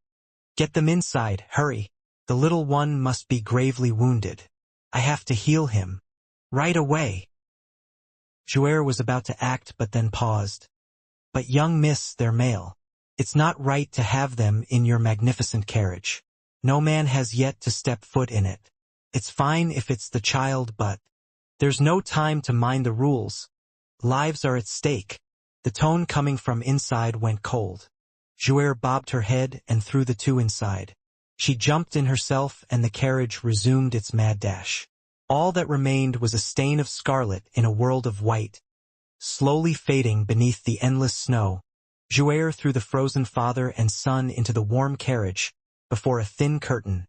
get them inside, hurry. The little one must be gravely wounded. I have to heal him. Right away." Jouer was about to act but then paused. "But young miss, they're male. It's not right to have them in your magnificent carriage. No man has yet to step foot in it. It's fine if it's the child, but there's no time to mind the rules. Lives are at stake." The tone coming from inside went cold. Jouer bobbed her head and threw the 2 inside. She jumped in herself and the carriage resumed its mad dash. All that remained was a stain of scarlet in a world of white, slowly fading beneath the endless snow. Jouer threw the frozen father and son into the warm carriage, before a thin curtain.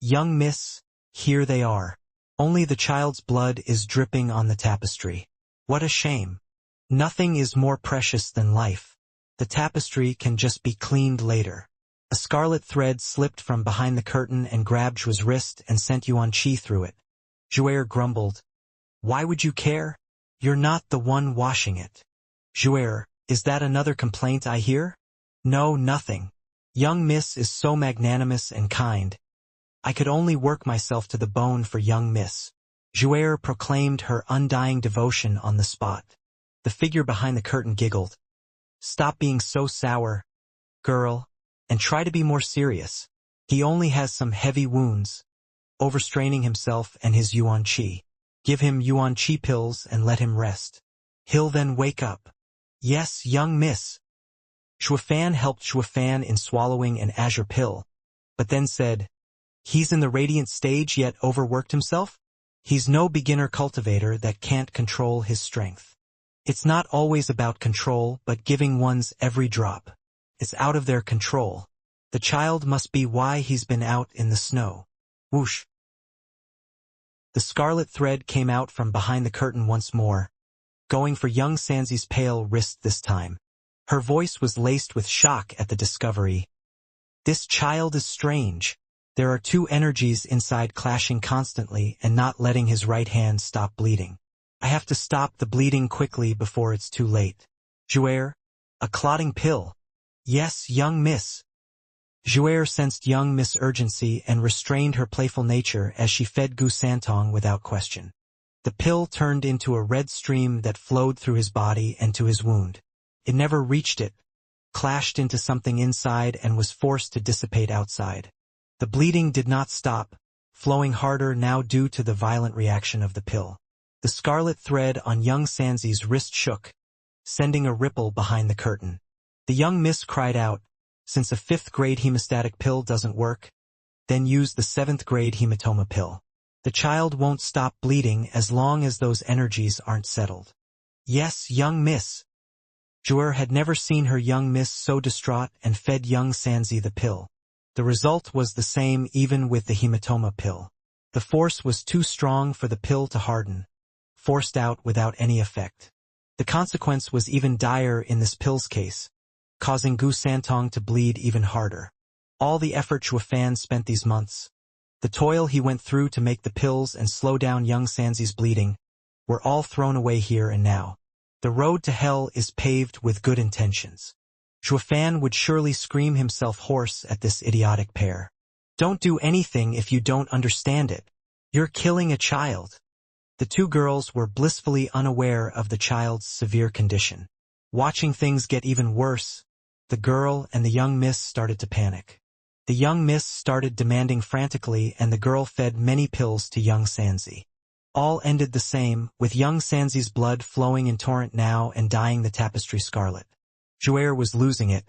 "Young miss, here they are. Only the child's blood is dripping on the tapestry. What a shame. Nothing is more precious than life. The tapestry can just be cleaned later." A scarlet thread slipped from behind the curtain and grabbed Zhu's wrist and sent Xianxia through it. Zhu'er grumbled. Why would you care? You're not the one washing it. Zhu'er, is that another complaint I hear? No, nothing. Young Miss is so magnanimous and kind. I could only work myself to the bone for young Miss. Zhu'er proclaimed her undying devotion on the spot. The figure behind the curtain giggled. Stop being so sour, girl, and try to be more serious. He only has some heavy wounds, overstraining himself and his yuan qi. Give him yuan qi pills and let him rest. He'll then wake up. Yes, young Miss. Shuifan helped Shuifan in swallowing an azure pill, but then said, he's in the radiant stage yet overworked himself? He's no beginner cultivator that can't control his strength. It's not always about control but giving one's every drop. It's out of their control. The child must be why he's been out in the snow. Whoosh. The scarlet thread came out from behind the curtain once more, going for young Xianxia's pale wrist this time. Her voice was laced with shock at the discovery. This child is strange. There are two energies inside clashing constantly and not letting his right hand stop bleeding. I have to stop the bleeding quickly before it's too late. Zhu'er, a clotting pill. Yes, young Miss. Zhu'er sensed young Miss' urgency and restrained her playful nature as she fed Gu Santong without question. The pill turned into a red stream that flowed through his body and to his wound. It never reached it, clashed into something inside and was forced to dissipate outside. The bleeding did not stop, flowing harder now due to the violent reaction of the pill. The scarlet thread on young Xianxia's wrist shook, sending a ripple behind the curtain. The young Miss cried out, since a 5th grade hemostatic pill doesn't work, then use the 7th grade hematoma pill. The child won't stop bleeding as long as those energies aren't settled. Yes, young Miss. Zhu'er had never seen her young Miss so distraught and fed young Xianxia the pill. The result was the same even with the hematoma pill. The force was too strong for the pill to harden, forced out without any effect. The consequence was even dire in this pill's case, causing Gu Santong to bleed even harder. All the effort Shuifan spent these months, the toil he went through to make the pills and slow down young Xianxia's bleeding, were all thrown away here and now. The road to hell is paved with good intentions. Shuifan would surely scream himself hoarse at this idiotic pair. Don't do anything if you don't understand it. You're killing a child. The two girls were blissfully unaware of the child's severe condition. Watching things get even worse, the girl and the young Miss started to panic. The young Miss started demanding frantically and the girl fed many pills to young Xianxia. All ended the same, with young Xianxia's blood flowing in torrent now and dyeing the tapestry scarlet. Zhu'er was losing it.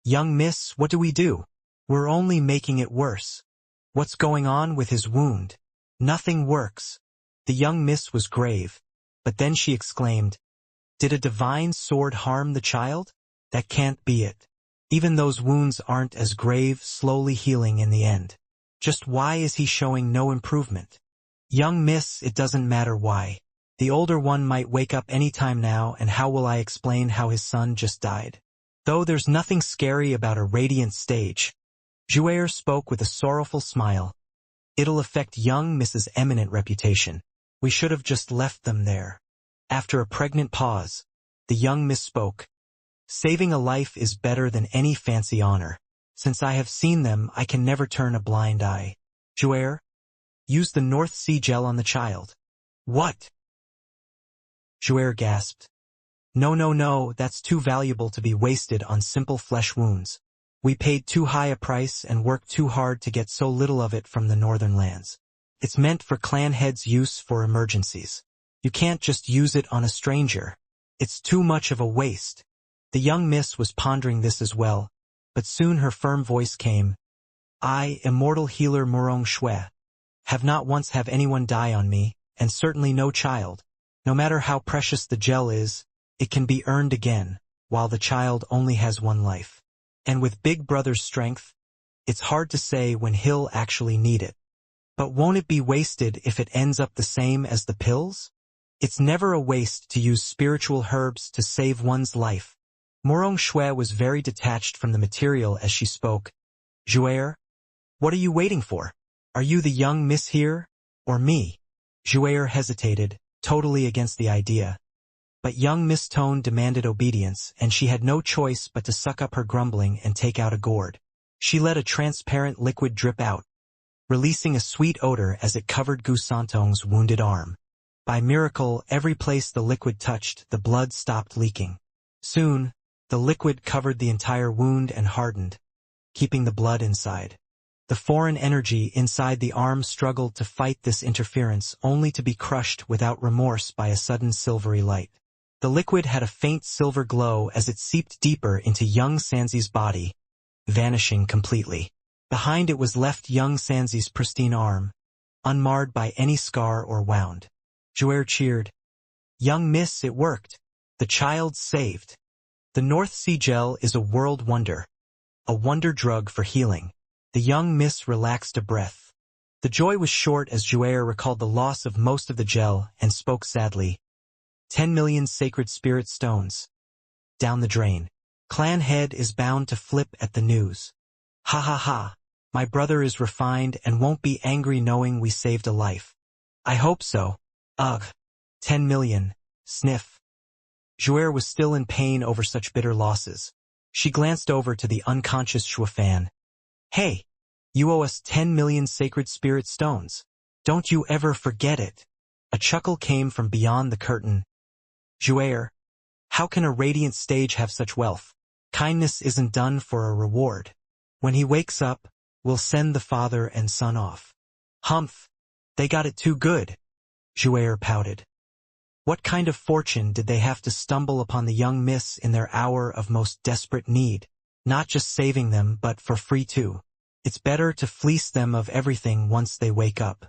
Young Miss, what do we do? We're only making it worse. What's going on with his wound? Nothing works. The young Miss was grave, but then she exclaimed, did a divine sword harm the child? That can't be it. Even those wounds aren't as grave, slowly healing in the end. Just why is he showing no improvement? Young Miss, it doesn't matter why. The older one might wake up any time now, and how will I explain how his son just died? Though there's nothing scary about a radiant stage. Zhu'er spoke with a sorrowful smile. It'll affect young Miss's eminent reputation. We should have just left them there. After a pregnant pause, the young Miss spoke. Saving a life is better than any fancy honor. Since I have seen them, I can never turn a blind eye. Zhu'er, use the North Sea gel on the child. What? Zhu'er gasped. No, that's too valuable to be wasted on simple flesh wounds. We paid too high a price and worked too hard to get so little of it from the northern lands. It's meant for clan heads' use for emergencies. You can't just use it on a stranger. It's too much of a waste. The young Miss was pondering this as well, but soon her firm voice came. I, immortal healer Murong Shui, have not once have anyone die on me, and certainly no child. No matter how precious the gel is, it can be earned again, while the child only has one life. And with Big Brother's strength, it's hard to say when he'll actually need it. But won't it be wasted if it ends up the same as the pills? It's never a waste to use spiritual herbs to save one's life. Murong Shui was very detached from the material as she spoke, Jouer? What are you waiting for? Are you the young miss here? Or me? Jouer hesitated, totally against the idea. But young Miss Tone demanded obedience, and she had no choice but to suck up her grumbling and take out a gourd. She let a transparent liquid drip out, releasing a sweet odor as it covered Gu Santong's wounded arm. By miracle, every place the liquid touched, the blood stopped leaking. Soon, the liquid covered the entire wound and hardened, keeping the blood inside. The foreign energy inside the arm struggled to fight this interference, only to be crushed without remorse by a sudden silvery light. The liquid had a faint silver glow as it seeped deeper into young Sanzi's body, vanishing completely. Behind it was left young Sanzi's pristine arm, unmarred by any scar or wound. Jouer cheered. Young miss, it worked. The child's saved. The North Sea gel is a world wonder. A wonder drug for healing. The young miss relaxed a breath. The joy was short as Jouer recalled the loss of most of the gel and spoke sadly. 10 million sacred spirit stones. Down the drain. Clan head is bound to flip at the news. Ha ha ha. My brother is refined and won't be angry knowing we saved a life. I hope so. Ugh. 10 million. Sniff. Jouer was still in pain over such bitter losses. She glanced over to the unconscious Shuofan. Hey, you owe us 10 million sacred spirit stones. Don't you ever forget it. A chuckle came from beyond the curtain. Jouer, how can a radiant stage have such wealth? Kindness isn't done for a reward. When he wakes up, we'll send the father and son off. Humph, they got it too good. Jouer pouted. What kind of fortune did they have to stumble upon the young miss in their hour of most desperate need? Not just saving them, but for free too. It's better to fleece them of everything once they wake up.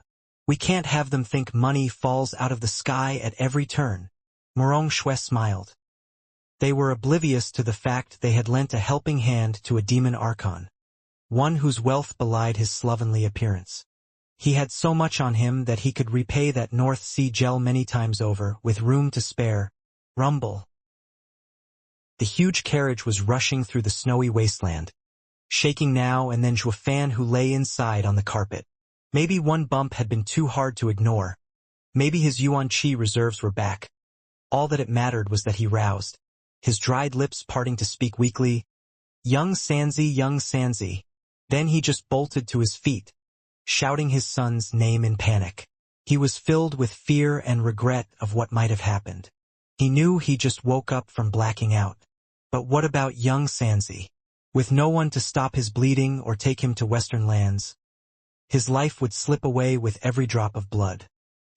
We can't have them think money falls out of the sky at every turn. Morong Shui smiled. They were oblivious to the fact they had lent a helping hand to a demon archon, one whose wealth belied his slovenly appearance. He had so much on him that he could repay that North Sea gel many times over, with room to spare. Rumble. The huge carriage was rushing through the snowy wasteland, shaking now and then Shuofan who lay inside on the carpet. Maybe one bump had been too hard to ignore. Maybe his Yuan Qi reserves were back. All that it mattered was that he roused, his dried lips parting to speak weakly. Young Sanzi, young Sanzi. Then he just bolted to his feet, shouting his son's name in panic. He was filled with fear and regret of what might have happened. He knew he just woke up from blacking out. But what about young Sanzi? With no one to stop his bleeding or take him to Western lands, his life would slip away with every drop of blood.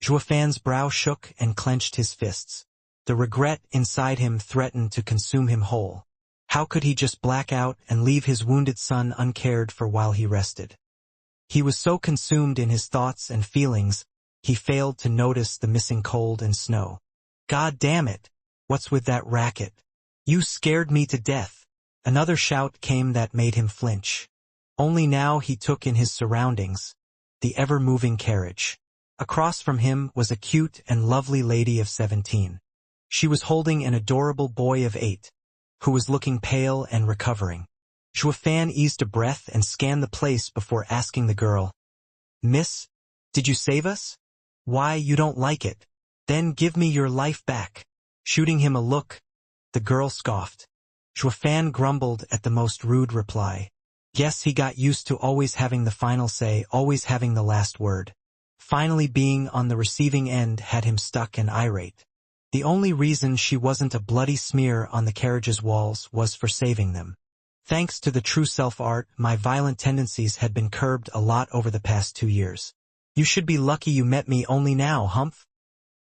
Shuofan's brow shook and clenched his fists. The regret inside him threatened to consume him whole. How could he just black out and leave his wounded son uncared for while he rested? He was so consumed in his thoughts and feelings, he failed to notice the missing cold and snow. God damn it! What's with that racket? You scared me to death. Another shout came that made him flinch. Only now he took in his surroundings, the ever-moving carriage. Across from him was a cute and lovely lady of 17. She was holding an adorable boy of 8, who was looking pale and recovering. Shuofan eased a breath and scanned the place before asking the girl, Miss, did you save us? Why, you don't like it? Then give me your life back. Shooting him a look, the girl scoffed. Shuofan grumbled at the most rude reply. Guess he got used to always having the final say, always having the last word. Finally being on the receiving end had him stuck and irate. The only reason she wasn't a bloody smear on the carriage's walls was for saving them. Thanks to the true self-art, my violent tendencies had been curbed a lot over the past 2 years. You should be lucky you met me only now, humph.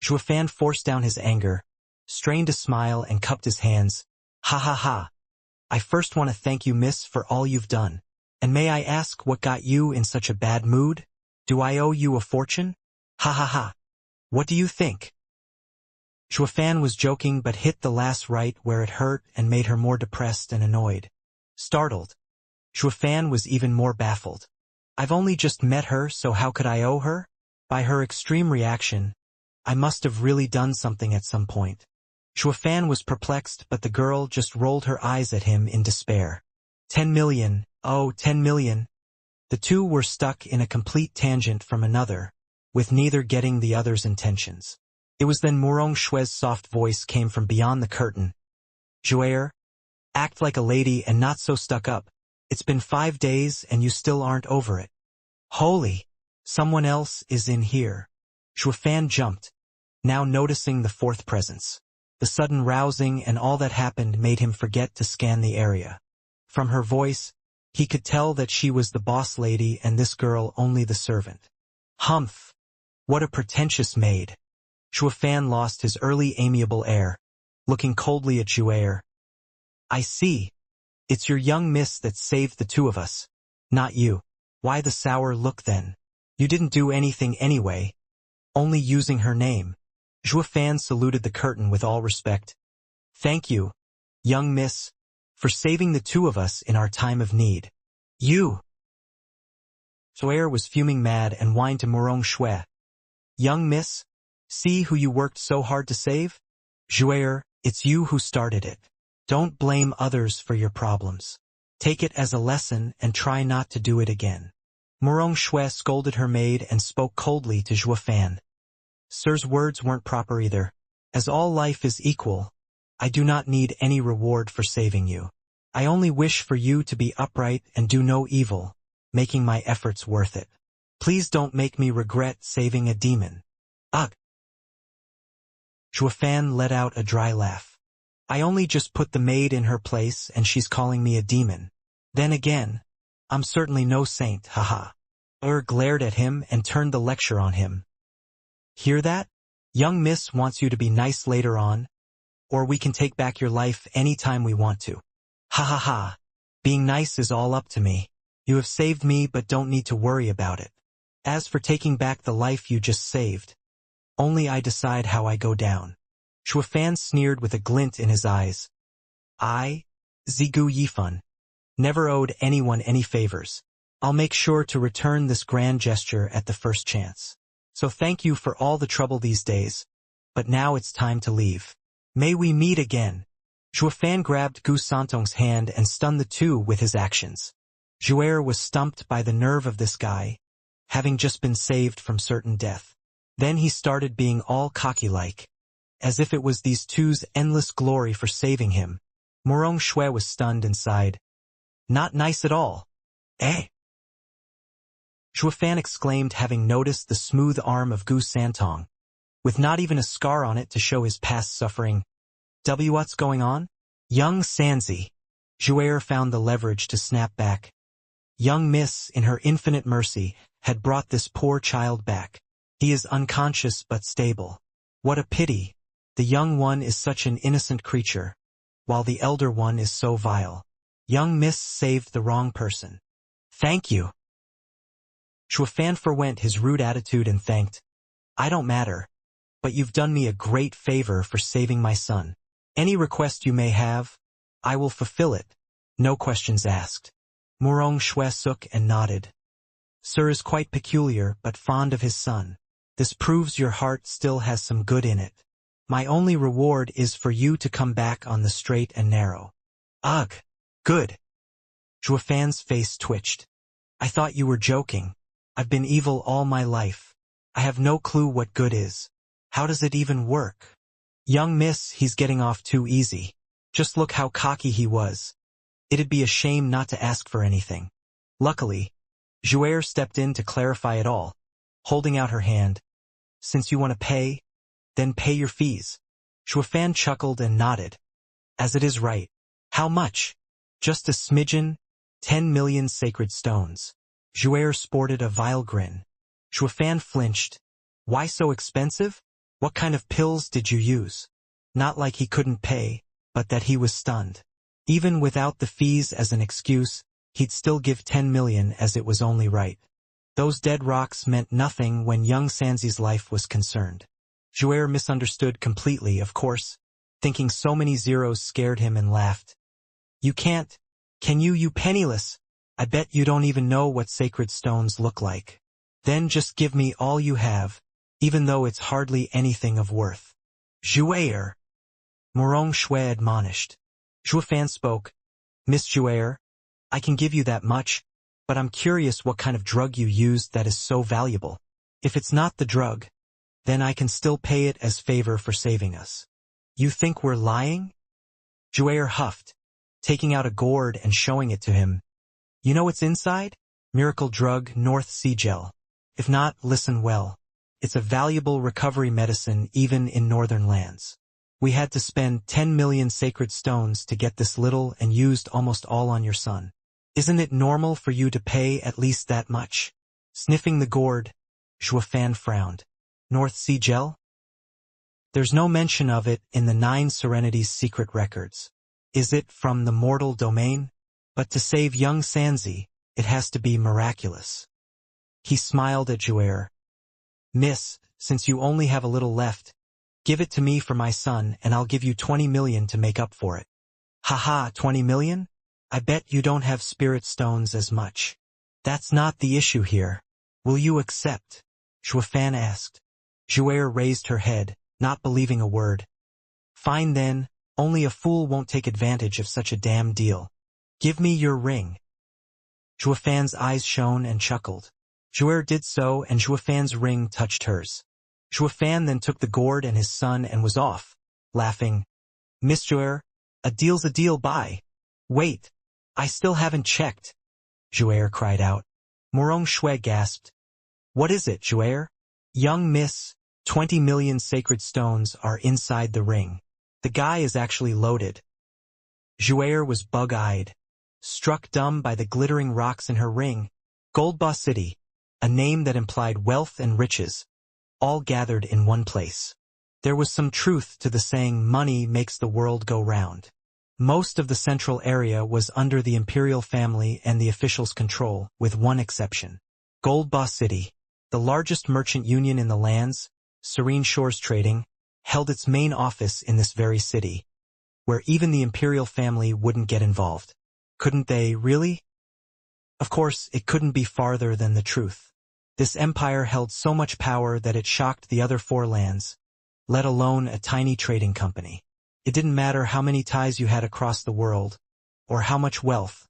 Shuofan forced down his anger, strained a smile and cupped his hands. Ha ha ha. I first want to thank you, miss, for all you've done. And may I ask what got you in such a bad mood? Do I owe you a fortune? Ha ha ha. What do you think? Shuofan was joking but hit the last right where it hurt and made her more depressed and annoyed. Startled, Shuofan was even more baffled. I've only just met her, so how could I owe her? By her extreme reaction, I must have really done something at some point. Shuofan was perplexed, but the girl just rolled her eyes at him in despair. 10 million, Oh, 10 million. The two were stuck in a complete tangent from another, with neither getting the other's intentions. It was then Morong Shue's soft voice came from beyond the curtain. Jouer, act like a lady and not so stuck up. It's been 5 days and you still aren't over it. Holy! Someone else is in here. Zhuofan jumped, now noticing the fourth presence. The sudden rousing and all that happened made him forget to scan the area. From her voice, he could tell that she was the boss lady and this girl only the servant. Humph! What a pretentious maid! Zhuofan lost his early amiable air, looking coldly at Jouer. I see. It's your young miss that saved the two of us, not you. Why the sour look then? You didn't do anything anyway, only using her name. Zhuofan saluted the curtain with all respect. Thank you, young miss, for saving the two of us in our time of need. You! Jouer was fuming mad and whined to Morong Shue. Young miss, see who you worked so hard to save? Jouer, it's you who started it. Don't blame others for your problems. Take it as a lesson and try not to do it again. Morong Shue scolded her maid and spoke coldly to Zhuofan. Sir's words weren't proper either. As all life is equal, I do not need any reward for saving you. I only wish for you to be upright and do no evil, making my efforts worth it. Please don't make me regret saving a demon. Ugh! Zhuofan let out a dry laugh. I only just put the maid in her place and she's calling me a demon. Then again, I'm certainly no saint, haha. Glared at him and turned the lecture on him. Hear that? Young miss wants you to be nice later on, or we can take back your life any time we want to. Ha ha ha. Being nice is all up to me. You have saved me but don't need to worry about it. As for taking back the life you just saved, only I decide how I go down. Zhuofan sneered with a glint in his eyes. I, Zigu Yifun, never owed anyone any favors. I'll make sure to return this grand gesture at the first chance. So thank you for all the trouble these days, but now it's time to leave. May we meet again. Zhuofan grabbed Gu Santong's hand and stunned the two with his actions. Jouer was stumped by the nerve of this guy, having just been saved from certain death. Then he started being all cocky-like, as if it was these two's endless glory for saving him. Morong Shue was stunned and sighed. Not nice at all. Eh? Zhuofan exclaimed, having noticed the smooth arm of Gu Santong, with not even a scar on it to show his past suffering. What's going on? Young Sanzi. Jouer found the leverage to snap back. Young miss, in her infinite mercy, had brought this poor child back. He is unconscious but stable. What a pity. The young one is such an innocent creature, while the elder one is so vile. Young miss saved the wrong person. Thank you. Zhuofan forwent his rude attitude and thanked. I don't matter, but you've done me a great favor for saving my son. Any request you may have, I will fulfill it. No questions asked. Morong Shue shook and nodded. Sir is quite peculiar but fond of his son. This proves your heart still has some good in it. My only reward is for you to come back on the straight and narrow. Ugh! Good! Zhuofan's face twitched. I thought you were joking. I've been evil all my life. I have no clue what good is. How does it even work? Young miss, he's getting off too easy. Just look how cocky he was. It'd be a shame not to ask for anything. Luckily, Jouer stepped in to clarify it all, holding out her hand. Since you want to pay, then pay your fees. Zhuofan chuckled and nodded. As it is right. How much? Just a smidgen? 10 million sacred stones. Jouer sported a vile grin. Zhuofan flinched. Why so expensive? What kind of pills did you use? Not like he couldn't pay, but that he was stunned. Even without the fees as an excuse, he'd still give 10 million as it was only right. Those dead rocks meant nothing when young Sanzi's life was concerned. Jouer misunderstood completely, of course, thinking so many zeros scared him and laughed. You can't. Can you, you penniless? I bet you don't even know what sacred stones look like. Then just give me all you have, even though it's hardly anything of worth. Jouer! Morong Shue admonished. Zhuofan spoke. Miss Jouer, I can give you that much, but I'm curious what kind of drug you used that is so valuable. If it's not the drug, then I can still pay it as favor for saving us. You think we're lying? Jouer huffed, taking out a gourd and showing it to him. You know what's inside? Miracle drug North Sea Gel. If not, listen well. It's a valuable recovery medicine even in northern lands. We had to spend 10 million sacred stones to get this little and used almost all on your son. Isn't it normal for you to pay at least that much? Sniffing the gourd, Xuefan frowned. North Sea Gel? There's no mention of it in the 9 Serenities secret records. Is it from the mortal domain? But to save young Sanzi, it has to be miraculous. He smiled at Jouer. Miss, since you only have a little left, give it to me for my son and I'll give you 20 million to make up for it. Haha, 20 million? I bet you don't have spirit stones as much. That's not the issue here. Will you accept? Xuefan asked. Jouer raised her head, not believing a word. Fine then, only a fool won't take advantage of such a damn deal. Give me your ring. Xuefan's eyes shone and chuckled. Jouer did so and Xuefan's ring touched hers. Xuefan then took the gourd and his son and was off, laughing. Miss Jouer, a deal's a deal, bye. Wait, I still haven't checked. Jouer cried out. Morong Shui gasped. What is it, Jouer? Young miss, 20 million sacred stones are inside the ring. The guy is actually loaded. Jouer was bug-eyed, struck dumb by the glittering rocks in her ring. Goldba City, a name that implied wealth and riches, all gathered in one place. There was some truth to the saying money makes the world go round. Most of the central area was under the imperial family and the officials' control, with one exception. Goldba City, the largest merchant union in the lands, Serene Shores Trading, held its main office in this very city, where even the imperial family wouldn't get involved. Couldn't they, really? Of course, it couldn't be farther than the truth. This empire held so much power that it shocked the other 4 lands, let alone a tiny trading company. It didn't matter how many ties you had across the world, or how much wealth,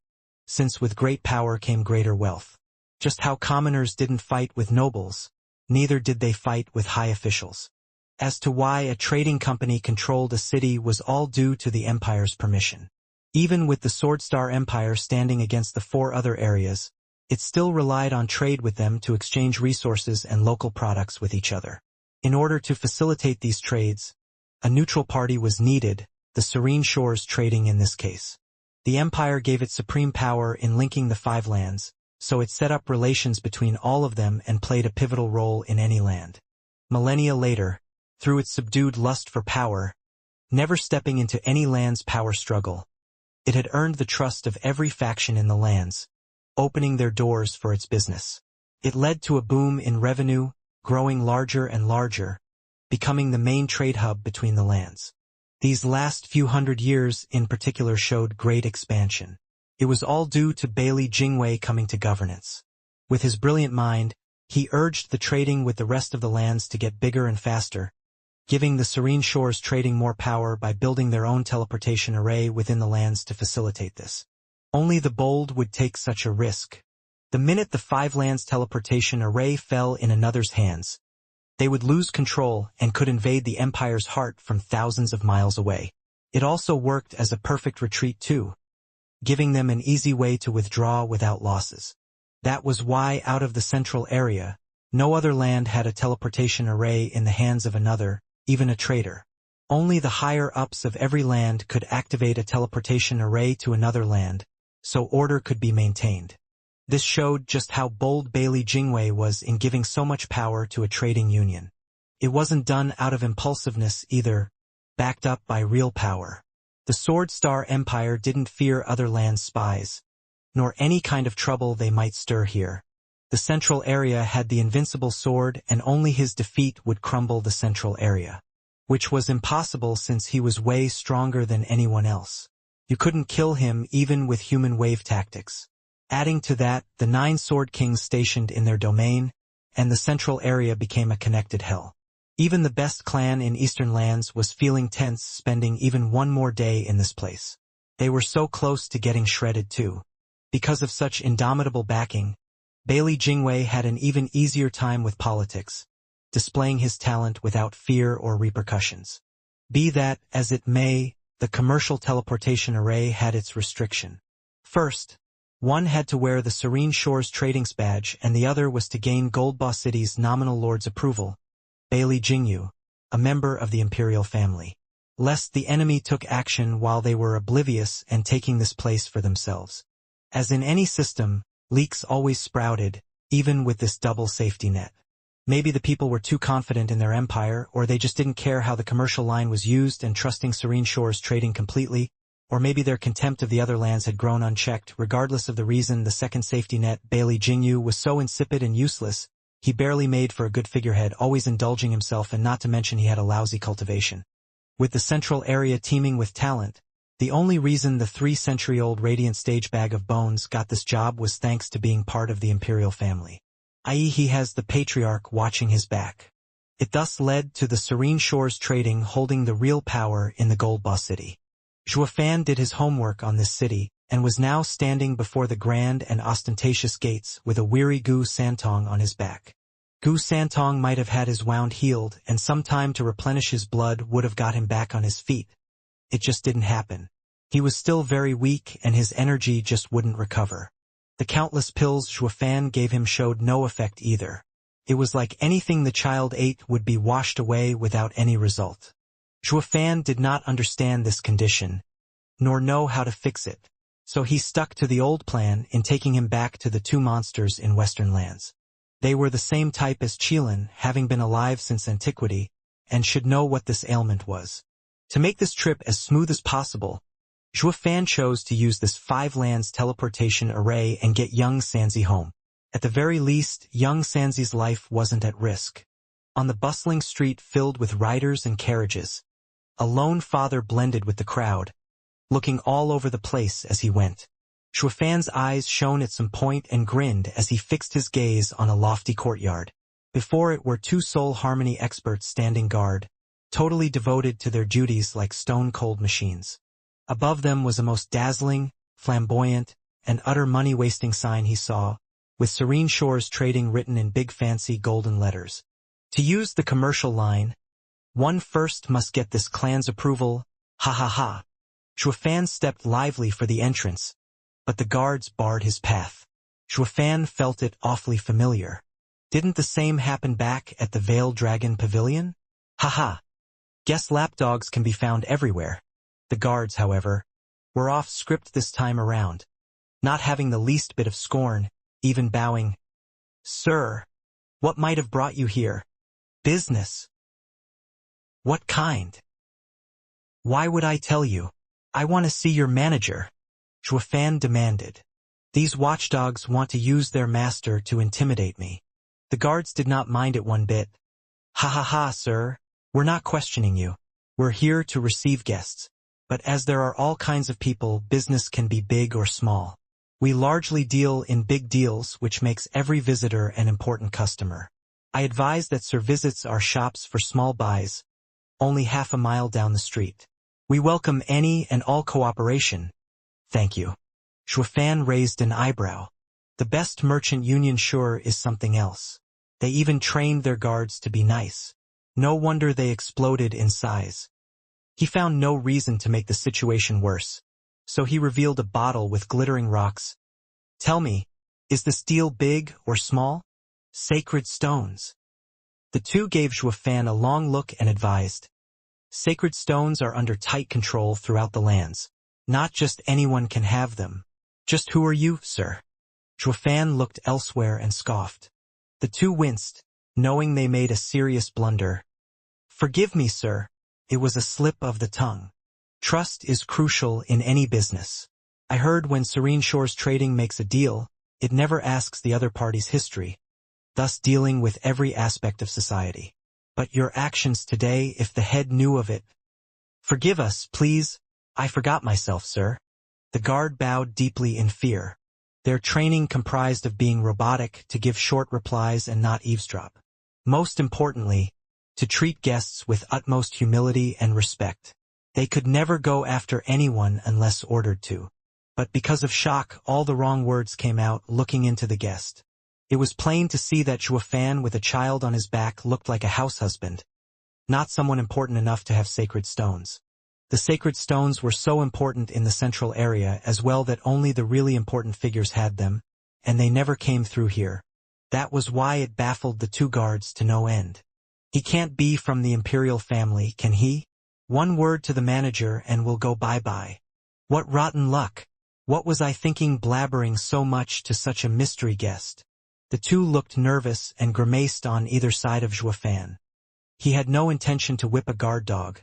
since with great power came greater wealth. Just how commoners didn't fight with nobles, neither did they fight with high officials. As to why a trading company controlled a city was all due to the empire's permission. Even with the Swordstar Empire standing against the 4 other areas, it still relied on trade with them to exchange resources and local products with each other. In order to facilitate these trades, a neutral party was needed, the Serene Shores Trading in this case. The empire gave it supreme power in linking the 5 lands, so it set up relations between all of them and played a pivotal role in any land. Millennia later, through its subdued lust for power, never stepping into any land's power struggle, it had earned the trust of every faction in the lands, opening their doors for its business. It led to a boom in revenue, growing larger and larger, becoming the main trade hub between the lands. These last few hundred years in particular showed great expansion. It was all due to Bailey Jingwei coming to governance. With his brilliant mind, he urged the trading with the rest of the lands to get bigger and faster, giving the Serene Shores Trading more power by building their own teleportation array within the lands to facilitate this. Only the bold would take such a risk. The minute the 5 lands teleportation array fell in another's hands, they would lose control and could invade the Empire's heart from thousands of miles away. It also worked as a perfect retreat too, giving them an easy way to withdraw without losses. That was why out of the central area, no other land had a teleportation array in the hands of another, even a trader. Only the higher-ups of every land could activate a teleportation array to another land, so order could be maintained. This showed just how bold Bailey Jingwei was in giving so much power to a trading union. It wasn't done out of impulsiveness either, backed up by real power. The Swordstar Empire didn't fear other lands' spies, nor any kind of trouble they might stir here. The central area had the invincible sword and only his defeat would crumble the central area, which was impossible since he was way stronger than anyone else. You couldn't kill him even with human wave tactics. Adding to that, the 9 Sword Kings stationed in their domain, and the central area became a connected hell. Even the best clan in Eastern lands was feeling tense spending even one more day in this place. They were so close to getting shredded too. Because of such indomitable backing, Bailey Jingwei had an even easier time with politics, displaying his talent without fear or repercussions. Be that as it may, the commercial teleportation array had its restriction. First, one had to wear the Serene Shores Trading's badge and the other was to gain Gold Boss City's nominal lord's approval, Bailey Jingyu, a member of the imperial family. Lest the enemy took action while they were oblivious and taking this place for themselves. As in any system, leaks always sprouted, even with this double safety net. Maybe the people were too confident in their empire, or they just didn't care how the commercial line was used and trusting Serene Shores Trading completely, or maybe their contempt of the other lands had grown unchecked. Regardless of the reason, the second safety net, Bailey Jingyu, was so insipid and useless, he barely made for a good figurehead, always indulging himself, and not to mention he had a lousy cultivation. With the central area teeming with talent, the only reason the 3-century-old Radiant Stage Bag of Bones got this job was thanks to being part of the imperial family, i.e. he has the patriarch watching his back. It thus led to the Serene Shores Trading holding the real power in the Gold Boss City. Zhuofan did his homework on this city, and was now standing before the grand and ostentatious gates with a weary Gu Santong on his back. Gu Santong might have had his wound healed, and some time to replenish his blood would have got him back on his feet. It just didn't happen. He was still very weak, and his energy just wouldn't recover. The countless pills Zhuofan gave him showed no effect either. It was like anything the child ate would be washed away without any result. Zhuofan did not understand this condition, nor know how to fix it, so he stuck to the old plan in taking him back to the two monsters in Western lands. They were the same type as Qilin, having been alive since antiquity, and should know what this ailment was. To make this trip as smooth as possible, Zhuofan chose to use this 5-lands teleportation array and get young Sanzi home. At the very least, young Sanzi's life wasn't at risk. On the bustling street filled with riders and carriages, a lone father blended with the crowd, looking all over the place as he went. Zhuofan's eyes shone at some point and grinned as he fixed his gaze on a lofty courtyard. Before it were 2 soul harmony experts standing guard, totally devoted to their duties like stone-cold machines. Above them was a most dazzling, flamboyant, and utter money-wasting sign he saw, with Serene Shores Trading written in big fancy golden letters. To use the commercial line, one first must get this clan's approval, ha ha ha. Zhuofan stepped lively for the entrance, but the guards barred his path. Zhuofan felt it awfully familiar. Didn't the same happen back at the Veiled Dragon Pavilion? Ha ha. Guess lapdogs can be found everywhere. The guards, however, were off script this time around, not having the least bit of scorn, even bowing. Sir, what might have brought you here? Business. What kind? Why would I tell you? I want to see your manager, Zhuofan demanded. These watchdogs want to use their master to intimidate me. The guards did not mind it one bit. Ha ha ha, sir. We're not questioning you. We're here to receive guests. But as there are all kinds of people, business can be big or small. We largely deal in big deals, which makes every visitor an important customer. I advise that Sir visits our shops for small buys, only half a mile down the street. We welcome any and all cooperation. Thank you. Zhuofan raised an eyebrow. The best merchant union sure is something else. They even trained their guards to be nice. No wonder they exploded in size. He found no reason to make the situation worse, so he revealed a bottle with glittering rocks. Tell me, is this deal big or small? Sacred stones. The two gave Zhuofan a long look and advised. Sacred stones are under tight control throughout the lands. Not just anyone can have them. Just who are you, sir? Zhuofan looked elsewhere and scoffed. The two winced, knowing they made a serious blunder. Forgive me, sir. It was a slip of the tongue. Trust is crucial in any business. I heard when Serene Shores Trading makes a deal, it never asks the other party's history, thus dealing with every aspect of society. But your actions today, if the head knew of it. Forgive us, please. I forgot myself, sir. The guard bowed deeply in fear. Their training comprised of being robotic, to give short replies and not eavesdrop. Most importantly, to treat guests with utmost humility and respect. They could never go after anyone unless ordered to. but because of shock, all the wrong words came out looking into the guest. It was plain to see that Zhuofan with a child on his back looked like a house husband, not someone important enough to have sacred stones. The sacred stones were so important in the central area as well that only the really important figures had them, and they never came through here. That was why it baffled the two guards to no end. He can't be from the imperial family, can he? One word to the manager and we'll go bye-bye. What rotten luck. What was I thinking blabbering so much to such a mystery guest? The two looked nervous and grimaced on either side of Zhuofan. He had no intention to whip a guard dog.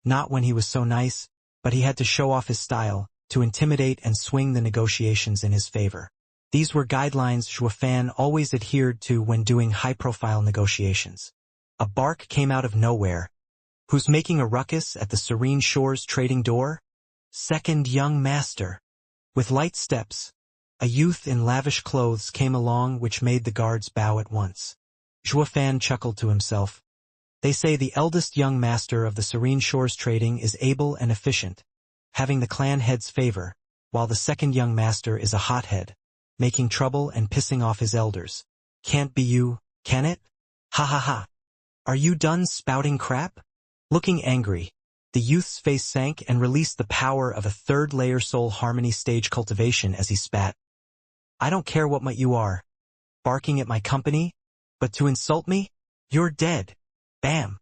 Not when he was so nice, but he had to show off his style, to intimidate and swing the negotiations in his favor. These were guidelines Zhuofan always adhered to when doing high-profile negotiations. A bark came out of nowhere. Who's making a ruckus at the Serene Shores trading door? Second young master. With light steps, a youth in lavish clothes came along which made the guards bow at once. Zhuofan chuckled to himself. They say the eldest young master of the Serene Shores trading is able and efficient, having the clan head's favor, while the second young master is a hothead, making trouble and pissing off his elders. Can't be you, can it? Ha ha ha. Are you done spouting crap? Looking angry, the youth's face sank and released the power of a third-layer soul harmony stage cultivation as he spat. I don't care what you are, barking at my company, but to insult me? You're dead. Bam.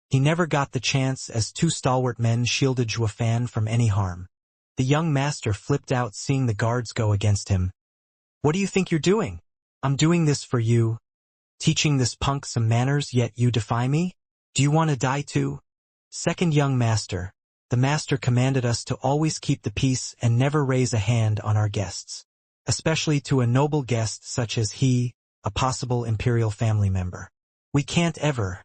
He never got the chance as two stalwart men shielded Zhuofan from any harm. The young master flipped out seeing the guards go against him. What do you think you're doing? I'm doing this for you. Teaching this punk some manners, yet you defy me? Do you want to die too? Second young master, the master commanded us to always keep the peace and never raise a hand on our guests, especially to a noble guest such as he, a possible imperial family member. We can't ever.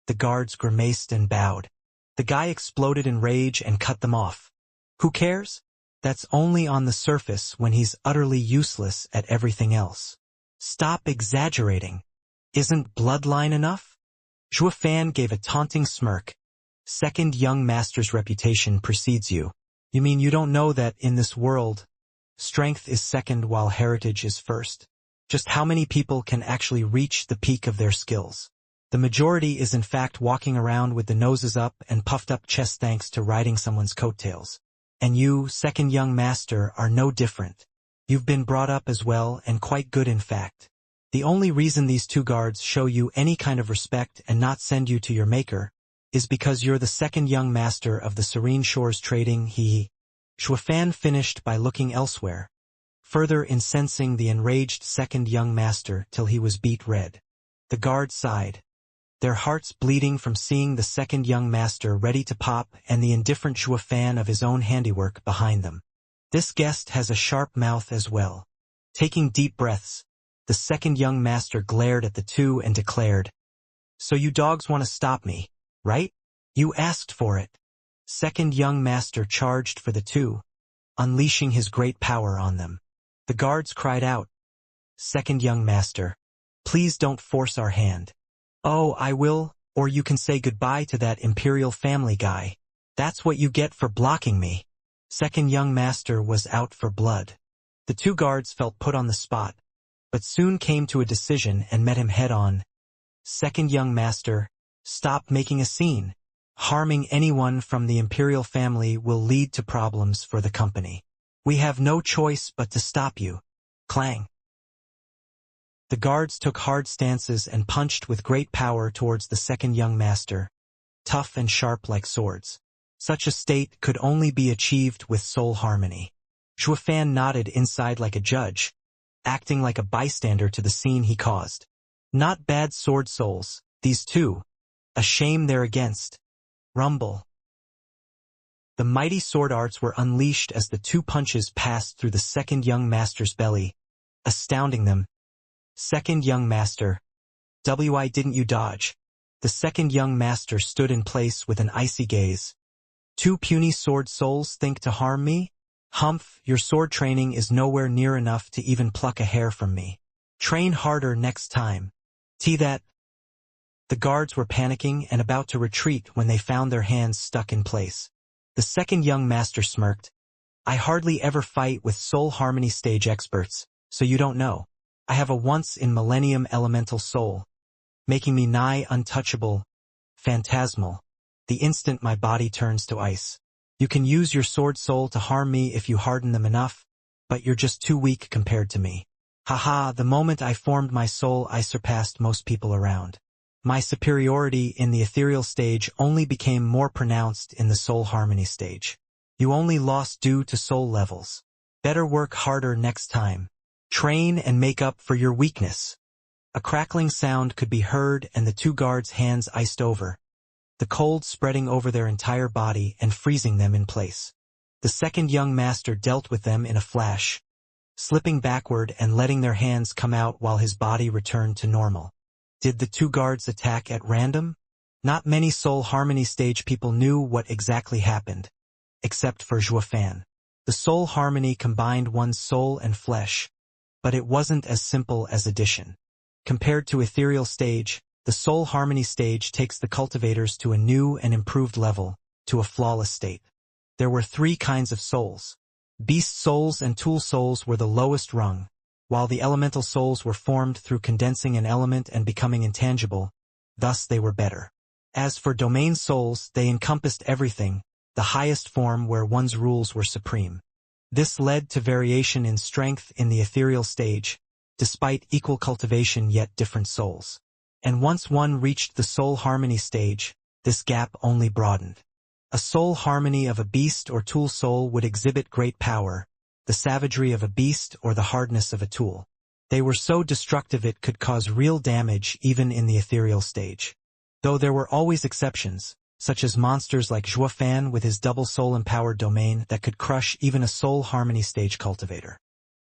The guards grimaced and bowed. The guy exploded in rage and cut them off. Who cares? That's only on the surface when he's utterly useless at everything else. Stop exaggerating. Isn't bloodline enough? Zhuofan gave a taunting smirk. Second young master's reputation precedes you. You mean you don't know that in this world, strength is second while heritage is first? Just how many people can actually reach the peak of their skills? The majority is in fact walking around with the noses up and puffed up chests thanks to riding someone's coattails. And you, second young master, are no different. You've been brought up as well and quite good in fact. The only reason these two guards show you any kind of respect and not send you to your maker is because you're the second young master of the Serene Shores trading. Zhuofan finished by looking elsewhere, further incensing the enraged second young master till he was beet red. The guards sighed, their hearts bleeding from seeing the second young master ready to pop and the indifferent Zhuofan of his own handiwork behind them. This guest has a sharp mouth as well. Taking deep breaths, the second young master glared at the two and declared, So you dogs want to stop me, right? You asked for it. Second young master charged for the two, unleashing his great power on them. The guards cried out, Second young master, please don't force our hand. Oh, I will, or you can say goodbye to that imperial family guy. That's what you get for blocking me. Second young master was out for blood. The two guards felt put on the spot, but soon came to a decision and met him head-on. Second young master, stop making a scene. Harming anyone from the imperial family will lead to problems for the company. We have no choice but to stop you. Clang. The guards took hard stances and punched with great power towards the second young master, tough and sharp like swords. Such a state could only be achieved with soul harmony. Zhuofan nodded inside like a judge, acting like a bystander to the scene he caused. Not bad sword souls, these two. A shame they're against. Rumble. The mighty sword arts were unleashed as the two punches passed through the second young master's belly, astounding them. Second young master. Why didn't you dodge? The second young master stood in place with an icy gaze. Two puny sword souls think to harm me? Humph, your sword training is nowhere near enough to even pluck a hair from me. Train harder next time. That. The guards were panicking and about to retreat when they found their hands stuck in place. The second young master smirked. I hardly ever fight with soul harmony stage experts, so you don't know. I have a once-in-millennium elemental soul, making me nigh untouchable, phantasmal, the instant my body turns to ice. You can use your sword soul to harm me if you harden them enough, but you're just too weak compared to me. Haha, the moment I formed my soul I surpassed most people around. My superiority in the ethereal stage only became more pronounced in the soul harmony stage. You only lost due to soul levels. Better work harder next time. Train and make up for your weakness. A crackling sound could be heard and the two guards' hands iced over, the cold spreading over their entire body and freezing them in place. The second young master dealt with them in a flash, slipping backward and letting their hands come out while his body returned to normal. Did the two guards attack at random? Not many soul harmony stage people knew what exactly happened, except for Zhuofan. The soul harmony combined one's soul and flesh, but it wasn't as simple as addition. Compared to ethereal stage, the soul harmony stage takes the cultivators to a new and improved level, to a flawless state. There were three kinds of souls. Beast souls and tool souls were the lowest rung, while the elemental souls were formed through condensing an element and becoming intangible, thus they were better. As for domain souls, they encompassed everything, the highest form where one's rules were supreme. This led to variation in strength in the ethereal stage, despite equal cultivation yet different souls. And once one reached the soul harmony stage, this gap only broadened. A soul harmony of a beast or tool soul would exhibit great power, the savagery of a beast or the hardness of a tool. They were so destructive it could cause real damage even in the ethereal stage. Though there were always exceptions, such as monsters like Zhuofan with his double soul-empowered domain that could crush even a soul harmony stage cultivator.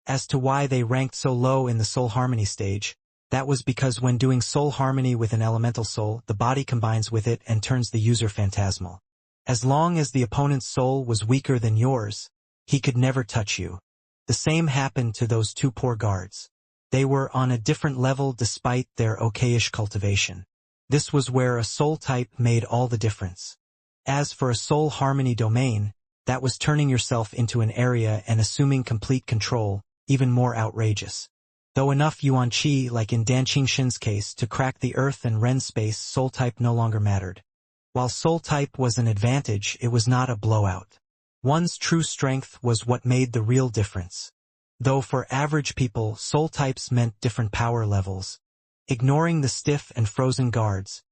As to why they ranked so low in the soul harmony stage, that was because when doing soul harmony with an elemental soul, the body combines with it and turns the user phantasmal. As long as the opponent's soul was weaker than yours, he could never touch you. The same happened to those two poor guards. They were on a different level despite their okayish cultivation. This was where a soul type made all the difference. As for a soul harmony domain, that was turning yourself into an area and assuming complete control, even more outrageous. Though enough yuan qi, like in Dan Qingxin's case, to crack the earth and Ren space, soul type no longer mattered. While soul type was an advantage, it was not a blowout. One's true strength was what made the real difference. Though for average people, soul types meant different power levels. Ignoring the stiff and frozen guards,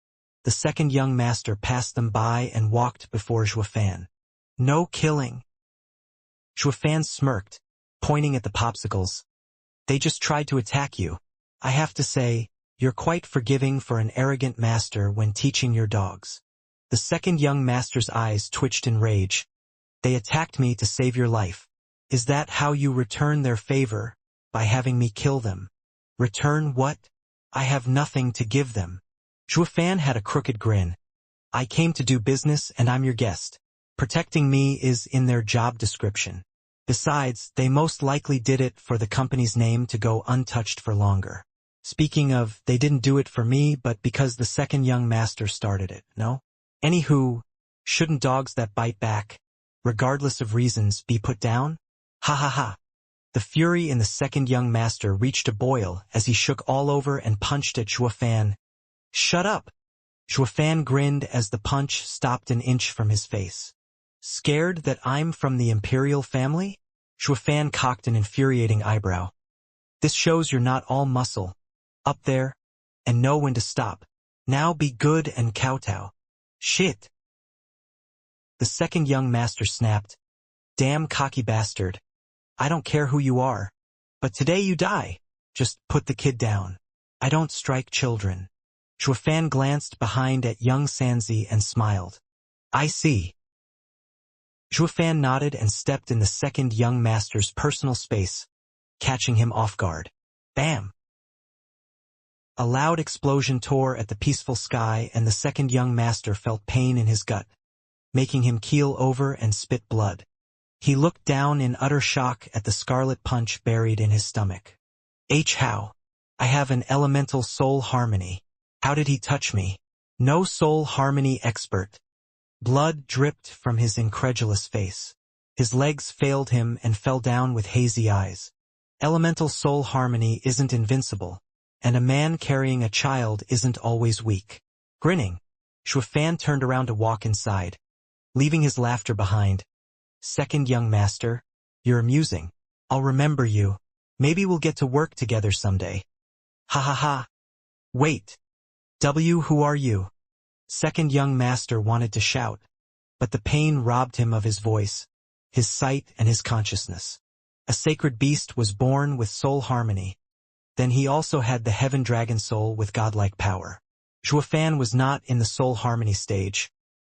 the second young master passed them by and walked before Zhuofan. No killing. Zhuofan smirked, pointing at the popsicles. They just tried to attack you. I have to say, you're quite forgiving for an arrogant master when teaching your dogs. The second young master's eyes twitched in rage. They attacked me to save your life. Is that how you return their favor? By having me kill them? Return what? I have nothing to give them. Zhuofan had a crooked grin. I came to do business and I'm your guest. Protecting me is in their job description. Besides, they most likely did it for the company's name to go untouched for longer. Speaking of, they didn't do it for me but because the second young master started it, no? Anywho, shouldn't dogs that bite back, regardless of reasons, be put down? Ha ha ha. The fury in the second young master reached a boil as he shook all over and punched at Zhuofan. Shut up! Zhuofan grinned as the punch stopped an inch from his face. Scared that I'm from the imperial family? Zhuofan cocked an infuriating eyebrow. This shows you're not all muscle. Up there, and know when to stop. Now be good and kowtow. Shit! The second young master snapped. Damn cocky bastard. I don't care who you are. But today you die. Just put the kid down. I don't strike children. Zhuofan glanced behind at young Xianxia and smiled. I see. Zhuofan nodded and stepped in the second young master's personal space, catching him off guard. Bam! A loud explosion tore at the peaceful sky and the second young master felt pain in his gut, making him keel over and spit blood. He looked down in utter shock at the scarlet punch buried in his stomach. How? I have an elemental soul harmony. How did he touch me? No soul harmony expert. Blood dripped from his incredulous face. His legs failed him and fell down with hazy eyes. Elemental soul harmony isn't invincible, and a man carrying a child isn't always weak. Grinning, Shuofan turned around to walk inside, leaving his laughter behind. Second young master, you're amusing. I'll remember you. Maybe we'll get to work together someday. Ha ha ha. Wait. Who are you? Second young master wanted to shout, but the pain robbed him of his voice, his sight and his consciousness. A sacred beast was born with soul harmony. Then he also had the heaven dragon soul with godlike power. Shuofan was not in the soul harmony stage,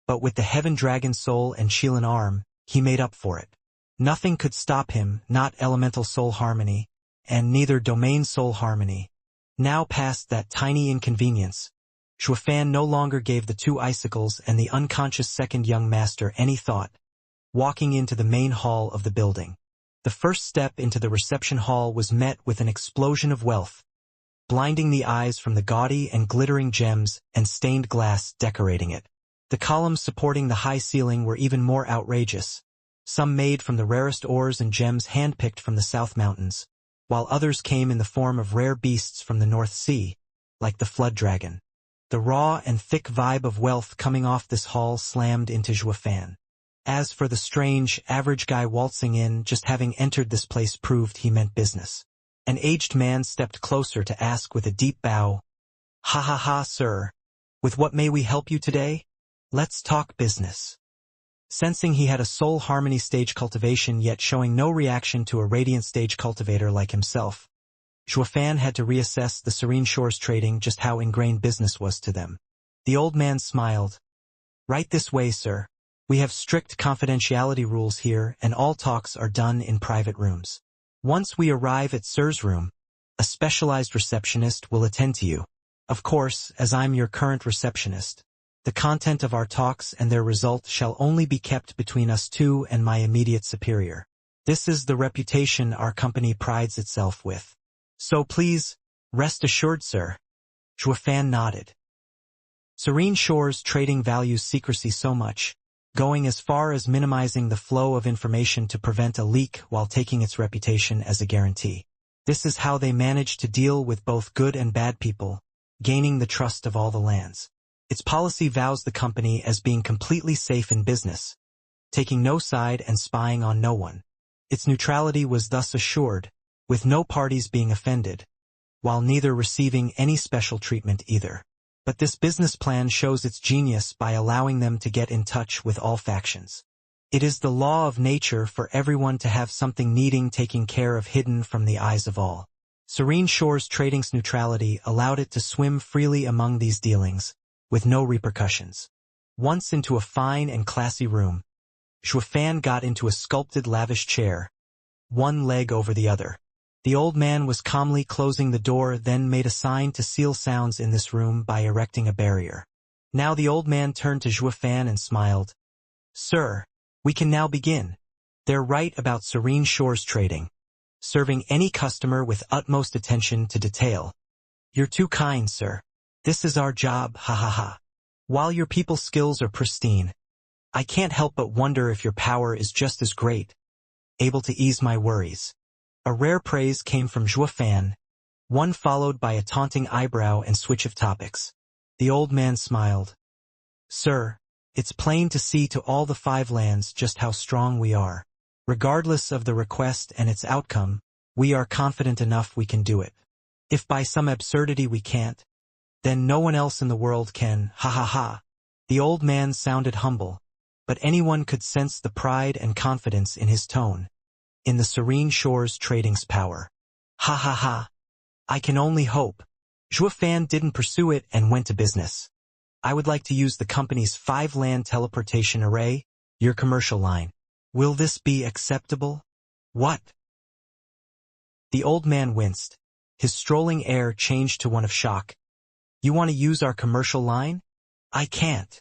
but with the heaven dragon soul and Qilin arm, he made up for it. Nothing could stop him, not elemental soul harmony, and neither domain soul harmony. Now past that tiny inconvenience, Shuofan no longer gave the two icicles and the unconscious second young master any thought, walking into the main hall of the building. The first step into the reception hall was met with an explosion of wealth, blinding the eyes from the gaudy and glittering gems and stained glass decorating it. The columns supporting the high ceiling were even more outrageous, some made from the rarest ores and gems handpicked from the South Mountains, while others came in the form of rare beasts from the North Sea, like the flood dragon. The raw and thick vibe of wealth coming off this hall slammed into Shuofan. As for the strange, average guy waltzing in, just having entered this place proved he meant business. An aged man stepped closer to ask with a deep bow, "Ha ha ha, sir. With what may we help you today? Let's talk business." Sensing he had a soul harmony stage cultivation yet showing no reaction to a radiant stage cultivator like himself, Shuofan had to reassess the Serene Shores trading just how ingrained business was to them. The old man smiled. "Right this way, sir. We have strict confidentiality rules here and all talks are done in private rooms. Once we arrive at Sir's room, a specialized receptionist will attend to you. Of course, as I'm your current receptionist, the content of our talks and their result shall only be kept between us two and my immediate superior. This is the reputation our company prides itself with. So please, rest assured, sir." Shuofan nodded. Serene Shores trading values secrecy so much, going as far as minimizing the flow of information to prevent a leak while taking its reputation as a guarantee. This is how they manage to deal with both good and bad people, gaining the trust of all the lands. Its policy vows the company as being completely safe in business, taking no side and spying on no one. Its neutrality was thus assured, with no parties being offended, while neither receiving any special treatment either. But this business plan shows its genius by allowing them to get in touch with all factions. It is the law of nature for everyone to have something needing taking care of hidden from the eyes of all. Serene Shores Trading's neutrality allowed it to swim freely among these dealings, with no repercussions. Once into a fine and classy room, Shuofan got into a sculpted lavish chair, one leg over the other. The old man was calmly closing the door, then made a sign to seal sounds in this room by erecting a barrier. Now the old man turned to Shuofan and smiled. "Sir, we can now begin. They're right about Serene Shores Trading, serving any customer with utmost attention to detail. You're too kind, sir. This is our job, ha ha ha. While your people's skills are pristine, I can't help but wonder if your power is just as great, able to ease my worries." A rare praise came from Shuofan, one followed by a taunting eyebrow and switch of topics. The old man smiled. "Sir, it's plain to see to all the 5 lands just how strong we are. Regardless of the request and its outcome, we are confident enough we can do it. If by some absurdity we can't, then no one else in the world can, ha ha ha." The old man sounded humble, but anyone could sense the pride and confidence in his tone. In the Serene Shores Trading's power. Ha ha ha. I can only hope. Shuofan didn't pursue it and went to business. "I would like to use the company's 5-land teleportation array, your commercial line. Will this be acceptable?" "What?" The old man winced. His strolling air changed to one of shock. "You want to use our commercial line? I can't."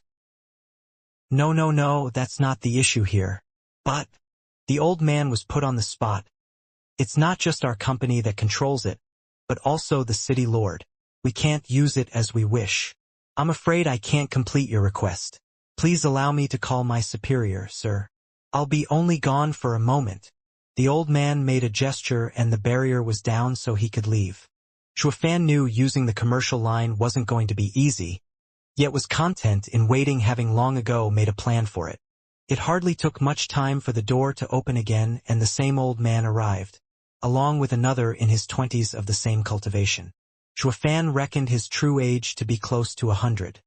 No, that's not the issue here. But the old man was put on the spot. "It's not just our company that controls it, but also the city lord. We can't use it as we wish. I'm afraid I can't complete your request. Please allow me to call my superior, sir." I'll be only gone for a moment. The old man made a gesture and the barrier was down so he could leave. Shuofan knew using the commercial line wasn't going to be easy, yet was content in waiting, having long ago made a plan for it. It hardly took much time for the door to open again and the same old man arrived, along with another in his 20s of the same cultivation. Shuofan reckoned his true age to be close to 100.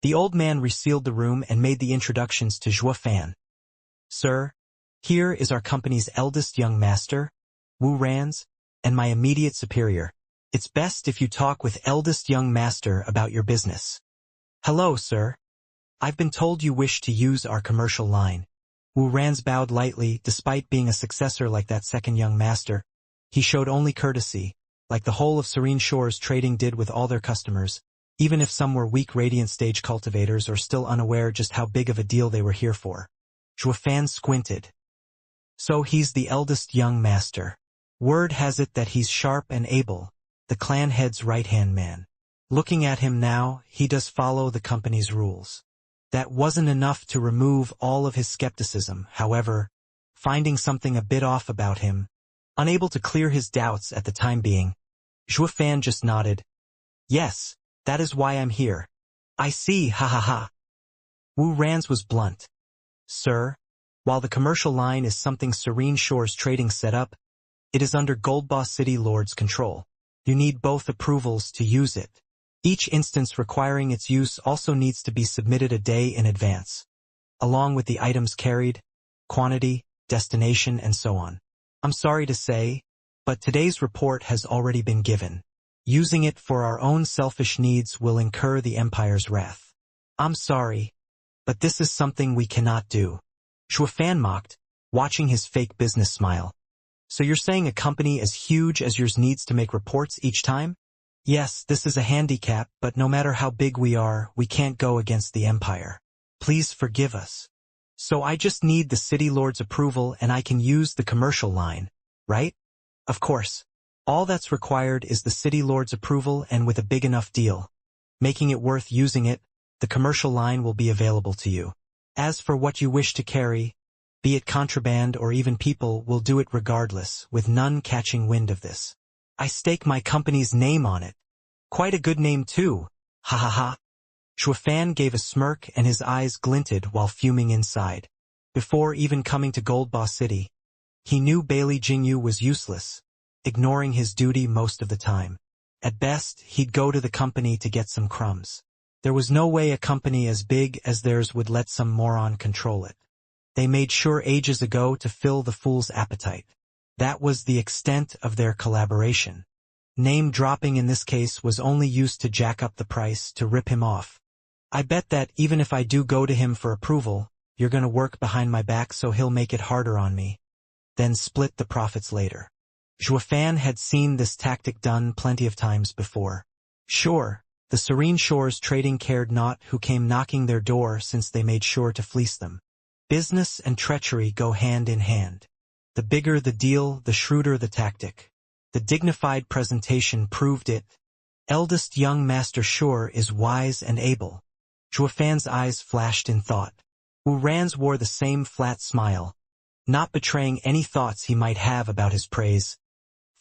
The old man resealed the room and made the introductions to Shuofan. Sir, here is our company's eldest young master, Wu Ranz, and my immediate superior. It's best if you talk with eldest young master about your business. Hello, sir. I've been told you wish to use our commercial line. Wu Ranz bowed lightly. Despite being a successor like that second young master, he showed only courtesy, like the whole of Serene Shores Trading did with all their customers, even if some were weak Radiant Stage cultivators or still unaware just how big of a deal they were here for. Shuofan squinted. So he's the eldest young master. Word has it that he's sharp and able, the clan head's right-hand man. Looking at him now, he does follow the company's rules. That wasn't enough to remove all of his skepticism, however, finding something a bit off about him. Unable to clear his doubts at the time being, Shuofan just nodded. Yes, that is why I'm here. I see, ha ha ha. Wu Ranz was blunt. Sir, while the commercial line is something Serene Shores Trading set up, it is under Goldboss City Lord's control. You need both approvals to use it. Each instance requiring its use also needs to be submitted a day in advance, along with the items carried, quantity, destination, and so on. I'm sorry to say, but today's report has already been given. Using it for our own selfish needs will incur the Empire's wrath. I'm sorry, but this is something we cannot do. Shuofan mocked, watching his fake business smile. So you're saying a company as huge as yours needs to make reports each time? Yes, this is a handicap, but no matter how big we are, we can't go against the Empire. Please forgive us. So I just need the City Lord's approval and I can use the commercial line, right? Of course. All that's required is the City Lord's approval, and with a big enough deal, making it worth using it, the commercial line will be available to you. As for what you wish to carry, be it contraband or even people, will do it regardless, with none catching wind of this. I stake my company's name on it. Quite a good name too, ha ha ha. Shuofan gave a smirk and his eyes glinted while fuming inside. Before even coming to Goldboss City, he knew Bailey Jingyu was useless, ignoring his duty most of the time. At best, he'd go to the company to get some crumbs. There was no way a company as big as theirs would let some moron control it. They made sure ages ago to fill the fool's appetite. That was the extent of their collaboration. Name-dropping in this case was only used to jack up the price, to rip him off. I bet that even if I do go to him for approval, you're gonna work behind my back so he'll make it harder on me. Then split the profits later. Shuofan had seen this tactic done plenty of times before. Sure, the Serene Shores Trading cared not who came knocking their door since they made sure to fleece them. Business and treachery go hand in hand. The bigger the deal, the shrewder the tactic. The dignified presentation proved it. Eldest young master sure is wise and able. Shuofan's eyes flashed in thought. Wu Ranz wore the same flat smile, not betraying any thoughts he might have about his praise.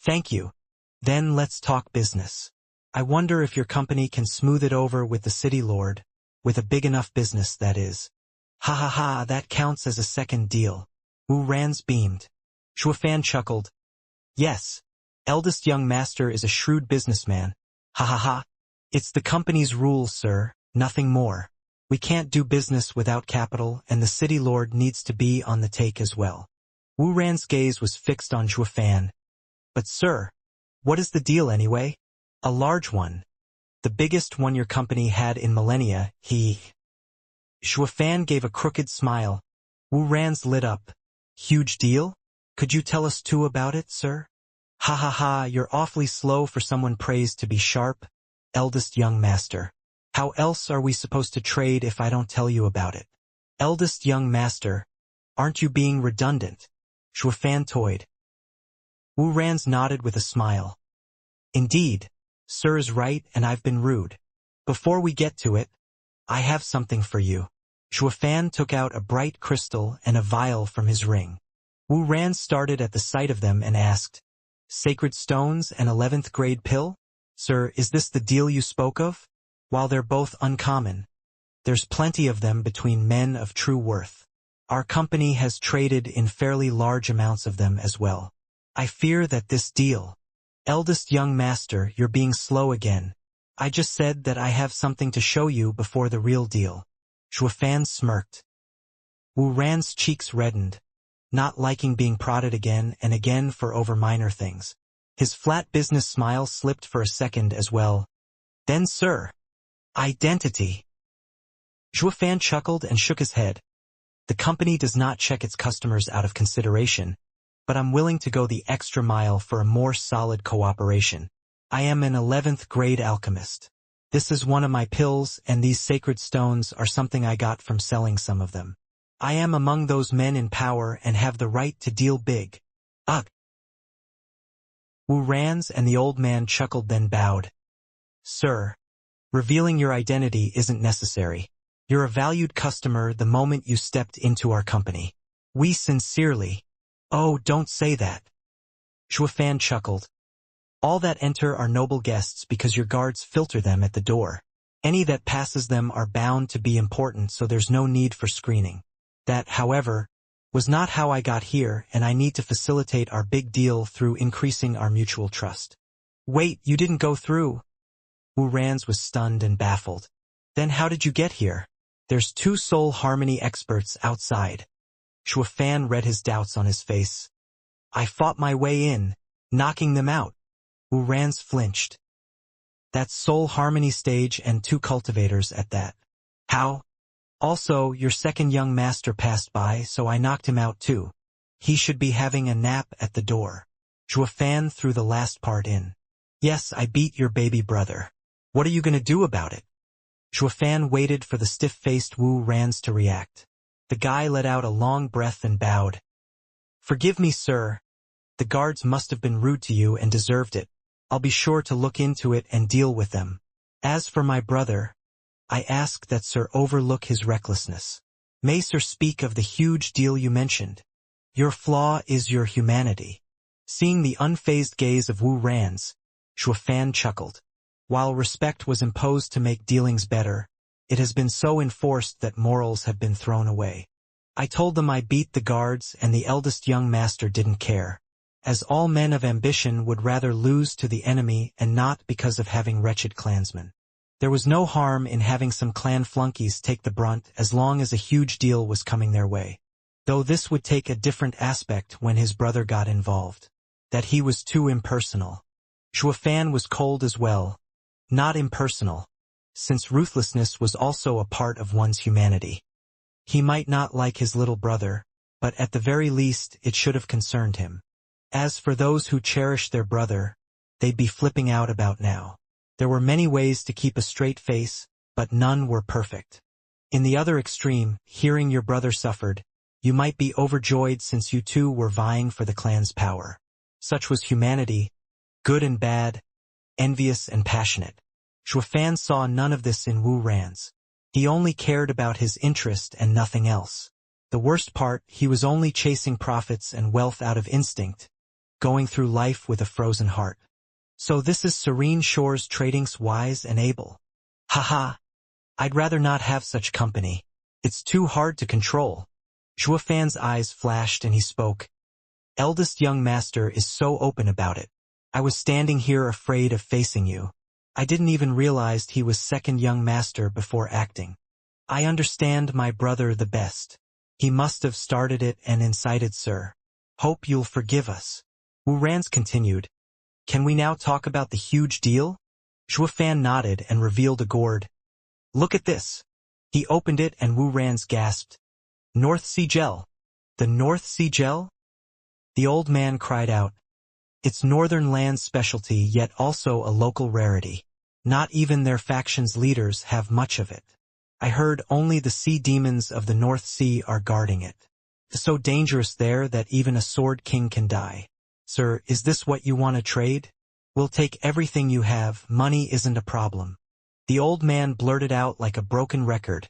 Thank you. Then let's talk business. I wonder if your company can smooth it over with the City Lord, with a big enough business, that is. Ha ha ha, that counts as a second deal. Wu Ranz beamed. Shuofan chuckled. Yes, eldest young master is a shrewd businessman. Ha ha ha. It's the company's rules, sir, nothing more. We can't do business without capital, and the City Lord needs to be on the take as well. Wu Ran's gaze was fixed on Shuofan. But sir, what is the deal anyway? A large one. The biggest one your company had in millennia, Shuofan gave a crooked smile. Wu Ran's lit up. Huge deal? Could you tell us too about it, sir? Ha ha ha, you're awfully slow for someone praised to be sharp, eldest young master. How else are we supposed to trade if I don't tell you about it? Eldest young master, aren't you being redundant? Shuofan toyed. Wu Ran's nodded with a smile. Indeed, sir's right and I've been rude. Before we get to it, I have something for you. Shuafan took out a bright crystal and a vial from his ring. Wu Ran started at the sight of them and asked, "Sacred stones and 11th grade pill? Sir, is this the deal you spoke of? While they're both uncommon, there's plenty of them between men of true worth. Our company has traded in fairly large amounts of them as well. I fear that this deal—" "Eldest young master, you're being slow again. I just said that I have something to show you before the real deal." Shuafan smirked. Wu Ran's cheeks reddened, not liking being prodded again and again for over minor things. His flat business smile slipped for a second as well. "Then sir, identity." Shuafan chuckled and shook his head. "The company does not check its customers out of consideration, but I'm willing to go the extra mile for a more solid cooperation. I am an 11th grade alchemist. This is one of my pills, and these sacred stones are something I got from selling some of them. I am among those men in power and have the right to deal big." "Ugh." Wu Ran's and the old man chuckled then bowed. "Sir, revealing your identity isn't necessary. You're a valued customer the moment you stepped into our company. We sincerely—" "Oh, don't say that." Shuafan chuckled. "All that enter are noble guests because your guards filter them at the door. Any that passes them are bound to be important, so there's no need for screening. That, however, was not how I got here, and I need to facilitate our big deal through increasing our mutual trust." "Wait, you didn't go through?" Wu Ran's was stunned and baffled. "Then how did you get here?" "There's 2 soul harmony experts outside." Shuafan read his doubts on his face. "I fought my way in, knocking them out." Wu Ran's flinched. "That's soul harmony stage and 2 cultivators at that." "How?" "Also, your second young master passed by, so I knocked him out too. He should be having a nap at the door." Shuafan threw the last part in. "Yes, I beat your baby brother. What are you going to do about it?" Shuafan waited for the stiff-faced Wu Ran's to react. The guy let out a long breath and bowed. "Forgive me, sir. The guards must have been rude to you and deserved it. I'll be sure to look into it and deal with them. As for my brother, I ask that sir overlook his recklessness. May sir speak of the huge deal you mentioned. Your flaw is your humanity." Seeing the unfazed gaze of Wu Ran's, Shuafan chuckled. "While respect was imposed to make dealings better, it has been so enforced that morals have been thrown away. I told them I beat the guards, and the eldest young master didn't care, as all men of ambition would rather lose to the enemy and not because of having wretched clansmen. There was no harm in having some clan flunkies take the brunt as long as a huge deal was coming their way. Though this would take a different aspect when his brother got involved. That he was too impersonal." Shuafan was cold as well. Not impersonal, since ruthlessness was also a part of one's humanity. He might not like his little brother, but at the very least it should have concerned him. As for those who cherish their brother, they'd be flipping out about now. There were many ways to keep a straight face, but none were perfect. In the other extreme, hearing your brother suffered, you might be overjoyed since you two were vying for the clan's power. Such was humanity, good and bad, envious and passionate. Shuafan saw none of this in Wu Ran's. He only cared about his interest and nothing else. The worst part, he was only chasing profits and wealth out of instinct, going through life with a frozen heart. So this is Serene Shore's trading's wise and able. Haha. I'd rather not have such company. It's too hard to control. Shuafan's eyes flashed and he spoke. Eldest young master is so open about it. I was standing here afraid of facing you. I didn't even realize he was second young master before acting. I understand my brother the best. He must have started it and incited sir. Hope you'll forgive us. Wu Ran's continued. Can we now talk about the huge deal? Shuafan nodded and revealed a gourd. Look at this. He opened it and Wu Ran's gasped. North Sea Gel. The North Sea Gel? The old man cried out. It's Northern Land's specialty, yet also a local rarity. Not even their faction's leaders have much of it. I heard only the sea demons of the North Sea are guarding it. It's so dangerous there that even a sword king can die. Sir, is this what you want to trade? We'll take everything you have, money isn't a problem. The old man blurted out like a broken record.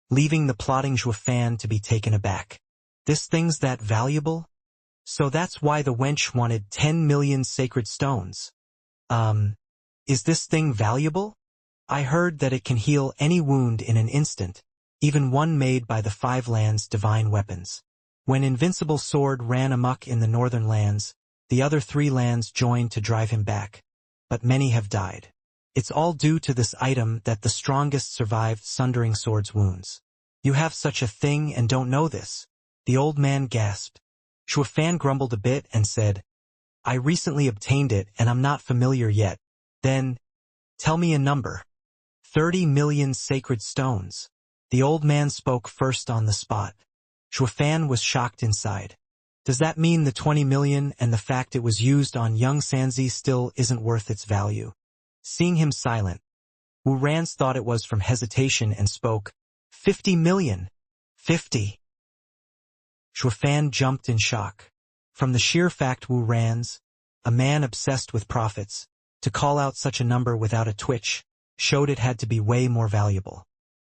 leaving the plotting Zhuofan to be taken aback. This thing's that valuable? So that's why the wench wanted 10 million sacred stones. Is this thing valuable? I heard that it can heal any wound in an instant, even one made by the Five Lands' divine weapons. When Invincible Sword ran amok in the northern lands, the other 3 lands joined to drive him back. But many have died. It's all due to this item that the strongest survived Sundering Sword's wounds. You have such a thing and don't know this? The old man gasped. Zhuofan grumbled a bit and said, I recently obtained it and I'm not familiar yet. Then, tell me a number. 30 million sacred stones. The old man spoke first on the spot. Zhuofan was shocked inside. Does that mean the 20 million and the fact it was used on young Xianxia still isn't worth its value? Seeing him silent, Wu Ran's thought it was from hesitation and spoke, 50 million. 50. Zhuofan jumped in shock. From the sheer fact Wu Ran's, a man obsessed with profits, to call out such a number without a twitch, showed it had to be way more valuable.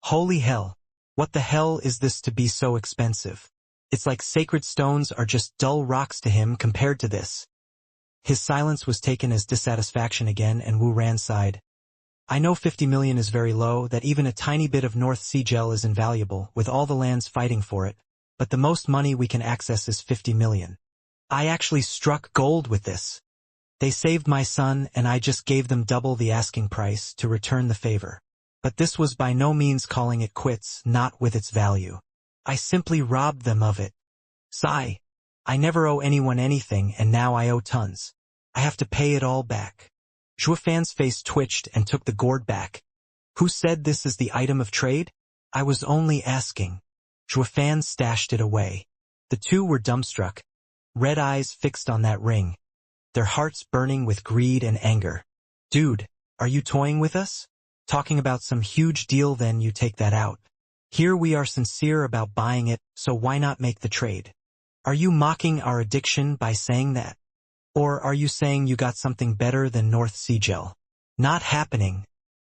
Holy hell! What the hell is this to be so expensive? It's like sacred stones are just dull rocks to him compared to this. His silence was taken as dissatisfaction again, and Wu Ran sighed. I know 50 million is very low, that even a tiny bit of North Sea gel is invaluable, with all the lands fighting for it, but the most money we can access is 50 million. I actually struck gold with this. They saved my son, and I just gave them double the asking price to return the favor. But this was by no means calling it quits, not with its value. I simply robbed them of it. Sigh. I never owe anyone anything, and now I owe tons. I have to pay it all back. Zhuofan's face twitched and took the gourd back. Who said this is the item of trade? I was only asking. Zhuofan stashed it away. The two were dumbstruck, red eyes fixed on that ring, their hearts burning with greed and anger. Dude, are you toying with us? Talking about some huge deal, then you take that out. Here we are sincere about buying it, so why not make the trade? Are you mocking our addiction by saying that? Or are you saying you got something better than North Sea Gel? Not happening.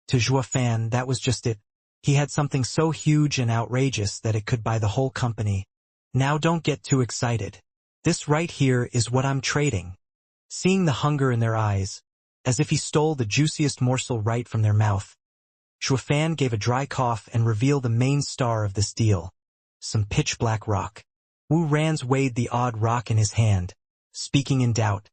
To Zhuofan, that was just it. He had something so huge and outrageous that it could buy the whole company. Now don't get too excited. This right here is what I'm trading. Seeing the hunger in their eyes, as if he stole the juiciest morsel right from their mouth, Zhuofan gave a dry cough and revealed the main star of this deal. Some pitch-black rock. Wu Ran's weighed the odd rock in his hand, speaking in doubt.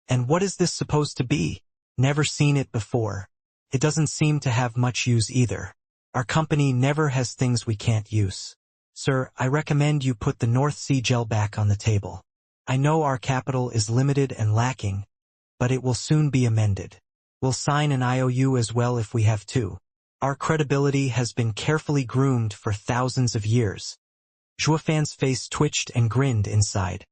And what is this supposed to be? Never seen it before. It doesn't seem to have much use either. Our company never has things we can't use. Sir, I recommend you put the North Sea Gel back on the table. I know our capital is limited and lacking, but it will soon be amended. We'll sign an IOU as well if we have to. Our credibility has been carefully groomed for thousands of years. Zhuofan's face twitched and grinned inside.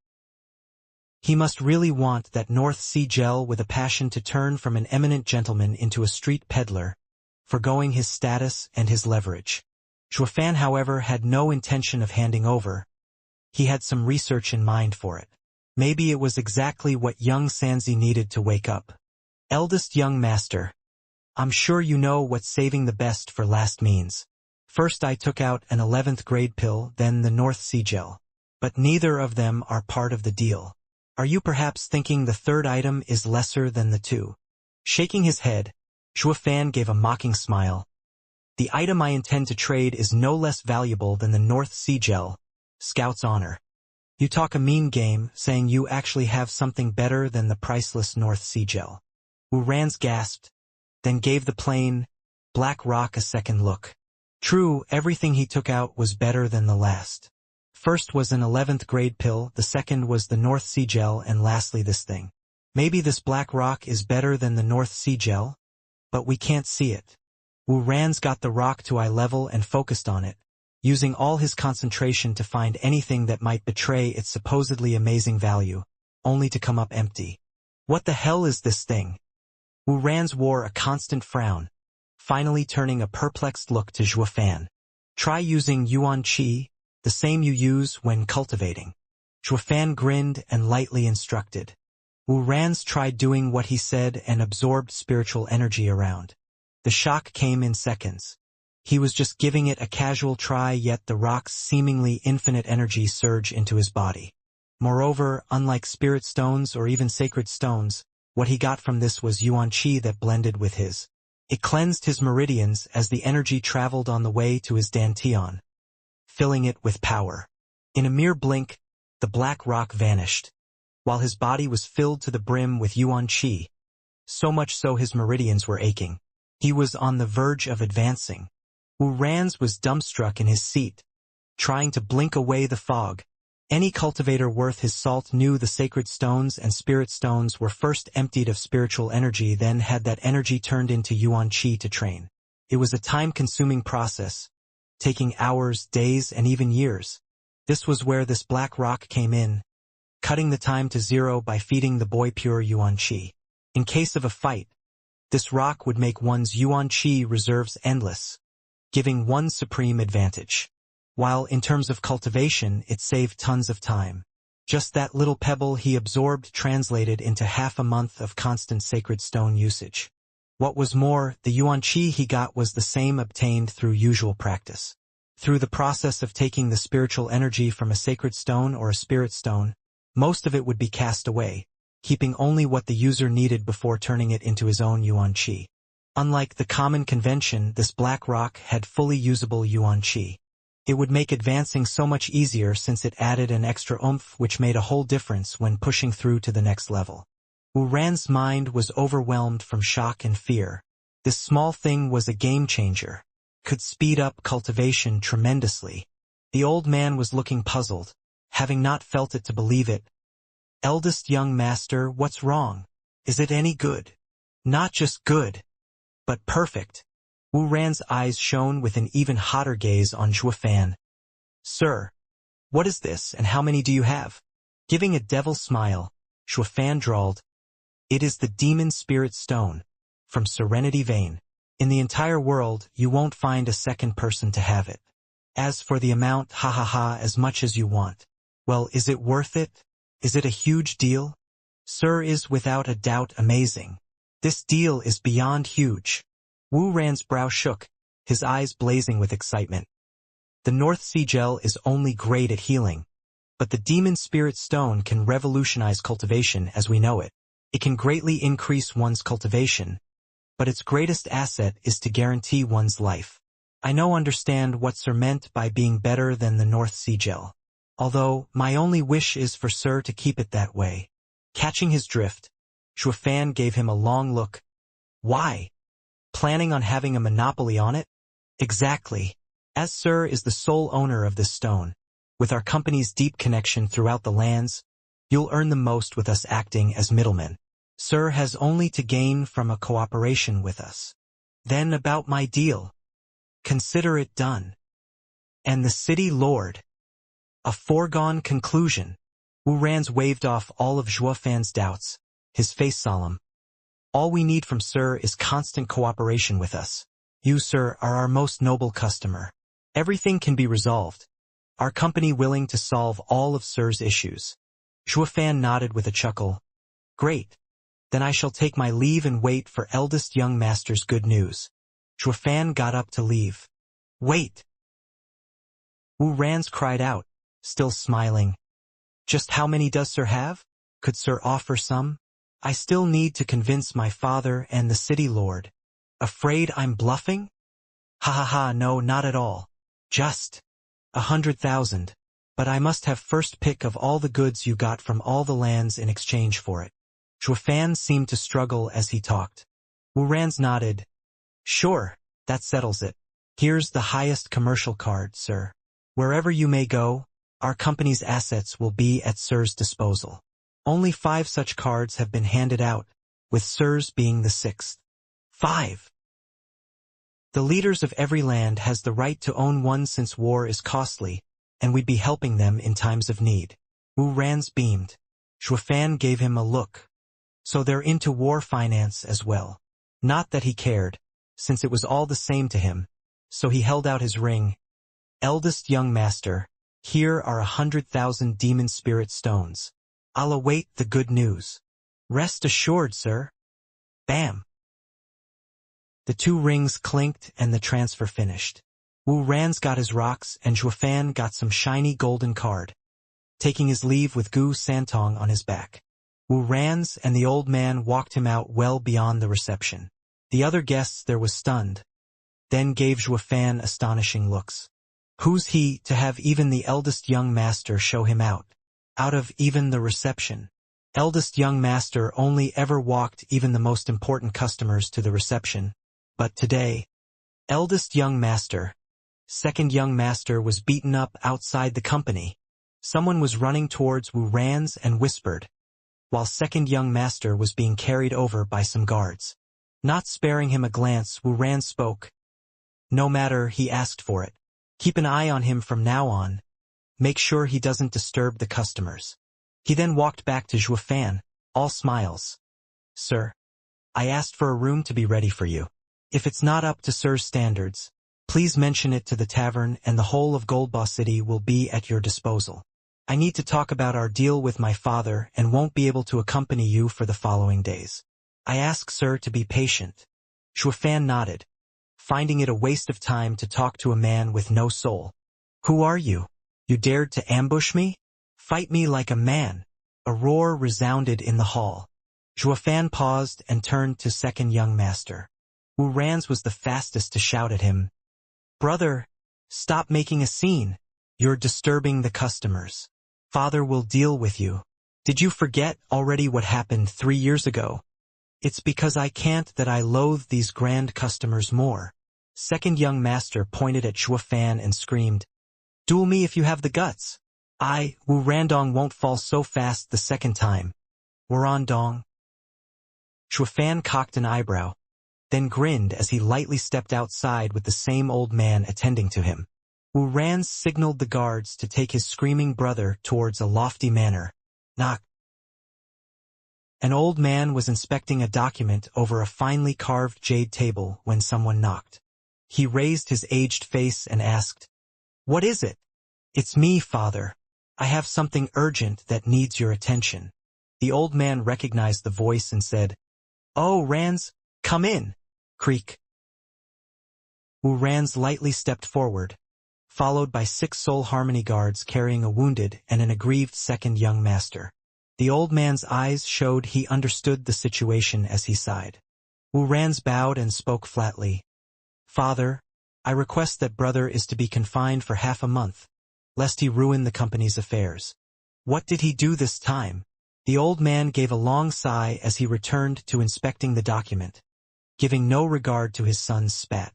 He must really want that North Sea Gel with a passion to turn from an eminent gentleman into a street peddler, forgoing his status and his leverage. Zhuofan, however, had no intention of handing over. He had some research in mind for it. Maybe it was exactly what young Xianxia needed to wake up. Eldest young master, I'm sure you know what saving the best for last means. First I took out an 11th grade pill, then the North Sea Gel. But neither of them are part of the deal. Are you perhaps thinking the third item is lesser than the two? Shaking his head, Zhuofan gave a mocking smile. The item I intend to trade is no less valuable than the North Sea Gel, Scout's honor. You talk a mean game, saying you actually have something better than the priceless North Sea Gel. Wu Ran's gasped, then gave the plain, black rock a second look. True, everything he took out was better than the last. First was an 11th grade pill, the second was the North Sea Gel, and lastly this thing. Maybe this black rock is better than the North Sea Gel, but we can't see it. Wu Ran's got the rock to eye level and focused on it, using all his concentration to find anything that might betray its supposedly amazing value, only to come up empty. What the hell is this thing? Wu Ran's wore a constant frown, finally turning a perplexed look to Zhuofan. Try using Yuan Qi, the same you use when cultivating. Zhuofan grinned and lightly instructed. Wu Ran's tried doing what he said and absorbed spiritual energy around. The shock came in seconds. He was just giving it a casual try, yet the rock's seemingly infinite energy surged into his body. Moreover, unlike spirit stones or even sacred stones, what he got from this was yuan qi that blended with his. It cleansed his meridians as the energy traveled on the way to his dantian, filling it with power. In a mere blink, the black rock vanished, while his body was filled to the brim with yuan qi, so much so his meridians were aching. He was on the verge of advancing. Wu Ran's was dumbstruck in his seat, trying to blink away the fog. Any cultivator worth his salt knew the sacred stones and spirit stones were first emptied of spiritual energy, then had that energy turned into yuan qi to train. It was a time-consuming process, taking hours, days, and even years. This was where this black rock came in, cutting the time to zero by feeding the boy pure yuan qi. In case of a fight, this rock would make one's yuan qi reserves endless, giving one supreme advantage. While in terms of cultivation, it saved tons of time. Just that little pebble he absorbed translated into half a month of constant sacred stone usage. What was more, the yuan qi he got was the same obtained through usual practice. Through the process of taking the spiritual energy from a sacred stone or a spirit stone, most of it would be cast away, keeping only what the user needed before turning it into his own yuan qi. Unlike the common convention, this black rock had fully usable yuan qi. It would make advancing so much easier since it added an extra oomph which made a whole difference when pushing through to the next level. Wu Ran's mind was overwhelmed from shock and fear. This small thing was a game changer, could speed up cultivation tremendously. The old man was looking puzzled, having not felt it to believe it. Eldest young master, what's wrong? Is it any good? Not just good, but perfect. Wu Ran's eyes shone with an even hotter gaze on Zhuofan. Sir, what is this and how many do you have? Giving a devil smile, Zhuofan drawled, It is the demon spirit stone, from Serenity Vein. In the entire world, you won't find a second person to have it. As for the amount, ha ha ha, as much as you want. Well, is it worth it? Is it a huge deal? Sir, is without a doubt amazing. This deal is beyond huge. Wu Ran's brow shook, his eyes blazing with excitement. The North Sea Gel is only great at healing, but the Demon Spirit Stone can revolutionize cultivation as we know it. It can greatly increase one's cultivation, but its greatest asset is to guarantee one's life. I understand what Sir meant by being better than the North Sea Gel, although my only wish is for Sir to keep it that way. Catching his drift, Zhuofan gave him a long look. Why? Planning on having a monopoly on it? Exactly. As Sir is the sole owner of this stone, with our company's deep connection throughout the lands, you'll earn the most with us acting as middlemen. Sir has only to gain from a cooperation with us. Then about my deal. Consider it done. And the city lord. A foregone conclusion. Wu Ran's waved off all of Zhuofan's doubts, his face solemn. All we need from Sir is constant cooperation with us. You, Sir, are our most noble customer. Everything can be resolved. Our company willing to solve all of Sir's issues. Zhuofan nodded with a chuckle. Great. Then I shall take my leave and wait for eldest young master's good news. Zhuofan got up to leave. Wait. Wu Ran's cried out, still smiling. Just how many does Sir have? Could Sir offer some? I still need to convince my father and the city lord. Afraid I'm bluffing? Ha ha ha, no, not at all. Just 100,000. But I must have first pick of all the goods you got from all the lands in exchange for it. Zhuofan seemed to struggle as he talked. Wu Ran's nodded. Sure, that settles it. Here's the highest commercial card, Sir. Wherever you may go, our company's assets will be at Sir's disposal. Only 5 such cards have been handed out, with Sir's being the 6th. 5. The leaders of every land has the right to own one since war is costly, and we'd be helping them in times of need. Wu Ran's beamed. Zhuofan gave him a look. So they're into war finance as well. Not that he cared, since it was all the same to him, so he held out his ring. Eldest young master, here are 100,000 demon spirit stones. I'll await the good news. Rest assured, Sir. Bam. The two rings clinked and the transfer finished. Wu Ran's got his rocks and Zhuofan got some shiny golden card. Taking his leave with Gu Santong on his back. Wu Ran's and the old man walked him out well beyond the reception. The other guests there was stunned, then gave Zhuofan astonishing looks. Who's he to have even the eldest young master show him out? Out of even the reception. Eldest young master only ever walked even the most important customers to the reception. But today, eldest young master, second young master was beaten up outside the company. Someone was running towards Wu Ran's and whispered, while second young master was being carried over by some guards. Not sparing him a glance, Wu Ran spoke. No matter, he asked for it. Keep an eye on him from now on. Make sure he doesn't disturb the customers. He then walked back to Zhuofan, all smiles. Sir, I asked for a room to be ready for you. If it's not up to Sir's standards, please mention it to the tavern and the whole of Goldbaugh City will be at your disposal. I need to talk about our deal with my father and won't be able to accompany you for the following days. I ask Sir to be patient. Zhuofan nodded, finding it a waste of time to talk to a man with no soul. Who are you? You dared to ambush me? Fight me like a man. A roar resounded in the hall. Zhuofan paused and turned to second young master. Wu Ran's was the fastest to shout at him. Brother, stop making a scene. You're disturbing the customers. Father will deal with you. Did you forget already what happened 3 years ago? It's because I can't that I loathe these grand customers more. Second young master pointed at Zhuofan and screamed, Duel me if you have the guts. Wu Randong won't fall so fast the second time. Warandong. Zhuofan cocked an eyebrow, then grinned as he lightly stepped outside with the same old man attending to him. Wu Ran signaled the guards to take his screaming brother towards a lofty manor. Knock. An old man was inspecting a document over a finely carved jade table when someone knocked. He raised his aged face and asked, What is it? It's me, father. I have something urgent that needs your attention. The old man recognized the voice and said, Oh, Rans, come in. Creak. Wu Rans lightly stepped forward, followed by 6 soul harmony guards carrying a wounded and an aggrieved second young master. The old man's eyes showed he understood the situation as he sighed. Wu Rans bowed and spoke flatly. Father, I request that brother is to be confined for half a month, lest he ruin the company's affairs. What did he do this time? The old man gave a long sigh as he returned to inspecting the document, giving no regard to his son's spat.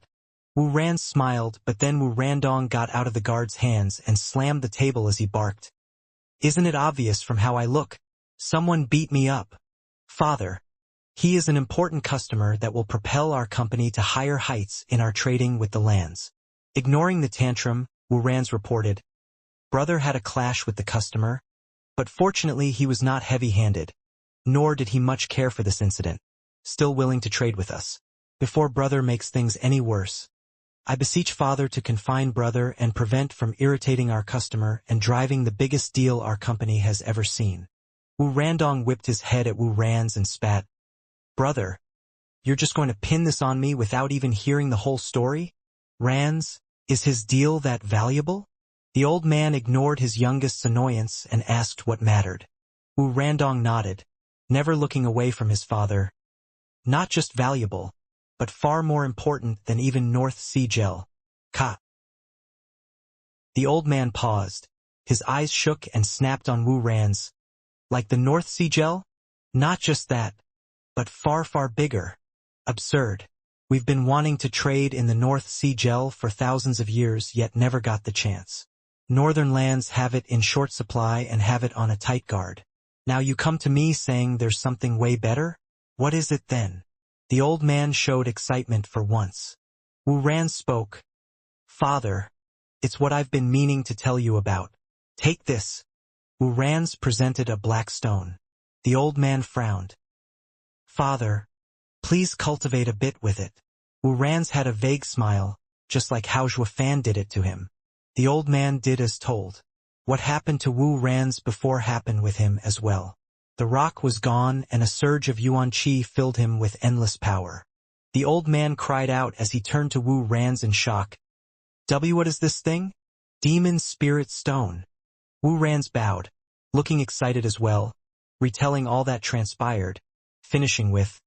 Wu Ran smiled, but then Wu Randong got out of the guard's hands and slammed the table as he barked. Isn't it obvious from how I look? Someone beat me up. Father, he is an important customer that will propel our company to higher heights in our trading with the lands. Ignoring the tantrum, Wu Ran's reported, Brother had a clash with the customer, but fortunately he was not heavy-handed, nor did he much care for this incident, still willing to trade with us. Before brother makes things any worse, I beseech father to confine brother and prevent from irritating our customer and driving the biggest deal our company has ever seen. Wu Randong whipped his head at Wu Ran's and spat. Brother, you're just going to pin this on me without even hearing the whole story? Ran's, is his deal that valuable? The old man ignored his youngest's annoyance and asked what mattered. Wu Randong nodded, never looking away from his father. Not just valuable, but far more important than even North Sea gel. Ka. The old man paused. His eyes shook and snapped on Wu Ran's. Like the North Sea gel? Not just that, but far, far bigger. Absurd. We've been wanting to trade in the North Sea gel for thousands of years, yet never got the chance. Northern lands have it in short supply and have it on a tight guard. Now you come to me saying there's something way better? What is it then? The old man showed excitement for once. Wu Ran spoke. Father, it's what I've been meaning to tell you about. Take this. Wu Ran's presented a black stone. The old man frowned. Father, please cultivate a bit with it. Wu Ran's had a vague smile, just like how Zhuofan did it to him. The old man did as told. What happened to Wu Ran's before happened with him as well. The rock was gone and a surge of yuan qi filled him with endless power. The old man cried out as he turned to Wu Ran's in shock. What is this thing? Demon Spirit Stone. Wu Ran's bowed, looking excited as well, retelling all that transpired, finishing with,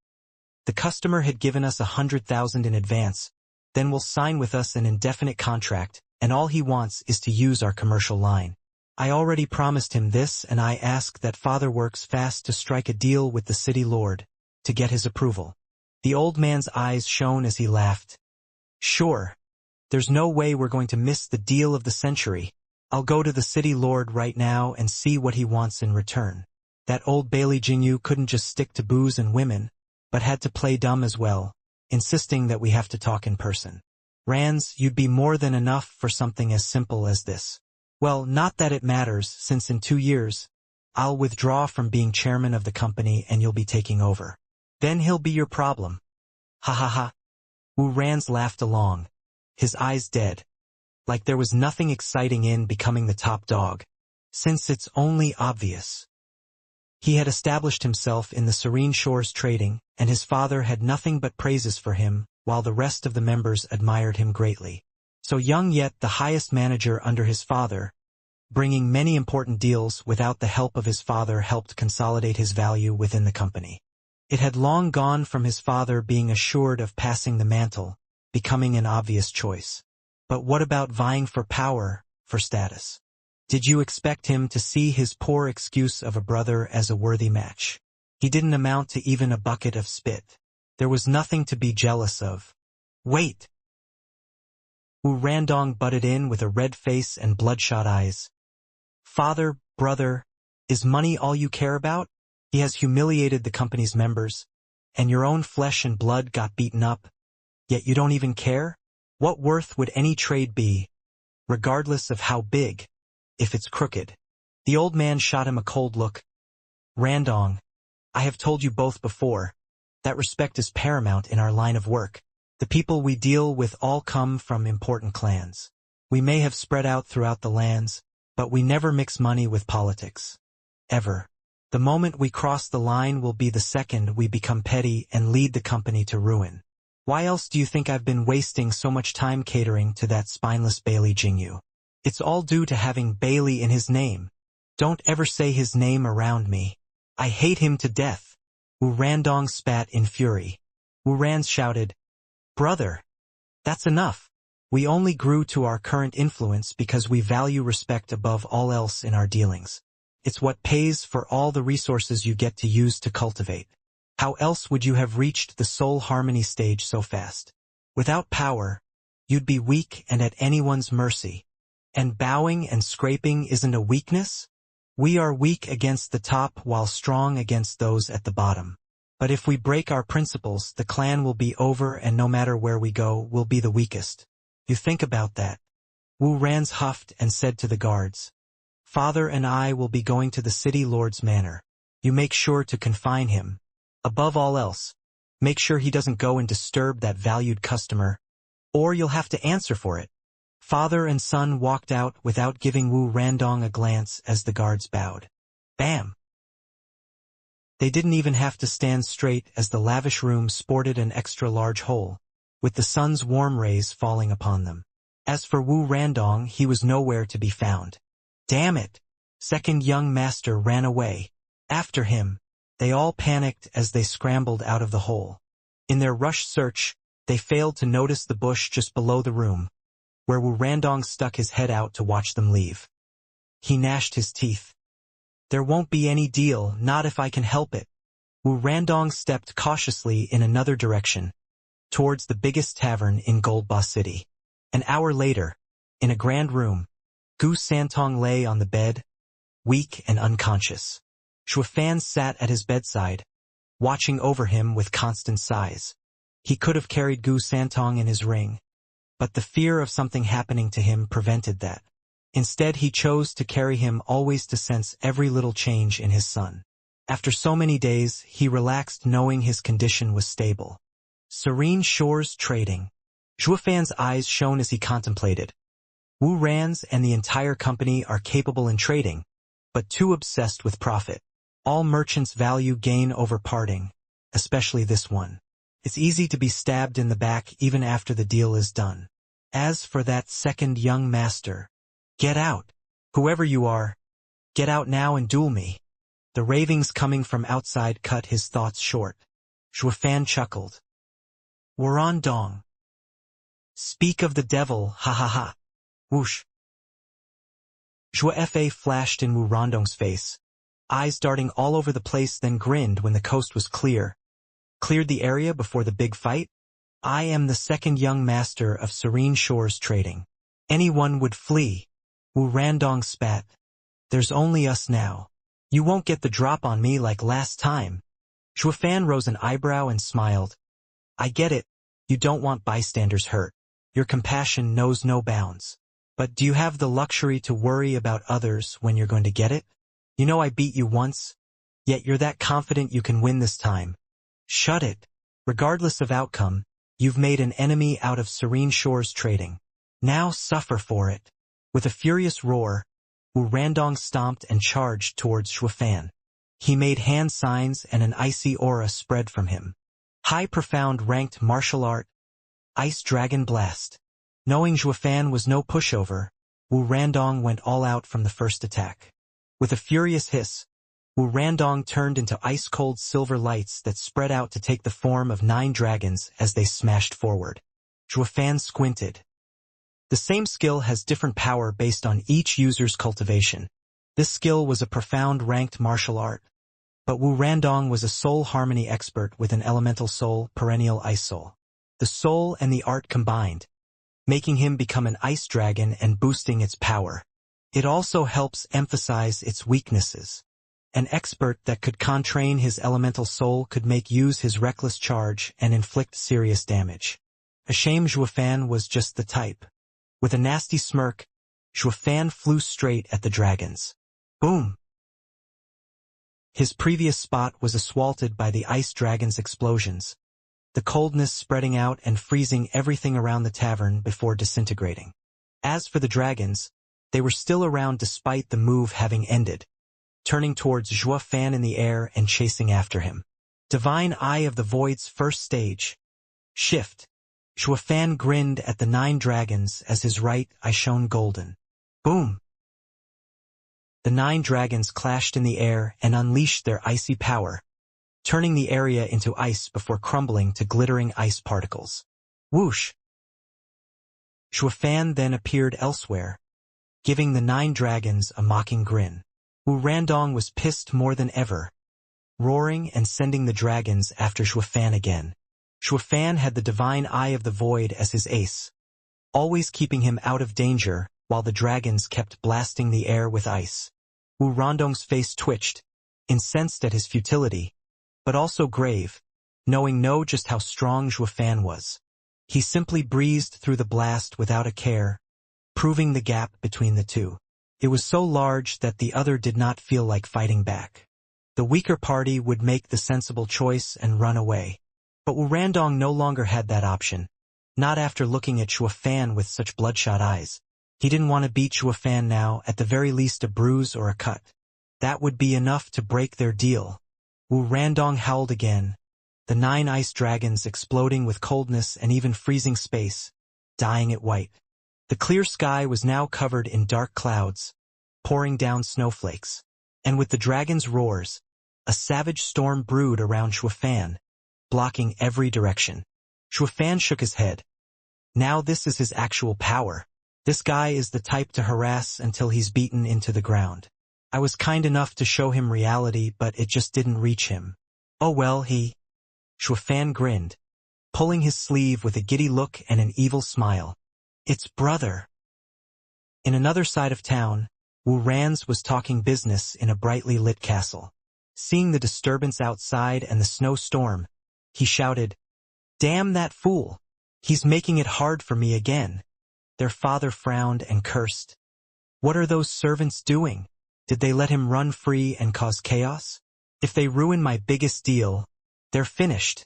the customer had given us 100,000 in advance, then will sign with us an indefinite contract, and all he wants is to use our commercial line. I already promised him this, and I ask that Father works fast to strike a deal with the city lord, to get his approval. The old man's eyes shone as he laughed. Sure. There's no way we're going to miss the deal of the century. I'll go to the city lord right now and see what he wants in return. That old Bailey Jinyu couldn't just stick to booze and women, but had to play dumb as well, insisting that we have to talk in person. Rands, you'd be more than enough for something as simple as this. Well, not that it matters, since in 2 years, I'll withdraw from being chairman of the company and you'll be taking over. Then he'll be your problem. Ha ha ha. Wu Rands laughed along, his eyes dead, like there was nothing exciting in becoming the top dog, since it's only obvious. He had established himself in the Serene Shores trading, and his father had nothing but praises for him, while the rest of the members admired him greatly. So young yet the highest manager under his father, bringing many important deals without the help of his father helped consolidate his value within the company. It had long gone from his father being assured of passing the mantle, becoming an obvious choice. But what about vying for power, for status? Did you expect him to see his poor excuse of a brother as a worthy match? He didn't amount to even a bucket of spit. There was nothing to be jealous of. Wait! Wu Randong butted in with a red face and bloodshot eyes. Father, brother, is money all you care about? He has humiliated the company's members, and your own flesh and blood got beaten up, yet you don't even care? What worth would any trade be, regardless of how big, if it's crooked? The old man shot him a cold look. Randong, I have told you both before, that respect is paramount in our line of work. The people we deal with all come from important clans. We may have spread out throughout the lands, but we never mix money with politics. Ever. The moment we cross the line will be the second we become petty and lead the company to ruin. Why else do you think I've been wasting so much time catering to that spineless Bailey Jinyu? It's all due to having Bailey in his name. Don't ever say his name around me. I hate him to death. Wu Randong spat in fury. Wu Rands shouted, Brother, that's enough. We only grew to our current influence because we value respect above all else in our dealings. It's what pays for all the resources you get to use to cultivate. How else would you have reached the soul harmony stage so fast? Without power, you'd be weak and at anyone's mercy. And bowing and scraping isn't a weakness? We are weak against the top while strong against those at the bottom. But if we break our principles, the clan will be over and no matter where we go, we'll be the weakest. You think about that. Wu Rands huffed and said to the guards, Father and I will be going to the city lord's manor. You make sure to confine him. Above all else, make sure he doesn't go and disturb that valued customer, or you'll have to answer for it. Father and son walked out without giving Wu Randong a glance as the guards bowed. Bam! They didn't even have to stand straight as the lavish room sported an extra-large hole, with the sun's warm rays falling upon them. As for Wu Randong, he was nowhere to be found. Damn it! Second young master ran away. After him, they all panicked as they scrambled out of the hole. In their rushed search, they failed to notice the bush just below the room, where Wu Randong stuck his head out to watch them leave. He gnashed his teeth. There won't be any deal, not if I can help it. Wu Randong stepped cautiously in another direction, towards the biggest tavern in Gold Boss City. An hour later, in a grand room, Gu Santong lay on the bed, weak and unconscious. Shuafan sat at his bedside, watching over him with constant sighs. He could have carried Gu Santong in his ring, but the fear of something happening to him prevented that. Instead, he chose to carry him always to sense every little change in his son. After so many days, he relaxed knowing his condition was stable. Serene Shores Trading. Shuafan's eyes shone as he contemplated. Wu Rands and the entire company are capable in trading, but too obsessed with profit. All merchants value gain over parting, especially this one. It's easy to be stabbed in the back even after the deal is done. As for that second young master, get out. Whoever you are, get out now and duel me. The ravings coming from outside cut his thoughts short. Zhuofan chuckled. Wurandong. Speak of the devil, ha ha ha. Whoosh. Zhuofa flashed in Wurandong's face, eyes darting all over the place, then grinned when the coast was clear. Cleared the area before the big fight? I am the second young master of Serene Shores Trading. Anyone would flee. Wurandong spat. There's only us now. You won't get the drop on me like last time. Zhuofan rose an eyebrow and smiled. I get it. You don't want bystanders hurt. Your compassion knows no bounds. But do you have the luxury to worry about others when you're going to get it? You know I beat you once, yet you're that confident you can win this time. Shut it. Regardless of outcome, you've made an enemy out of Serene Shores Trading. Now suffer for it. With a furious roar, Wurandong stomped and charged towards Zhuofan. He made hand signs and an icy aura spread from him. High profound ranked martial art, Ice Dragon Blast. Knowing Zhuofan was no pushover, Wurandong went all out from the first attack. With a furious hiss, Wurandong turned into ice-cold silver lights that spread out to take the form of 9 dragons as they smashed forward. Zhuofan squinted. The same skill has different power based on each user's cultivation. This skill was a profound ranked martial art. But Wurandong was a soul harmony expert with an elemental soul, perennial ice soul. The soul and the art combined, making him become an ice dragon and boosting its power. It also helps emphasize its weaknesses. An expert that could contrain his elemental soul could make use his reckless charge and inflict serious damage. A shame Zhuofan was just the type. With a nasty smirk, Zhuofan flew straight at the dragons. Boom! His previous spot was assaulted by the ice dragon's explosions, the coldness spreading out and freezing everything around the tavern before disintegrating. As for the dragons, they were still around despite the move having ended, turning towards Zhuofan in the air and chasing after him. Divine Eye of the Void's first stage. Shift. Zhuofan grinned at the 9 dragons as his right eye shone golden. Boom! The 9 dragons clashed in the air and unleashed their icy power, turning the area into ice before crumbling to glittering ice particles. Whoosh! Zhuofan then appeared elsewhere, giving the 9 dragons a mocking grin. Wurandong was pissed more than ever, roaring and sending the dragons after Zhuofan again. Zhuofan had the Divine Eye of the Void as his ace, always keeping him out of danger while the dragons kept blasting the air with ice. Wurandong's face twitched, incensed at his futility, but also grave, knowing just how strong Zhuofan was. He simply breezed through the blast without a care, proving the gap between the two. It was so large that the other did not feel like fighting back. The weaker party would make the sensible choice and run away. But Wurandong no longer had that option, not after looking at Zhuofan with such bloodshot eyes. He didn't want to beat Zhuofan now, at the very least a bruise or a cut. That would be enough to break their deal. Wurandong howled again, the 9 ice dragons exploding with coldness and even freezing space, dyeing it white. The clear sky was now covered in dark clouds, pouring down snowflakes. And with the dragons' roars, a savage storm brewed around Zhuofan, blocking every direction. Zhuofan shook his head. Now this is his actual power. This guy is the type to harass until he's beaten into the ground. I was kind enough to show him reality, but it just didn't reach him. Oh well, Zhuofan grinned, pulling his sleeve with a giddy look and an evil smile. It's brother. In another side of town, Wurandong was talking business in a brightly lit castle. Seeing the disturbance outside and the snowstorm, he shouted, "Damn that fool! He's making it hard for me again." Their father frowned and cursed. What are those servants doing? Did they let him run free and cause chaos? If they ruin my biggest deal, they're finished.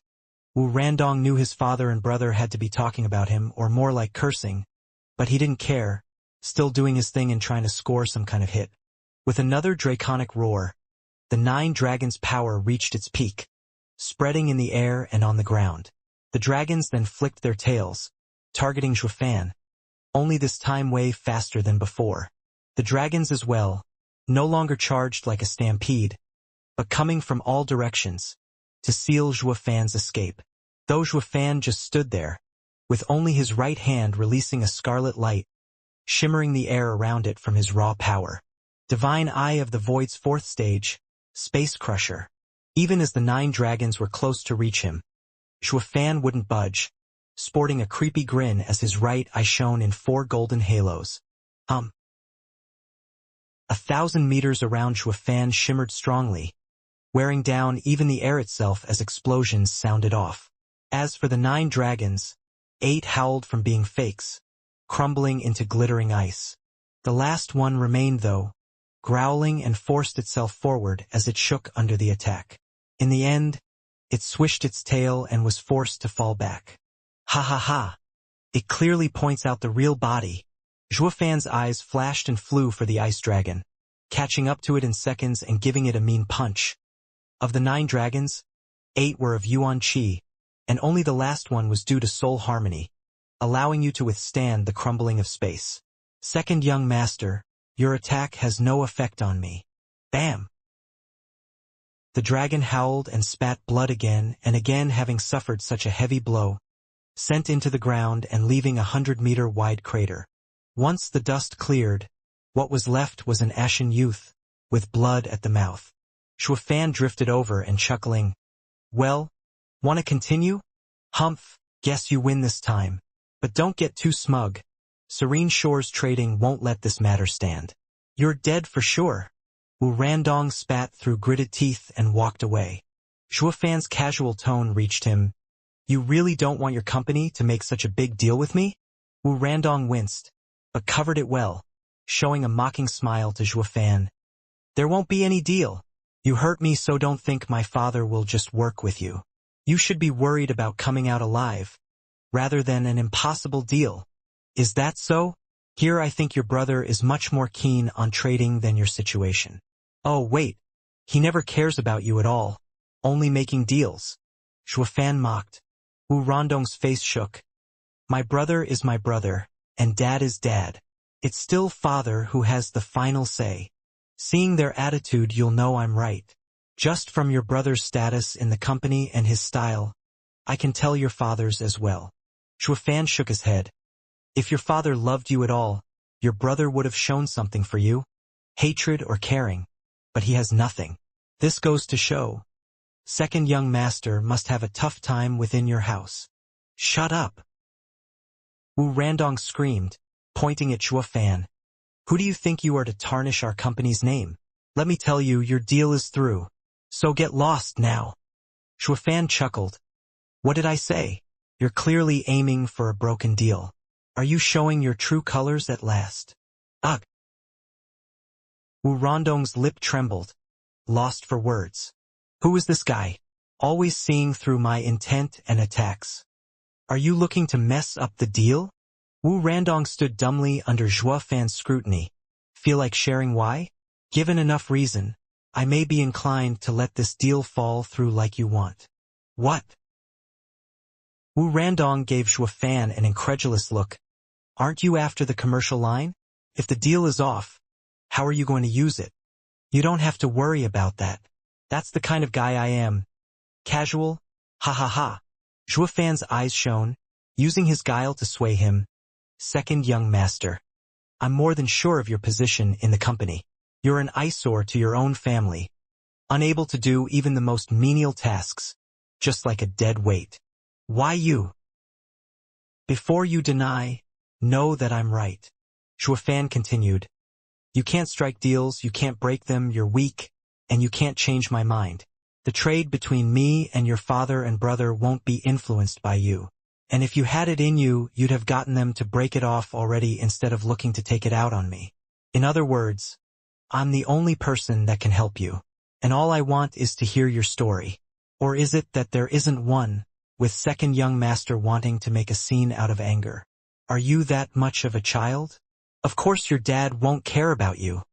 Wurandong knew his father and brother had to be talking about him, or more like cursing, but he didn't care, still doing his thing and trying to score some kind of hit. With another draconic roar, the 9 dragons' power reached its peak, spreading in the air and on the ground. The dragons then flicked their tails, targeting Zhuofan, only this time way faster than before. The dragons as well, no longer charged like a stampede, but coming from all directions, to seal Zhuofan's escape. Though Zhuofan just stood there, with only his right hand releasing a scarlet light, shimmering the air around it from his raw power. Divine Eye of the Void's fourth stage, Space Crusher. Even as the 9 dragons were close to reach him, Zhuofan wouldn't budge, sporting a creepy grin as his right eye shone in 4 golden halos. 1,000 meters around Zhuofan shimmered strongly, wearing down even the air itself as explosions sounded off. As for the 9 dragons, 8 howled from being fakes, crumbling into glittering ice. The last one remained though, growling and forced itself forward as it shook under the attack. In the end, it swished its tail and was forced to fall back. Ha ha ha! It clearly points out the real body. Zhuofan's eyes flashed and flew for the ice dragon, catching up to it in seconds and giving it a mean punch. Of the 9 dragons, 8 were of Yuan Qi, and only the last one was due to soul harmony, allowing you to withstand the crumbling of space. Second young master, your attack has no effect on me. Bam! The dragon howled and spat blood again and again, having suffered such a heavy blow, sent into the ground and leaving a 100-meter wide crater. Once the dust cleared, what was left was an ashen youth, with blood at the mouth. Zhuofan drifted over and chuckling, "Well, wanna continue? Humph, guess you win this time. But don't get too smug. Serene Shores Trading won't let this matter stand. You're dead for sure." Wu Randong spat through gritted teeth and walked away. Zhuofan's casual tone reached him. "You really don't want your company to make such a big deal with me?" Wu Randong winced, but covered it well, showing a mocking smile to Zhuofan. "There won't be any deal. You hurt me, so don't think my father will just work with you. You should be worried about coming out alive, rather than an impossible deal. Is that so? Here I think your brother is much more keen on trading than your situation." "Oh wait, he never cares about you at all, only making deals." Zhuofan mocked. Wu Randong's face shook. "My brother is my brother, and dad is dad. It's still father who has the final say. Seeing their attitude, you'll know I'm right. Just from your brother's status in the company and his style, I can tell your father's as well." Zhuofan shook his head. "If your father loved you at all, your brother would have shown something for you, hatred or caring, but he has nothing. This goes to show. Second young master must have a tough time within your house." "Shut up!" Wu Randong screamed, pointing at Zhuofan. "Who do you think you are to tarnish our company's name? Let me tell you, your deal is through. So get lost now." Zhuofan chuckled. "What did I say? You're clearly aiming for a broken deal. Are you showing your true colors at last?" "Ugh!" Wu Randong's lip trembled, lost for words. "Who is this guy? Always seeing through my intent and attacks. Are you looking to mess up the deal?" Wu Randong stood dumbly under Zhuofan's scrutiny. "Feel like sharing why? Given enough reason, I may be inclined to let this deal fall through like you want." "What?" Wu Randong gave Zhuofan an incredulous look. "Aren't you after the commercial line? If the deal is off, how are you going to use it?" "You don't have to worry about that. That's the kind of guy I am. Casual? Ha ha ha." Zhuofan's eyes shone, using his guile to sway him. "Second young master, I'm more than sure of your position in the company. You're an eyesore to your own family, unable to do even the most menial tasks, just like a dead weight. Why you? Before you deny, know that I'm right." Zhuofan continued. "You can't strike deals, you can't break them, you're weak, and you can't change my mind. The trade between me and your father and brother won't be influenced by you. And if you had it in you, you'd have gotten them to break it off already instead of looking to take it out on me. In other words, I'm the only person that can help you, and all I want is to hear your story. Or is it that there isn't one, with second young master wanting to make a scene out of anger? Are you that much of a child? Of course your dad won't care about you."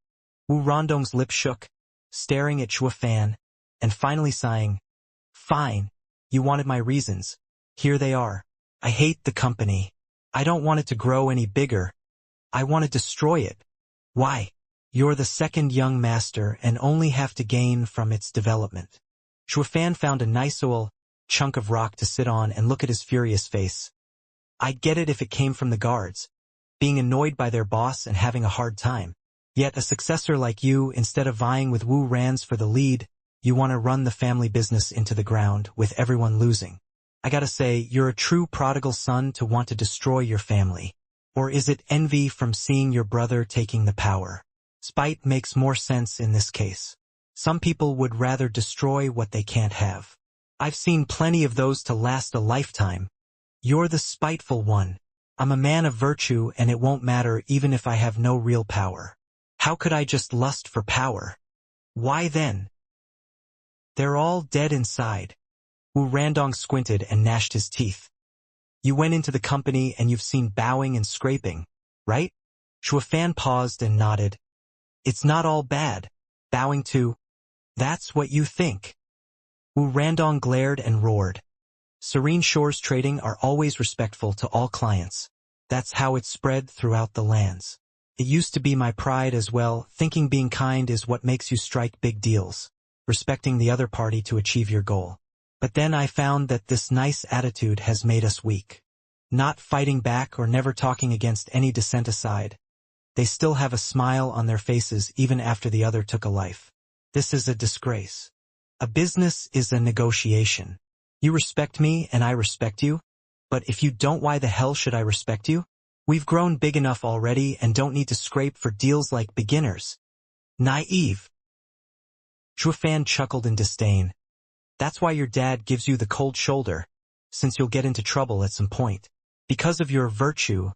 Wu Randong's lip shook, staring at Zhuofan, and finally sighing. "Fine, you wanted my reasons. Here they are. I hate the company. I don't want it to grow any bigger. I want to destroy it. Why? You're the second young master and only have to gain from its development. Shuofan found a nice chunk of rock to sit on and look at his furious face. I'd get it if it came from the guards, being annoyed by their boss and having a hard time. Yet a successor like you, instead of vying with Wu Ran's for the lead, you want to run the family business into the ground with everyone losing. I gotta say, you're a true prodigal son to want to destroy your family. Or is it envy from seeing your brother taking the power? Spite makes more sense in this case. Some people would rather destroy what they can't have. I've seen plenty of those to last a lifetime. You're the spiteful one. I'm a man of virtue and it won't matter even if I have no real power. How could I just lust for power? Why then? They're all dead inside. Wu Randong squinted and gnashed his teeth. You went into the company and you've seen bowing and scraping, right? Shuofan paused and nodded. It's not all bad. Bowing to. That's what you think. Wu Randong glared and roared. Serene Shores Trading are always respectful to all clients. That's how it's spread throughout the lands. It used to be my pride as well, thinking being kind is what makes you strike big deals, respecting the other party to achieve your goal. But then I found that this nice attitude has made us weak. Not fighting back or never talking against any dissent aside. They still have a smile on their faces even after the other took a life. This is a disgrace. A business is a negotiation. You respect me and I respect you, but if you don't, why the hell should I respect you? We've grown big enough already and don't need to scrape for deals like beginners. Naive. Shuofan chuckled in disdain. That's why your dad gives you the cold shoulder, since you'll get into trouble at some point. Because of your virtue,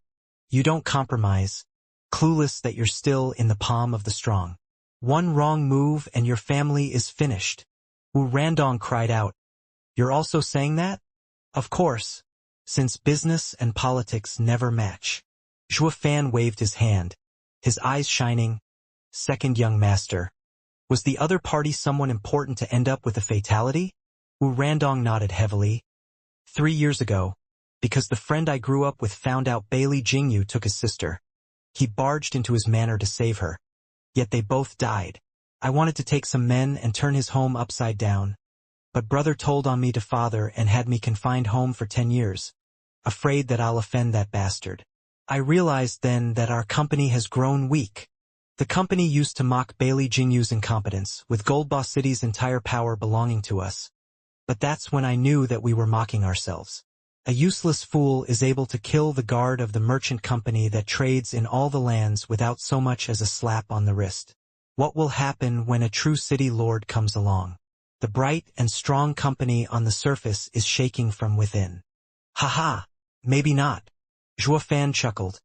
you don't compromise, clueless that you're still in the palm of the strong. One wrong move and your family is finished. Wu Randong cried out. You're also saying that? Of course, since business and politics never match. Shuofan waved his hand, his eyes shining. Second young master. Was the other party someone important to end up with a fatality? Wu Randong nodded heavily. 3 years ago, because the friend I grew up with found out Bailey Jingyu took his sister. He barged into his manor to save her. Yet they both died. I wanted to take some men and turn his home upside down. But brother told on me to father and had me confined home for 10 years. Afraid that I'll offend that bastard. I realized then that our company has grown weak. The company used to mock Bailey Jingyu's incompetence, with Gold Boss City's entire power belonging to us. But that's when I knew that we were mocking ourselves. A useless fool is able to kill the guard of the merchant company that trades in all the lands without so much as a slap on the wrist. What will happen when a true city lord comes along? The bright and strong company on the surface is shaking from within. Haha, maybe not. Shuofan chuckled.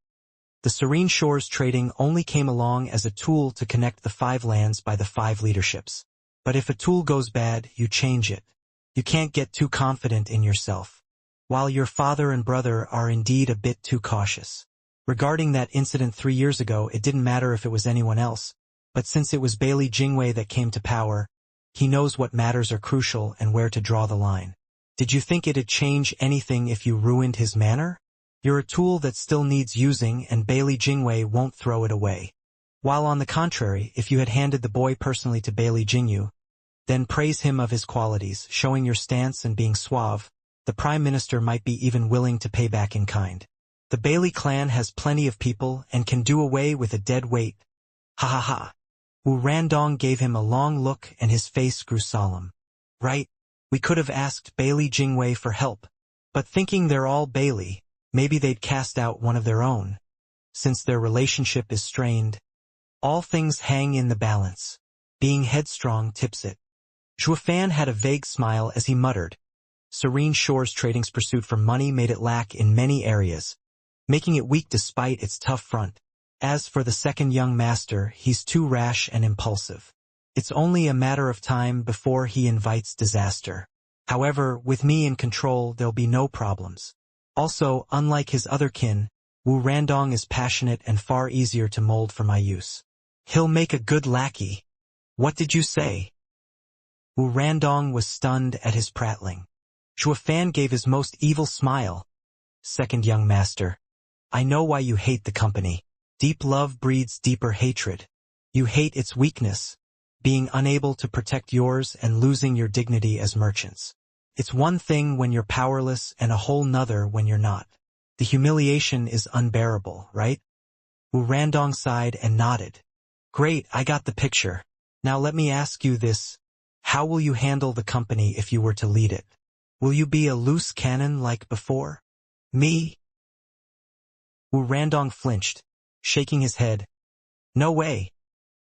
The Serene Shores Trading only came along as a tool to connect the 5 lands by the 5 leaderships. But if a tool goes bad, you change it. You can't get too confident in yourself. While your father and brother are indeed a bit too cautious. Regarding that incident 3 years ago, it didn't matter if it was anyone else. But since it was Bailey Jingwei that came to power, he knows what matters are crucial and where to draw the line. Did you think it'd change anything if you ruined his manor? You're a tool that still needs using and Bailey Jingwei won't throw it away. While on the contrary, if you had handed the boy personally to Bailey Jingyu, then praise him of his qualities, showing your stance and being suave, the Prime Minister might be even willing to pay back in kind. The Bailey clan has plenty of people and can do away with a dead weight. Ha ha ha. Wu Randong gave him a long look and his face grew solemn. Right, we could have asked Bailey Jingwei for help. But thinking they're all Bailey, maybe they'd cast out one of their own. Since their relationship is strained, all things hang in the balance. Being headstrong tips it. Shuofan had a vague smile as he muttered. Serene Shores Trading's pursuit for money made it lack in many areas, making it weak despite its tough front. As for the second young master, he's too rash and impulsive. It's only a matter of time before he invites disaster. However, with me in control, there'll be no problems. Also, unlike his other kin, Wu Randong is passionate and far easier to mold for my use. He'll make a good lackey. What did you say? Wu Randong was stunned at his prattling. Fan gave his most evil smile. Second young master. I know why you hate the company. Deep love breeds deeper hatred. You hate its weakness, being unable to protect yours and losing your dignity as merchants. It's one thing when you're powerless and a whole nother when you're not. The humiliation is unbearable, right? Wu Randong sighed and nodded. Great, I got the picture. Now let me ask you this. How will you handle the company if you were to lead it? Will you be a loose cannon like before? Me? Wu Randong flinched, shaking his head. No way.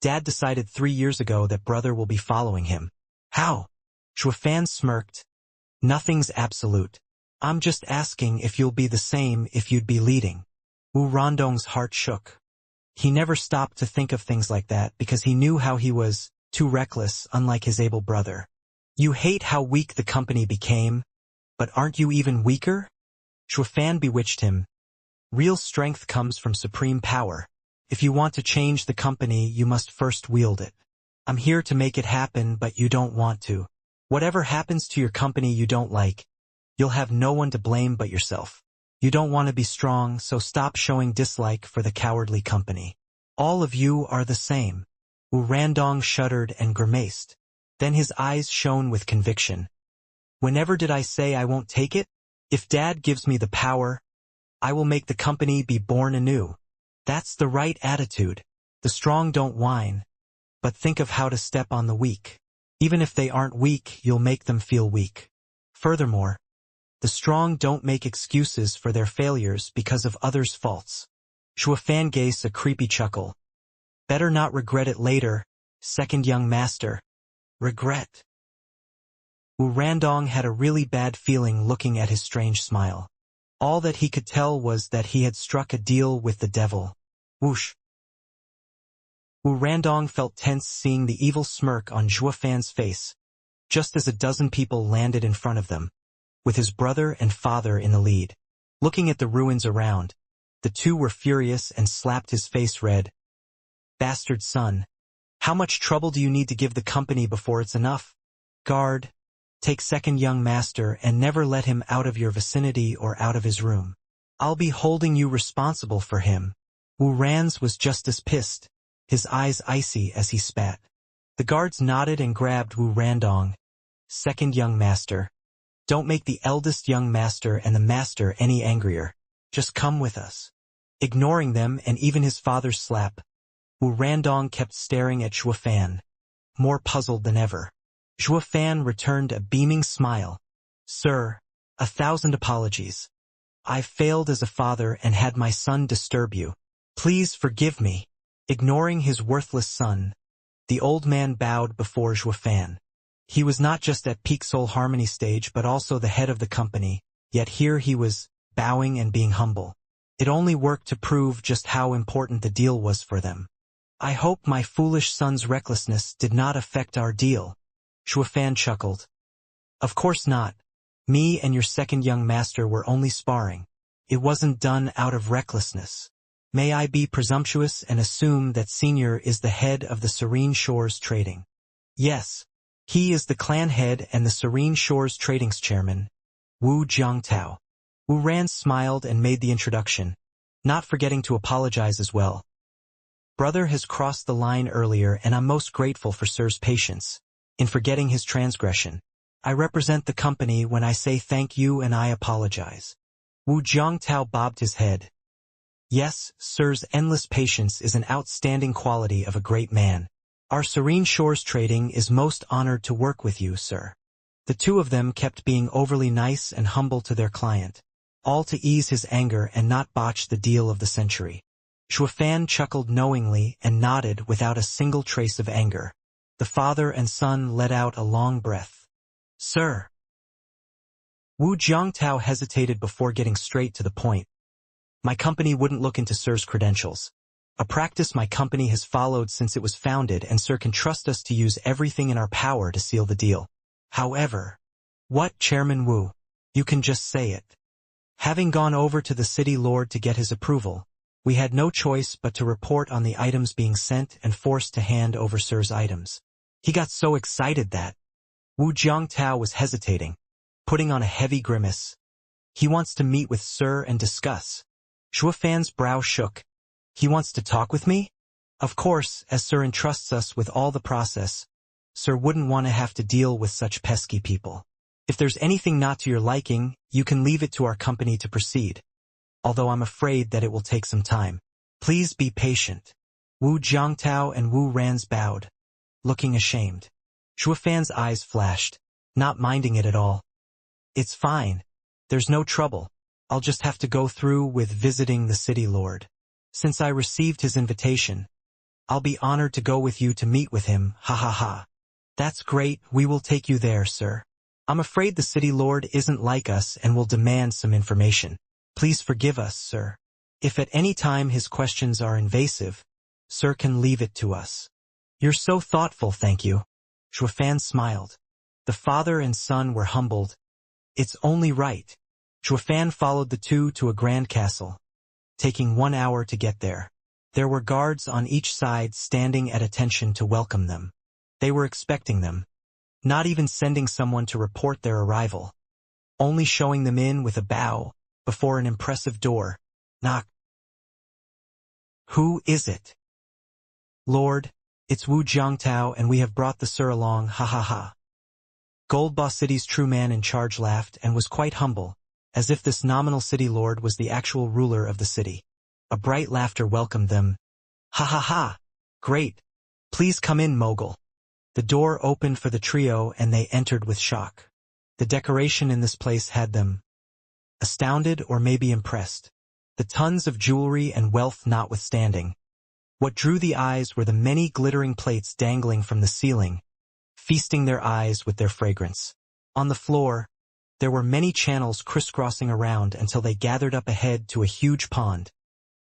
Dad decided 3 years ago that brother will be following him. How? Fan smirked. Nothing's absolute. I'm just asking if you'll be the same if you'd be leading. Wu Randong's heart shook. He never stopped to think of things like that because he knew how he was too reckless, unlike his able brother. You hate how weak the company became, but aren't you even weaker? Fan bewitched him. Real strength comes from supreme power. If you want to change the company, you must first wield it. I'm here to make it happen, but you don't want to. Whatever happens to your company you don't like, you'll have no one to blame but yourself. You don't want to be strong, so stop showing dislike for the cowardly company. All of you are the same. Wu Randong shuddered and grimaced. Then his eyes shone with conviction. Whenever did I say I won't take it? If Dad gives me the power, I will make the company be born anew. That's the right attitude. The strong don't whine, but think of how to step on the weak. Even if they aren't weak, you'll make them feel weak. Furthermore, the strong don't make excuses for their failures because of others' faults. Fan gave a creepy chuckle. Better not regret it later, second young master. Regret. Wu Randong had a really bad feeling looking at his strange smile. All that he could tell was that he had struck a deal with the devil. Whoosh. Wu Randong felt tense seeing the evil smirk on Fan's face, just as a dozen people landed in front of them, with his brother and father in the lead. Looking at the ruins around, the two were furious and slapped his face red. Bastard son. How much trouble do you need to give the company before it's enough? Guard. Take second young master and never let him out of your vicinity or out of his room. I'll be holding you responsible for him. Wu Ran's was just as pissed, his eyes icy as he spat. The guards nodded and grabbed Wu Randong. Second young master. Don't make the eldest young master and the master any angrier. Just come with us. Ignoring them and even his father's slap, Wu Randong kept staring at Fan, more puzzled than ever. Fan returned a beaming smile. Sir, 1,000 apologies. I've failed as a father and had my son disturb you. Please forgive me. Ignoring his worthless son, the old man bowed before Fan. He was not just at peak soul harmony stage but also the head of the company, yet here he was, bowing and being humble. It only worked to prove just how important the deal was for them. I hope my foolish son's recklessness did not affect our deal. Fan chuckled. Of course not. Me and your second young master were only sparring. It wasn't done out of recklessness. May I be presumptuous and assume that Senior is the head of the Serene Shores Trading? Yes. He is the clan head and the Serene Shores Trading's chairman, Wu Jiangtao. Wu Ran smiled and made the introduction, not forgetting to apologize as well. Brother has crossed the line earlier and I'm most grateful for Sir's patience in forgetting his transgression. I represent the company when I say thank you and I apologize. Wu Jiangtao bobbed his head. Yes, Sir's endless patience is an outstanding quality of a great man. Our Serene Shores Trading is most honored to work with you, sir. The two of them kept being overly nice and humble to their client, all to ease his anger and not botch the deal of the century. Fan chuckled knowingly and nodded without a single trace of anger. The father and son let out a long breath. Sir. Wu Jiangtao hesitated before getting straight to the point. My company wouldn't look into Sir's credentials. A practice my company has followed since it was founded, and Sir can trust us to use everything in our power to seal the deal. However, what, Chairman Wu? You can just say it. Having gone over to the city lord to get his approval, we had no choice but to report on the items being sent and forced to hand over Sir's items. He got so excited that Wu Jiangtao was hesitating. putting on a heavy grimace. He wants to meet with Sir and discuss. Shuafan's brow shook. He wants to talk with me? Of course, as Sir entrusts us with all the process, Sir wouldn't want to have to deal with such pesky people. If there's anything not to your liking, you can leave it to our company to proceed. Although I'm afraid that it will take some time. Please be patient. Wu Jiangtao and Wu Ran's bowed, looking ashamed. Shuafan's eyes flashed, not minding it at all. It's fine. There's no trouble. I'll just have to go through with visiting the city lord. Since I received his invitation, I'll be honored to go with you to meet with him, ha ha ha. That's great, we will take you there, sir. I'm afraid the city lord isn't like us and will demand some information. Please forgive us, sir. If at any time his questions are invasive, sir can leave it to us. You're so thoughtful, thank you. Shuafan smiled. The father and son were humbled. It's only right. Shuafan followed the two to a grand castle, taking 1 hour to get there. There were guards on each side standing at attention to welcome them. They were expecting them, not even sending someone to report their arrival, only showing them in with a bow before an impressive door. Knock. Who is it? Lord, it's Wu Jiangtao and we have brought the sir along, ha ha ha. Goldba City's true man in charge laughed and was quite humble, as if this nominal city lord was the actual ruler of the city. A bright laughter welcomed them. Ha ha ha! Great! Please come in, mogul. The door opened for the trio and they entered with shock. The decoration in this place had them astounded or maybe impressed. The tons of jewelry and wealth notwithstanding. What drew the eyes were the many glittering plates dangling from the ceiling, feasting their eyes with their fragrance. On the floor, there were many channels crisscrossing around until they gathered up ahead to a huge pond,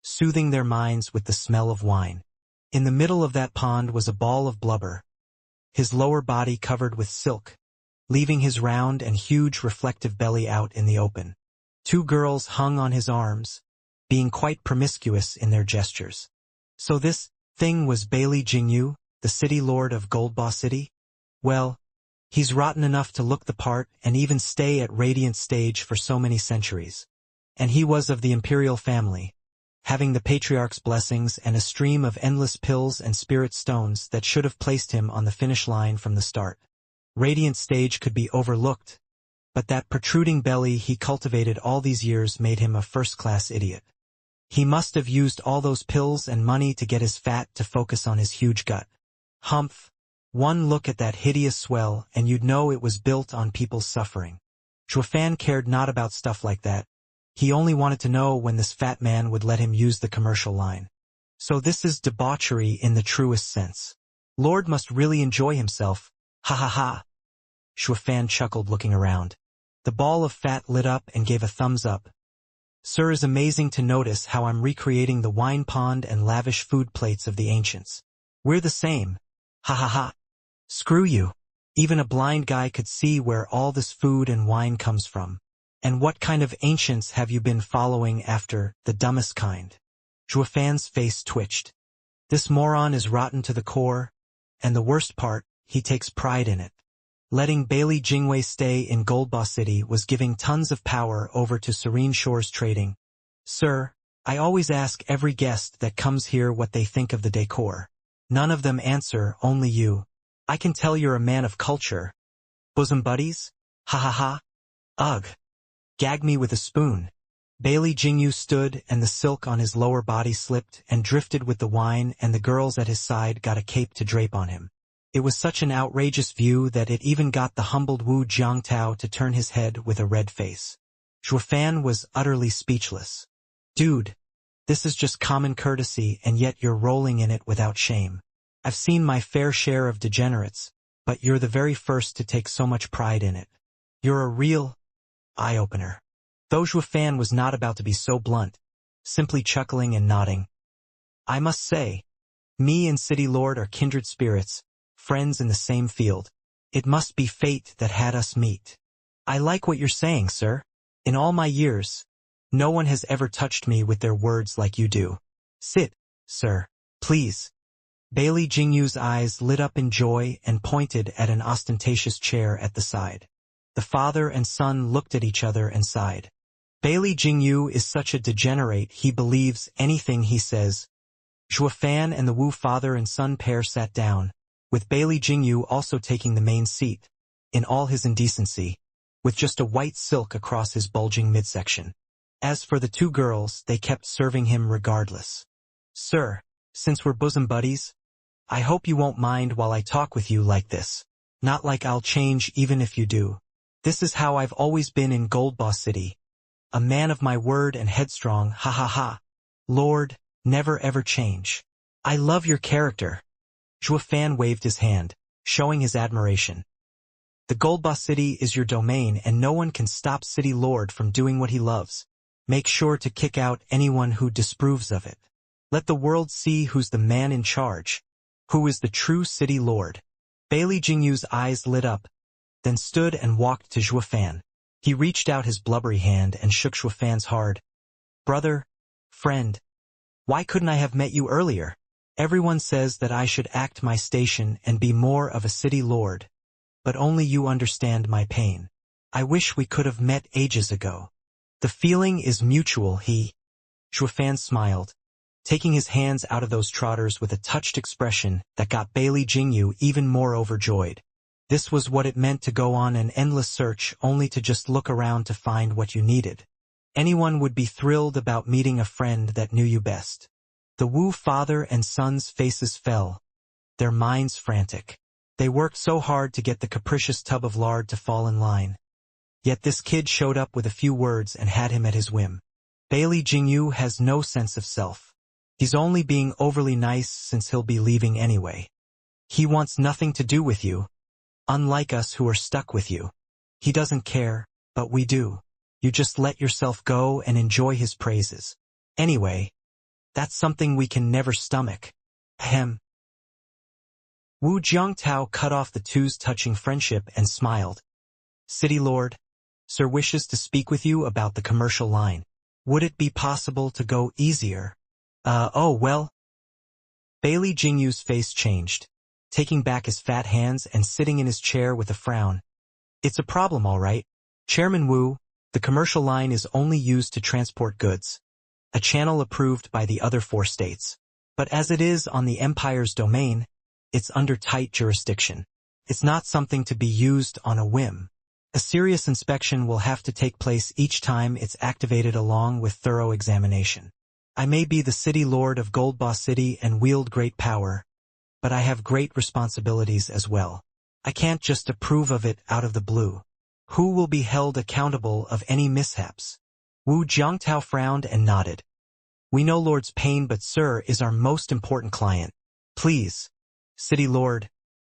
soothing their minds with the smell of wine. In the middle of that pond was a ball of blubber, his lower body covered with silk, leaving his round and huge reflective belly out in the open. 2 girls hung on his arms, being quite promiscuous in their gestures. So this thing was Bailey Jingyu, the city lord of Goldba City? Well, he's rotten enough to look the part and even stay at Radiant Stage for so many centuries. And he was of the imperial family, having the patriarch's blessings and a stream of endless pills and spirit stones that should have placed him on the finish line from the start. Radiant Stage could be overlooked, but that protruding belly he cultivated all these years made him a first-class idiot. He must have used all those pills and money to get his fat to focus on his huge gut. Humph! One look at that hideous swell and you'd know it was built on people's suffering. Shuafan cared not about stuff like that. He only wanted to know when this fat man would let him use the commercial line. So this is debauchery in the truest sense. Lord must really enjoy himself. Ha ha ha. Shuafan chuckled, looking around. The ball of fat lit up and gave a thumbs up. Sir, is amazing to notice how I'm recreating the wine pond and lavish food plates of the ancients. We're the same. Ha ha ha. Screw you. Even a blind guy could see where all this food and wine comes from. And what kind of ancients have you been following after, the dumbest kind? Shuafan's face twitched. This moron is rotten to the core, and the worst part, he takes pride in it. Letting Bailey Jingwei stay in Goldba City was giving tons of power over to Serene Shores Trading. Sir, I always ask every guest that comes here what they think of the decor. None of them answer, only you. I can tell you're a man of culture. Bosom buddies? Ha ha ha. Ugh. Gag me with a spoon. Bailey Jingyu stood and the silk on his lower body slipped and drifted with the wine, and the girls at his side got a cape to drape on him. It was such an outrageous view that it even got the humbled Wu Jiangtao to turn his head with a red face. Shuafan was utterly speechless. Dude, this is just common courtesy and yet you're rolling in it without shame. I've seen my fair share of degenerates, but you're the very first to take so much pride in it. You're a real eye-opener. Though Shuafan was not about to be so blunt, simply chuckling and nodding. I must say, me and City Lord are kindred spirits, friends in the same field. It must be fate that had us meet. I like what you're saying, sir. In all my years, no one has ever touched me with their words like you do. Sit, sir, please. Bailey Jingyu's eyes lit up in joy and pointed at an ostentatious chair at the side. The father and son looked at each other and sighed. Bailey Jingyu is such a degenerate, he believes anything he says. Zhuofan and the Wu father and son pair sat down, with Bailey Jingyu also taking the main seat, in all his indecency, with just a white silk across his bulging midsection. As for the two girls, they kept serving him regardless. Sir, since we're bosom buddies, I hope you won't mind while I talk with you like this. Not like I'll change even if you do. This is how I've always been in Gold Boss City. A man of my word and headstrong, ha ha ha. Lord, never ever change. I love your character. Zhuofan waved his hand, showing his admiration. The Gold Boss City is your domain and no one can stop City Lord from doing what he loves. Make sure to kick out anyone who disapproves of it. Let the world see who's the man in charge. Who is the true City Lord. Bailey Jingyu's eyes lit up, then stood and walked to Zhuofan. He reached out his blubbery hand and shook Zhuofan's hard. Brother, friend, why couldn't I have met you earlier? Everyone says that I should act my station and be more of a city lord. But only you understand my pain. I wish we could have met ages ago. The feeling is mutual, Zhuofan smiled, taking his hands out of those trotters with a touched expression that got Bailey Jingyu even more overjoyed. This was what it meant to go on an endless search only to just look around to find what you needed. Anyone would be thrilled about meeting a friend that knew you best. The Wu father and son's faces fell, their minds frantic. They worked so hard to get the capricious tub of lard to fall in line. Yet this kid showed up with a few words and had him at his whim. Bailey Jingyu has no sense of self. He's only being overly nice since he'll be leaving anyway. He wants nothing to do with you. Unlike us who are stuck with you. He doesn't care, but we do. You just let yourself go and enjoy his praises. Anyway, that's something we can never stomach. Ahem. Wu Jiangtao cut off the two's touching friendship and smiled. City Lord, Sir wishes to speak with you about the commercial line. Would it be possible to go easier? Oh well. Bailey Jingyu's face changed, taking back his fat hands and sitting in his chair with a frown. It's a problem, all right. Chairman Wu, the commercial line is only used to transport goods, a channel approved by the other 4 states. But as it is on the Empire's domain, it's under tight jurisdiction. It's not something to be used on a whim. A serious inspection will have to take place each time it's activated along with thorough examination. I may be the City Lord of Gold Boss City and wield great power, but I have great responsibilities as well. I can't just approve of it out of the blue. Who will be held accountable of any mishaps? Wu Jiangtao frowned and nodded. We know Lord's pain, but Sir is our most important client. Please, City Lord,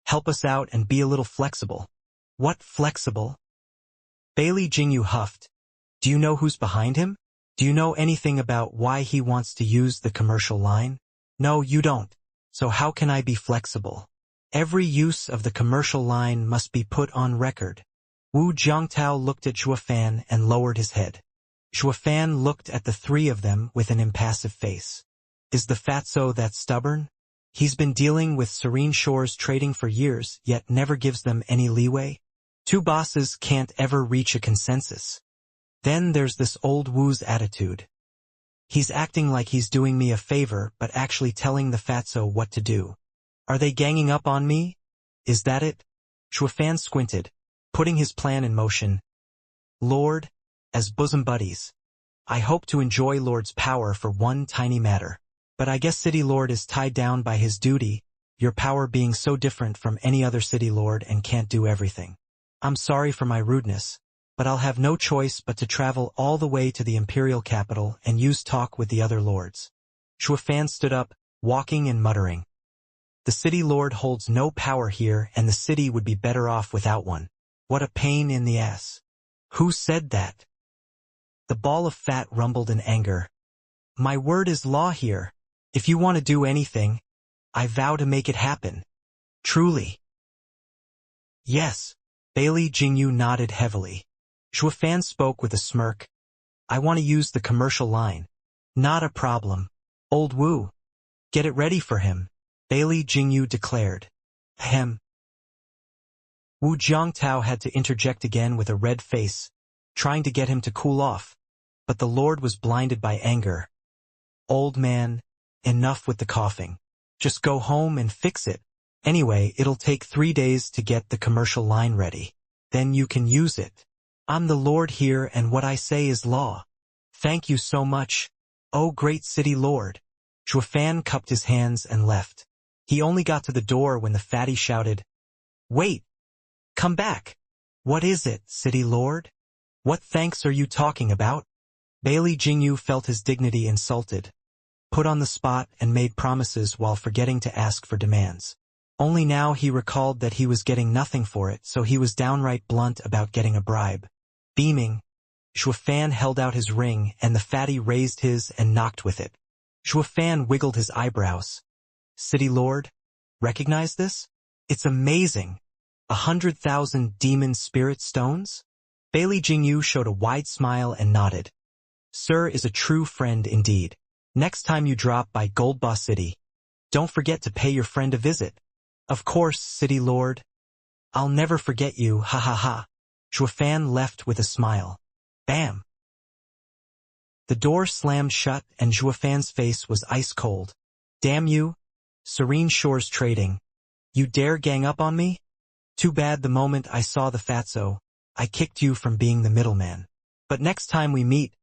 help us out and be a little flexible. What flexible? Bailey Jingyu huffed. Do you know who's behind him? Do you know anything about why he wants to use the commercial line? No, you don't. So how can I be flexible? Every use of the commercial line must be put on record. Wu Jiangtao looked at Zhuofan and lowered his head. Zhuofan looked at the 3 of them with an impassive face. Is the fatso that stubborn? He's been dealing with Serene Shores trading for years, yet never gives them any leeway. 2 bosses can't ever reach a consensus. Then there's this old Wu's attitude. He's acting like he's doing me a favor, but actually telling the fatso what to do. Are they ganging up on me? Is that it? Zhuofan squinted, putting his plan in motion. Lord, as bosom buddies, I hope to enjoy Lord's power for one tiny matter. But I guess City Lord is tied down by his duty, your power being so different from any other City Lord and can't do everything. I'm sorry for my rudeness, but I'll have no choice but to travel all the way to the imperial capital and use talk with the other lords. Zhuofan stood up, walking and muttering. The City Lord holds no power here and the city would be better off without one. What a pain in the ass. Who said that? The ball of fat rumbled in anger. My word is law here. If you want to do anything, I vow to make it happen. Truly. Yes. Bailey Jingyu nodded heavily. Zhuofan spoke with a smirk. I want to use the commercial line. Not a problem. Old Wu. Get it ready for him. Bailey Jingyu declared. Ahem. Wu Jiangtao had to interject again with a red face, trying to get him to cool off, but the Lord was blinded by anger. Old man, enough with the coughing. Just go home and fix it. Anyway, it'll take 3 days to get the commercial line ready. Then you can use it. I'm the Lord here and what I say is law. Thank you so much. Oh great city lord. Zhuofan cupped his hands and left. He only got to the door when the fatty shouted, "Wait! Come back! What is it, city lord? What thanks are you talking about?" Bailey Jingyu felt his dignity insulted, put on the spot and made promises while forgetting to ask for demands. Only now he recalled that he was getting nothing for it, so he was downright blunt about getting a bribe. Beaming, Zhuofan held out his ring and the fatty raised his and knocked with it. Zhuofan wiggled his eyebrows. City Lord, recognize this? It's amazing. 100,000 demon spirit stones? Bailey Jingyu showed a wide smile and nodded. Sir is a true friend indeed. Next time you drop by Gold Boss City, don't forget to pay your friend a visit. Of course, City Lord. I'll never forget you, ha ha ha. Zhuofan left with a smile. Bam! The door slammed shut and Zhuofan's face was ice cold. Damn you, Serene Shores Trading. You dare gang up on me? Too bad the moment I saw the fatso, I kicked you from being the middleman. But next time we meet,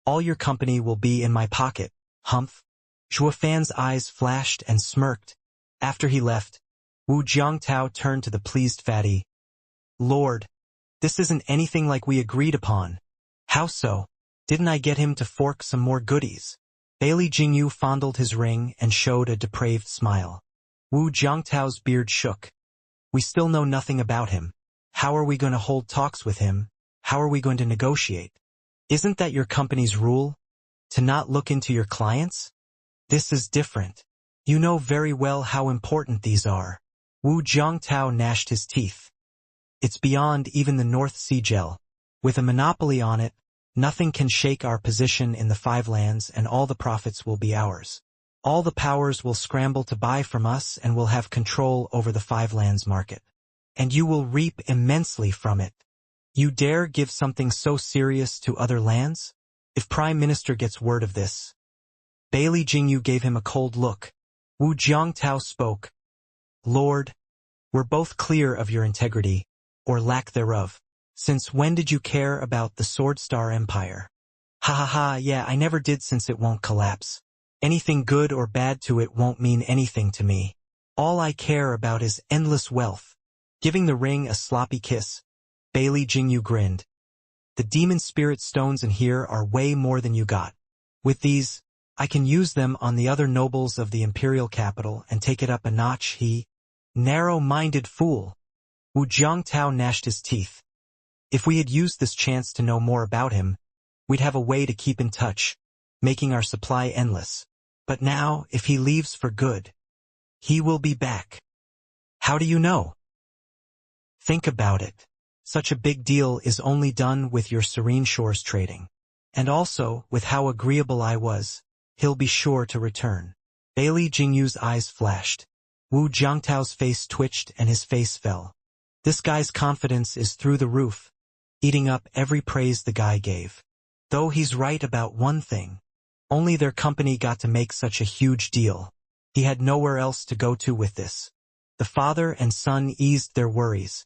all your company will be in my pocket, humph. Zhuofan's eyes flashed and smirked. After he left, Wu Jiangtao turned to the pleased fatty. Lord, this isn't anything like we agreed upon. How so? Didn't I get him to fork some more goodies? Bailey Jingyu fondled his ring and showed a depraved smile. Wu Jiangtao's beard shook. We still know nothing about him. How are we going to hold talks with him? How are we going to negotiate? Isn't that your company's rule? To not look into your clients? This is different. You know very well how important these are. Wu Jiangtao gnashed his teeth. It's beyond even the North Sea gel. With a monopoly on it, nothing can shake our position in the Five Lands and all the profits will be ours. All the powers will scramble to buy from us and will have control over the Five Lands market. And you will reap immensely from it. You dare give something so serious to other lands? If Prime Minister gets word of this. Bailey Jingyu gave him a cold look. Wu Jiangtao spoke. Lord, we're both clear of your integrity, or lack thereof. Since when did you care about the Sword Star Empire? Ha ha ha, yeah, I never did since it won't collapse. Anything good or bad to it won't mean anything to me. All I care about is endless wealth. Giving the ring a sloppy kiss, Bailey Jingyu grinned. The demon spirit stones in here are way more than you got. With these, I can use them on the other nobles of the imperial capital and take it up a notch. He, narrow-minded fool. Wu Jiangtao gnashed his teeth. If we had used this chance to know more about him, we'd have a way to keep in touch, making our supply endless. But now, if he leaves for good, he will be back. How do you know? Think about it. Such a big deal is only done with your Serene Shores Trading. And also, with how agreeable I was, he'll be sure to return. Bailey Jingyu's eyes flashed. Wu Jiangtao's face twitched and his face fell. This guy's confidence is through the roof, eating up every praise the guy gave. Though he's right about one thing. Only their company got to make such a huge deal. He had nowhere else to go to with this. The father and son eased their worries,